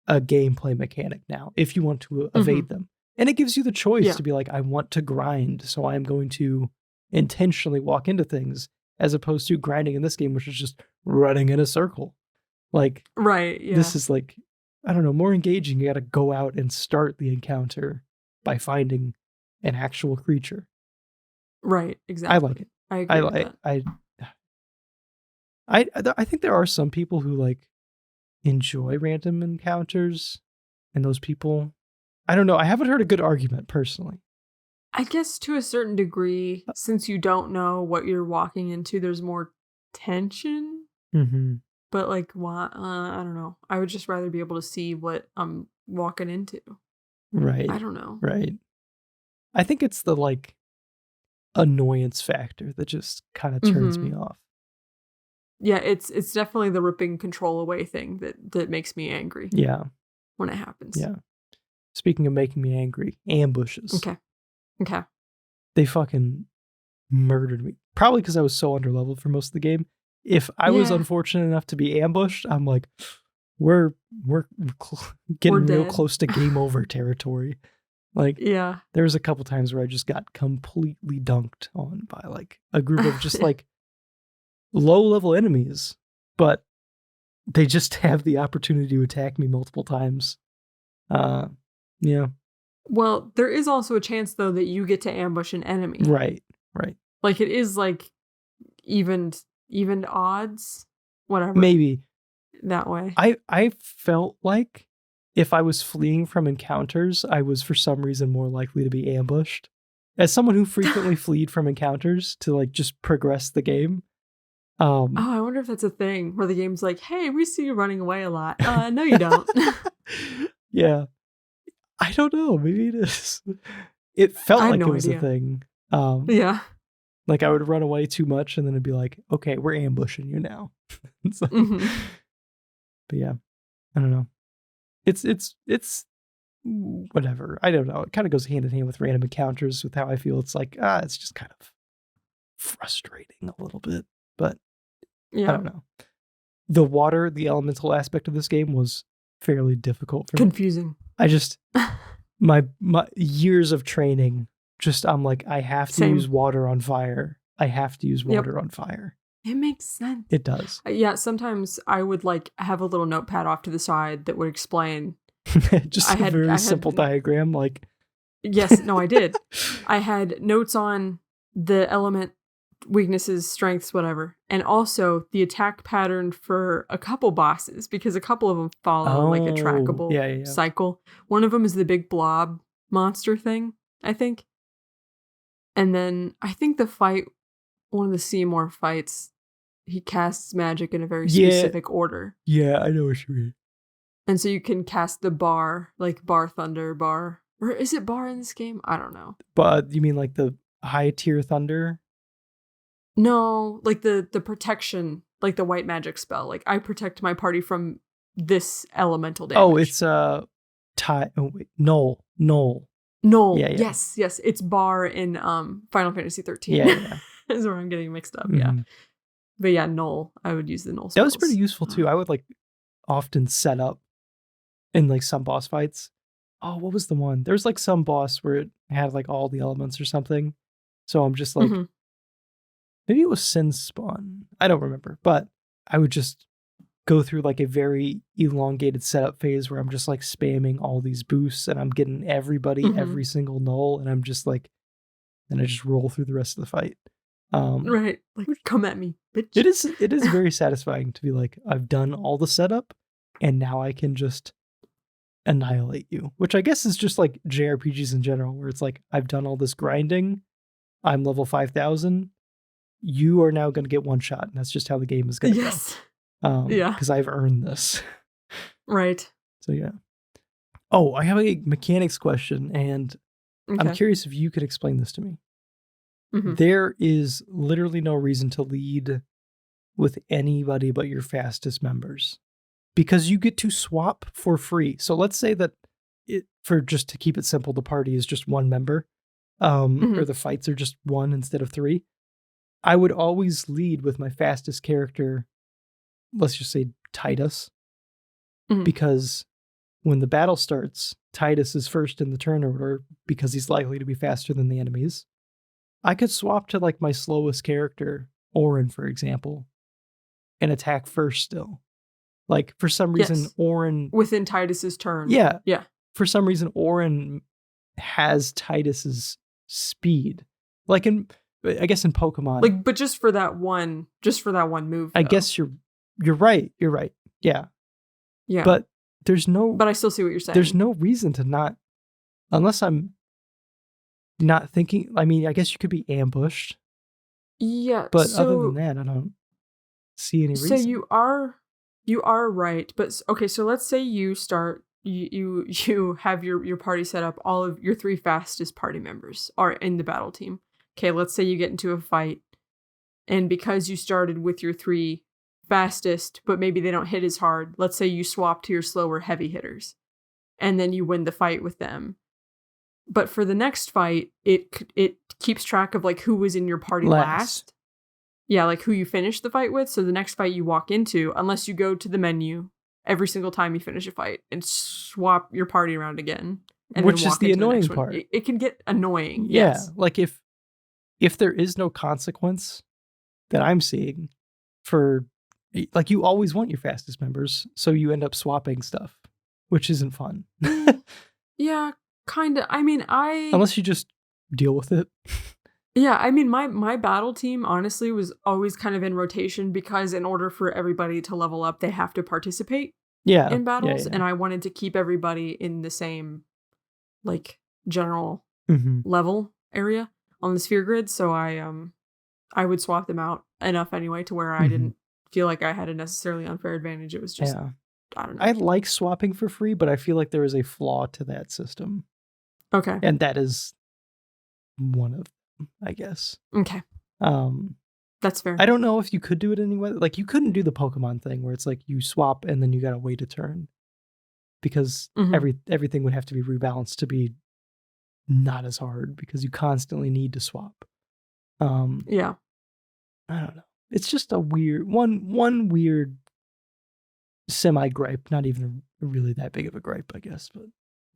a gameplay mechanic now, if you want to evade them. And it gives you the choice to be like, I want to grind, so I'm going to intentionally walk into things, as opposed to grinding in this game, which is just running in a circle. Like, this is like, I don't know, more engaging. You got to go out and start the encounter by finding an actual creature. Right, exactly. I like it. I agree with that. I think there are some people who like enjoy random encounters, and those people, I don't know. I haven't heard a good argument personally. I guess to a certain degree, since you don't know what you're walking into, there's more tension. Mm-hmm. But like, I don't know. I would just rather be able to see what I'm walking into. Right. I don't know. Right. I think it's the like annoyance factor that just kind of turns me off. Yeah, it's definitely the ripping control away thing that makes me angry. Yeah. When it happens. Yeah. Speaking of making me angry, ambushes. Okay. They fucking murdered me. Probably because I was so underleveled for most of the game. If I was unfortunate enough to be ambushed, I'm like, we're getting real close to game over territory. Like, there was a couple times where I just got completely dunked on by like a group of just like low level enemies, but they just have the opportunity to attack me multiple times. Yeah. Well, there is also a chance though that you get to ambush an enemy. Right. Like, it is like even odds, whatever. Maybe that way. I felt like if I was fleeing from encounters, I was for some reason more likely to be ambushed. As someone who frequently fled from encounters to like just progress the game. I wonder if that's a thing where the game's like, hey, we see you running away a lot. No, you don't. Yeah. I don't know. Maybe it is. It felt like it was a thing. Yeah. Like I would run away too much and then it'd be like, okay, we're ambushing you now. It's like, but yeah, I don't know. It's whatever. I don't know. It kind of goes hand in hand with random encounters with how I feel. It's like, it's just kind of frustrating a little bit, but I don't know. The water, the elemental aspect of this game was fairly difficult for me. Confusing. I just, my years of training, I'm like, I have to use water on fire. I have to use water on fire. It makes sense. It does. Yeah, sometimes I would like have a little notepad off to the side that would explain. Just a very simple diagram, like. Yes, no, I did. I had notes on the element, weaknesses, strengths, whatever, and also the attack pattern for a couple bosses, because a couple of them follow like a trackable cycle. One of them is the big blob monster thing, I think. And then I think one of the Seymour fights, he casts magic in a very specific order. Yeah, I know what you mean. And so you can cast the bar, like bar thunder, bar. Or is it bar in this game? I don't know. But you mean like the high tier thunder? No, like the protection, like the white magic spell. Like I protect my party from this elemental damage. Oh, it's Null. Null. Yeah. Yes. It's bar in Final Fantasy 13. Yeah. Is where I'm getting mixed up. Yeah. But yeah, null. I would use the null spells. That was pretty useful too. I would like often set up in like some boss fights. Oh, what was the one? There's like some boss where it had like all the elements or something. So I'm just like, maybe it was Sin Spawn. I don't remember, but I would just go through like a very elongated setup phase where I'm just like spamming all these boosts and I'm getting everybody, every single null, and I'm just like, then I just roll through the rest of the fight. Right, like come at me, bitch. It is very satisfying to be like, I've done all the setup, and now I can just annihilate you. Which I guess is just like JRPGs in general, where it's like, I've done all this grinding, I'm level 5,000. You are now going to get one shot, and that's just how the game is going to go. Because I've earned this. Right. So yeah. Oh, I have a mechanics question, and I'm curious if you could explain this to me. There is literally no reason to lead with anybody but your fastest members, because you get to swap for free. So let's say that for just to keep it simple, the party is just one member, or the fights are just one instead of three. I would always lead with my fastest character, let's just say Titus, because when the battle starts, Titus is first in the turn order because he's likely to be faster than the enemies. I could swap to like my slowest character, Auron, for example, and attack first still. Like for some reason, Auron... within Titus's turn. Yeah. Yeah. For some reason, Auron has Titus's speed. Like I guess in Pokemon. Like, but just for that one move. I guess you're right. You're right. Yeah. Yeah. But I still see what you're saying. There's no reason to not, unless I'm not thinking. I mean, I guess you could be ambushed. Yeah. But other than that, I don't see any reason. So you are right. But okay, so let's say you start, you have your party set up. All of your 3 fastest party members are in the battle team. Okay, let's say you get into a fight, and because you started with your 3 fastest, but maybe they don't hit as hard, let's say you swap to your slower heavy hitters, and then you win the fight with them. But for the next fight, it keeps track of like who was in your party last. Yeah, like who you finished the fight with. So the next fight you walk into, unless you go to the menu every single time you finish a fight and swap your party around again. And which is the annoying part. It can get annoying. Yeah, yes. Like if there is no consequence that I'm seeing for, like, you always want your fastest members, so you end up swapping stuff, which isn't fun. Yeah, kind of. I mean, unless you just deal with it. Yeah, I mean, my battle team, honestly, was always kind of in rotation because in order for everybody to level up, they have to participate in battles. Yeah. And I wanted to keep everybody in the same, like, general level area on the sphere grid. So I would swap them out enough anyway to where I didn't feel like I had a necessarily unfair advantage. It was just, I don't know. I like swapping for free, but I feel like there is a flaw to that system. Okay. And that is one of them, I guess. Okay. That's fair. I don't know if you could do it anyway. Like, you couldn't do the Pokemon thing where it's like you swap and then you gotta wait a turn. Because everything would have to be rebalanced to be not as hard because you constantly need to swap. Yeah. I don't know. It's just a weird one weird semi-gripe, not even really that big of a gripe, I guess, but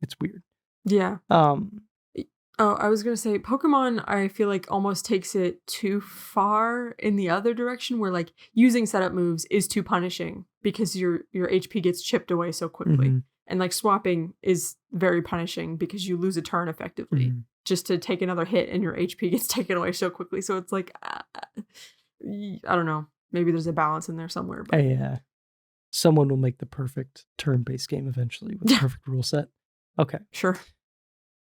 it's weird. Yeah. I was going to say Pokemon, I feel like almost takes it too far in the other direction where like using setup moves is too punishing because your HP gets chipped away so quickly. And like swapping is very punishing because you lose a turn effectively just to take another hit and your HP gets taken away so quickly. So it's like, I don't know. Maybe there's a balance in there somewhere. But yeah. Someone will make the perfect turn-based game eventually with the perfect rule set. Okay. Sure.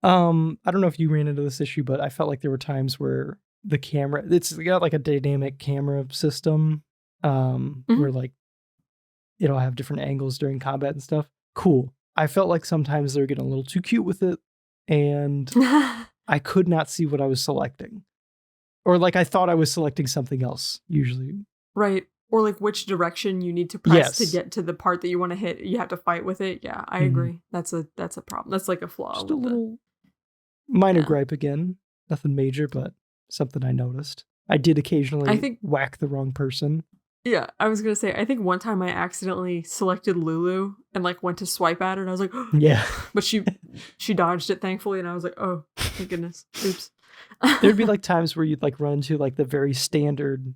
I don't know if you ran into this issue, but I felt like there were times where the camera, it's got like a dynamic camera system, where like it'll have different angles during combat and stuff. Cool. I felt like sometimes they were getting a little too cute with it, and I could not see what I was selecting. Or like I thought I was selecting something else, usually. Right. or like which direction you need to press to get to the part that you want to hit. You have to fight with it. Yeah, I agree. That's a problem. That's like a flaw. Just a little minor gripe again. Nothing major, but something I noticed. I did occasionally whack the wrong person. Yeah, I was gonna say, I think one time I accidentally selected Lulu and like went to swipe at her, and I was like, yeah. But she dodged it, thankfully, and I was like, oh, thank goodness. Oops. There'd be like times where you'd like run into like the very standard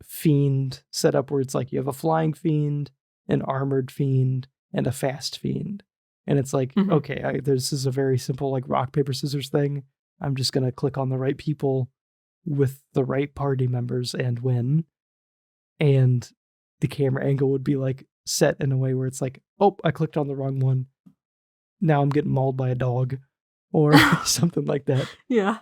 fiend setup where it's like you have a flying fiend, an armored fiend, and a fast fiend. And it's like, okay, this is a very simple like rock, paper, scissors thing. I'm just gonna click on the right people with the right party members and win. And the camera angle would be like set in a way where it's like, oh, I clicked on the wrong one. Now I'm getting mauled by a dog or something like that. Yeah.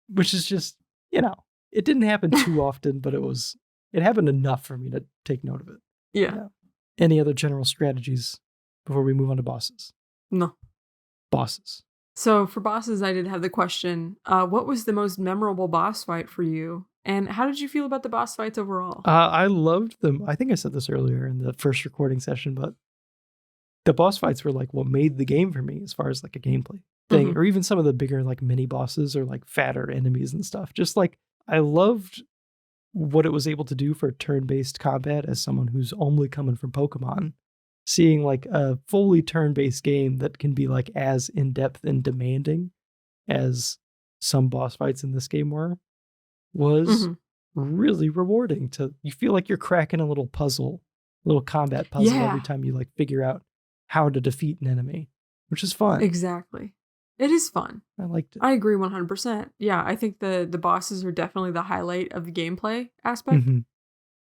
Which is just, it didn't happen too often, but it happened enough for me to take note of it. Yeah. Any other general strategies before we move on to bosses? No. Bosses. So for bosses, I did have the question, what was the most memorable boss fight for you? And how did you feel about the boss fights overall? I loved them. I think I said this earlier in the first recording session, but the boss fights were like what made the game for me as far as like a gameplay thing, or even some of the bigger like mini bosses or like fatter enemies and stuff. Just like I loved what it was able to do for turn-based combat as someone who's only coming from Pokemon. Seeing like a fully turn-based game that can be like as in-depth and demanding as some boss fights in this game were was really rewarding. You feel like you're cracking a little combat puzzle every time you like figure out how to defeat an enemy, which is fun. Exactly. It is fun. I liked it. I agree 100%. Yeah, I think the bosses are definitely the highlight of the gameplay aspect.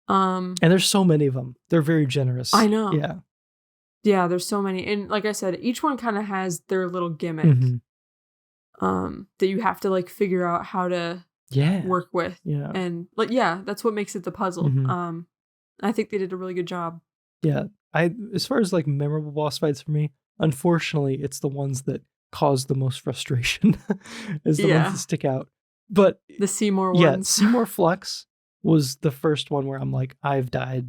And there's so many of them. They're very generous. I know. Yeah. Yeah, there's so many. And like I said, each one kind of has their little gimmick that you have to like figure out how to work with. Yeah. And like, that's what makes it the puzzle. I think they did a really good job. Yeah. As far as like memorable boss fights for me, unfortunately, it's the ones that cause the most frustration is the ones that stick out. But the Seymour ones. Yeah, Seymour Flux was the first one where I'm like, I've died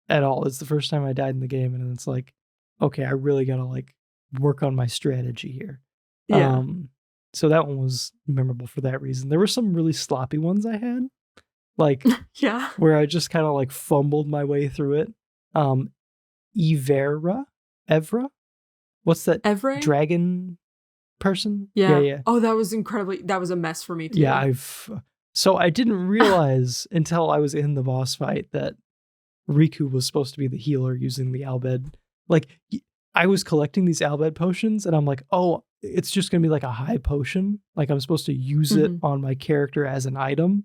at all. It's the first time I died in the game, and it's like, okay, I really gotta like work on my strategy here. Yeah. So that one was memorable for that reason. There were some really sloppy ones I had, like where I just kind of like fumbled my way through it. Evra? What's that? Evra? Dragon person? Yeah. Oh, that was a mess for me too. Yeah, so I didn't realize until I was in the boss fight that Riku was supposed to be the healer using the Albed. Like, I was collecting these Albed potions and I'm like, oh, it's just going to be like a high potion. Like I'm supposed to use it on my character as an item.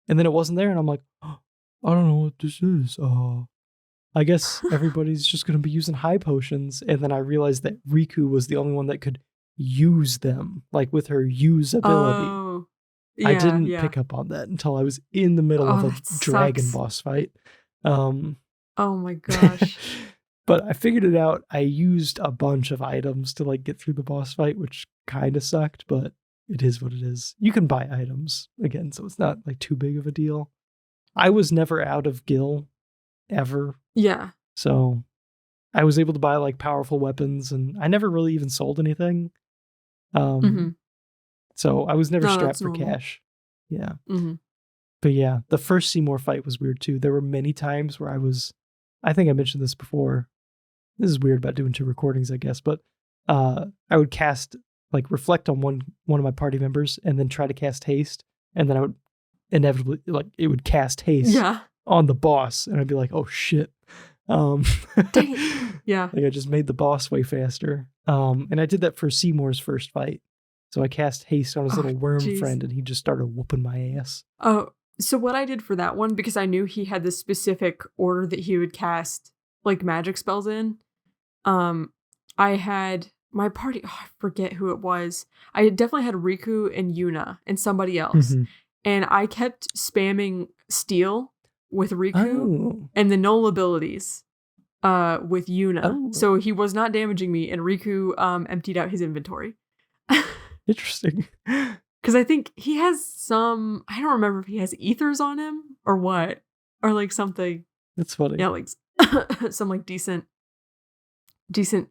And then it wasn't there and I'm like, oh, I don't know what this is. I guess everybody's just going to be using high potions. And then I realized that Riku was the only one that could use them, like with her use ability. Oh, I didn't pick up on that until I was in the middle of a dragon boss fight. Oh my gosh. But I figured it out. I used a bunch of items to like get through the boss fight, which kind of sucked, but it is what it is. You can buy items again, so it's not like too big of a deal. I was never out of gil ever. Yeah. So I was able to buy like powerful weapons and I never really even sold anything. So I was never strapped for cash. Yeah. But yeah, the first Seymour fight was weird too. There were many times where I think I mentioned this before. This is weird about doing 2 recordings, I guess, but I would reflect on one of my party members and then try to cast haste. And then I would inevitably, like, it would cast haste on the boss. And I'd be like, oh shit. Dang it. Yeah. Like I just made the boss way faster. And I did that for Seymour's first fight. So I cast haste on his little worm friend and he just started whooping my ass. Oh, so what I did for that one, because I knew he had this specific order that he would cast like magic spells in. I had my party, I forget who it was. I definitely had Riku and Yuna and somebody else. And I kept spamming steel with Riku and the null abilities with Yuna. So he was not damaging me and Riku emptied out his inventory. Interesting. Because I think he has I don't remember if he has ethers on him or what. or like something. That's funny. Yeah, like some like decent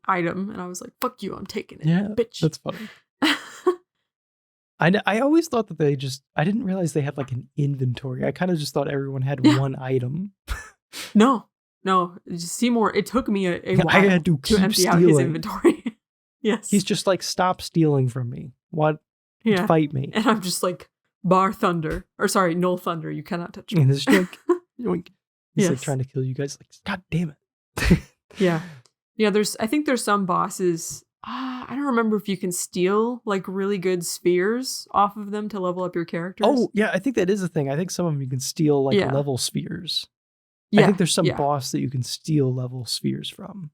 item, and I was like, "Fuck you, I'm taking it." Yeah, bitch. That's funny. I always thought that I didn't realize they had like an inventory. I kind of just thought everyone had one item. No, Seymour. It took me a while I had to empty stealing. out his inventory. Yes, he's just like, stop stealing from me. What? Yeah, fight me. And I'm just like, Null Thunder. You cannot touch me. And it's like, he's like trying to kill you guys. Like, God damn it. Yeah. I think there's some bosses. I don't remember if you can steal like really good spheres off of them to level up your characters. Oh, yeah, I think that is a thing. I think some of them you can steal like level spheres. Yeah, I think there's some boss that you can steal level spheres from.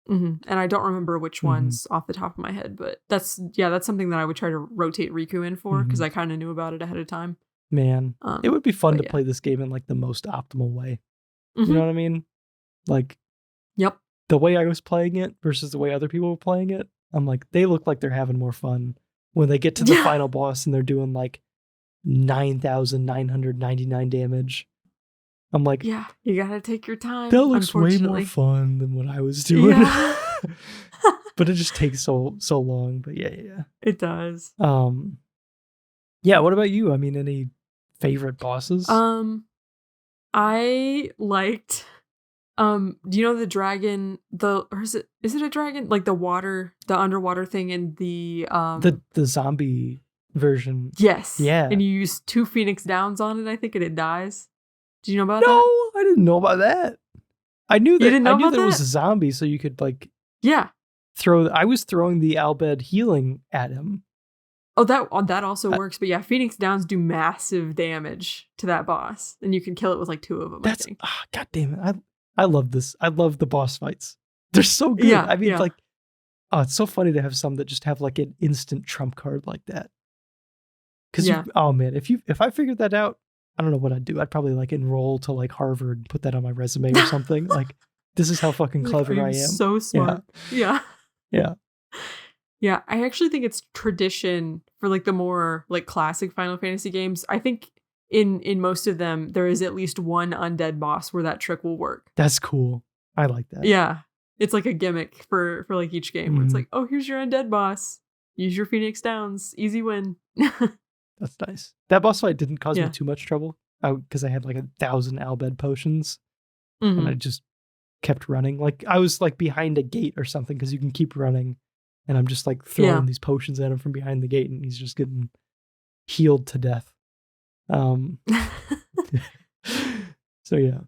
Mm-hmm. And I don't remember which ones off the top of my head, but that's something that I would try to rotate Riku in for because I kind of knew about it ahead of time. Man, it would be fun to play this game in like the most optimal way. You know what I mean? Like, yep. The way I was playing it versus the way other people were playing it, I'm like, they look like they're having more fun when they get to the final boss and they're doing like 9,999 damage. I'm like, yeah, you gotta take your time. That looks way more fun than what I was doing. Yeah. But it just takes so long. But yeah. It does. Yeah, what about you? I mean, any favorite bosses? I liked do you know the dragon, is it a dragon? Like the underwater thing in the zombie version. Yes. Yeah. And you use 2 Phoenix Downs on it, I think, and it dies. Do you know about that? No, I didn't know about that. I knew that it was a zombie, so you could like I was throwing the Albed healing at him. Oh, that also works, but yeah, Phoenix Downs do massive damage to that boss, and you can kill it with like 2 of them. I think. God damn it! I love this. I love the boss fights. They're so good. Yeah, I mean, like, it's so funny to have some that just have like an instant trump card like that. Because oh man, if I figured that out, I don't know what I'd do. I'd probably like enroll to like Harvard and put that on my resume or something. Like, this is how fucking clever I am. So smart. Yeah. Yeah, I actually think it's tradition for like the more like classic Final Fantasy games. I think in most of them there is at least one undead boss where that trick will work. That's cool. I like that. Yeah. It's like a gimmick for like each game where it's like, oh, here's your undead boss. Use your Phoenix Downs. Easy win. That's nice. That boss fight didn't cause me too much trouble because I had like 1,000 Albed potions and I just kept running. Like I was like behind a gate or something because you can keep running. And I'm just like throwing these potions at him from behind the gate and he's just getting healed to death. So yeah.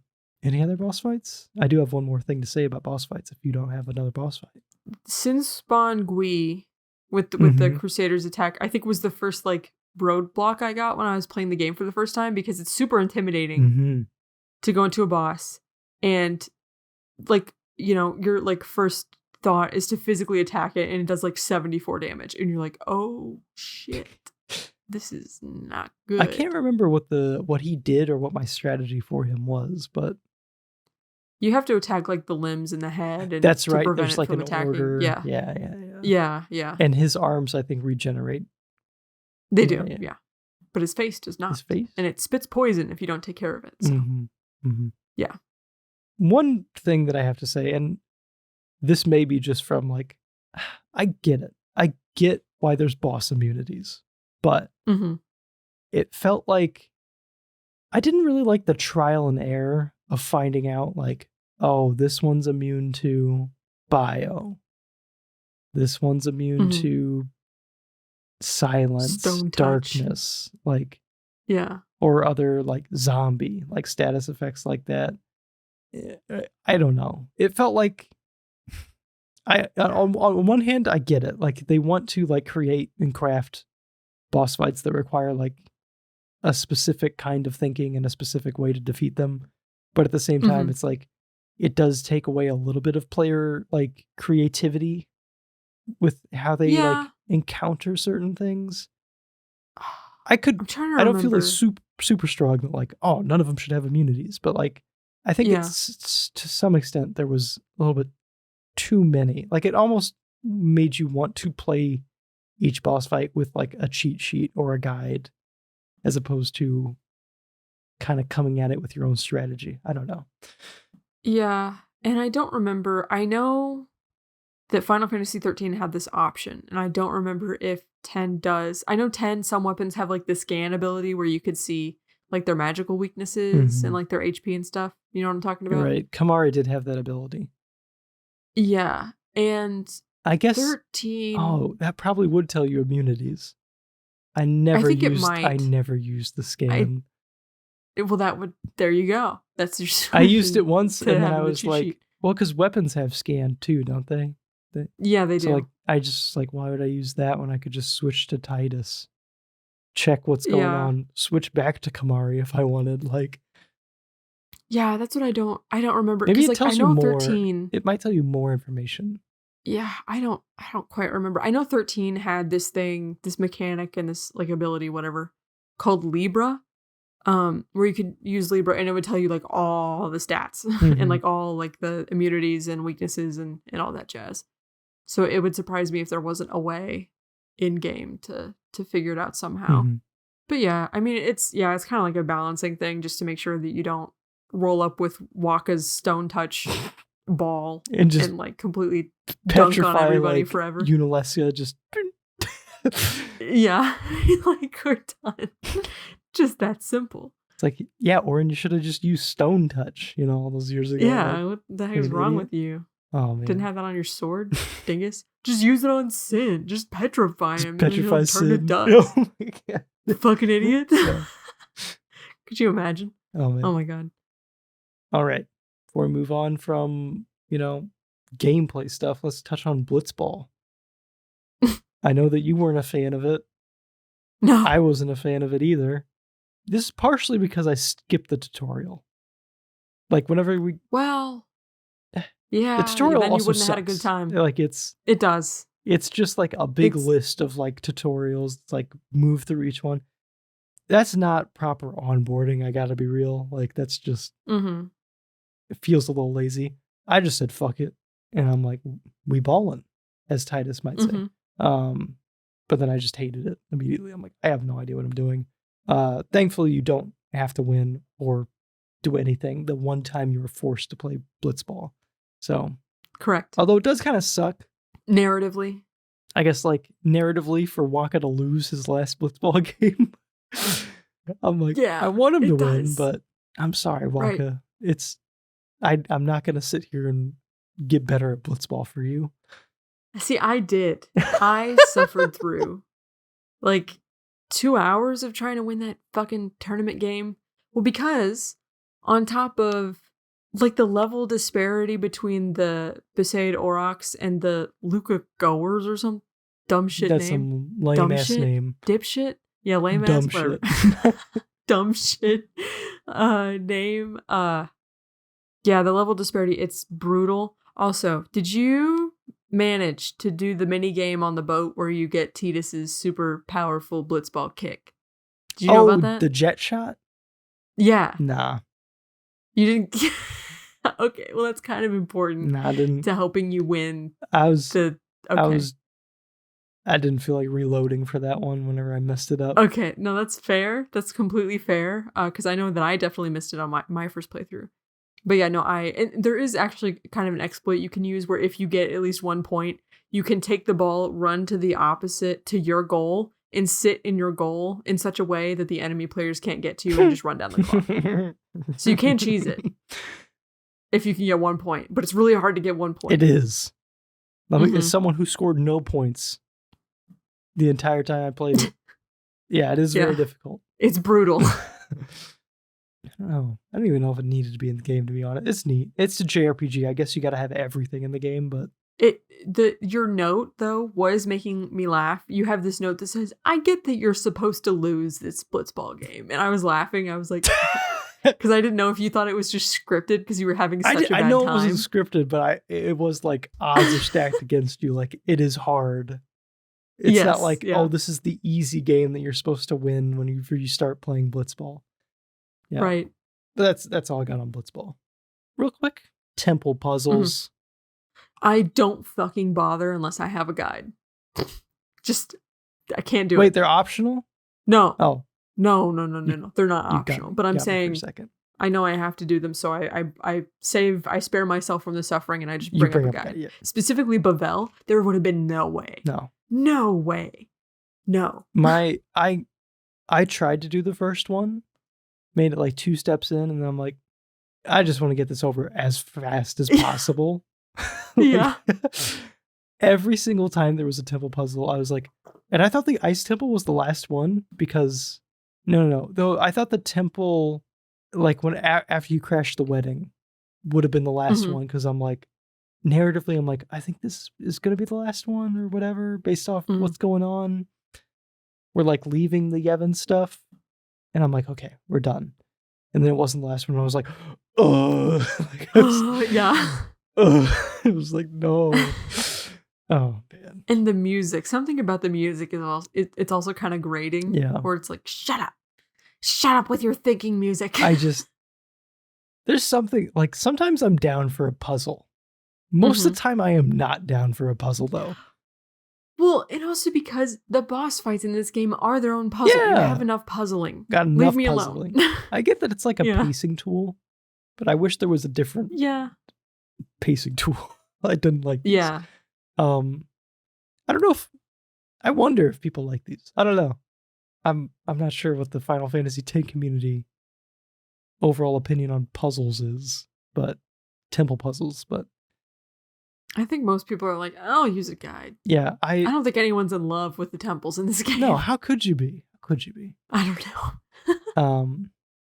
Any other boss fights? I do have one more thing to say about boss fights if you don't have another boss fight. Sinspon Gui with the Crusaders attack, I think was the first like roadblock I got when I was playing the game for the first time because it's super intimidating to go into a boss and like, you know, your like first thought is to physically attack it and it does like 74 damage and you're like, oh shit, this is not good. I can't remember what he did or what my strategy for him was, but you have to attack like the limbs and the head and that's to right, prevent there's like an attacking. order. Yeah. And his arms I think regenerate. They do. But his face does not. His face? And it spits poison if you don't take care of it. So. Yeah. One thing that I have to say, and this may be just from like, I get it. I get why there's boss immunities, but it felt like I didn't really like the trial and error of finding out like, oh, this one's immune to bio. This one's immune to silence, darkness, like, or other like zombie, like status effects like that. I don't know. It felt like on one hand, I get it. Like they want to like create and craft boss fights that require like a specific kind of thinking and a specific way to defeat them. But at the same time, it's like it does take away a little bit of player like creativity with how they like encounter certain things. I don't feel like super strong that like, oh, none of them should have immunities, but like I think it's to some extent there was a little bit too many. Like it almost made you want to play each boss fight with like a cheat sheet or a guide as opposed to kind of coming at it with your own strategy. I don't know. Yeah, and I don't remember. I know that Final Fantasy 13 had this option, and I don't remember if 10 does. I know 10, some weapons have like the scan ability where you could see like their magical weaknesses and like their HP and stuff. You know what I'm talking about? Right. Kamari did have that ability. Yeah, and I guess 13. Oh, that probably would tell you immunities. I never used the scan. There you go. That's your I used it once and then I was like, sheet. Well, because weapons have scan too, don't they? Yeah, they do. Like, I just like, why would I use that when I could just switch to Titus, check what's going on, switch back to Kamari if I wanted, like. Yeah, that's what I don't remember. Maybe it like, tells I know you more. 13. It might tell you more information. Yeah, I don't quite remember. I know 13 had this mechanic and this like ability, whatever, called Libra, where you could use Libra and it would tell you like all the stats and like all like the immunities and weaknesses and all that jazz. So it would surprise me if there wasn't a way in game to figure it out somehow. But yeah, I mean it's kind of like a balancing thing just to make sure that you don't roll up with Waka's stone touch ball and like completely dunk on everybody like, forever. Unilesia just yeah, like we're done. Just that simple. It's like, yeah, Orin, you should have just used stone touch, all those years ago. Yeah, like, what the heck is wrong with you? Oh man, didn't have that on your sword, dingus. Just use it on Sin. Just petrify him. Petrify Sin. Turn to dust. Oh my god, fucking idiot. Yeah. Could you imagine? Oh man. Oh my god. All right. Before we move on from, gameplay stuff, let's touch on Blitzball. I know that you weren't a fan of it. No. I wasn't a fan of it either. This is partially because I skipped the tutorial. Like, whenever we... Well, yeah. The tutorial then also you wouldn't sucks. have had a good time. Like, It does. It's just like a big list of like tutorials. It's like, move through each one. That's not proper onboarding, I gotta be real. Like, that's just... It feels a little lazy. I just said, fuck it. And I'm like, we ballin', as Titus might say. But then I just hated it immediately. I'm like, I have no idea what I'm doing. Thankfully, you don't have to win or do anything the one time you were forced to play Blitzball. So, correct. Although it does kind of suck. Narratively. I guess, like, narratively for Waka to lose his last Blitzball game. I'm like, I want him to win, but I'm sorry, Waka. Right. I'm not going to sit here and get better at Blitzball for you. See, I did. I suffered through like 2 hours of trying to win that fucking tournament game. Well, because on top of like the level disparity between the Besaid Aurochs and the Luca Goers or some dumb shit That's name. Some lame ass name. Dipshit? Yeah, lame dumb ass whatever. Shit. Dumb shit name. Yeah, the level disparity, it's brutal. Also, did you manage to do the mini game on the boat where you get Titus's super powerful blitzball kick? Did you know about that? The jet shot? Yeah. Nah. You didn't? Okay, well that's kind of important. Nah, I didn't. To helping you win. I didn't feel like reloading for that one whenever I messed it up. Okay, no, that's fair. That's completely fair. Because I know that I definitely missed it on my first playthrough. But yeah, no, and there is actually kind of an exploit you can use where if you get at least 1 point, you can take the ball, run to the opposite to your goal, and sit in your goal in such a way that the enemy players can't get to you and just run down the clock. So you can cheese it if you can get 1 point, but it's really hard to get 1 point. It is. As someone who scored no points the entire time I played it, yeah, it is very difficult. It's brutal. I don't know. I don't even know if it needed to be in the game, to be honest. It's neat. It's a JRPG. I guess you got to have everything in the game, but... Your note, though, was making me laugh. You have this note that says, I get that you're supposed to lose this blitzball game. And I was laughing. I was like... Because I didn't know if you thought it was just scripted because you were having such a bad time. I know it wasn't scripted, but it was like odds are stacked against you. Like, it is hard. It's not like, oh, this is the easy game that you're supposed to win when you start playing blitzball. Yeah. Right. But that's all I got on Blitzball. Real quick, temple puzzles. I don't fucking bother unless I have a guide. Just, I can't do it. Wait, they're optional? No. Oh. No. They're not optional. But I'm saying, for a second. I know I have to do them, so I spare myself from the suffering, and I just bring up a guide. Yeah. Specifically, Bavel, there would have been no way. No way. No. I tried to do the first one, made it like 2 steps in, and then I'm like, I just want to get this over as fast as possible. Yeah. Every single time there was a temple puzzle, I was like, and I thought the ice temple was the last one because no. Though I thought the temple, like when after you crashed the wedding, would have been the last one because I'm like, narratively, I'm like, I think this is going to be the last one or whatever based off what's going on. We're like leaving the Yevon stuff, and I'm like, okay, we're done. And then it wasn't the last one. I was like, oh, yeah. It was like, no. Oh man. And the music, something about the music is also it's also kind of grating. Yeah. Where it's like, shut up with your thinking music. There's something like sometimes I'm down for a puzzle. Most of the time I am not down for a puzzle though. Well, and also because the boss fights in this game are their own puzzle. Yeah. You have enough puzzling. Got enough puzzling. I get that it's like a pacing tool, but I wish there was a different pacing tool. I didn't like these. Yeah. I don't know I wonder if people like these. I don't know. I'm not sure what the Final Fantasy X community overall opinion on puzzles is, but temple puzzles, but I think most people are like, I'll use a guide. Yeah, I don't think anyone's in love with the temples in this game. No, how could you be? I don't know.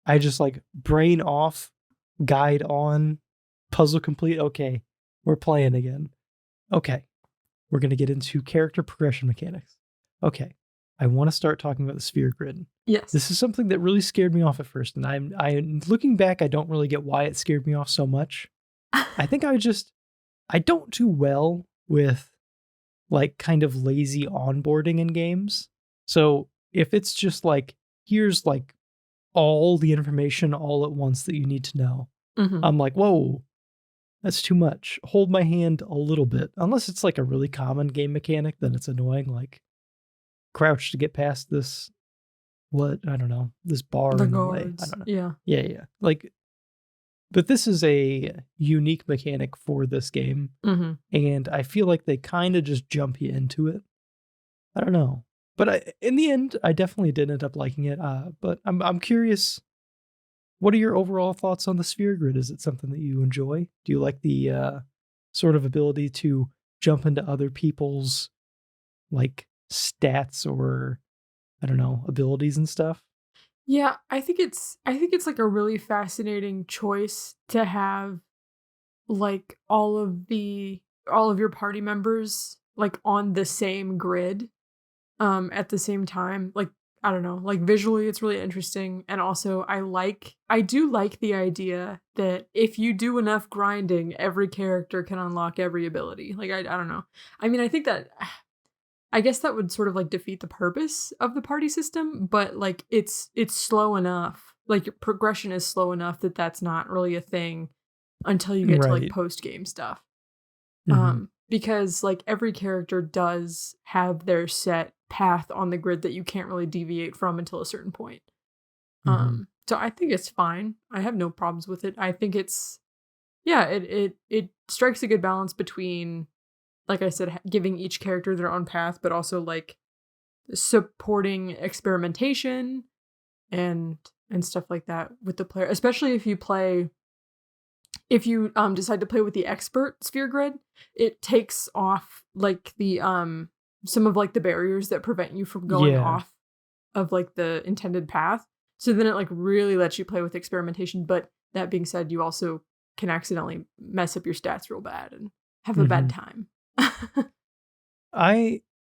I just like brain off, guide on, puzzle complete. Okay, we're playing again. Okay, we're going to get into character progression mechanics. Okay, I want to start talking about the sphere grid. Yes. This is something that really scared me off at first, and I'm looking back, I don't really get why it scared me off so much. I think I don't do well with like kind of lazy onboarding in games. So if it's just like, here's like all the information all at once that you need to know, I'm like, whoa, that's too much. Hold my hand a little bit. Unless it's like a really common game mechanic, then it's annoying. Like crouch to get past this, I don't know, this bar in the way. I don't know. Yeah. Like, but this is a unique mechanic for this game. And I feel like they kind of just jump you into it. I don't know. But in the end, I definitely did end up liking it. But I'm curious, what are your overall thoughts on the sphere grid? Is it something that you enjoy? Do you like the sort of ability to jump into other people's like stats or, I don't know, abilities and stuff? Yeah, I think it's like a really fascinating choice to have like all of your party members like on the same grid at the same time. Like, I don't know, like visually it's really interesting, and also I do like the idea that if you do enough grinding, every character can unlock every ability. Like I don't know. I mean, I guess that would sort of like defeat the purpose of the party system, but like it's slow enough. Like your progression is slow enough that that's not really a thing until you get to like post game stuff. Because like every character does have their set path on the grid that you can't really deviate from until a certain point. So I think it's fine. I have no problems with it. I think it's it strikes a good balance between, like I said, giving each character their own path, but also like supporting experimentation and stuff like that with the player, especially if you decide to play with the expert sphere grid. It takes off like the some of like the barriers that prevent you from going off of like the intended path. So then it like really lets you play with experimentation. But that being said, you also can accidentally mess up your stats real bad and have a bad time.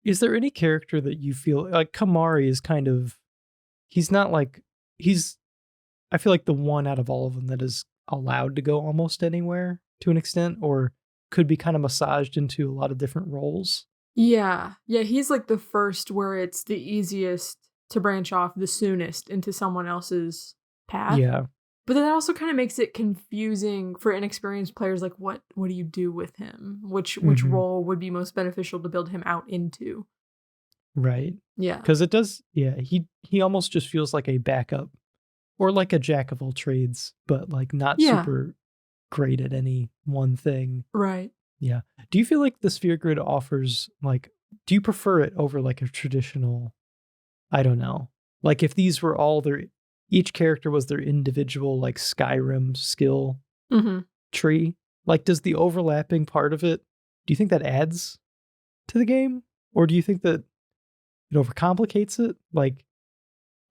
Is there any character that you feel like Kamari is kind of, I feel like the one out of all of them that is allowed to go almost anywhere to an extent, or could be kind of massaged into a lot of different roles. Yeah, he's like the first where it's the easiest to branch off the soonest into someone else's path. Yeah. But then that also kind of makes it confusing for inexperienced players. Like, what do you do with him? Which role would be most beneficial to build him out into? Right. Yeah. Because it does, he almost just feels like a backup or like a jack of all trades, but like not super great at any one thing. Right. Yeah. Do you feel like the sphere grid offers like, do you prefer it over like a traditional, I don't know, like if these were all each character was their individual like Skyrim skill tree? Like, does the overlapping part of it, do you think that adds to the game? Or do you think that it overcomplicates it? Like,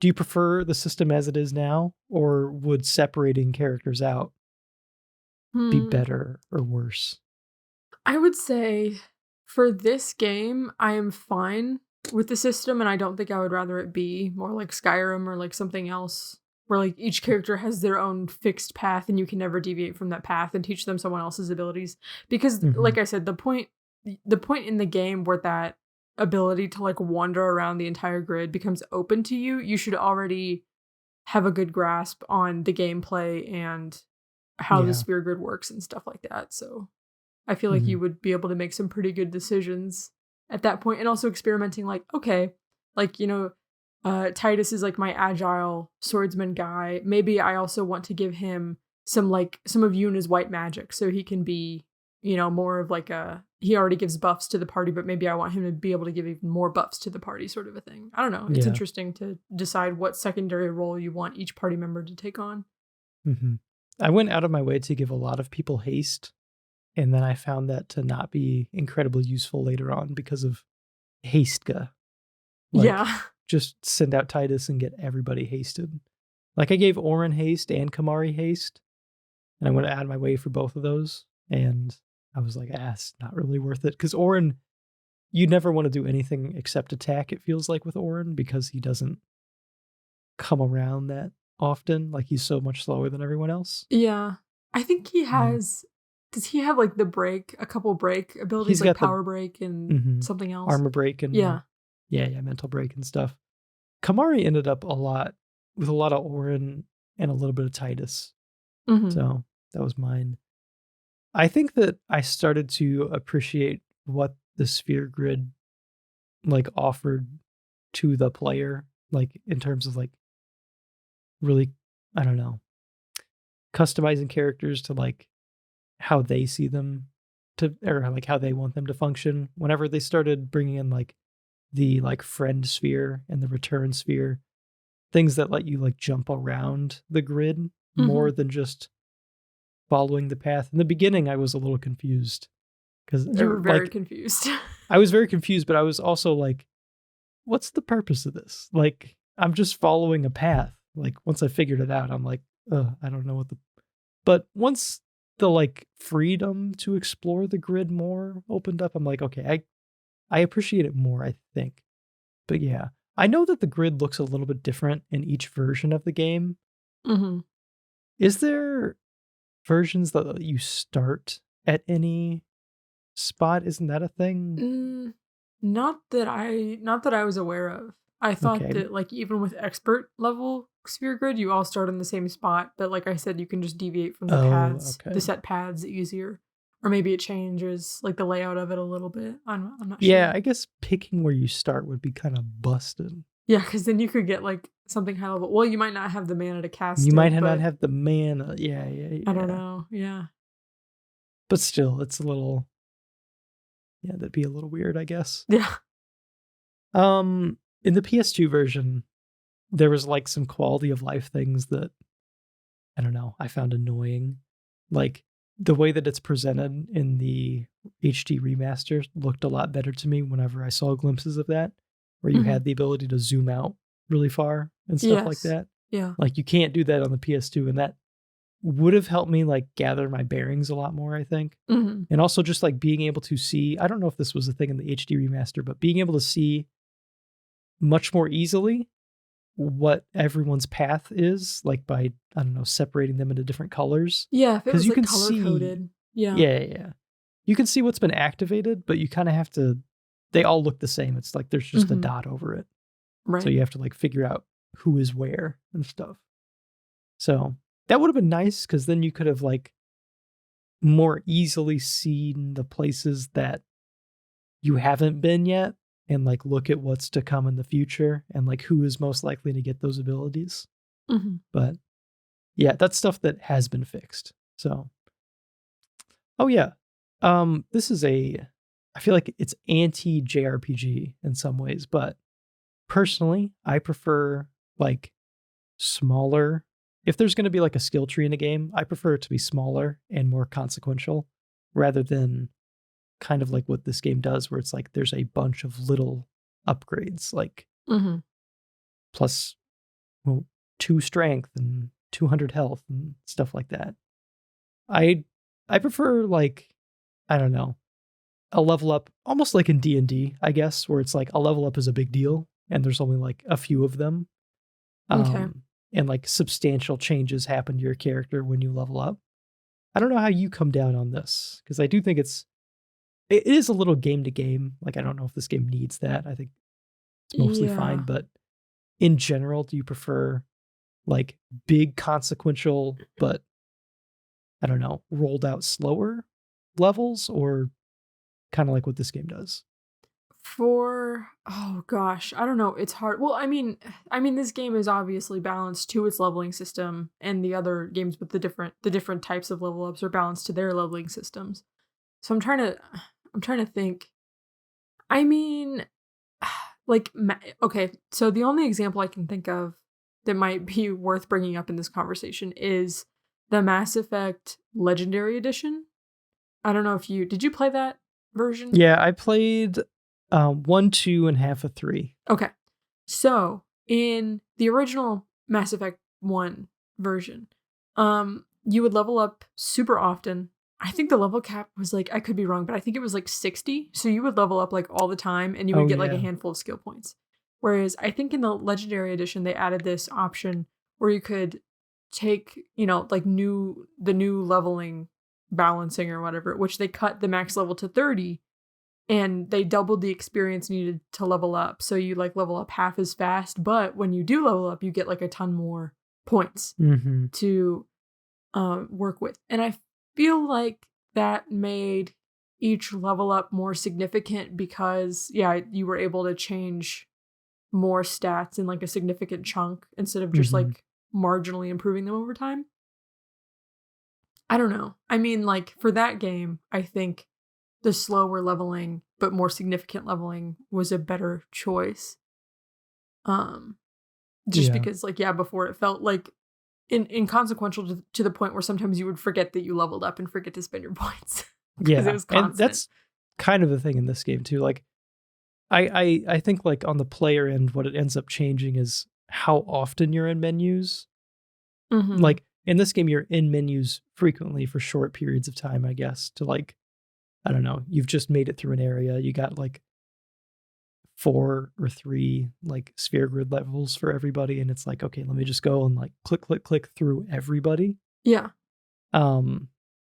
do you prefer the system as it is now, or would separating characters out be better or worse? I would say for this game, I am fine with the system, and I don't think I would rather it be more like Skyrim or like something else where like each character has their own fixed path and you can never deviate from that path and teach them someone else's abilities. Because like I said, the point in the game where that ability to like wander around the entire grid becomes open to you, you should already have a good grasp on the gameplay and how the sphere grid works and stuff like that. So I feel like you would be able to make some pretty good decisions at that point, and also experimenting like, okay, like, you know, Titus is like my agile swordsman guy. Maybe I also want to give him some of Yuna's white magic so he can be, you know, more of like he already gives buffs to the party, but maybe I want him to be able to give even more buffs to the party, sort of a thing. I don't know. It's interesting to decide what secondary role you want each party member to take on. I went out of my way to give a lot of people haste, and then I found that to not be incredibly useful later on because of Hastka. Just send out Titus and get everybody hasted. Like I gave Orin haste and Kamari haste, and I went out of my way for both of those, and I was like, it's not really worth it. Because Orin, you never want to do anything except attack, it feels like, with Orin, because he doesn't come around that often. Like he's so much slower than everyone else. Yeah. I think he has... Does he have like a couple break abilities? He's like power break and something else? Armor break and mental break and stuff. Kamari ended up with a lot of Orin and a little bit of Titus. So that was mine. I think that I started to appreciate what the sphere grid like offered to the player, like in terms of like really, I don't know, customizing characters to like how they see them or like how they want them to function. Whenever they started bringing in like the like friend sphere and the return sphere, things that let you like jump around the grid more than just following the path. In the beginning, I was a little confused because you were very confused. I was very confused, but I was also like, what's the purpose of this? Like, I'm just following a path. Like once I figured it out, I'm like, I don't know but once the like freedom to explore the grid more opened up, I'm like, okay, I appreciate it more, I think. But yeah, I know that the grid looks a little bit different in each version of the game. Is there versions that you start at any spot? Isn't that a thing? Not that I was aware of. I thought that like even with expert level sphere grid, you all start on the same spot, but like I said, you can just deviate from the paths, the set paths easier, or maybe it changes like the layout of it a little bit. I'm not sure. Yeah, I guguess picking where you start would be kind of busted. Yeah, because then you could get like something high level. Well, you might not have the mana to cast. You might not have the mana. Yeah. I don't know. Yeah. But still, it's a little. Yeah, that'd be a little weird, I guess. Yeah. In the PS2 version, there was like some quality of life things that, I don't know, I found annoying. Like the way that it's presented in the HD remaster looked a lot better to me whenever I saw glimpses of that, where you had the ability to zoom out really far and stuff like that. Yeah. Like you can't do that on the PS2, and that would have helped me like gather my bearings a lot more, I think. And also just like being able to see, I don't know if this was a thing in the HD remaster, but being able to see much more easily what everyone's path is, like by, I don't know, separating them into different colors. Yeah, if it was like color-coded. Yeah. You can see what's been activated, but you kind of have to, they all look the same. It's like there's just a dot over it. Right. So you have to like figure out who is where and stuff. So that would have been nice, because then you could have like more easily seen the places that you haven't been yet. and like look at what's to come in the future and like who is most likely to get those abilities. Mm-hmm. But yeah, that's stuff that has been fixed. So, oh yeah, this is I feel like it's anti JRPG in some ways, but personally, I prefer like smaller. If there's going to be like a skill tree in a game, I prefer it to be smaller and more consequential rather than kind of like what this game does, where it's like there's a bunch of little upgrades, like plus 2 strength and 200 health and stuff like that. I prefer like, I don't know, a level up almost like in D&D, I guess, where it's like a level up is a big deal and there's only like a few of them. Okay. And like substantial changes happen to your character when you level up. I don't know how you come down on this, because I do think it is a little game to game. Like, I don't know if this game needs that. I think it's mostly fine. But in general, do you prefer like big consequential, but I don't know, rolled out slower levels, or kind of like what this game does? Oh gosh, I don't know. It's hard. Well, I mean, this game is obviously balanced to its leveling system, and the other games with the different types of level ups are balanced to their leveling systems. So I'm trying to think. I mean, like, okay. So the only example I can think of that might be worth bringing up in this conversation is the Mass Effect Legendary Edition. I don't know if did you play that version? Yeah, I played 1, 2, and half of 3. Okay. So in the original Mass Effect 1 version, you would level up super often. I think the level cap was like, I could be wrong, but I think it was like 60. So you would level up like all the time and you would get like a handful of skill points. Whereas I think in the Legendary Edition, they added this option where you could take, like the new leveling balancing or whatever, which they cut the max level to 30. And they doubled the experience needed to level up. So you like level up half as fast. But when you do level up, you get like a ton more points to work with. And I feel like that made each level up more significant because, you were able to change more stats in like a significant chunk instead of just like marginally improving them over time. I don't know. I mean, like for that game, I think the slower leveling but more significant leveling was a better choice. Because like before it felt like inconsequential to the point where sometimes you would forget that you leveled up and forget to spend your points. Yeah, it was constant. And that's kind of the thing in this game too. Like I think like on the player end, what it ends up changing is how often you're in menus. Like in this game, you're in menus frequently for short periods of time, I guess, to like, I don't know, you've just made it through an area. You got like 4 or 3 like sphere grid levels for everybody. And it's like, okay, let me just go and like click through everybody. Yeah.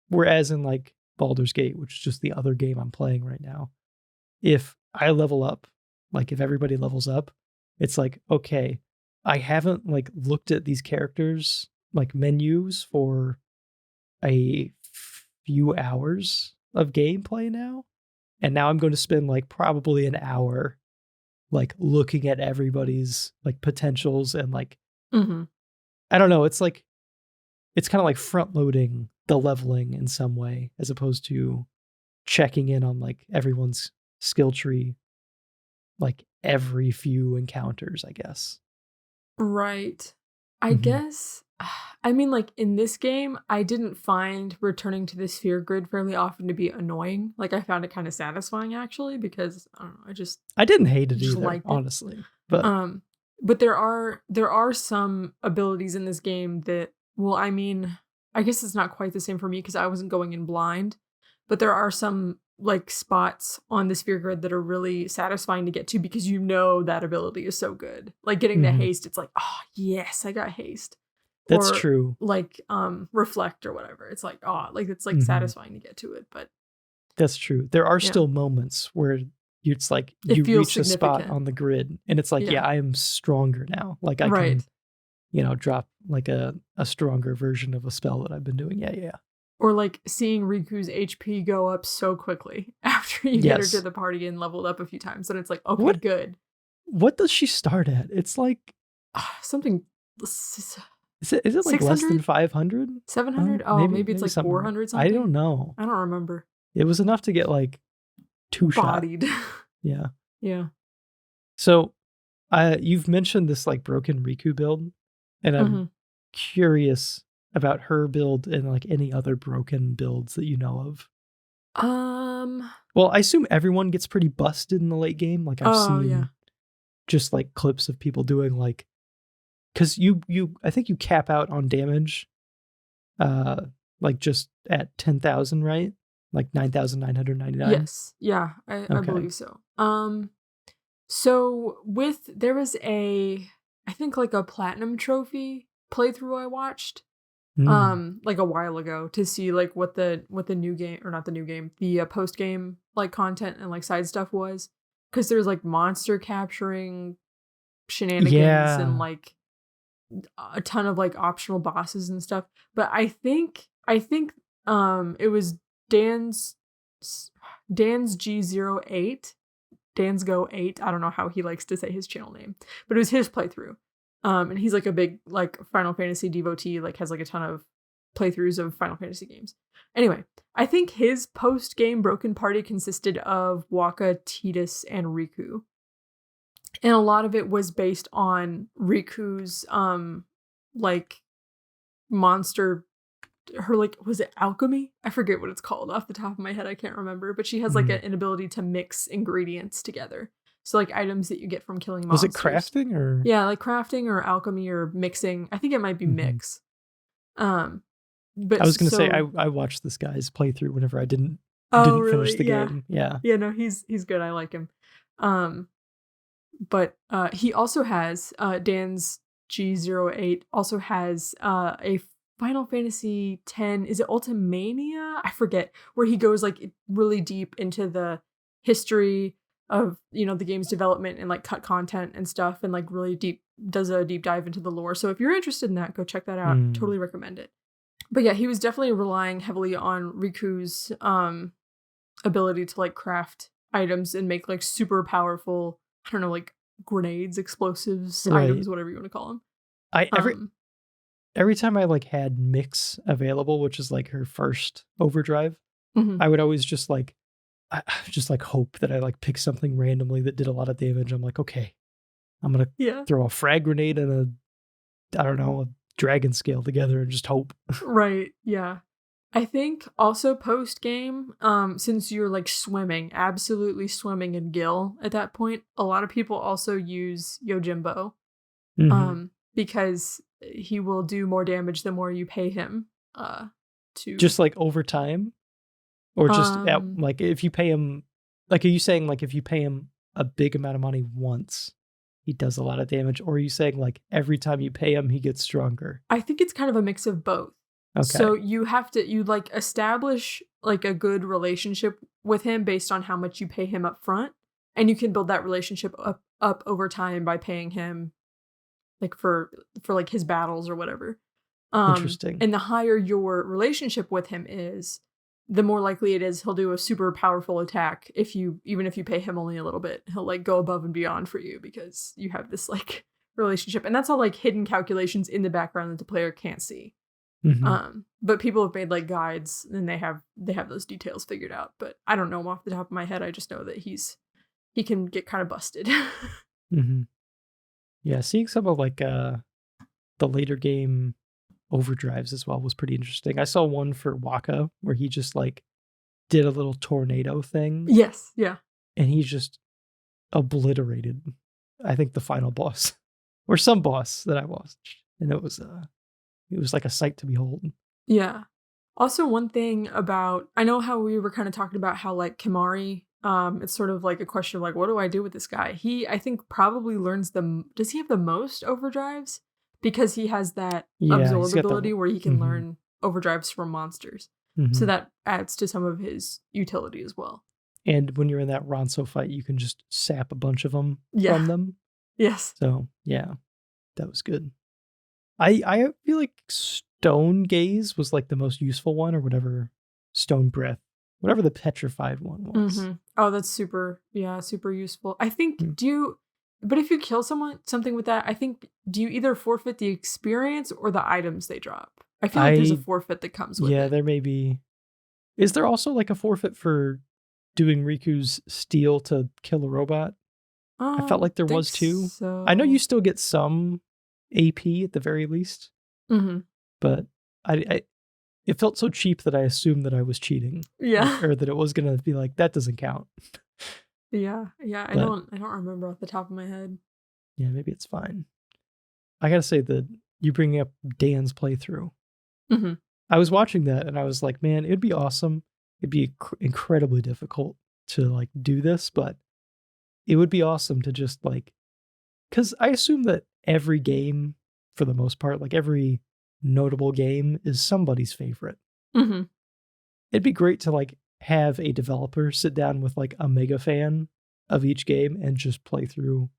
Whereas in like Baldur's Gate, which is just the other game I'm playing right now, if I level up, like if everybody levels up, it's like, okay, I haven't like looked at these characters like menus for a few hours of gameplay now. And now I'm going to spend like probably an hour like looking at everybody's like potentials and like, I don't know. It's like, it's kind of like front loading the leveling in some way, as opposed to checking in on like everyone's skill tree, like every few encounters, I guess. Right. I guess, I mean, like in this game, I didn't find returning to the sphere grid fairly often to be annoying. Like I found it kind of satisfying actually, because I don't know, I didn't hate it either, honestly. But there are some abilities in this game that, well, I mean, I guess it's not quite the same for me because I wasn't going in blind, but there are some like spots on the sphere grid that are really satisfying to get to because that ability is so good. Like getting the haste, it's like, oh yes, I got haste. That's true. Like reflect or whatever. It's like, oh, like it's like satisfying to get to it. But that's true. There are still moments where it's like you reach a spot on the grid and it's like, I am stronger now. Like I can, drop like a stronger version of a spell that I've been doing. Yeah. Or like seeing Riku's HP go up so quickly after you get her to the party and leveled up a few times. And it's like, okay, good. What does she start at? It's like something. Is it like less than 500? 700? Oh, maybe it's like 400 something. I don't know. I don't remember. It was enough to get like 2-shot. Bodied. Yeah. Yeah. So you've mentioned this like broken Riku build, and I'm curious about her build and like any other broken builds that you know of. Well, I assume everyone gets pretty busted in the late game. Like I've seen just like clips of people doing like, because I think you cap out on damage, like just at 10,000, right? Like 9,999. Yes, yeah, I believe so. So there was I think like a platinum trophy playthrough I watched, like a while ago to see like what the new game, or not the new game, the post game like content and like side stuff was, because there's like monster capturing shenanigans and like a ton of like optional bosses and stuff. But I think it was Dan's G08, Dan's Go 8. I don't know how he likes to say his channel name, but it was his playthrough. And he's like a big like Final Fantasy devotee, like has like a ton of playthroughs of Final Fantasy games. Anyway, I think his post-game broken party consisted of Waka, Tidus, and Riku. And a lot of it was based on Riku's like monster, her like, was it alchemy? I forget what it's called off the top of my head. I can't remember, but she has like an ability to mix ingredients together. So like items that you get from killing monsters. Was it crafting or? Yeah, like crafting or alchemy or mixing. I think it might be mix. But I was gonna say I watched this guy's playthrough whenever I didn't finish the game. Yeah. Yeah, no, he's good. I like him. But he also has Dan's G08 also has a Final Fantasy X, is it Ultimania? I forget, where he goes like really deep into the history of, you know, the game's development and like cut content and stuff, and like really does a deep dive into the lore. So if you're interested in that, go check that out. Totally recommend it. But yeah, he was definitely relying heavily on Riku's ability to like craft items and make like super powerful, I don't know, like grenades, explosives, items, whatever you want to call them. Every time I like had Mix available, which is like her first overdrive, I would always just like hope that I like pick something randomly that did a lot of damage. I'm like, okay, I'm gonna throw a frag grenade and a dragon scale together and just hope. Right. Yeah. I think also post game, since you're like absolutely swimming in Gil at that point, a lot of people also use Yojimbo, because he will do more damage the more you pay him. To just like over time, or just like if you pay him, like, are you saying like if you pay him a big amount of money once, he does a lot of damage, or are you saying like every time you pay him, he gets stronger? I think it's kind of a mix of both. Okay. So you like establish like a good relationship with him based on how much you pay him up front, and you can build that relationship up over time by paying him like for like his battles or whatever. Interesting. And the higher your relationship with him is, the more likely it is he'll do a super powerful attack. Even if you pay him only a little bit, he'll like go above and beyond for you because you have this like relationship, and that's all like hidden calculations in the background that the player can't see. But people have made like guides and they have those details figured out, but I don't know him off the top of my head. I just know that he can get kind of busted. Yeah, seeing some of like the later game overdrives as well was pretty interesting. I saw one for Waka where he just like did a little tornado thing. Yes, yeah. And he just obliterated, I think, the final boss or some boss that I watched, and it was like a sight to behold. Yeah. Also, one thing about, I know how we were kind of talking about how like Kimari, it's sort of like a question of like, what do I do with this guy? He, I think, probably learns does he have the most overdrives? Because he has that absorb ability where he can learn overdrives from monsters. So that adds to some of his utility as well. And when you're in that Ronso fight, you can just sap a bunch of them from them. Yes. So, yeah, that was good. I feel like Stone Gaze was like the most useful one, or whatever. Stone Breath, whatever the petrified one was. Mm-hmm. Oh, that's super useful. I think, but if you kill something with that, I think, do you either forfeit the experience or the items they drop? I feel like there's a forfeit that comes with it. Yeah, there may be. Is there also like a forfeit for doing Riku's steal to kill a robot? I felt like there was too. So. I know you still get some AP at the very least, but it felt so cheap that I assumed that I was cheating. Yeah, or that it was gonna be like, that doesn't count. Yeah. I don't remember off the top of my head. Yeah, maybe it's fine. I gotta say that you bringing up Dan's playthrough. I was watching that and I was like, man, it'd be awesome. It'd be incredibly difficult to like do this, but it would be awesome to just like, because I assume that every game, for the most part, like every notable game is somebody's favorite. It'd be great to like have a developer sit down with like a mega fan of each game and just play through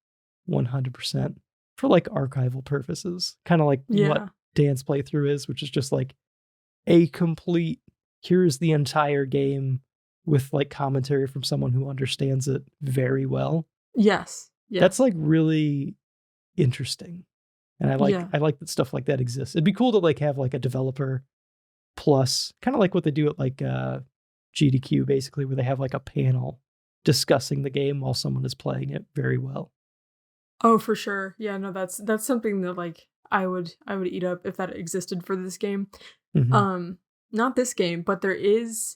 100% for like archival purposes. Kind of like what Dan's playthrough is, which is just like a complete, here's the entire game with like commentary from someone who understands it very well. Yes. That's like really interesting. And I like that stuff like that exists. It'd be cool to like have like a developer plus, kind of like what they do at like GDQ, basically, where they have like a panel discussing the game while someone is playing it very well. Oh, for sure. Yeah, no, that's something that like I would eat up if that existed for this game. Not this game, but there is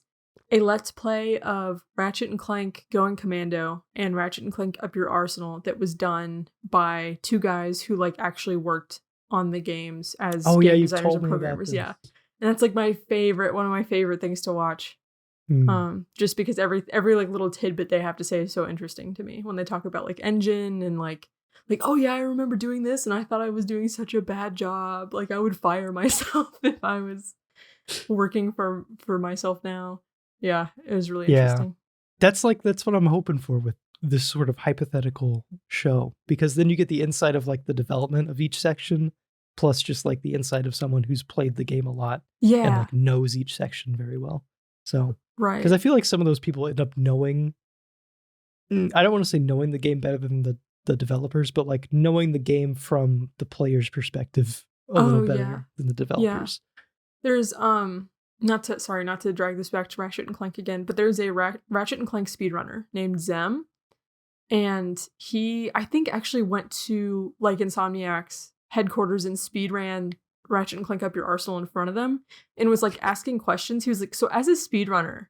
a Let's Play of Ratchet and Clank Going Commando and Ratchet and Clank Up Your Arsenal that was done by two guys who like actually worked on the games as game designers and programmers. Yeah. And that's like one of my favorite things to watch. Just because every like little tidbit they have to say is so interesting to me when they talk about like engine and like, oh yeah, I remember doing this and I thought I was doing such a bad job. Like I would fire myself if I was working for myself now. Yeah, it was really interesting. That's what I'm hoping for with this sort of hypothetical show, because then you get the insight of like the development of each section, plus just like the insight of someone who's played the game a lot and like knows each section very well. So, because I feel like some of those people end up knowing, I don't want to say knowing the game better than the developers, but like knowing the game from the player's perspective a little better than the developers. There's not to drag this back to Ratchet and Clank again, but there's a Ratchet and Clank speedrunner named Zem, and he, I think, actually went to like Insomniac's headquarters and speedran Ratchet and Clank Up Your Arsenal in front of them and was like asking questions. He was like, so as a speedrunner,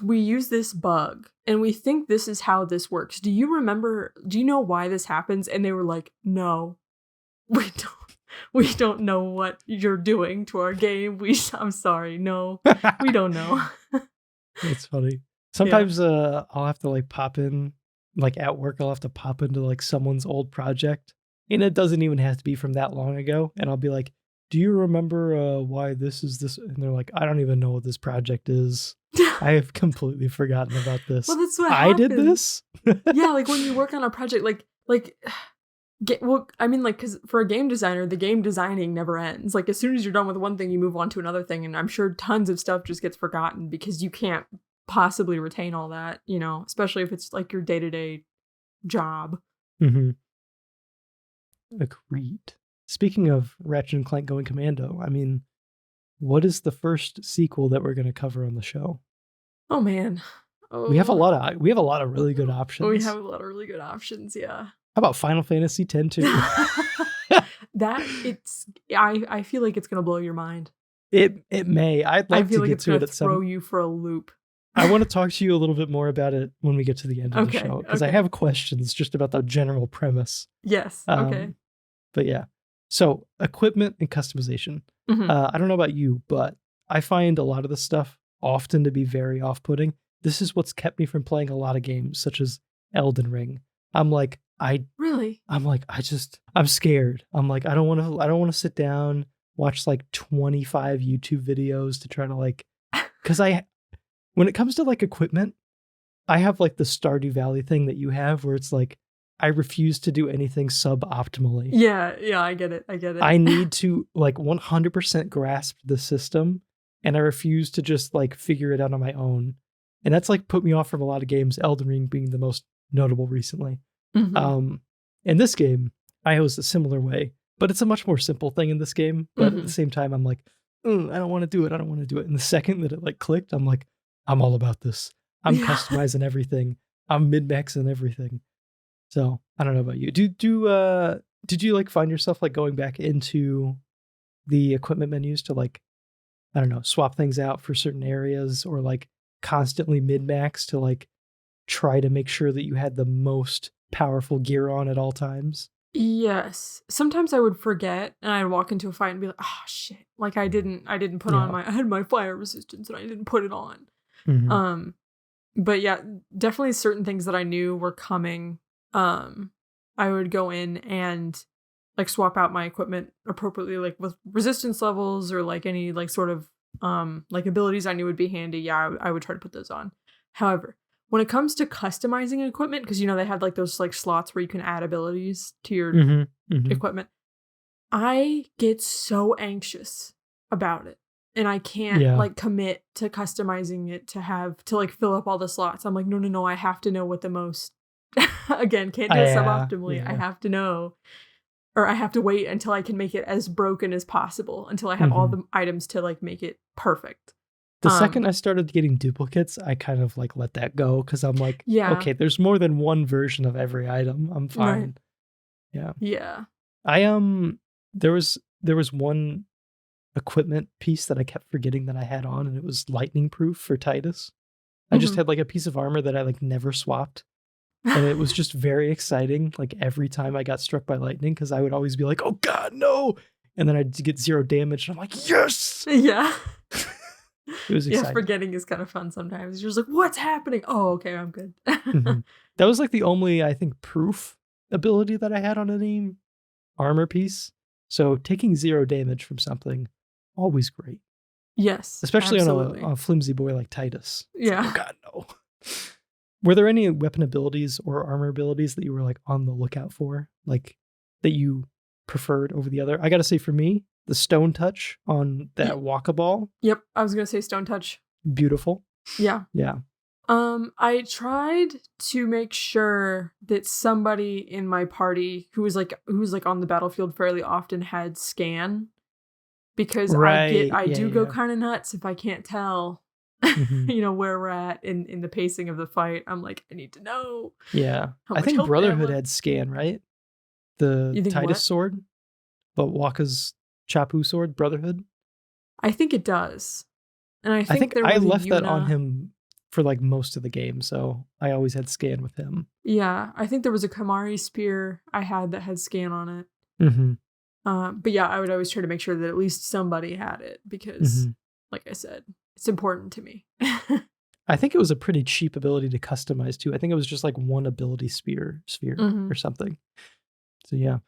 we use this bug and we think this is how this works. Do you know why this happens? And they were like, no, we don't know what you're doing to our game. I'm sorry. No, we don't know. It's funny. Sometimes I'll have to like pop in, like at work, I'll have to pop into like someone's old project. And it doesn't even have to be from that long ago. And I'll be like, do you remember why this is this? And they're like, I don't even know what this project is. I have completely forgotten about this. Well, that's what I did this? Yeah, like when you work on a project, because for a game designer, the game designing never ends. Like as soon as you're done with one thing, you move on to another thing. And I'm sure tons of stuff just gets forgotten because you can't possibly retain all that, especially if it's like your day-to-day job. Agreed. Speaking of Ratchet and Clank Going Commando, I mean, what is the first sequel that we're going to cover on the show? Oh man, we have a lot of really good options. We have a lot of really good options. Yeah. How about Final Fantasy X too? I feel like it's going to blow your mind. It may. I'd like to get to it at some. Throw you for a loop. I want to talk to you a little bit more about it when we get to the end of the show, because I have questions just about the general premise. Yes. Okay. But yeah. So equipment and customization. I don't know about you, but I find a lot of this stuff often to be very off-putting. This is what's kept me from playing a lot of games, such as Elden Ring. I'm scared. I'm like, I don't want to sit down, watch like 25 YouTube videos to try to like, because when it comes to like equipment, I have like the Stardew Valley thing that you have where it's like, I refuse to do anything suboptimally. Yeah, I get it. I need to like 100% grasp the system, and I refuse to just like figure it out on my own. And that's like put me off from a lot of games, Elden Ring being the most notable recently. Mm-hmm. In this game, I was a similar way, but it's a much more simple thing in this game. But at the same time, I'm like, I don't want to do it. And the second that it like clicked, I'm like, I'm all about this. I'm customizing everything. I'm min-maxing everything. So I don't know about you. Did you like find yourself like going back into the equipment menus to like, I don't know, swap things out for certain areas, or like constantly min-max to like try to make sure that you had the most powerful gear on at all times? Yes. Sometimes I would forget and I'd walk into a fight and be like, oh shit. Like I didn't put on I had my fire resistance and I didn't put it on. Mm-hmm. But yeah, definitely certain things that I knew were coming. I would go in and like swap out my equipment appropriately, like with resistance levels or like any like sort of like abilities I knew would be handy. Yeah, I would try to put those on. However, when it comes to customizing equipment, because they had like those like slots where you can add abilities to your equipment, I get so anxious about it. And I can't like commit to customizing it to like fill up all the slots. I'm like, no, I have to know what the most, again, can't do it suboptimally. Yeah. I have to know, or I have to wait until I can make it as broken as possible until I have all the items to like make it perfect. The second I started getting duplicates, I kind of like let that go because I'm like, okay, there's more than one version of every item. I'm fine. Right. Yeah. There was one equipment piece that I kept forgetting that I had on, and it was lightning proof for Titus. I just had like a piece of armor that I like never swapped. And it was just very exciting, like every time I got struck by lightning, because I would always be like, oh god, no! And then I'd get 0 damage, and I'm like, yes! Yeah. It was exciting. Yeah, forgetting is kind of fun sometimes. You're just like, what's happening? Oh, okay, I'm good. That was like the only, I think, proof ability that I had on any armor piece. So taking 0 damage from something, always great. Yes, especially on a flimsy boy like Titus. Yeah. Like, oh god, no. Were there any weapon abilities or armor abilities that you were like on the lookout for, like that you preferred over the other? I gotta say, for me, the stone touch on that walk-a-ball. Yep, I was gonna say stone touch. Beautiful. Yeah. Yeah. I tried to make sure that somebody in my party who was like on the battlefield fairly often had scan, because I do go kind of nuts if I can't tell. Where we're at in the pacing of the fight. I'm like, I need to know. Yeah. I think Brotherhood had scan, right? The Titus sword, but Waka's Chapu sword, Brotherhood. I think it does. And I think I left that on him for like most of the game, so I always had scan with him. Yeah, I think there was a Kamari spear I had that had scan on it. But yeah, I would always try to make sure that at least somebody had it, because like I said, it's important to me. I think it was a pretty cheap ability to customize too. I think it was just like one ability sphere or something. So yeah,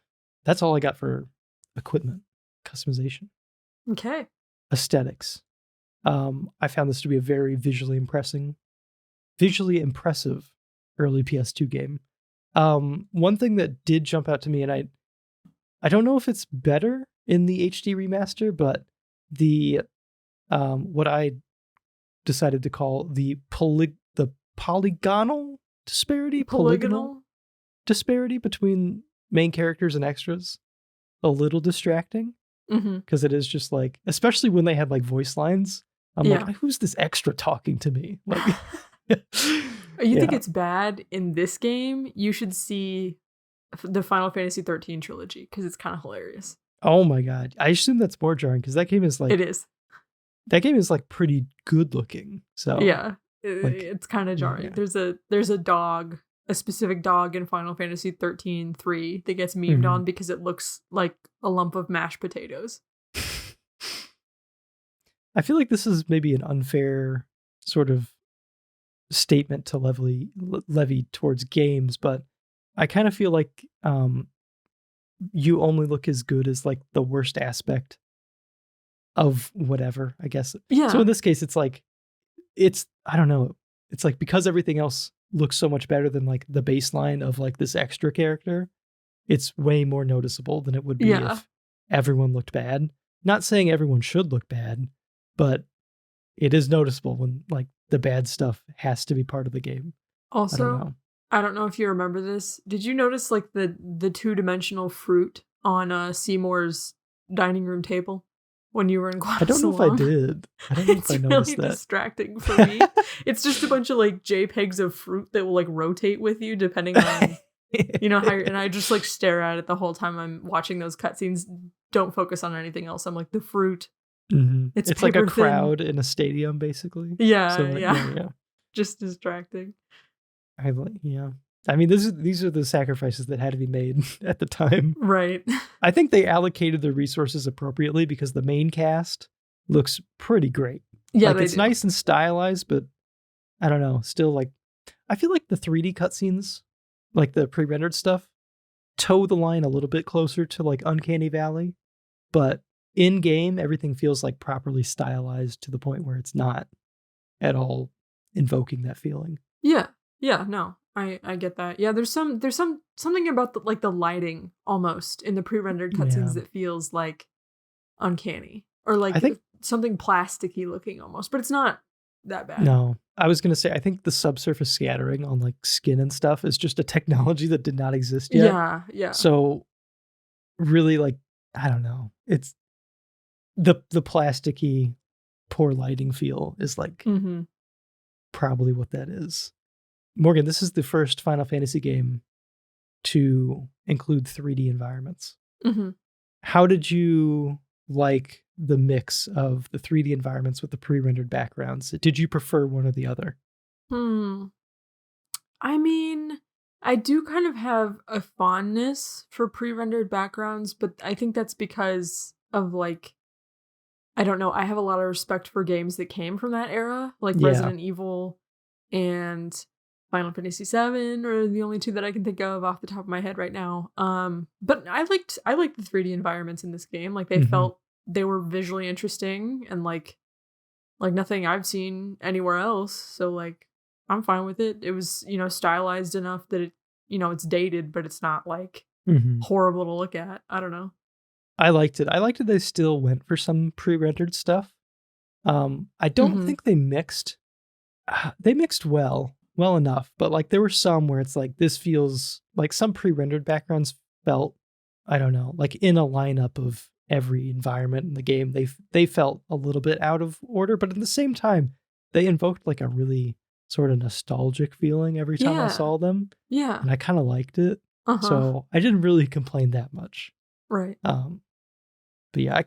that's all I got for equipment customization. Okay. Aesthetics. I found this to be a very visually impressive early PS2 game. One thing that did jump out to me, and I don't know if it's better in the HD remaster, but the what I decided to call the polygonal disparity, polygonal disparity between main characters and extras, a little distracting, because it is just like, especially when they had like voice lines, I'm like, who's this extra talking to me? Like, you think it's bad in this game? You should see the Final Fantasy 13 trilogy, because it's kind of hilarious. Oh my god, I assume that's more jarring, because that game is like, it is. That game is like pretty good looking. So yeah, it's kind of jarring. Yeah. There's a dog, a specific dog in Final Fantasy 13-3 that gets memed on because it looks like a lump of mashed potatoes. I feel like this is maybe an unfair sort of statement to levy towards games, but I kind of feel like you only look as good as like the worst aspect of whatever, I guess. Yeah. So in this case, it's like, I don't know. It's like, because everything else looks so much better than like the baseline of like this extra character, it's way more noticeable than it would be if everyone looked bad. Not saying everyone should look bad, but it is noticeable when like the bad stuff has to be part of the game. Also, I don't know if you remember this. Did you notice like the two-dimensional fruit on Seymour's dining room table when you were in Guadalajara? I don't know if I did. I don't know if I noticed really that. It's distracting for me. It's just a bunch of like JPEGs of fruit that will like rotate with you depending on how and I just like stare at it the whole time I'm watching those cutscenes. Don't focus on anything else. I'm like, the fruit. Mm-hmm. It's like a crowd in a stadium, basically. Yeah, so, yeah. Just distracting. I mean, these are the sacrifices that had to be made at the time. Right. I think they allocated the resources appropriately because the main cast looks pretty great. Yeah, like it's nice and stylized, but I don't know. Still, like, I feel like the 3D cutscenes, like the pre-rendered stuff, toe the line a little bit closer to like Uncanny Valley, but in game everything feels like properly stylized to the point where it's not at all invoking that feeling. Yeah, no, I get that. Yeah, there's something about the lighting almost in the pre-rendered cutscenes that feels like uncanny or like I think something plasticky looking almost, but it's not that bad. No, I was gonna say I think the subsurface scattering on like skin and stuff is just a technology that did not exist yet. Yeah. So really, like, I don't know. It's the plasticky poor lighting feel is like probably what that is. Morgan, this is the first Final Fantasy game to include 3D environments. Mm-hmm. How did you like the mix of the 3D environments with the pre-rendered backgrounds? Did you prefer one or the other? I mean, I do kind of have a fondness for pre-rendered backgrounds, but I think that's because of like, I don't know, I have a lot of respect for games that came from that era, like Resident Evil and Final Fantasy VII are the only two that I can think of off the top of my head right now. But I liked the 3D environments in this game. Like they were visually interesting and like nothing I've seen anywhere else. So like I'm fine with it. It was, stylized enough that it, it's dated, but it's not like horrible to look at. I don't know. I liked it. They still went for some pre-rendered stuff. I don't think they mixed. They mixed well enough, but like there were some where it's like this feels like some pre-rendered backgrounds felt, I don't know, like in a lineup of every environment in the game, they felt a little bit out of order, but at the same time, they invoked like a really sort of nostalgic feeling every time I saw them. Yeah, and I kind of liked it, so I didn't really complain that much. Right. But yeah, I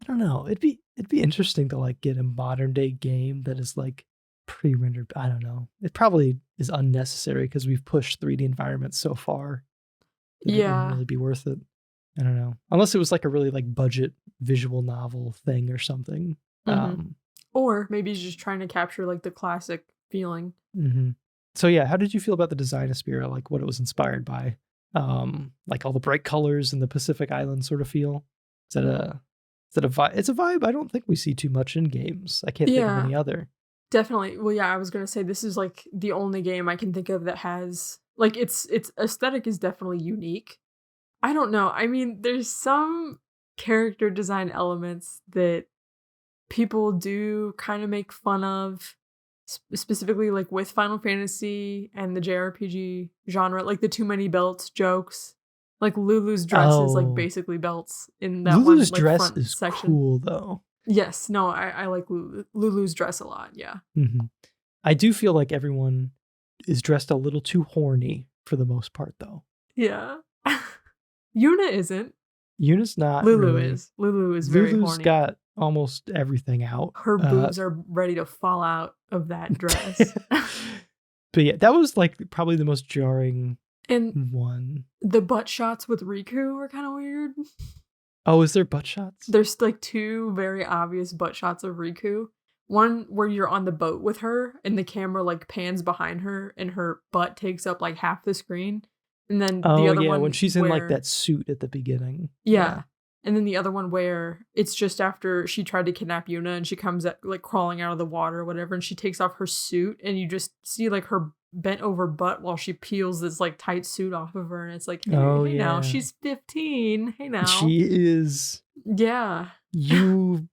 don't know. It'd be interesting to like get a modern day game that is like pre-rendered. I don't know. It probably is unnecessary because we've pushed 3D environments so far. It wouldn't really be worth it. I don't know. Unless it was like a really like budget visual novel thing or something. Or maybe he's just trying to capture like the classic feeling. So yeah, how did you feel about the design of Spira? Like what it was inspired by? Like all the bright colors and the Pacific Island sort of feel. Is that a vibe? It's a vibe I don't think we see too much in games. I can't think of any other. Definitely. Well, yeah, I was gonna say this is like the only game I can think of that has like its aesthetic is definitely unique. I don't know. I mean, there's some character design elements that people do kind of make fun of, specifically like with Final Fantasy and the JRPG genre, like the too many belts jokes. Like Lulu's dress is like basically belts in that Lulu's one like, dress front is section. Cool though. Yes, no, I like Lulu's dress a lot. Yeah. I do feel like everyone is dressed a little too horny for the most part, though. Yeah. Yuna isn't. Yuna's not. Lulu really. is. Lulu is very Lulu's horny. Got almost everything out. Her boobs are ready to fall out of that dress. But yeah, that was like probably the most jarring one. The butt shots with Riku were kind of weird. Oh, is there butt shots? There's like two very obvious butt shots of Riku. One where you're on the boat with her and the camera like pans behind her and her butt takes up like half the screen. And then the other one when she's in like that suit at the beginning. Yeah. And then the other one where it's just after she tried to kidnap Yuna and she comes like crawling out of the water or whatever and she takes off her suit and you just see like her bent over butt while she peels this like tight suit off of her, and it's like, hey, now she's 15. Hey now. She is. Yeah. You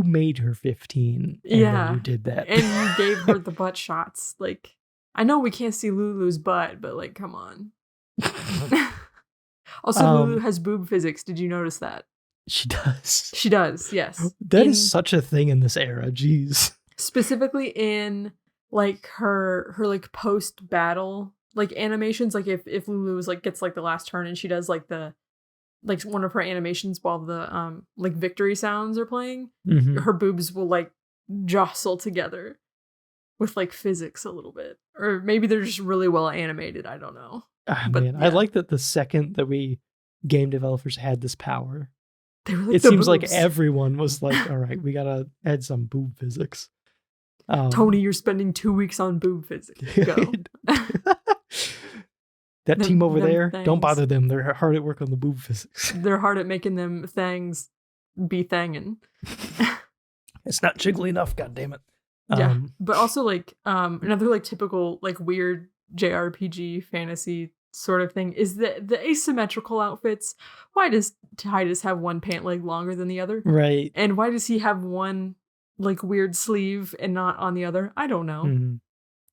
made her 15. And then you did that. And you gave her the butt shots. Like, I know we can't see Lulu's butt, but like, come on. Also, Lulu has boob physics. Did you notice that? She does. She does, yes. That is such a thing in this era. Jeez. Specifically in like her like post battle like animations, like if Lulu was like gets like the last turn and she does like the like one of her animations while the like victory sounds are playing, her boobs will like jostle together with like physics a little bit, or maybe they're just really well animated. I don't know. But man, I like that the second that game developers had this power, they were like, it seems boobs. Like everyone was like, all right, we gotta add some boob physics. Tony, you're spending 2 weeks on boob physics. Go. That team over there, things. Don't bother them. They're hard at work on the boob physics. They're hard at making them things be thangin'. It's not jiggly enough, goddammit. Yeah, but also like another like typical like weird JRPG fantasy sort of thing is the asymmetrical outfits. Why does Titus have one pant leg longer than the other? Right. And why does he have one like weird sleeve and not on the other? I don't know. Mm-hmm.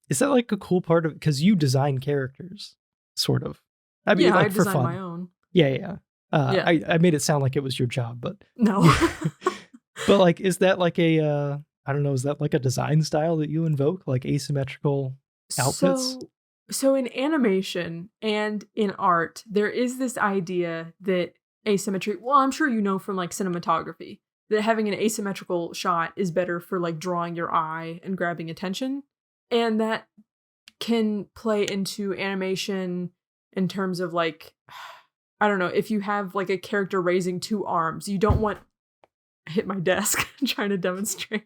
Is that like a cool part of, because you design characters, sort of. I mean, like, I for design fun. My own. Yeah. I made it sound like it was your job, but no. But like, is that like a I don't know, is that like a design style that you invoke, like asymmetrical outfits? So in animation and in art, there is this idea that asymmetry, well, I'm sure you know from like cinematography, that having an asymmetrical shot is better for like drawing your eye and grabbing attention. And that can play into animation in terms of like, I don't know, if you have like a character raising 2 arms, you don't want, hit my desk trying to demonstrate,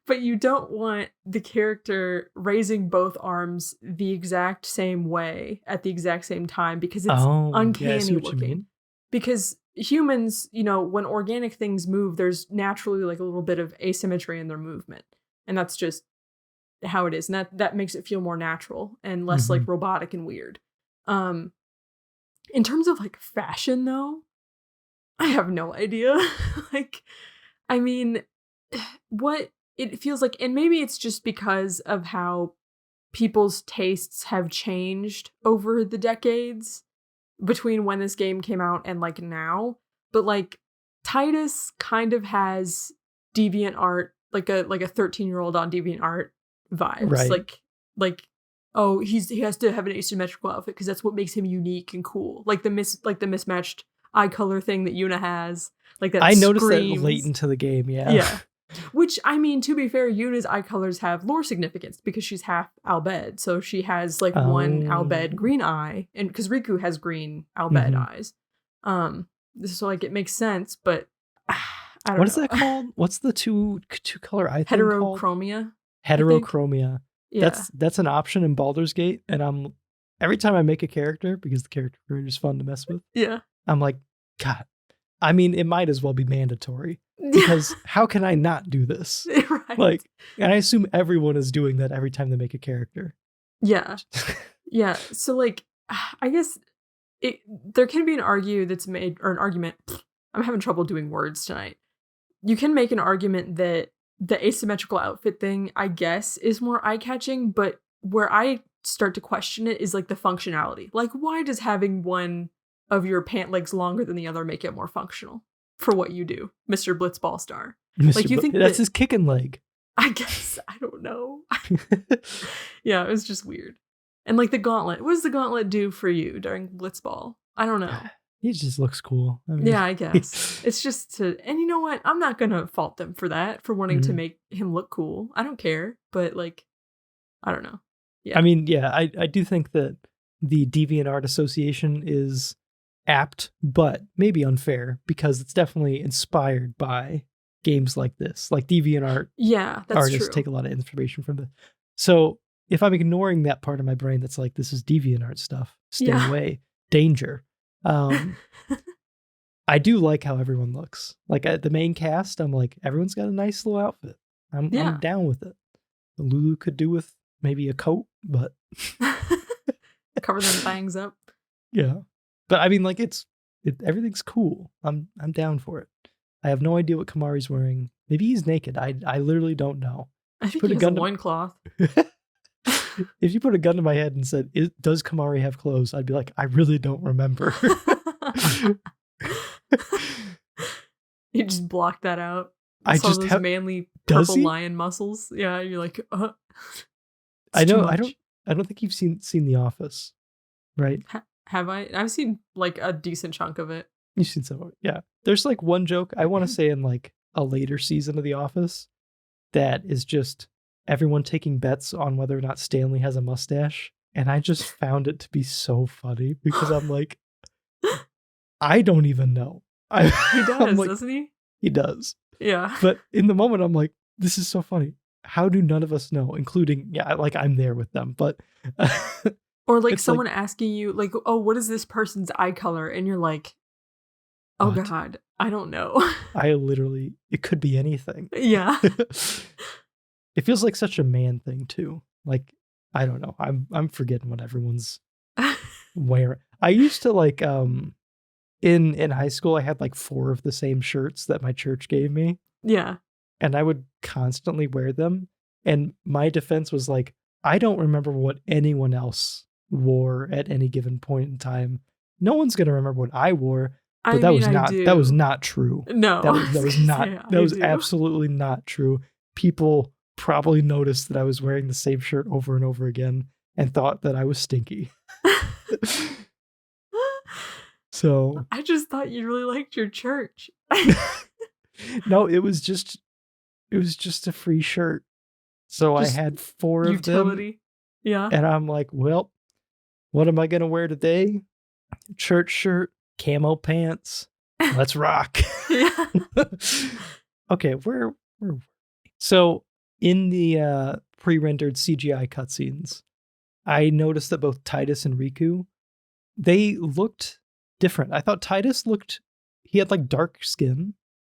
but you don't want the character raising both arms the exact same way at the exact same time, because it's uncanny looking. Because humans, you know, when organic things move, there's naturally like a little bit of asymmetry in their movement, and that's just how it is, and that makes it feel more natural and less like robotic and weird. In terms of like fashion though, I have no idea. Like, I mean, what it feels like, and maybe it's just because of how people's tastes have changed over the decades between when this game came out and like now, but like Titus kind of has DeviantArt, like a 13-year-old on DeviantArt vibes. Right. Like oh, he has to have an asymmetrical outfit because that's what makes him unique and cool. Like the mismatched eye color thing that Yuna has. Like that. I noticed that late into the game, yeah. Yeah. Which, I mean, to be fair, Yuna's eye colors have lore significance because she's half Albed. So she has like one Albed green eye, and because Riku has green Albed eyes. So like it makes sense, but I don't know. What is that called? What's the two color eye thing called? Heterochromia. Yeah. That's an option in Baldur's Gate, and every time I make a character, because the character creator is fun to mess with. Yeah. I'm like, God, I mean, it might as well be mandatory, because how can I not do this? Right. Like, and I assume everyone is doing that every time they make a character. Yeah. Yeah. So like, I guess there can be an argument. I'm having trouble doing words tonight. You can make an argument that the asymmetrical outfit thing, I guess, is more eye-catching, but where I start to question it is like the functionality. Like, why does having one of your pant legs longer than the other make it more functional for what you do, Mr. Blitzball Star? Like, you think that's his kicking leg? I guess. I don't know. Yeah, it was just weird. And like the gauntlet. What does the gauntlet do for you during Blitzball? I don't know. He just looks cool. I mean, yeah, I guess. It's just and you know what? I'm not going to fault them for that, for wanting to make him look cool. I don't care. But like, I don't know. Yeah. I mean, yeah, I do think that the DeviantArt Association is apt, but maybe unfair, because it's definitely inspired by games like this. Like DeviantArt artists take a lot of inspiration from the. So if I'm ignoring that part of my brain that's like, this is DeviantArt stuff, stay away, danger. I do like how everyone looks. Like at the main cast, I'm like, everyone's got a nice little outfit. I'm down with it. Lulu could do with maybe a coat, but Cover them bangs up. Yeah. But I mean, like, everything's cool. I'm down for it. I have no idea what Kamari's wearing. Maybe he's naked. I literally don't know. I think he has a loincloth. If you put a gun to my head and said, does Kamari have clothes? I'd be like, I really don't remember. You just blocked that out. I just those manly purple lion muscles. Yeah, you're like, I know. I don't think you've seen The Office, right? Have I? I've seen like a decent chunk of it. You've seen some of it, yeah. There's like one joke I want to say in like a later season of The Office that is just everyone taking bets on whether or not Stanley has a mustache, and I just found it to be so funny because I'm like, I don't even know. He does, doesn't he? He does. Yeah. But in the moment, I'm like, this is so funny. How do none of us know, including, like I'm there with them, but... or like someone asking you, like, oh, what is this person's eye color? And you're like, oh what? God, I don't know. It could be anything. Yeah. It feels like such a man thing too. Like, I don't know. I'm forgetting what everyone's wearing. I used to like, in high school, I had like 4 of the same shirts that my church gave me. Yeah. And I would constantly wear them. And my defense was like, I don't remember what anyone else wore at any given point in time. No one's going to remember what I wore. But that was not true. No. That was not, that was absolutely not true. People probably noticed that I was wearing the same shirt over and over again and thought that I was stinky. So I just thought you really liked your church. No, it was just a free shirt. So just I had 4 of utility. Them. Yeah. And I'm like, well, what am I going to wear today? Church shirt, camo pants. Let's rock. Yeah. Okay, where so in the pre-rendered CGI cutscenes, I noticed that both Titus and Riku, they looked different. I thought Titus he had like dark skin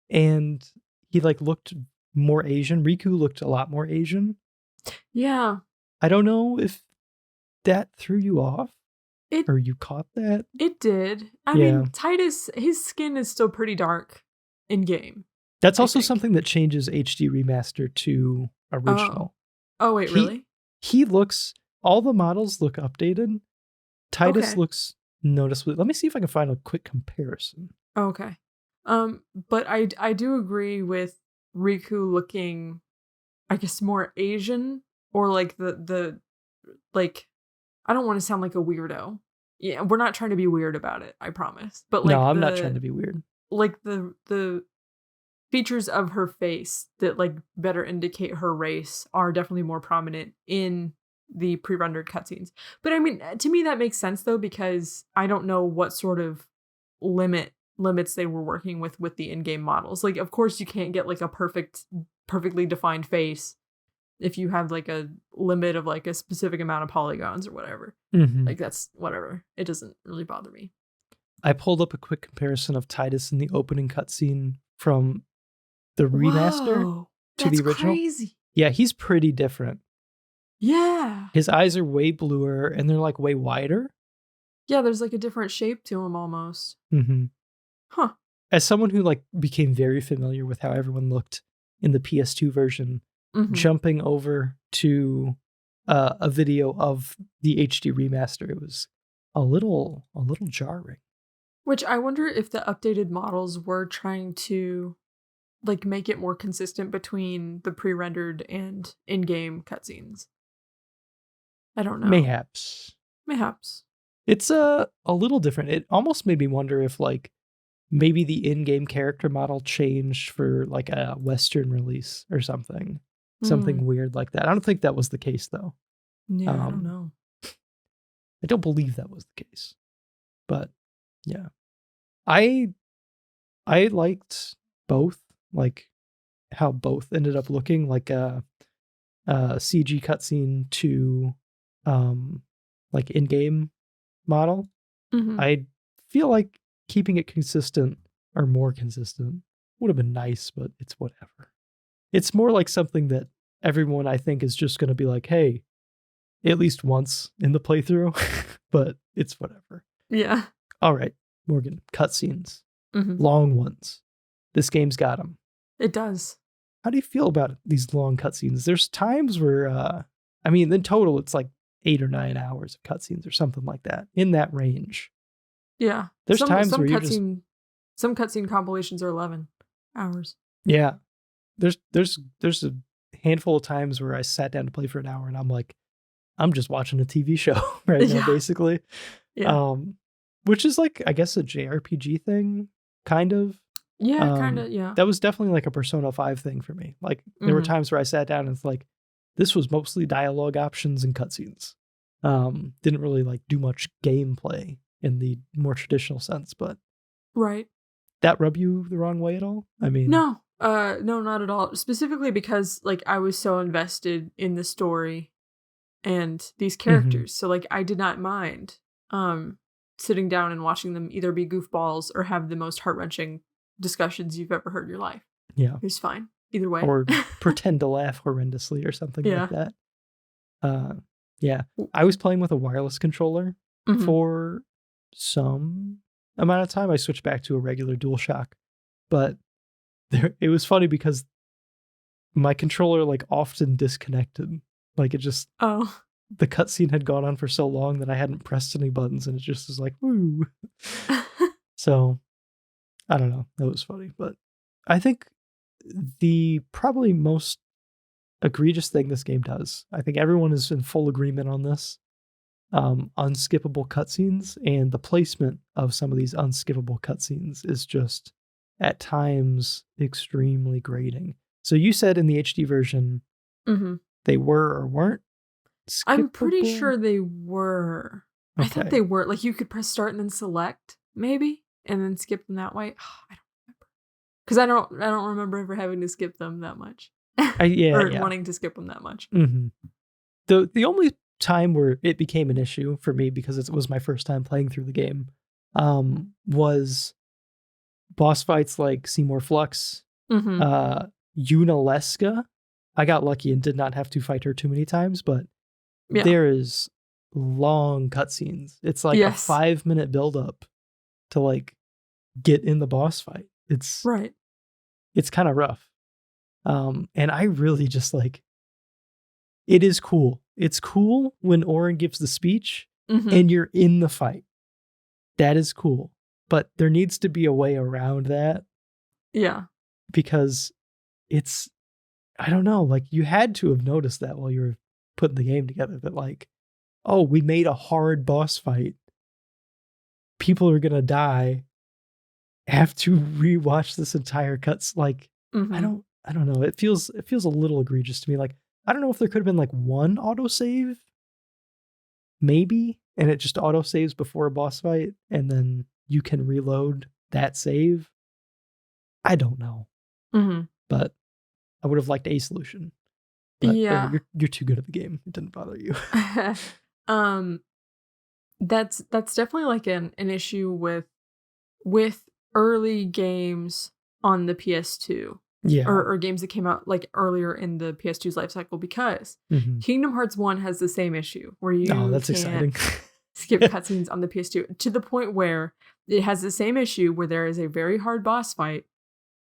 and he like looked more Asian. Riku looked a lot more Asian. Yeah. I don't know if that threw you off or you caught that. It did. I mean, Titus, his skin is still pretty dark in game. That's also something that changes HD remaster to original. Oh wait, really? He looks, all the models look updated. Titus looks noticeably. Let me see if I can find a quick comparison. Okay. But I do agree with Riku looking, I guess, more Asian, or like the like, I don't want to sound like a weirdo. Yeah, we're not trying to be weird about it, I promise. But like, no, I'm not trying to be weird. Like the features of her face that like better indicate her race are definitely more prominent in the pre-rendered cutscenes. But I mean, to me that makes sense though, because I don't know what sort of limits they were working with the in-game models. Like, of course you can't get like a perfectly defined face if you have like a limit of like a specific amount of polygons or whatever. Mm-hmm. Like, that's whatever. It doesn't really bother me. I pulled up a quick comparison of Titus in the opening cutscene from the remaster to the original. Crazy. Yeah, he's pretty different. Yeah. His eyes are way bluer and they're like way wider. Yeah, there's like a different shape to him almost. Mm-hmm. Huh. As someone who like became very familiar with how everyone looked in the PS2 version, jumping over to a video of the HD remaster, it was a little jarring. Which I wonder if the updated models were trying to like make it more consistent between the pre-rendered and in-game cutscenes. I don't know. Mayhaps. It's a little different. It almost made me wonder if like maybe the in-game character model changed for like a Western release or something. Something weird like that. I don't think that was the case though. Yeah, I don't know. I don't believe that was the case. But yeah. I liked both, like how both ended up looking, like a CG cutscene to like in-game model. I feel like keeping it consistent or more consistent would have been nice, but it's whatever. It's more like something that everyone, I think, is just going to be like, hey, at least once in the playthrough, but it's whatever. Yeah. All right, Morgan, cutscenes. Mm-hmm. Long ones. This game's got them. It does. How do you feel about these long cutscenes? There's times where, in total, it's like 8 or 9 hours of cutscenes or something like that, in that range. Yeah. There's times where some cutscene compilations are 11 hours. Yeah. There's a handful of times where I sat down to play for an hour and I'm like, I'm just watching a TV show right now, basically. Yeah. Which is like, I guess, a JRPG thing, kind of. Yeah, kind of, yeah. That was definitely like a Persona 5 thing for me. Like, there were times where I sat down and it's like, this was mostly dialogue options and cutscenes. Didn't really like do much gameplay in the more traditional sense, but right. That rub you the wrong way at all? No, not at all. Specifically because like I was so invested in the story and these characters, so like I did not mind sitting down and watching them either be goofballs or have the most heart-wrenching discussions you've ever heard in your life. Yeah, it was fine either way. Or pretend to laugh horrendously or something like that. Yeah, I was playing with a wireless controller for some amount of time. I switched back to a regular DualShock, but it was funny because my controller like often disconnected. Like it just the cutscene had gone on for so long that I hadn't pressed any buttons, and it just was like woo. So I don't know. That was funny, but I think the probably most egregious thing this game does, I think everyone is in full agreement on this, unskippable cutscenes, and the placement of some of these unskippable cutscenes is just at times extremely grating. So you said in the HD version they were or weren't skippable? I'm pretty sure they were. Okay. I think they were. Like you could press start and then select maybe and then skip them that way. I don't remember. Because I don't remember ever having to skip them that much. Wanting to skip them that much. The only time where it became an issue for me, because it was my first time playing through the game, was boss fights like Seymour Flux, Unaleska. I got lucky and did not have to fight her too many times, but there is long cutscenes. It's like a 5-minute build-up to like get in the boss fight. It's kind of rough. And I really just like, it is cool. It's cool when Orin gives the speech and you're in the fight. That is cool. But there needs to be a way around that. Yeah. Because it's, I don't know, like you had to have noticed that while you were putting the game together, that like, oh, we made a hard boss fight. People are going to die. Have to rewatch this entire cuts. Like, I don't know. It feels a little egregious to me. Like, I don't know if there could have been like one autosave, maybe, and it just autosaves before a boss fight, and then you can reload that save. I don't know, but I would have liked a solution. But you're too good at the game. It didn't bother you. That's definitely like an issue with early games on the PS2. Yeah. Or games that came out like earlier in the PS2's life cycle, because Kingdom Hearts 1 has the same issue where you exciting. skip cutscenes on the PS2 to the point where it has the same issue where there is a very hard boss fight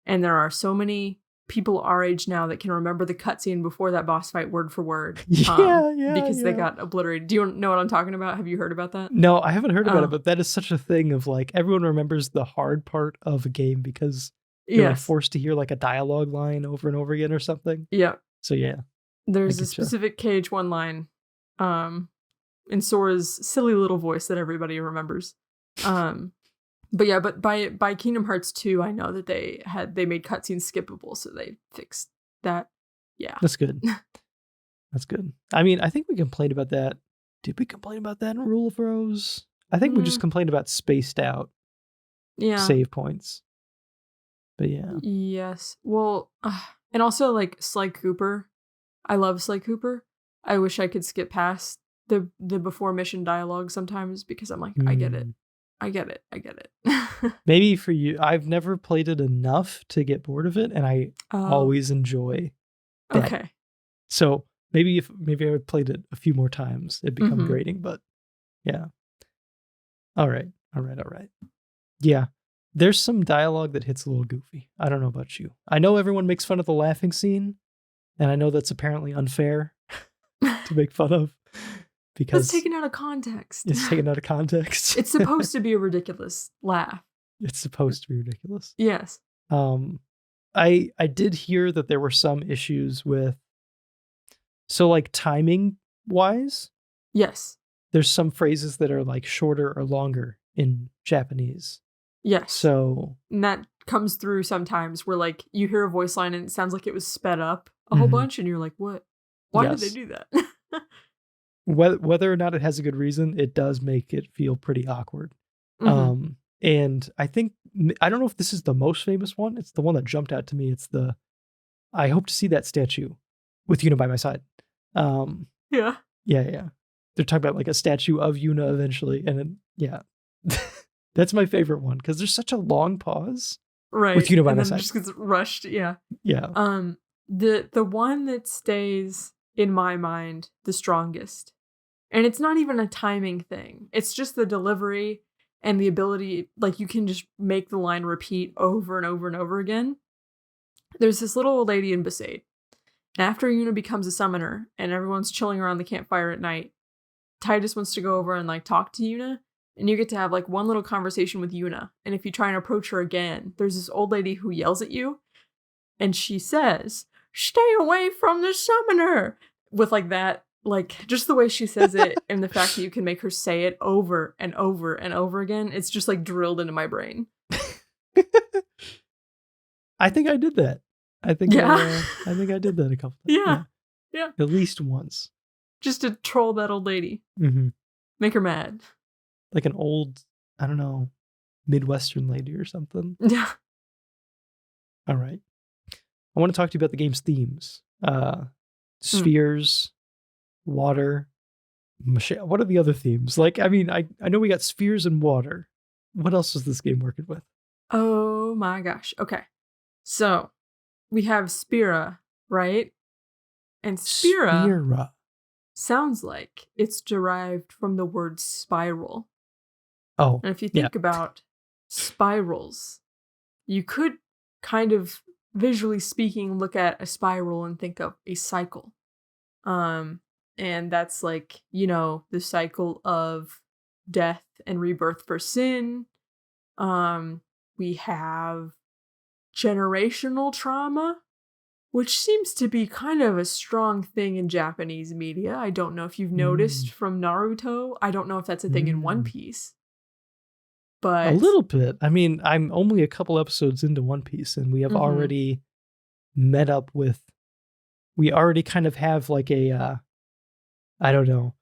and there are so many people our age now that can remember the cutscene before that boss fight word for word. Because they got obliterated. Do you know what I'm talking about? Have you heard about that? No, I haven't heard about it, but that is such a thing of like everyone remembers the hard part of a game because you're like forced to hear like a dialogue line over and over again or something. Yeah. So yeah. There's a specific KH1 line in Sora's silly little voice that everybody remembers. But by Kingdom Hearts 2, I know that they made cutscenes skippable, so they fixed that. Yeah. That's good. That's good. I mean, I think we complained about that. Did we complain about that in Rule of Rose? I think we just complained about spaced out save points. But yeah. Yes. Well, and also like Sly Cooper. I love Sly Cooper. I wish I could skip past the before mission dialogue sometimes because I'm like, I get it. Maybe for you, I've never played it enough to get bored of it, and I always enjoy that. Okay. So Maybe I had played it a few more times, it'd become grating, but yeah. All right. Yeah. There's some dialogue that hits a little goofy. I don't know about you. I know everyone makes fun of the laughing scene, and I know that's apparently unfair to make fun of because it's taken out of context. It's taken out of context. It's supposed to be a ridiculous laugh. It's supposed to be ridiculous. Yes. I did hear that there were some issues with, so like timing wise. Yes. There's some phrases that are like shorter or longer in Japanese. Yes. So and that comes through sometimes where like you hear a voice line and it sounds like it was sped up a whole bunch and you're like, what? Why did they do that? Whether or not it has a good reason, it does make it feel pretty awkward. And I think, I don't know if this is the most famous one. It's the one that jumped out to me. It's the, I hope to see that statue with Yuna by my side. Yeah. They're talking about like a statue of Yuna eventually. And then, yeah, that's my favorite one because there's such a long pause. Right. With Yuna by my side. Just gets rushed. Yeah. Yeah. The one that stays in my mind the strongest, and it's not even a timing thing. It's just the delivery and the ability, like you can just make the line repeat over and over and over again. There's this little old lady in Besaid. After Yuna becomes a summoner and everyone's chilling around the campfire at night, Titus wants to go over and like talk to Yuna, and you get to have like one little conversation with Yuna. And if you try and approach her again, there's this old lady who yells at you, and she says, "Stay away from the summoner," with like that, like just the way she says it, and the fact that you can make her say it over and over and over again, it's just like drilled into my brain. I think I did that. I think I did that a couple times. Yeah. At least once. Just to troll that old lady. Make her mad. Like an old, I don't know, Midwestern lady or something. Yeah. All right. I want to talk to you about the game's themes. Spheres, water, what are the other themes? Like, I mean, I know we got spheres and water. What else is this game working with? Oh my gosh. Okay. So, we have Spira, right? And Spira sounds like it's derived from the word spiral. Oh. And if you think about spirals, you could kind of, visually speaking, look at a spiral and think of a cycle. And that's like, you know, the cycle of death and rebirth for sin. We have generational trauma, which seems to be kind of a strong thing in Japanese media. I don't know if you've noticed from Naruto. I don't know if that's a thing in One Piece. But a little bit. I mean, I'm only a couple episodes into One Piece, and we have already met up with, we already kind of have like a, I don't know,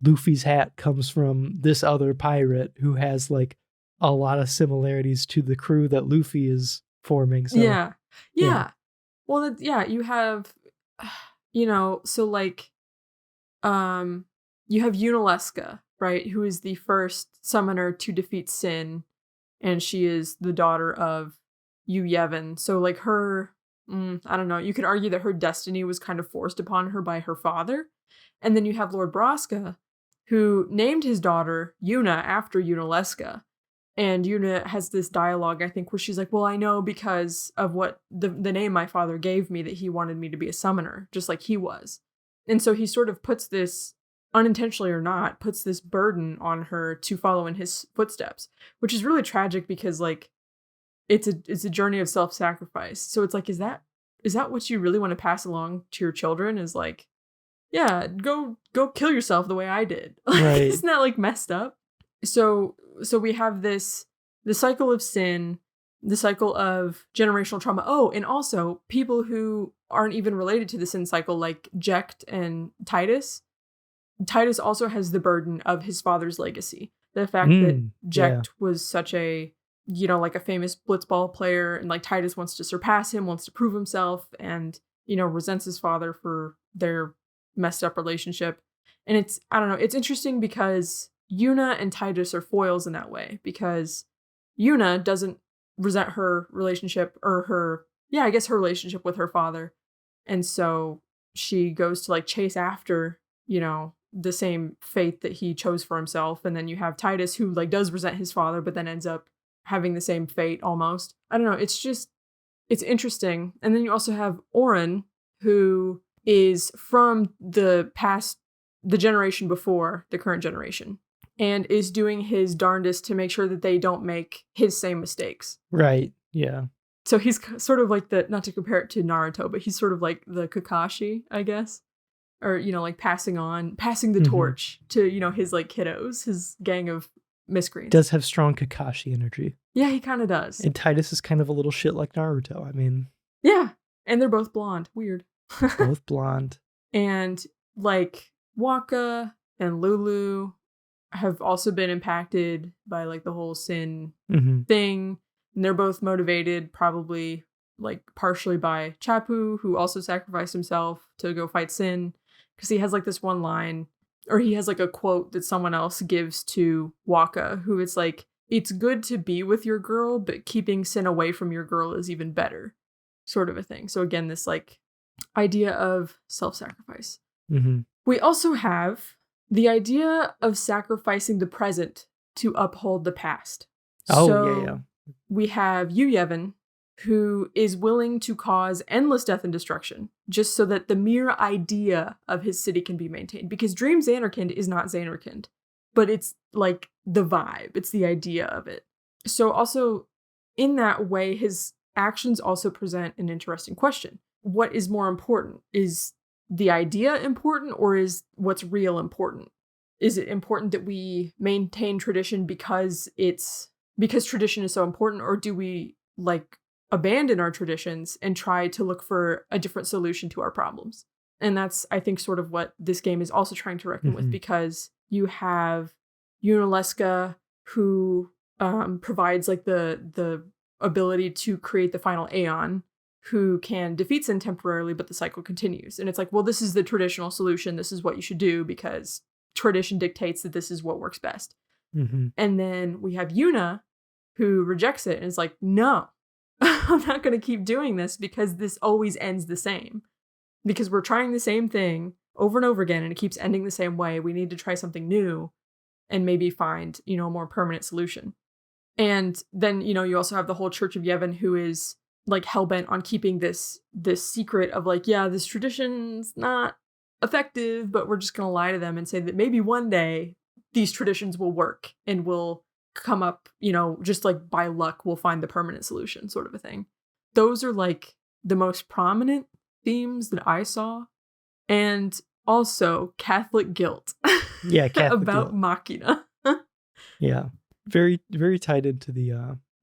Luffy's hat comes from this other pirate who has like a lot of similarities to the crew that Luffy is forming. So, yeah. Well, you have, you know, so like, you have Unalesca, right, who is the first summoner to defeat Sin, and she is the daughter of Yu Yevon. So like her, I don't know, you could argue that her destiny was kind of forced upon her by her father. And then you have Lord Braska, who named his daughter Yuna after Unalesca. And Yuna has this dialogue, I think, where she's like, well, I know because of what the name my father gave me that he wanted me to be a summoner, just like he was. And so he sort of puts this, unintentionally or not, puts this burden on her to follow in his footsteps, which is really tragic because, like, it's a journey of self-sacrifice. So it's like, is that what you really want to pass along to your children? Is like, yeah, go kill yourself the way I did. Right. Isn't that like messed up? So we have the cycle of sin, the cycle of generational trauma. Oh, and also people who aren't even related to the sin cycle, like Jecht and Titus. Titus also has the burden of his father's legacy. The fact that Jecht was such a, you know, like a famous blitzball player, and like Titus wants to surpass him, wants to prove himself, and, you know, resents his father for their messed up relationship. And it's, I don't know, it's interesting because Yuna and Titus are foils in that way, because Yuna doesn't resent her relationship, or her relationship with her father. And so she goes to like chase after, you know, the same fate that he chose for himself. And then you have Titus, who like does resent his father, but then ends up having the same fate almost. I don't know. It's interesting. And then you also have Oren, who is from the past, the generation before the current generation, and is doing his darndest to make sure that they don't make his same mistakes. Right. Yeah. So he's sort of like not to compare it to Naruto, but he's sort of like the Kakashi, I guess. Or, you know, like passing the torch to, you know, his like kiddos, his gang of miscreants. Does have strong Kakashi energy. Yeah, he kind of does. And Titus is kind of a little shit like Naruto. I mean. Yeah. And they're both blonde. Weird. Both blonde. And like Waka and Lulu have also been impacted by like the whole sin thing. And they're both motivated probably like partially by Chapu, who also sacrificed himself to go fight sin. Because he has like this one line, or he has like a quote that someone else gives to Waka, who it's like, it's good to be with your girl, but keeping sin away from your girl is even better, sort of a thing. So again, this like idea of self-sacrifice. We also have the idea of sacrificing the present to uphold the past. Yeah. We have Yu Yevon, who is willing to cause endless death and destruction just so that the mere idea of his city can be maintained. Because Dream Zanarkand is not Zanarkand, but it's like the vibe. It's the idea of it. So also in that way, his actions also present an interesting question. What is more important? Is the idea important, or is what's real important? Is it important that we maintain tradition because tradition is so important, or do we like abandon our traditions and try to look for a different solution to our problems? And that's, I think, sort of what this game is also trying to reckon with, because you have Yunalesca, who provides like the ability to create the final Aeon, who can defeat sin temporarily, but the cycle continues. And it's like, well, this is the traditional solution. This is what you should do because tradition dictates that this is what works best. And then we have Yuna, who rejects it and is like, no, I'm not going to keep doing this because this always ends the same. Because we're trying the same thing over and over again and it keeps ending the same way. We need to try something new and maybe find, you know, a more permanent solution. And then, you know, you also have the whole Church of Yevon, who is like hellbent on keeping this secret of like, yeah, this tradition's not effective, but we're just going to lie to them and say that maybe one day these traditions will work and will come up, you know, just like by luck, we'll find the permanent solution, sort of a thing. Those are like the most prominent themes that I saw. And also Catholic guilt. Yeah, Catholic about guilt. Machina. Yeah. Very, very tied into the,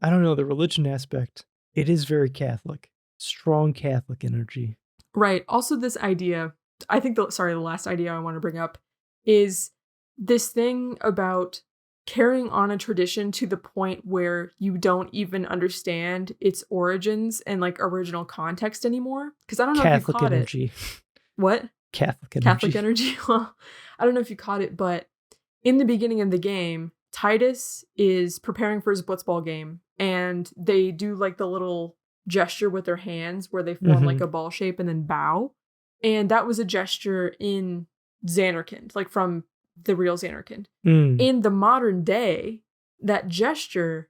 I don't know, the religion aspect. It is very Catholic. Strong Catholic energy. Right. Also this idea, I think the last idea I want to bring up is this thing about carrying on a tradition to the point where you don't even understand its origins and like original context anymore. Because I don't know Catholic if you caught energy. it. What? Catholic energy. Catholic energy. Well, I don't know if you caught it, but in the beginning of the game, Titus is preparing for his blitzball game, and they do like the little gesture with their hands where they form like a ball shape and then bow. And that was a gesture in Zanarkand, like from the real Zanarkand. In the modern day, that gesture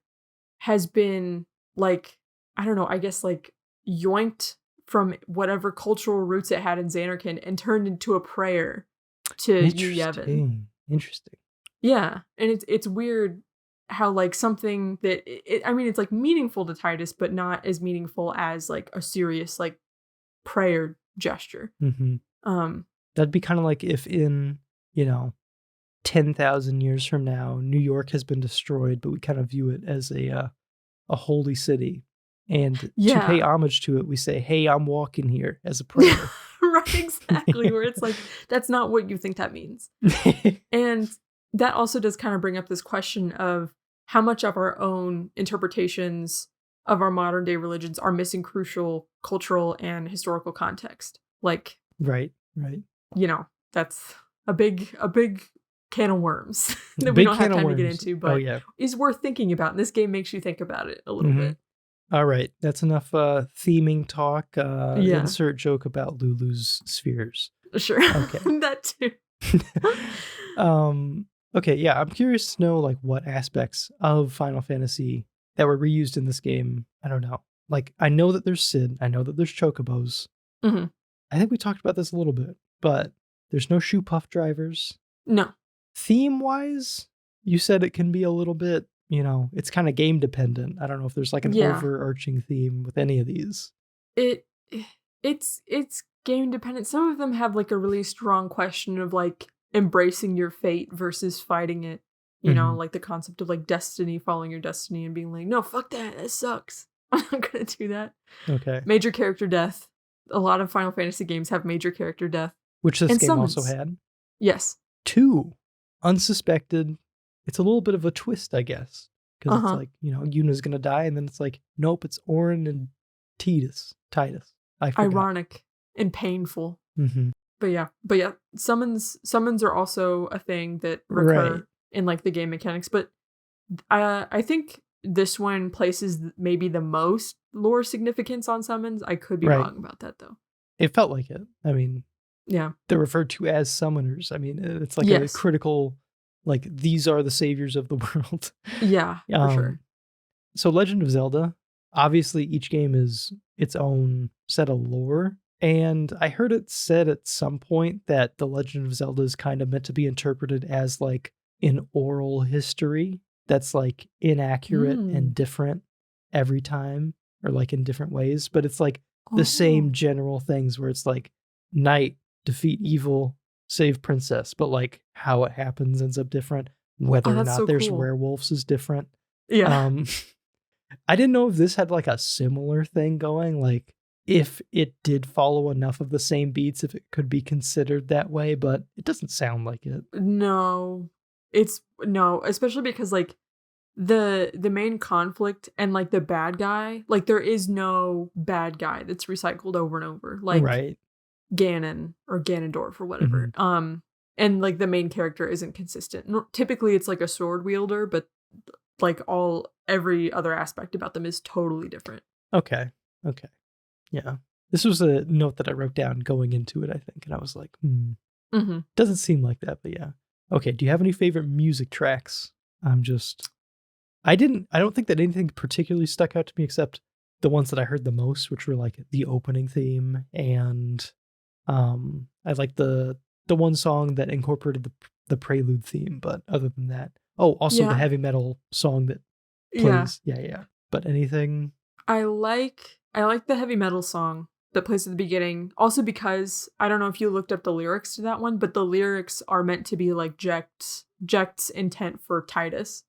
has been like, I don't know, I guess like yoinked from whatever cultural roots it had in Zanarkand and turned into a prayer to Yu Yevon. Interesting. Yeah, and it's weird how like something that it's like meaningful to Titus, but not as meaningful as like a serious like prayer gesture. That'd be kind of like if in, you know, 10,000 years from now, New York has been destroyed, but we kind of view it as a holy city. And to pay homage to it, we say, hey, I'm walking here as a prayer. Right, exactly. Where it's like, that's not what you think that means. And that also does kind of bring up this question of how much of our own interpretations of our modern day religions are missing crucial cultural and historical context. Like, right. You know, that's a big can of worms that we don't have time to get into, but is worth thinking about. And this game makes you think about it a little bit. All right. That's enough theming talk. Insert joke about Lulu's spheres. Sure. Okay. That too. Okay, yeah, I'm curious to know like what aspects of Final Fantasy that were reused in this game. I don't know. Like, I know that there's Sid. I know that there's Chocobos. Mm-hmm. I think we talked about this a little bit, but there's no shoe puff drivers. No. Theme-wise, you said it can be a little bit, it's kind of game dependent. I don't know if there's like an overarching theme with any of these. It's game dependent. Some of them have like a really strong question of like embracing your fate versus fighting it. You know, like the concept of like destiny, following your destiny and being like, no, fuck that sucks. I'm not gonna do that. Okay. Major character death. A lot of Final Fantasy games have major character death. Which this game also had. Yes. 2. Unsuspected. It's a little bit of a twist, I guess. Because it's like, Yuna's gonna die, and then it's like, nope, it's Auron and Titus. Ironic and painful. Mm-hmm. But yeah, summons are also a thing that recur in like the game mechanics. But I think this one places maybe the most lore significance on summons. I could be wrong about that though. It felt like it. I mean, yeah, they're referred to as summoners. I mean, it's like a critical, like these are the saviors of the world. Yeah, for sure. So Legend of Zelda, obviously each game is its own set of lore. And I heard it said at some point that The Legend of Zelda is kind of meant to be interpreted as like an oral history that's like inaccurate and different every time, or like in different ways. But it's like the same general things where it's like knight, defeat evil, save princess. But like how it happens ends up different. Whether or not there's werewolves is different. Yeah. I didn't know if this had like a similar thing going, like if it did follow enough of the same beats, if it could be considered that way, but it doesn't sound like it. No, especially because like the main conflict and like the bad guy, like there is no bad guy that's recycled over and over, like Ganon or Ganondorf or whatever. And like the main character isn't consistent. Typically it's like a sword wielder, but like every other aspect about them is totally different. Okay. Yeah. This was a note that I wrote down going into it, I think. And I was like, doesn't seem like that, but yeah. Okay. Do you have any favorite music tracks? I don't think that anything particularly stuck out to me except the ones that I heard the most, which were like the opening theme. And I like the one song that incorporated the prelude theme. But other than that, also the heavy metal song that plays. Yeah. But anything? I like the heavy metal song that plays at the beginning. Also because, I don't know if you looked up the lyrics to that one, but the lyrics are meant to be like Jecht's intent for Titus.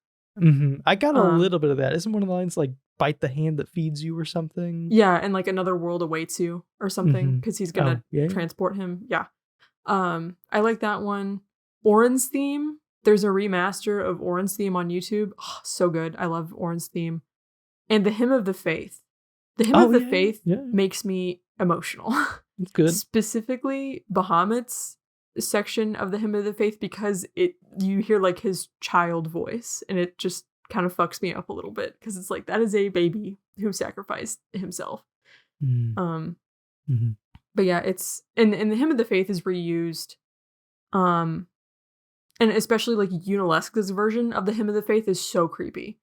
I got a little bit of that. Isn't one of the lines like, bite the hand that feeds you or something? Yeah, and like another world awaits you or something, because he's going to transport him. Yeah. I like that one. Auron's theme. There's a remaster of Auron's theme on YouTube. Oh, so good. I love Auron's theme. And the Hymn of the Faith. The Hymn of the Faith makes me emotional. It's good. Specifically, Bahamut's section of the Hymn of the Faith, because you hear like his child voice, and it just kind of fucks me up a little bit, because it's like that is a baby who sacrificed himself. But yeah, it's and the Hymn of the Faith is reused, and especially like Unalesca's version of the Hymn of the Faith is so creepy.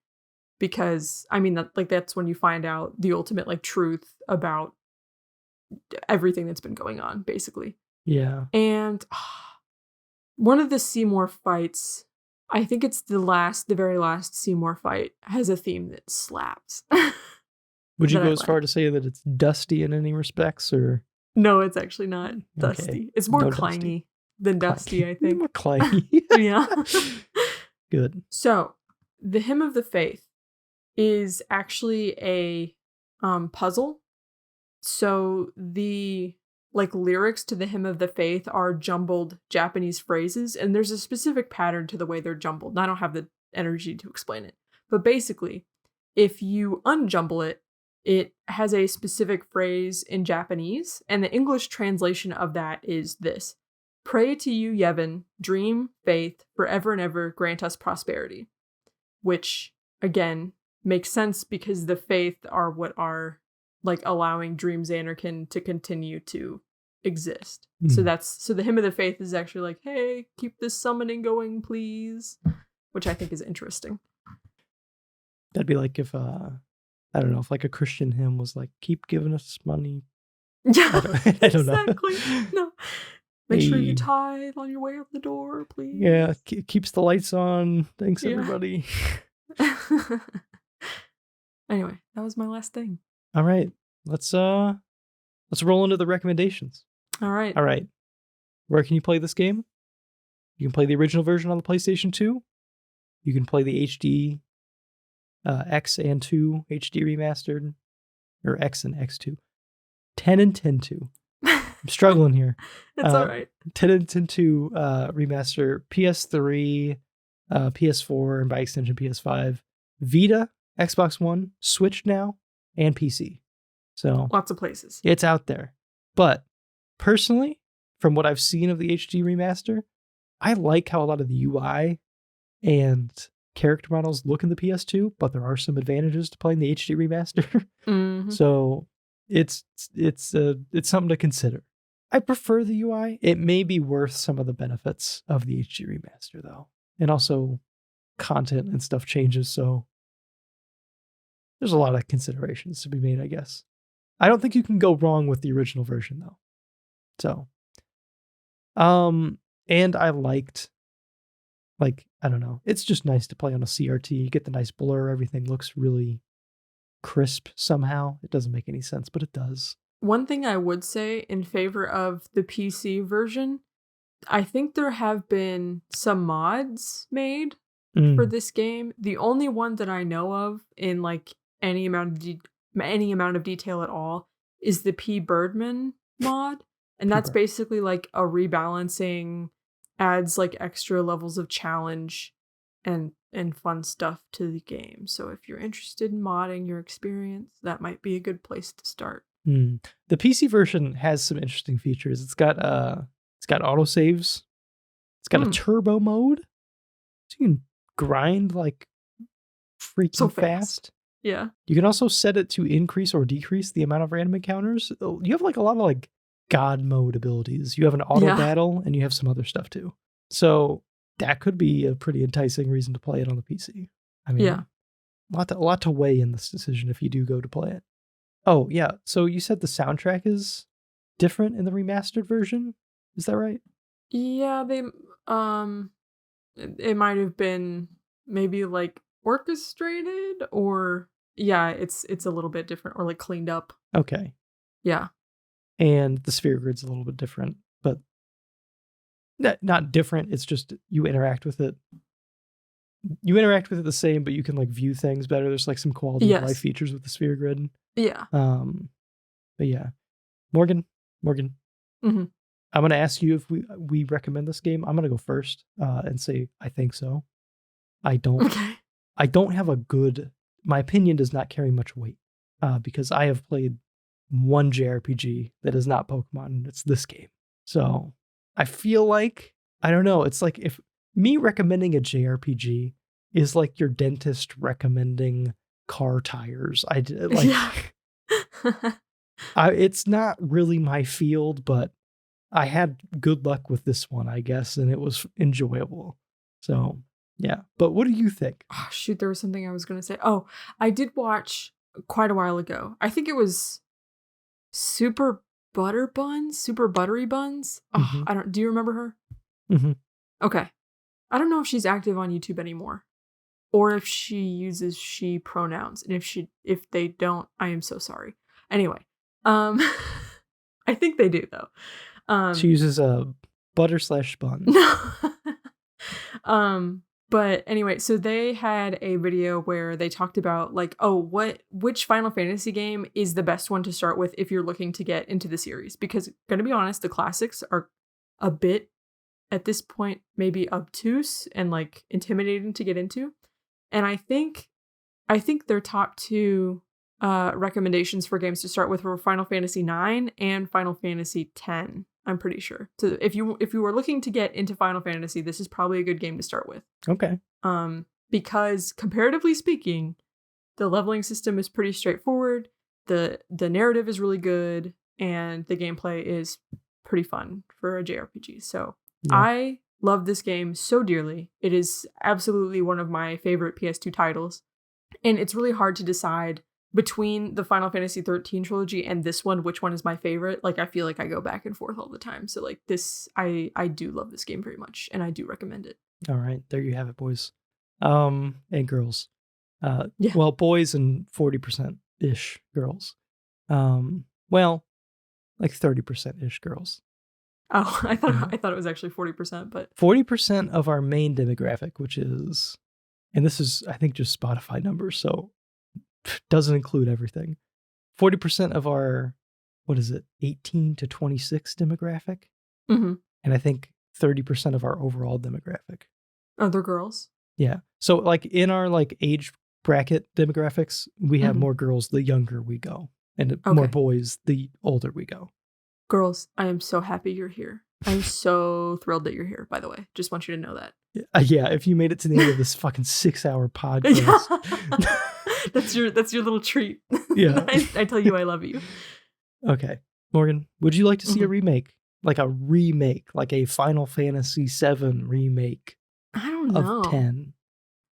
Because, I mean, that's when you find out the ultimate, like, truth about everything that's been going on, basically. Yeah. And one of the Seymour fights, I think it's the very last Seymour fight, has a theme that slaps. Would you go as far to say that it's dusty in any respects, or? No, it's actually not dusty. It's more clangy than dusty, I think. More clangy. Yeah. Good. So, the Hymn of the Faith is actually a puzzle. So the like lyrics to the Hymn of the Faith are jumbled Japanese phrases, and there's a specific pattern to the way they're jumbled. And I don't have the energy to explain it. But basically, if you unjumble it, it has a specific phrase in Japanese, and the English translation of that is this: "Pray to you, Yevon, dream, faith, forever and ever grant us prosperity." Which, again, makes sense because the Faith are what are like allowing Dream Zanarkand to continue to exist. So the Hymn of the Faith is actually like, hey, keep this summoning going, please, which I think is interesting. That'd be like if I don't know, if like a Christian hymn was like, keep giving us money. Yeah, I don't exactly. know. No. Make sure you tithe on your way out the door, please. Yeah, keeps the lights on. Thanks, everybody. Anyway, that was my last thing. All right. Let's roll into the recommendations. All right. Where can you play this game? You can play the original version on the PlayStation 2. You can play the HD X and 2 HD remastered, or X and X2. 10 and 10.2. I'm struggling here. It's all right. 10 and 10.2 remaster, PS3, PS4, and by extension PS5, Vita, Xbox One, Switch now, and PC. So lots of places. It's out there. But personally, from what I've seen of the HD remaster, I like how a lot of the UI and character models look in the PS2, but there are some advantages to playing the HD remaster. Mm-hmm. So it's something to consider. I prefer the UI. It may be worth some of the benefits of the HD remaster, though. And also, content and stuff changes, so there's a lot of considerations to be made, I guess. I don't think you can go wrong with the original version, though. So, and I liked, like, I don't know, it's just nice to play on a CRT. You get the nice blur. Everything looks really crisp somehow. It doesn't make any sense, but it does. One thing I would say in favor of the PC version, I think there have been some mods made for this game. The only one that I know of in like any amount of detail at all is the P. Birdman mod, and that's basically like a rebalancing, adds like extra levels of challenge and fun stuff to the game. So if you're interested in modding your experience, that might be a good place to start. The PC version has some interesting features. It's got autosaves. It's got a turbo mode, so you can grind like freaking so fast. Yeah. You can also set it to increase or decrease the amount of random encounters. You have like a lot of like god mode abilities. You have an auto battle, and you have some other stuff too. So that could be a pretty enticing reason to play it on the PC. I mean, a lot to weigh in this decision if you do go to play it. Oh, yeah. So you said the soundtrack is different in the remastered version? Is that right? Yeah, they it might have been maybe like orchestrated, or it's a little bit different, or like cleaned up. Okay. Yeah. And the sphere grid's a little bit different, but not different. It's just you interact with it. You interact with it the same, but you can like view things better. There's like some quality of life features with the sphere grid. Yeah. But yeah, Morgan. Mm-hmm. I'm gonna ask you if we recommend this game. I'm gonna go first and say I think so. I don't. Okay. I don't have a good. My opinion does not carry much weight because I have played one JRPG that is not Pokemon, and it's this game. So I feel like, I don't know. It's like if me recommending a JRPG is like your dentist recommending car tires. It's not really my field, but I had good luck with this one, I guess, and it was enjoyable. So yeah. But what do you think? Oh, shoot, there was something I was going to say. Oh, I did watch quite a while ago. I think it was Super Buttery Buns. Oh, do you remember her? Mm-hmm. Okay. I don't know if she's active on YouTube anymore, or if she uses she pronouns. And if they don't, I am so sorry. Anyway, I think they do though. She uses a butter/bun. But anyway, so they had a video where they talked about like, which Final Fantasy game is the best one to start with if you're looking to get into the series? Because, gonna be honest, the classics are a bit, at this point, maybe obtuse and like intimidating to get into. And I think their top two recommendations for games to start with were Final Fantasy IX and Final Fantasy X. I'm pretty sure. So if you were looking to get into Final Fantasy, this is probably a good game to start with. Okay. Because comparatively speaking, The leveling system is pretty straightforward. The narrative is really good, and the gameplay is pretty fun for a JRPG. So I love this game so dearly. It is absolutely one of my favorite PS2 titles. And it's really hard to decide between the Final Fantasy 13 trilogy and this one, which one is my favorite. Like, I feel like I go back and forth all the time. So like this, I do love this game very much, and I do recommend it. All right, there you have it, boys. And girls. Well, boys and 40%-ish girls. Well, like 30%-ish girls. Oh, I thought it was actually 40%, but 40% of our main demographic, which is, and this is, I think, just Spotify numbers, so doesn't include everything. 40% of our, 18 to 26 demographic, and I think 30% of our overall demographic. Other girls. Yeah. So like in our like age bracket demographics, we have more girls the younger we go, and more boys the older we go. Girls, I am so happy you're here. I'm so thrilled that you're here, by the way. Just want you to know that. Yeah, if you made it to the end of this fucking 6-hour podcast. That's your little treat. Yeah. I tell you I love you. Okay. Morgan, would you like to see a remake? Like a remake, like a Final Fantasy VII remake. I don't know. Of 10.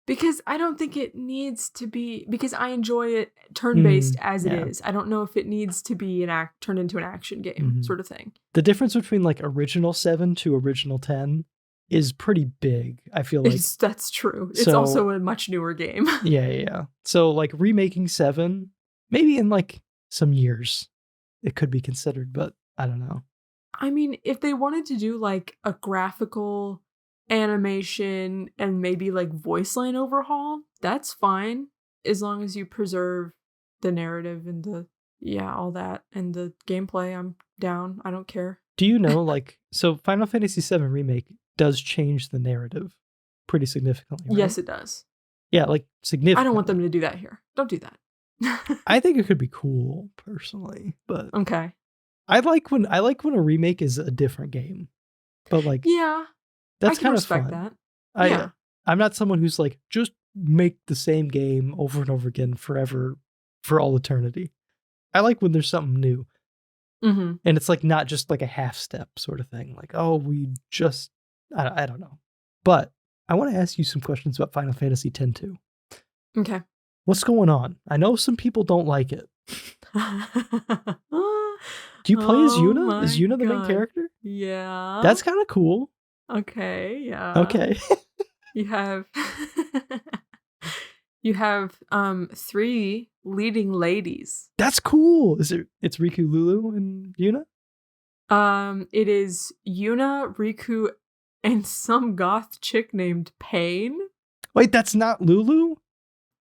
Because I don't think it needs to be, because I enjoy it turn-based as it is. I don't know if it needs to be turned into an action game sort of thing. The difference between like original 7 to original 10 is pretty big, I feel like. That's true. It's also a much newer game. Yeah. So like remaking 7, maybe in like some years, it could be considered, but I don't know. I mean, if they wanted to do like a graphical animation and maybe like voice line overhaul, that's fine, as long as you preserve the narrative and all that, and the gameplay. I'm down. I don't care. Do you know, like, so Final Fantasy VII Remake does change the narrative pretty significantly, right? Yes, it does. Yeah, like significantly. I don't want them to do that here. Don't do that. I think it could be cool personally, but okay. I like when a remake is a different game, but like that's kind of fun. That. I'm not someone who's like, just make the same game over and over again forever, for all eternity. I like when there's something new. And it's like not just like a half step sort of thing. Like, oh, I don't know. But I want to ask you some questions about Final Fantasy X too. Okay. What's going on? I know some people don't like it. Do you play as Yuna? Is Yuna the main character? Yeah. That's kind of cool. Okay, yeah. Okay. You have 3 leading ladies. That's cool. It's Riku, Lulu, and Yuna? It is Yuna, Riku, and some goth chick named Pain. Wait, that's not Lulu?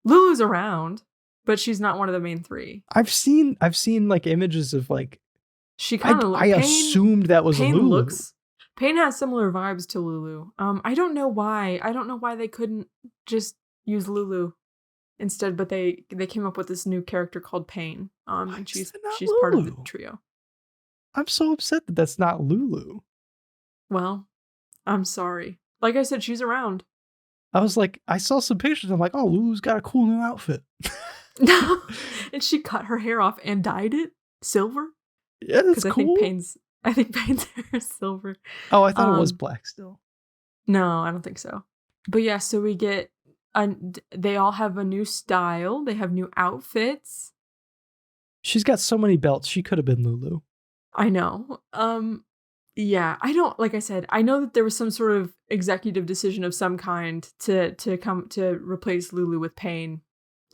Lulu's around, but she's not one of the main 3. I've seen like images of like, she kind of. I assumed that was Pain Lulu. Pain has similar vibes to Lulu. I don't know why. I don't know why they couldn't just use Lulu instead, but they came up with this new character called Pain. And she's part of the trio. I'm so upset that that's not Lulu. Well, I'm sorry. Like I said, she's around. I was like, I saw some pictures. I'm like, oh, Lulu's got a cool new outfit. And she cut her hair off and dyed it silver. Yeah, that's cool. I think Pain's hair is silver. Oh, I thought it was black still. No, I don't think so. But yeah, so we get they all have a new style. They have new outfits. She's got so many belts. She could have been Lulu. I know. Yeah, I don't, like I said, I know that there was some sort of executive decision of some kind to come to replace Lulu with Pain.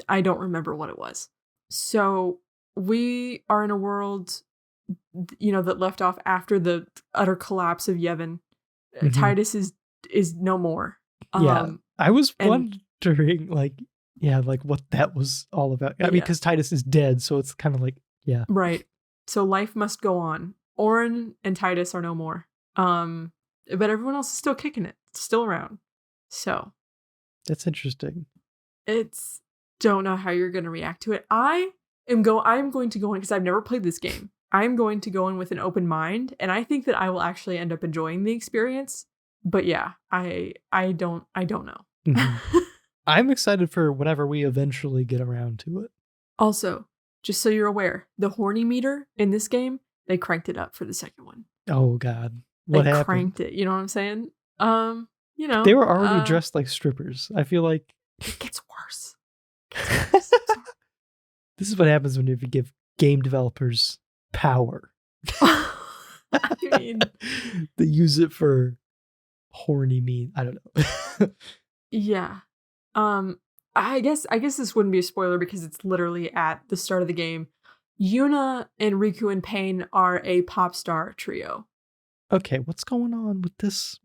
I don't remember what it was. So we are in a world, that left off after the utter collapse of Yevon. Tidus is no more. Yeah, I was wondering, like what that was all about. I mean, because Tidus is dead, so it's kind of like, yeah. Right. So life must go on. Auron and Tidus are no more. But everyone else is still kicking it, still around. So that's interesting. Don't know how you're going to react to it. I'm going to go in, because I've never played this game. I'm going to go in with an open mind, and I think that I will actually end up enjoying the experience. But yeah, I don't know. I'm excited for whenever we eventually get around to it. Also, just so you're aware, the horny meter in this game, they cranked it up for the second one. Oh God. What happened? They cranked it, you know what I'm saying? They were already dressed like strippers. I feel like it gets worse. This is what happens when you give game developers power. I mean, they use it for horny mean. I don't know. Yeah. I guess this wouldn't be a spoiler because it's literally at the start of the game. Yuna and Riku and Pain are a pop star trio. Okay, what's going on with this?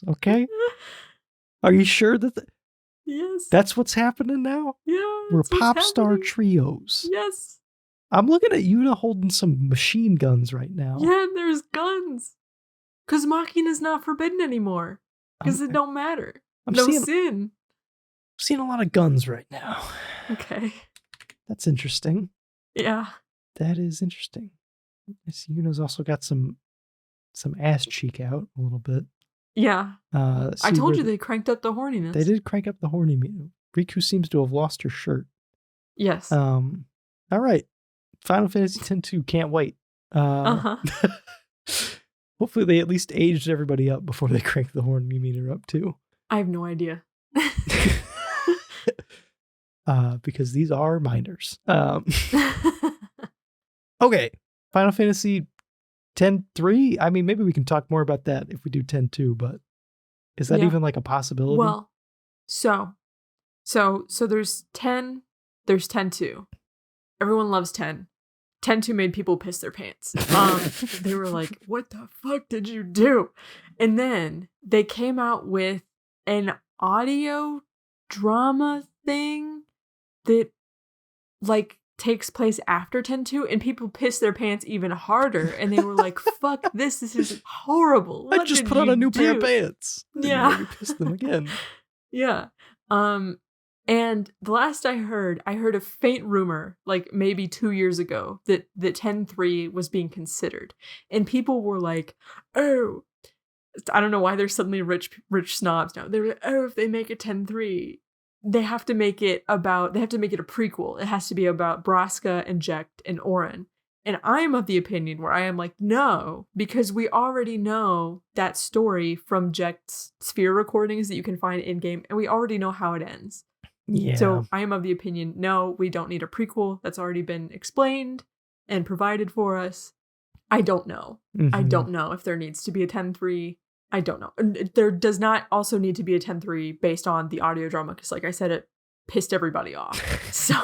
Okay? Are you sure that Yes. That's what's happening now? Yeah. We're pop star trios. Yes. I'm looking at Yuna holding some machine guns right now. Yeah, there's guns. Because mocking is not forbidden anymore. Because it don't matter. Sin. I'm seeing a lot of guns right now. Okay. That's interesting. Yeah. That is interesting. I see Yuna's also got some ass cheek out a little bit. Yeah. I told you they cranked up the horniness. They did crank up the horny meter. Riku seems to have lost her shirt. Yes. All right. Final Fantasy X-2, can't wait. Hopefully they at least aged everybody up before they crank the horny meter up too. I have no idea. Because these are minors. Okay. Final Fantasy X-3. I mean, maybe we can talk more about that if we do X-2, but is that even like a possibility? Well, so there's 10, there's X-2. Everyone loves 10. X-2 made people piss their pants. They were like, what the fuck did you do? And then they came out with an audio drama thing that like takes place after X-2, and people piss their pants even harder, and they were like, fuck this is horrible. What I just put on a new pair of pants. Yeah. You pissed them again. Yeah. And the last I heard a faint rumor, like maybe 2 years ago, that X-3 was being considered. And people were like, oh, I don't know why they're suddenly rich snobs now. They were like, oh, if they make a X-3, they have to make it a prequel. It has to be about Braska and Jecht and Auron. And I am of the opinion where I am like, no, because we already know that story from Jecht's sphere recordings that you can find in-game, and we already know how it ends. Yeah. So I am of the opinion, no, we don't need a prequel. That's already been explained and provided for us. I don't know. Mm-hmm. I don't know if there needs to be a X-3. I don't know. There does not also need to be a X-3 based on the audio drama, because like I said, it pissed everybody off. So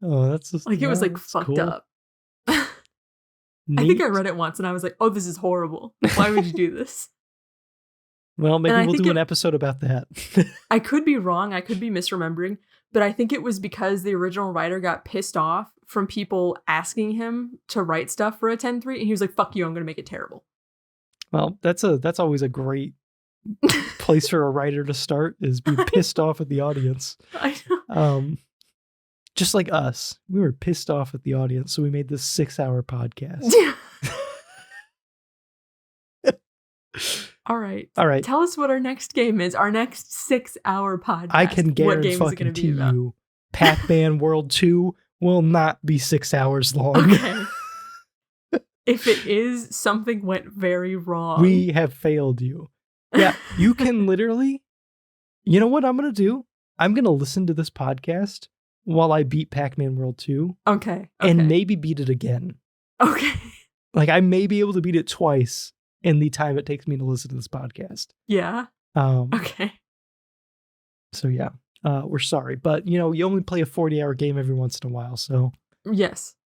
oh, that's just, like it was like fucked cool. Up. I think I read it once and I was like, oh, this is horrible. Why would you do this? Well, maybe we'll do an episode about that. I could be wrong. I could be misremembering. But I think it was because the original writer got pissed off from people asking him to write stuff for a X-3. And he was like, fuck you, I'm going to make it terrible. Well, that's always a great place for a writer to start, is be pissed off at the audience. I know. Just like us. We were pissed off at the audience, so we made this 6-hour podcast. All right. Tell us what our next game is. Our next 6-hour podcast. I can guarantee you Pac-Man World 2 will not be 6 hours long. Okay. If it is, something went very wrong. We have failed you. Yeah, you can literally... You know what I'm going to do? I'm going to listen to this podcast while I beat Pac-Man World 2. Okay. And maybe beat it again. Okay. Like, I may be able to beat it twice in the time it takes me to listen to this podcast. Yeah. Okay. So yeah, we're sorry, but you only play a 40-hour game every once in a while, so. Yes.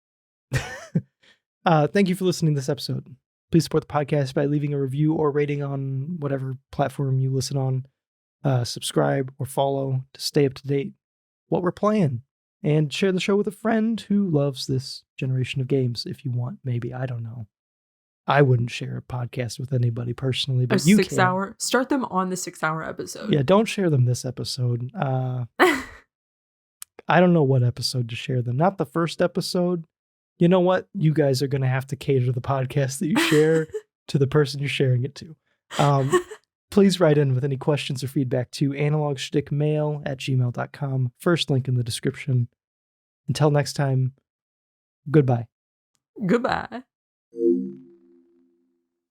Thank you for listening to this episode. Please support the podcast by leaving a review or rating on whatever platform you listen on. Subscribe or follow to stay up to date what we're playing, and share the show with a friend who loves this generation of games if you want. Maybe, I don't know. I wouldn't share a podcast with anybody personally, but you can. Start them on the 6-hour episode. Yeah, don't share them this episode. I don't know what episode to share them. Not the first episode. You know what? You guys are going to have to cater the podcast that you share to the person you're sharing it to. Please write in with any questions or feedback to analogschtickmail@gmail.com. First link in the description. Until next time, goodbye. Goodbye.